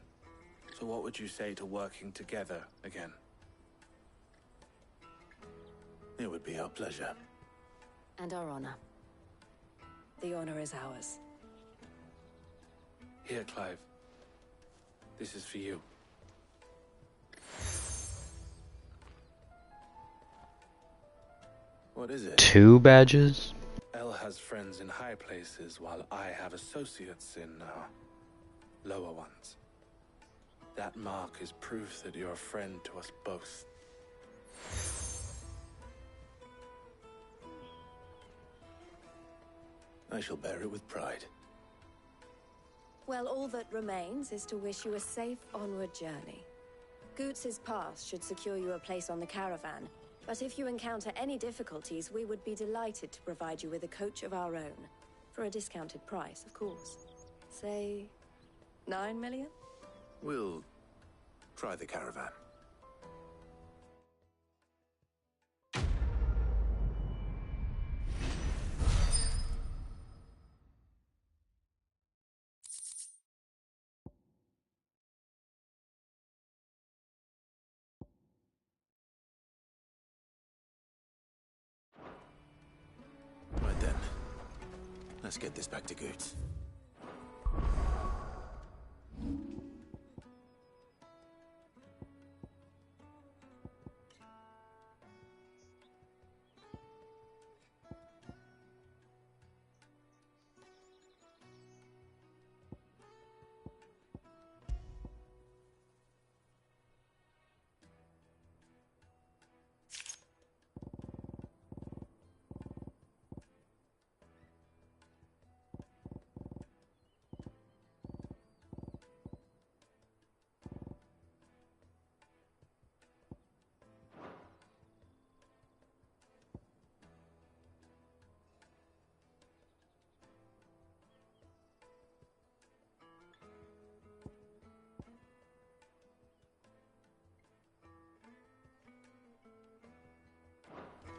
So what would you say to working together again? It would be our pleasure. And our honor. The honor is ours. Here, Clive. This is for you. What is it? 2 badges? El has friends in high places, while I have associates in, lower ones. That mark is proof that you're a friend to us both. I shall bear it with pride. Well, all that remains is to wish you a safe onward journey. Goots's pass should secure you a place on the caravan, but if you encounter any difficulties, we would be delighted to provide you with a coach of our own. For a discounted price, of course. Say, 9 million? We'll try the caravan. Let's get this back to Goots.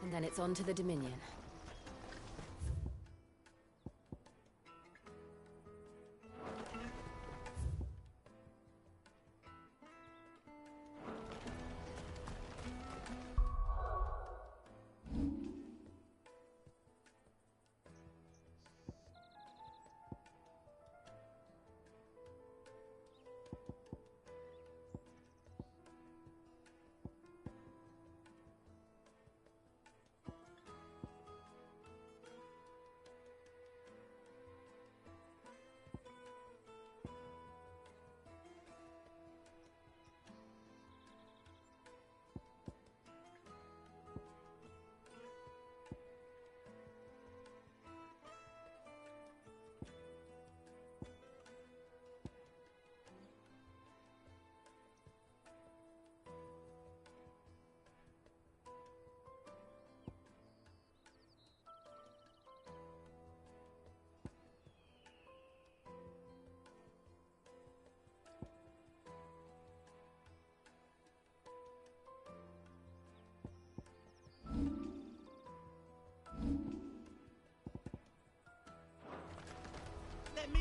And then it's on to the Dominion. Let me...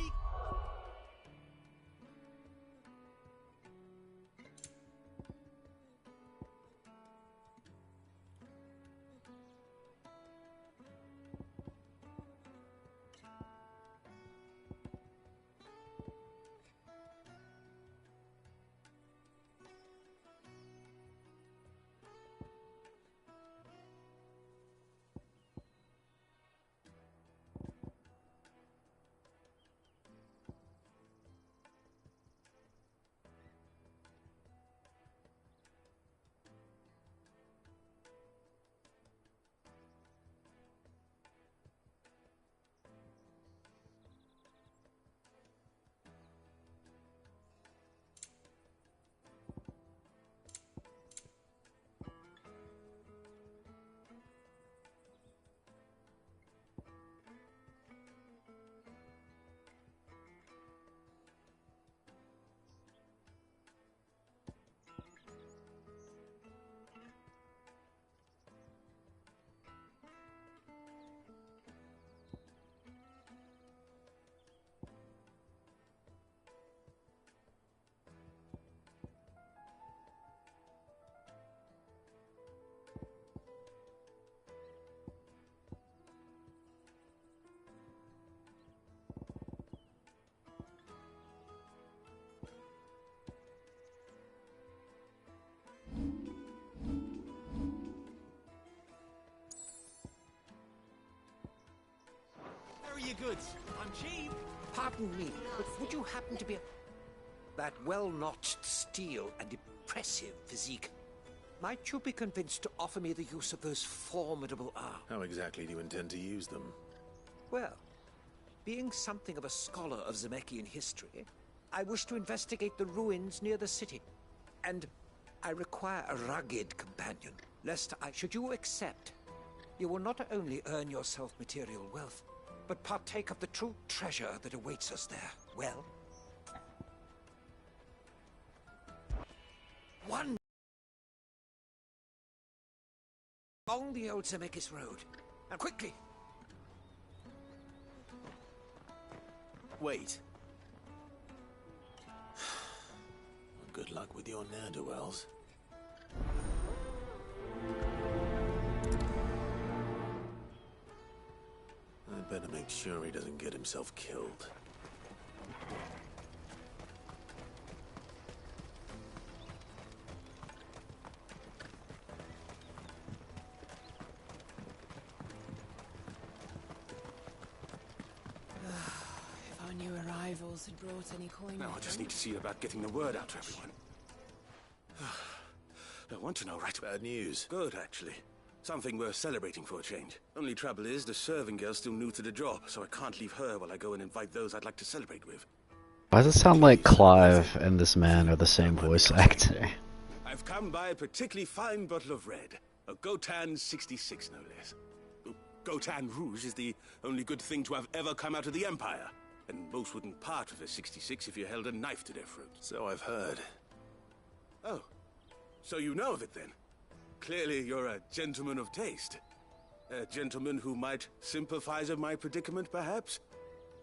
Where are your goods? I'm cheap. Pardon me, but would you happen to be... That well-notched steel and impressive physique. Might you be convinced to offer me the use of those formidable arms? How exactly do you intend to use them? Well, being something of a scholar of Zemeckis history, I wish to investigate the ruins near the city. And I require a rugged companion, lest should you accept, you will not only earn yourself material wealth, but partake of the true treasure that awaits us there. Well? One along the old Zemeckis Road. And quickly! Wait. Good luck with your ne'er-do-wells. better make sure he doesn't get himself killed. If our new arrivals had brought any coin. Now I just need to see about getting the word out to everyone. I want to know, right? Bad news. Good, actually. Something worth celebrating for a change. Only trouble is, the serving girl's still new to the job, so I can't leave her while I go and invite those I'd like to celebrate with. Why does it sound like Clive and this man are the same voice actor? I've come by a particularly fine bottle of red. A Gotan 66, no less. Gotan Rouge is the only good thing to have ever come out of the Empire. And most wouldn't part with a 66 if you held a knife to their throat. So I've heard. Oh. So you know of it then? Clearly you're a gentleman of taste. A gentleman who might sympathize with my predicament, perhaps?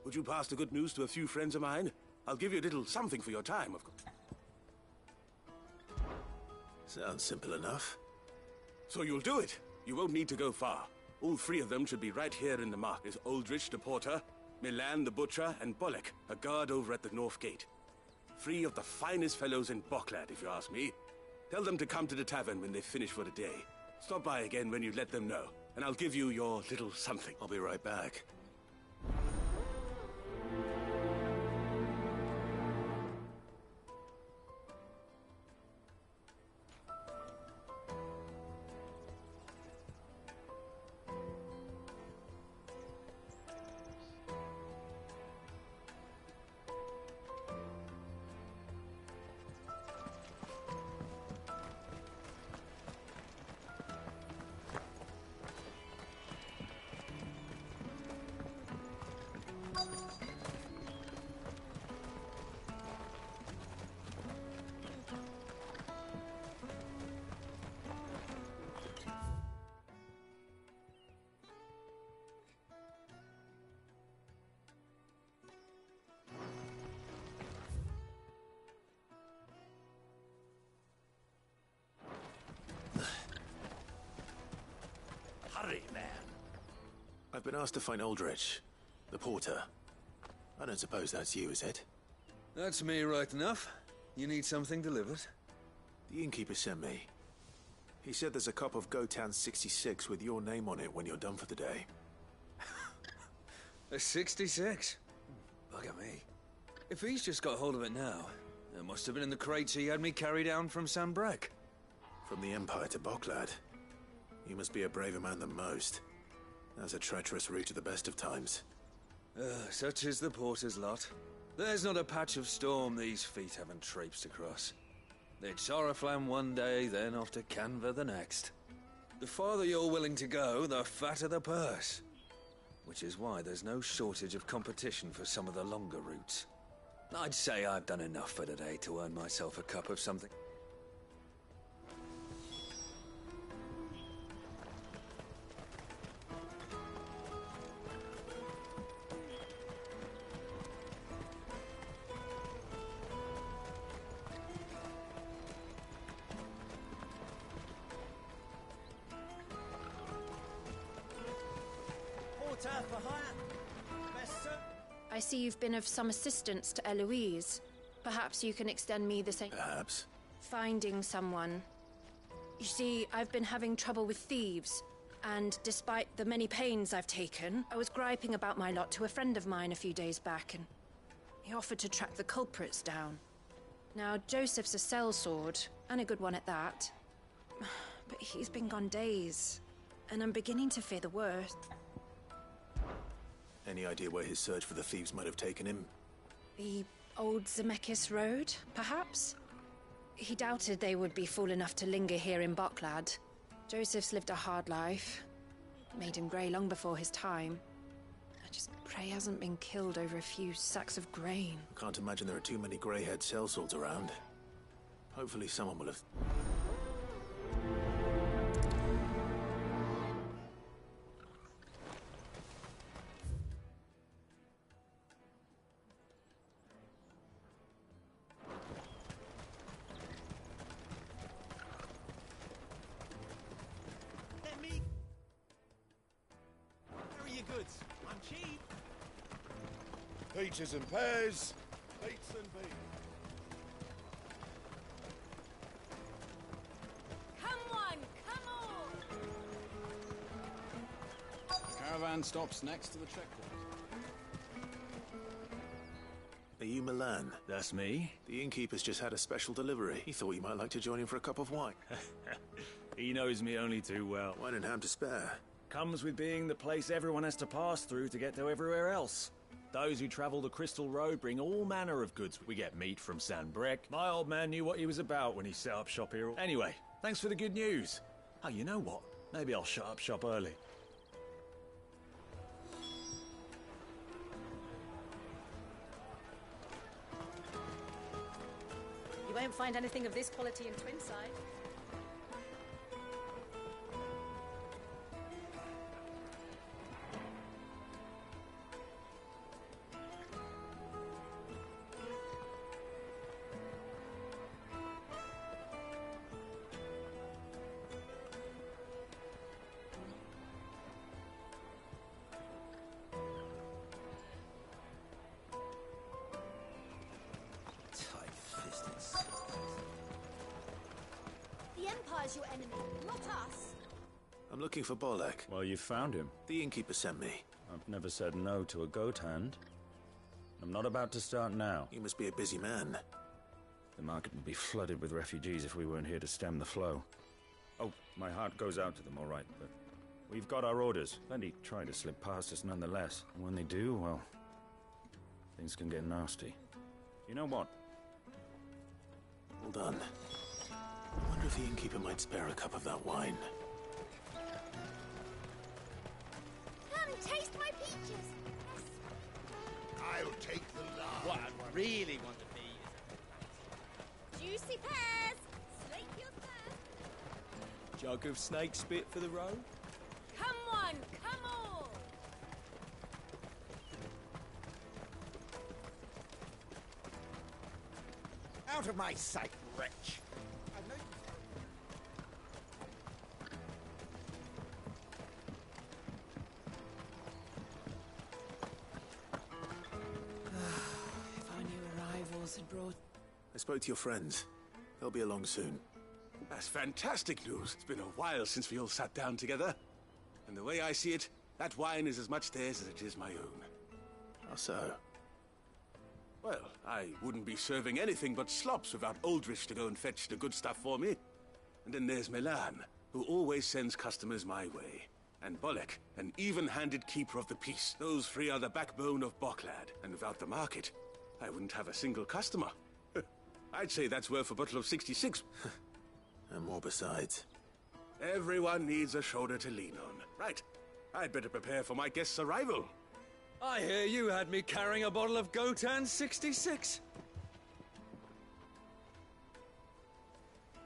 Would you pass the good news to a few friends of mine? I'll give you a little something for your time, of course. Sounds simple enough. So you'll do it. You won't need to go far. All three of them should be right here in the mark. There's Aldrich, the porter, Milan, the butcher, and Bolek, a guard over at the north gate. Three of the finest fellows in Boklad, if you ask me. Tell them to come to the tavern when they've finished for the day. Stop by again when you let them know, and I'll give you your little something. I'll be right back. Hurry, man. I've been asked to find Aldrich, the porter. I don't suppose that's you, is it? That's me right enough. You need something delivered? The innkeeper sent me. He said there's a cup of Gotan 66 with your name on it when you're done for the day. A 66? Bugger me. If he's just got hold of it now, it must have been in the crates he had me carry down from Sanbreque. From the Empire to Boklad. You must be a braver man than most. That's a treacherous route at the best of times. Such is the porter's lot. There's not a patch of storm these feet haven't traipsed across. It's Oriflamme one day, then off to Canva the next. The farther you're willing to go, the fatter the purse. Which is why there's no shortage of competition for some of the longer routes. I'd say I've done enough for today to earn myself a cup of something. I see you've been of some assistance to Eloise. Perhaps you can extend me the same. Perhaps. Finding someone. You see, I've been having trouble with thieves, and despite the many pains I've taken, I was griping about my lot to a friend of mine a few days back, and he offered to track the culprits down. Now, Joseph's a sellsword, and a good one at that. But he's been gone days, and I'm beginning to fear the worst. Any idea where his search for the thieves might have taken him? The old Zemeckis Road, perhaps? He doubted they would be fool enough to linger here in Boklad. Joseph's lived a hard life. Made him grey long before his time. I just pray he hasn't been killed over a few sacks of grain. I can't imagine there are too many grey-haired sellswords around. Hopefully someone will have... cheap. Peaches and pears, beets and beans. Come on, come on! The caravan stops next to the checkpoint. Are you Milan? That's me. The innkeeper's just had a special delivery. He thought you might like to join him for a cup of wine. He knows me only too well. Wine and ham to spare. Comes with being the place everyone has to pass through to get to everywhere else. Those who travel the Crystal Road bring all manner of goods. We get meat from Sanbreque. My old man knew what he was about when he set up shop here. Anyway, thanks for the good news. Oh, you know what? Maybe I'll shut up shop early. You won't find anything of this quality in Twinside. The Empire's your enemy, not us. I'm looking for Bolek. Well, you found him. The innkeeper sent me. I've never said no to a goat hand. I'm not about to start now. You must be a busy man. The market would be flooded with refugees if we weren't here to stem the flow. Oh, my heart goes out to them, all right, but we've got our orders. Plenty try to slip past us nonetheless. And when they do, well, things can get nasty. You know what? Hold on. I wonder if the innkeeper might spare a cup of that wine. Come, taste my peaches. I'll take the lard. What I really want to be is Juicy pears. Slake your thirst. Jug of snake spit for the road? Come on, come on! Out of my sight, wretch. I know you. If our new arrivals had brought... I spoke to your friends. They'll be along soon. That's fantastic news. It's been a while since we all sat down together. And the way I see it, that wine is as much theirs as it is my own. How so? Well, I wouldn't be serving anything but slops without Aldrich to go and fetch the good stuff for me. And then there's Milan, who always sends customers my way. And Bolek, an even-handed keeper of the peace. Those three are the backbone of Boklad. And without the market, I wouldn't have a single customer. I'd say that's worth a bottle of 66. And more besides. Everyone needs a shoulder to lean on. Right. I'd better prepare for my guest's arrival. I hear you had me carrying a bottle of Gotan 66.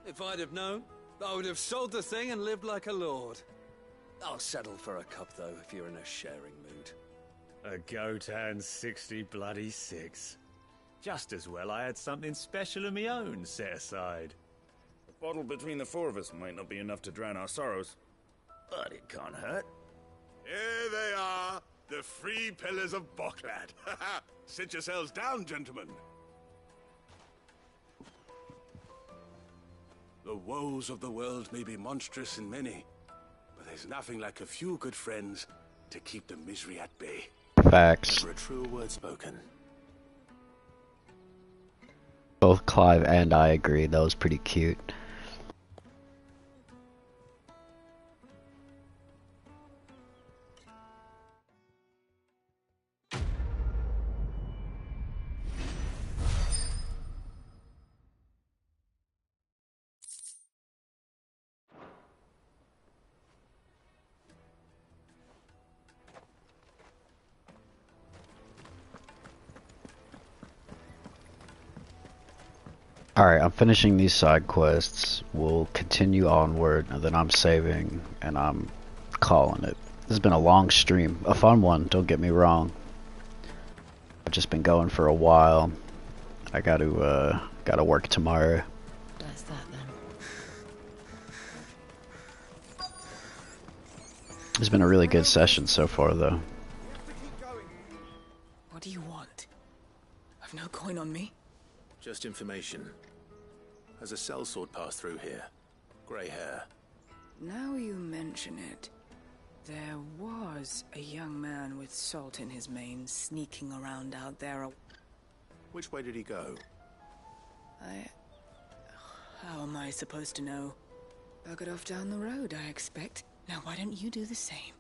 If I'd have known, I would have sold the thing and lived like a lord. I'll settle for a cup, though, if you're in a sharing mood. A Gotan 60 bloody 6. Just as well I had something special of my own set aside. A bottle between the four of us might not be enough to drown our sorrows, but it can't hurt. Here they are, the three pillars of Boklad. Sit yourselves down, gentlemen. The woes of the world may be monstrous in many, but there's nothing like a few good friends to keep the misery at bay. Facts. Never a truer word spoken. Both Clive and I agree, that was pretty cute. Alright, I'm finishing these side quests. We'll continue onward, and then I'm saving, and I'm calling it. This has been a long stream. A fun one, don't get me wrong. I've just been going for a while. I gotta work tomorrow. That's that then. It's been a really good session so far, though. information. Has a sellsword passed through here? Grey hair. Now you mention it, there was a young man with salt in his mane sneaking around out there. Which way did he go? How am I supposed to know? Buggered off down the road, I expect. Now why don't you do the same?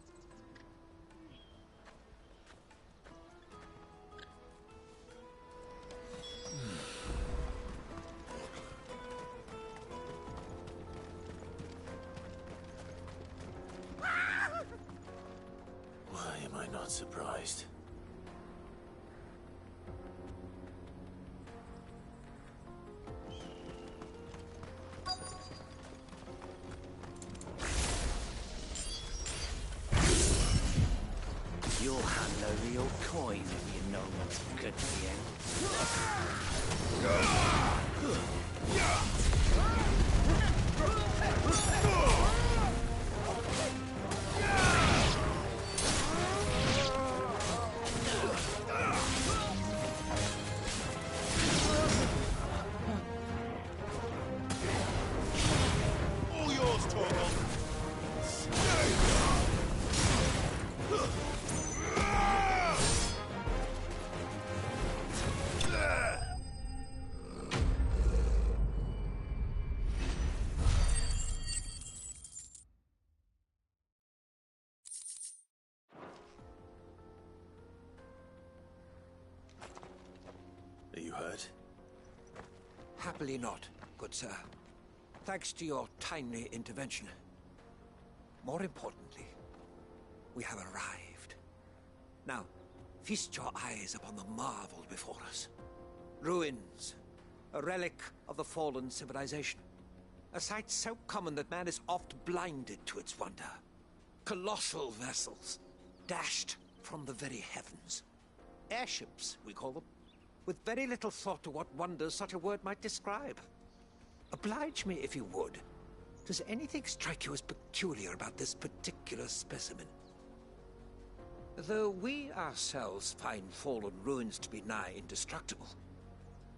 Why am I not surprised? You'll hand over your coin if you know what's good for you. All yours, Torgal. Are you hurt? Happily not, good sir. Thanks to your timely intervention. More importantly, we have arrived. Now, feast your eyes upon the marvel before us. Ruins, a relic of the fallen civilization. A sight so common that man is oft blinded to its wonder. Colossal vessels, dashed from the very heavens. Airships, we call them, with very little thought to what wonders such a word might describe. Oblige me if you would. Does anything strike you as peculiar about this particular specimen? Though we ourselves find fallen ruins to be nigh indestructible,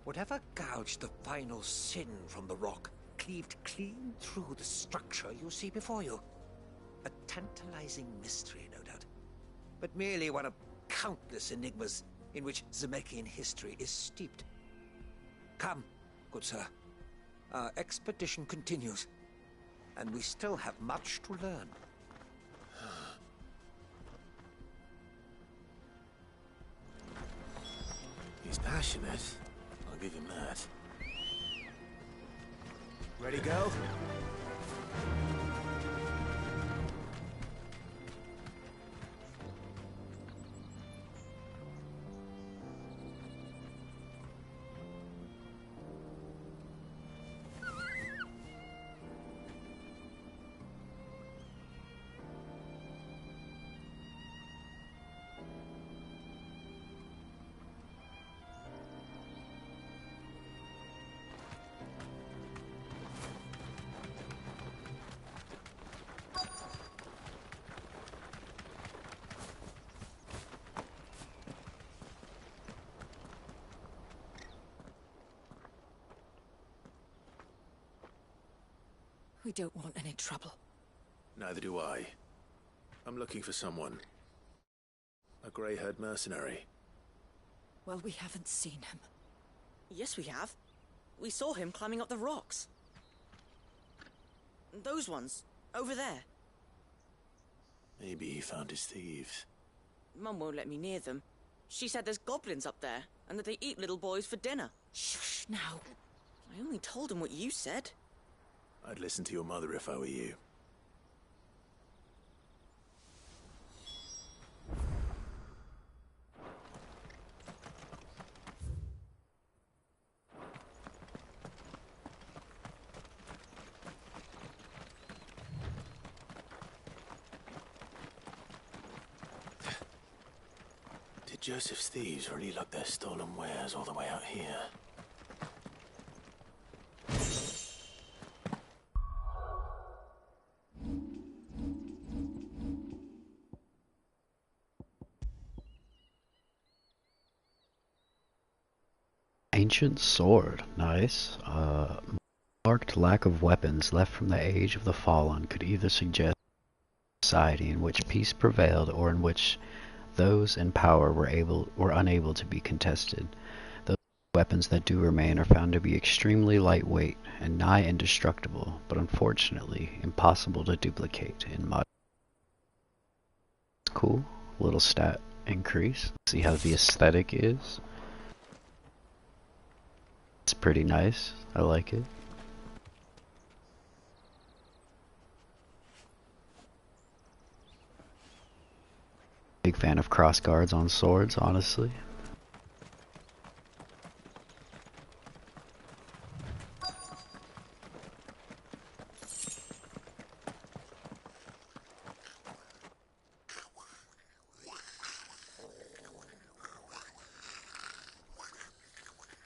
whatever gouged the final sin from the rock cleaved clean through the structure you see before you. A tantalizing mystery, no doubt, but merely one of countless enigmas in which Zemeckis history is steeped. Come, good sir. Our expedition continues, and we still have much to learn. He's passionate. I'll give him that. Ready, go? We don't want any trouble. Neither do I. I'm looking for someone. A grey-haired mercenary. Well, we haven't seen him. Yes, we have. We saw him climbing up the rocks. Those ones, over there. Maybe he found his thieves. Mum won't let me near them. She said there's goblins up there, and that they eat little boys for dinner. Shush, now. I only told him what you said. I'd listen to your mother if I were you. Did Joseph's thieves really lug their stolen wares all the way out here? Ancient sword. Nice. Marked lack of weapons left from the Age of the Fallen could either suggest a society in which peace prevailed or in which those in power were unable to be contested. Those weapons that do remain are found to be extremely lightweight and nigh indestructible, but unfortunately impossible to duplicate in modern. Cool. Little stat increase. See how the aesthetic is. It's pretty nice. I like it. Big fan of cross guards on swords, honestly.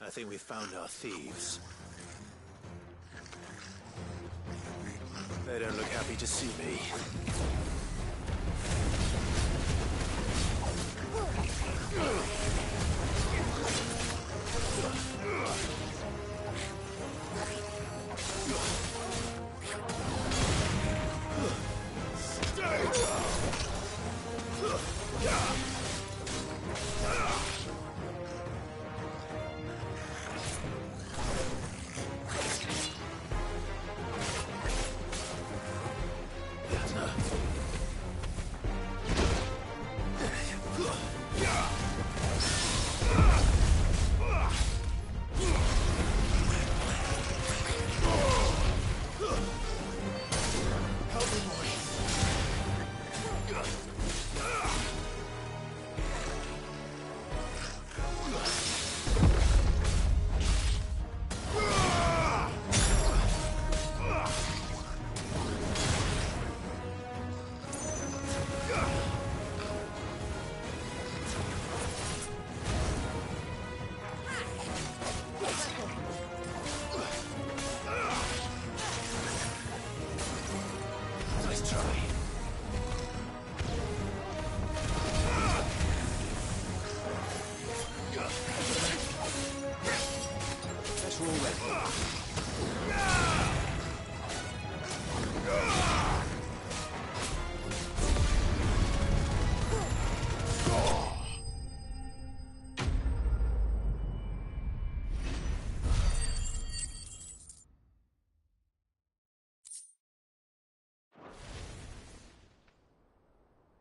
I think we found our thieves. They don't look happy to see me.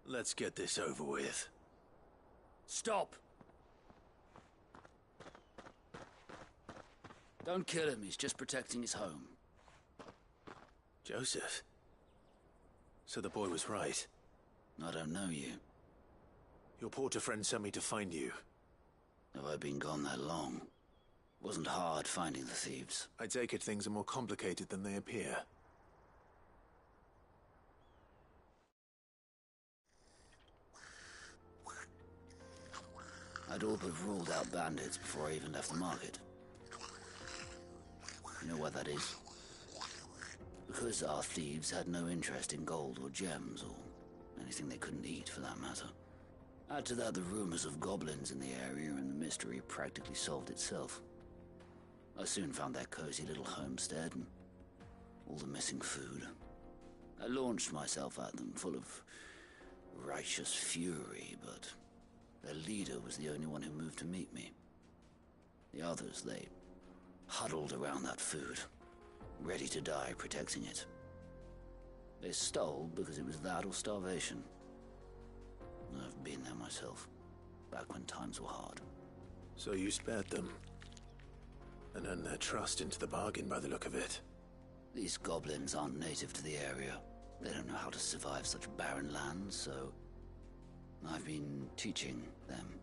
Let's get this over with. Stop! Don't kill him, he's just protecting his home. Joseph? So the boy was right. I don't know you. Your porter friend sent me to find you. Have I been gone that long? Wasn't hard finding the thieves. I take it things are more complicated than they appear. I'd all but ruled out bandits before I even left the market. You know why that is? Because our thieves had no interest in gold or gems, or anything they couldn't eat for that matter. Add to that the rumors of goblins in the area, and the mystery practically solved itself. I soon found their cozy little homestead, and all the missing food. I launched myself at them, full of righteous fury, but their leader was the only one who moved to meet me. The others, they huddled around that food, ready to die protecting it. They stole because it was that or starvation. I've been there myself, back when times were hard. So you spared them, and earned their trust into the bargain by the look of it. These goblins aren't native to the area. They don't know how to survive such barren lands, so I've been teaching them.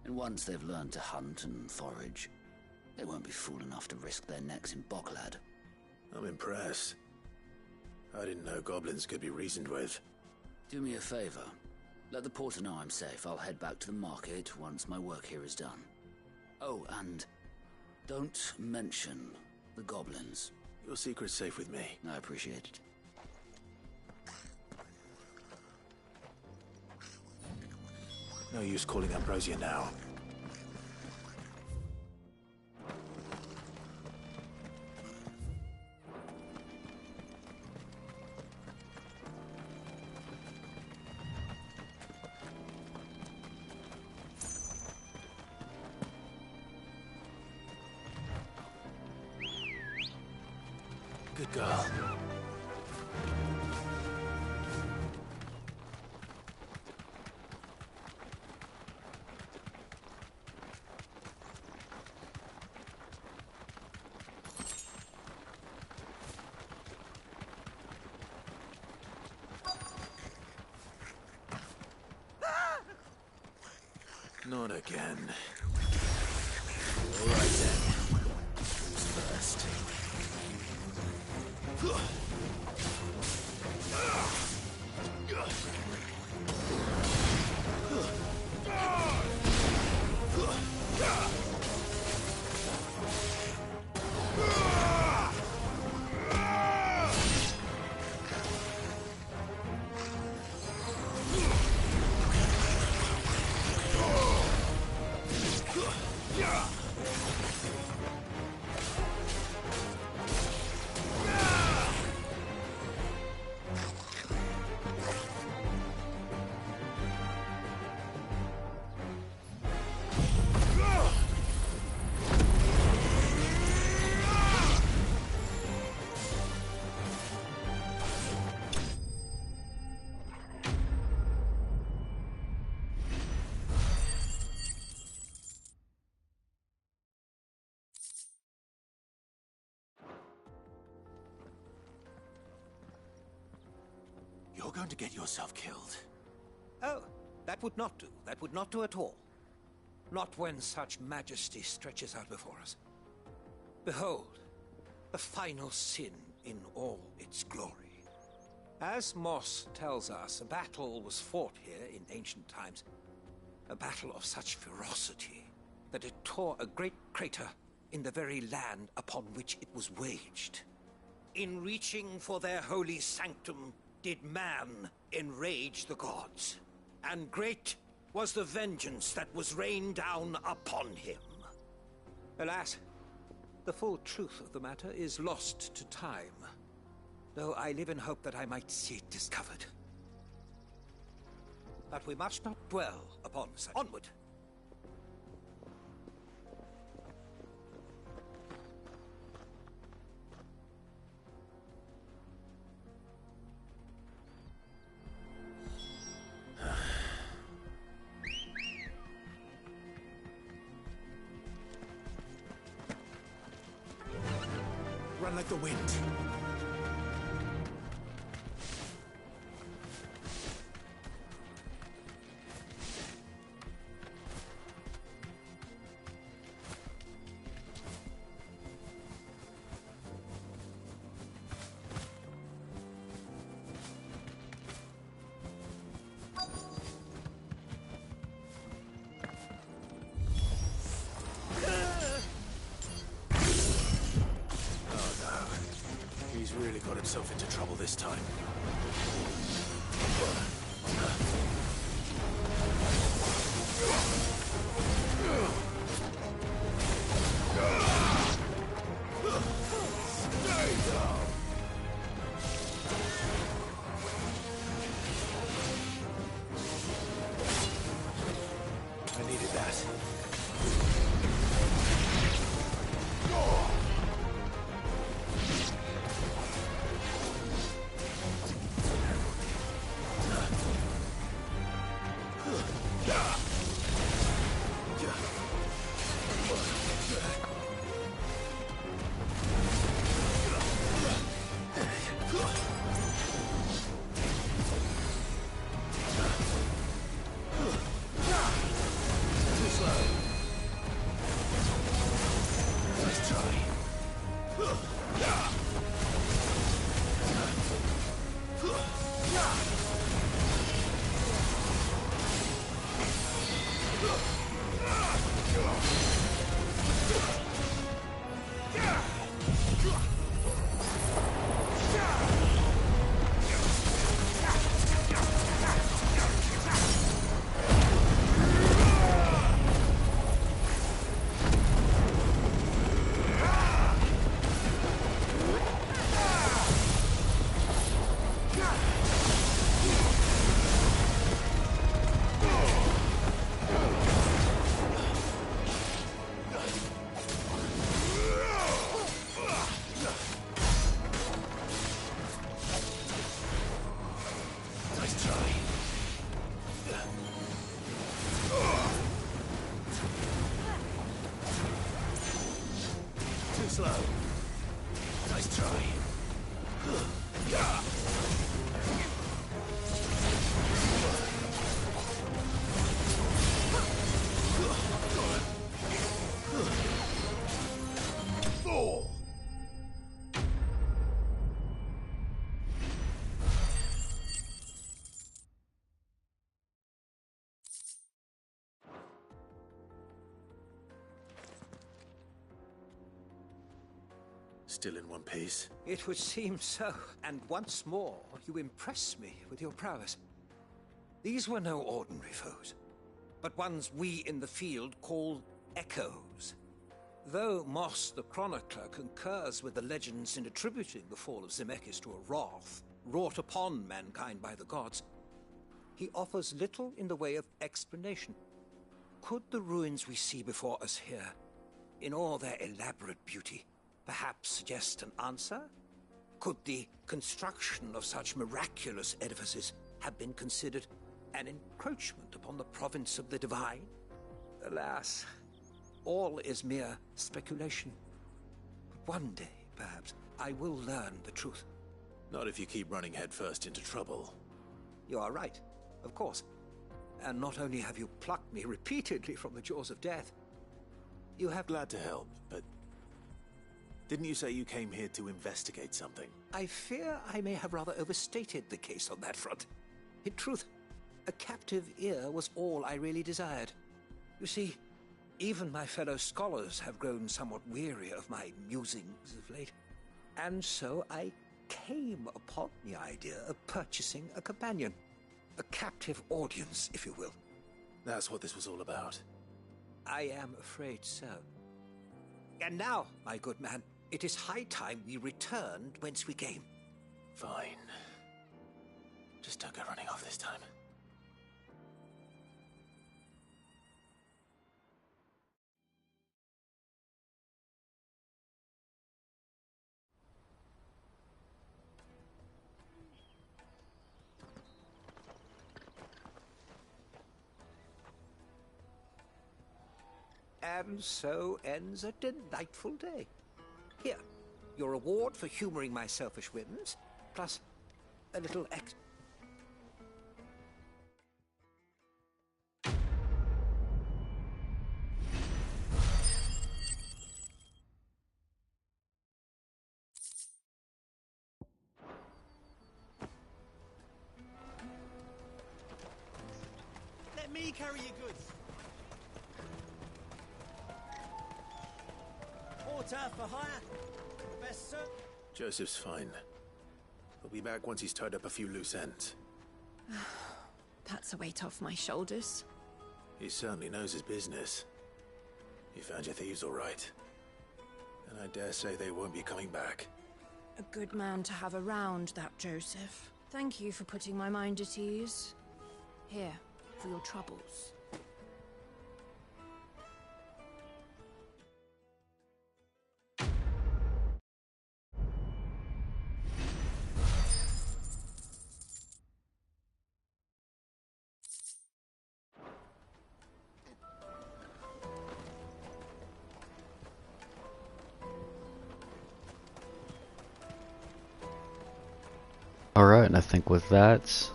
And once they've learned to hunt and forage, they won't be fool enough to risk their necks in Boklad. I'm impressed. I didn't know goblins could be reasoned with. Do me a favor. Let the porter know I'm safe. I'll head back to the market once my work here is done. Oh, and don't mention the goblins. Your secret's safe with me. I appreciate it. No use calling Ambrosia now. Good girl. Not again. All right then. Who's first? You're going to get yourself killed. Oh, that would not do. That would not do at all. Not when such majesty stretches out before us. Behold, the final sin in all its glory. As Moss tells us, a battle was fought here in ancient times. A battle of such ferocity that it tore a great crater in the very land upon which it was waged. In reaching for their holy sanctum, did man enrage the gods, and great was the vengeance that was rained down upon him. Alas, the full truth of the matter is lost to time, though I live in hope that I might see it discovered. But we must not dwell upon such. Onward! Run like the wind. Really got himself into trouble this time. Stay down. I needed that. Still in one piece? It would seem so, and once more you impress me with your prowess. These were no ordinary foes, but ones we in the field call echoes. Though Moss the Chronicler concurs with the legends in attributing the fall of Zemeckis to a wrath wrought upon mankind by the gods, he offers little in the way of explanation. Could the ruins we see before us here, in all their elaborate beauty, perhaps suggest an answer? Could the construction of such miraculous edifices have been considered an encroachment upon the province of the divine? Alas, all is mere speculation. But one day, perhaps, I will learn the truth. Not if you keep running headfirst into trouble. You are right, of course. And not only have you plucked me repeatedly from the jaws of death, you have... Glad to help, but... Didn't you say you came here to investigate something? I fear I may have rather overstated the case on that front. In truth, a captive ear was all I really desired. You see, even my fellow scholars have grown somewhat weary of my musings of late. And so I came upon the idea of purchasing a companion. A captive audience, if you will. That's what this was all about. I am afraid so. And now, my good man, it is high time we returned whence we came. Fine. Just don't go running off this time. And so ends a delightful day. Here, your reward for humoring my selfish whims, plus a little Let me carry your goods. Porter for hire. Best sir. Joseph's fine. He'll be back once he's tied up a few loose ends. That's a weight off my shoulders. He certainly knows his business. You found your thieves all right. And I dare say they won't be coming back. A good man to have around, that Joseph. Thank you for putting my mind at ease. Here, for your troubles. Alright, and I think with that,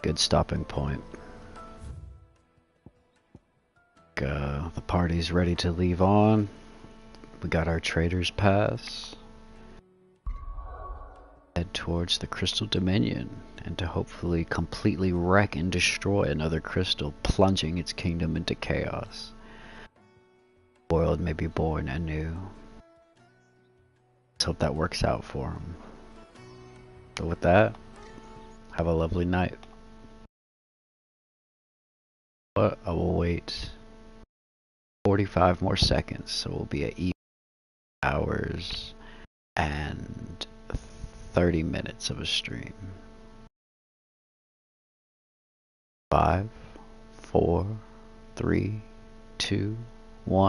good stopping point. The party's ready to leave on. We got our trader's pass. Head towards the Crystal Dominion, and to hopefully completely wreck and destroy another crystal, plunging its kingdom into chaos. The world may be born anew. Let's hope that works out for him. So with that, have a lovely night. But I will wait 45 more seconds, so we'll be at 8 hours and 30 minutes of a stream. 5, 4, 3, 2, 1.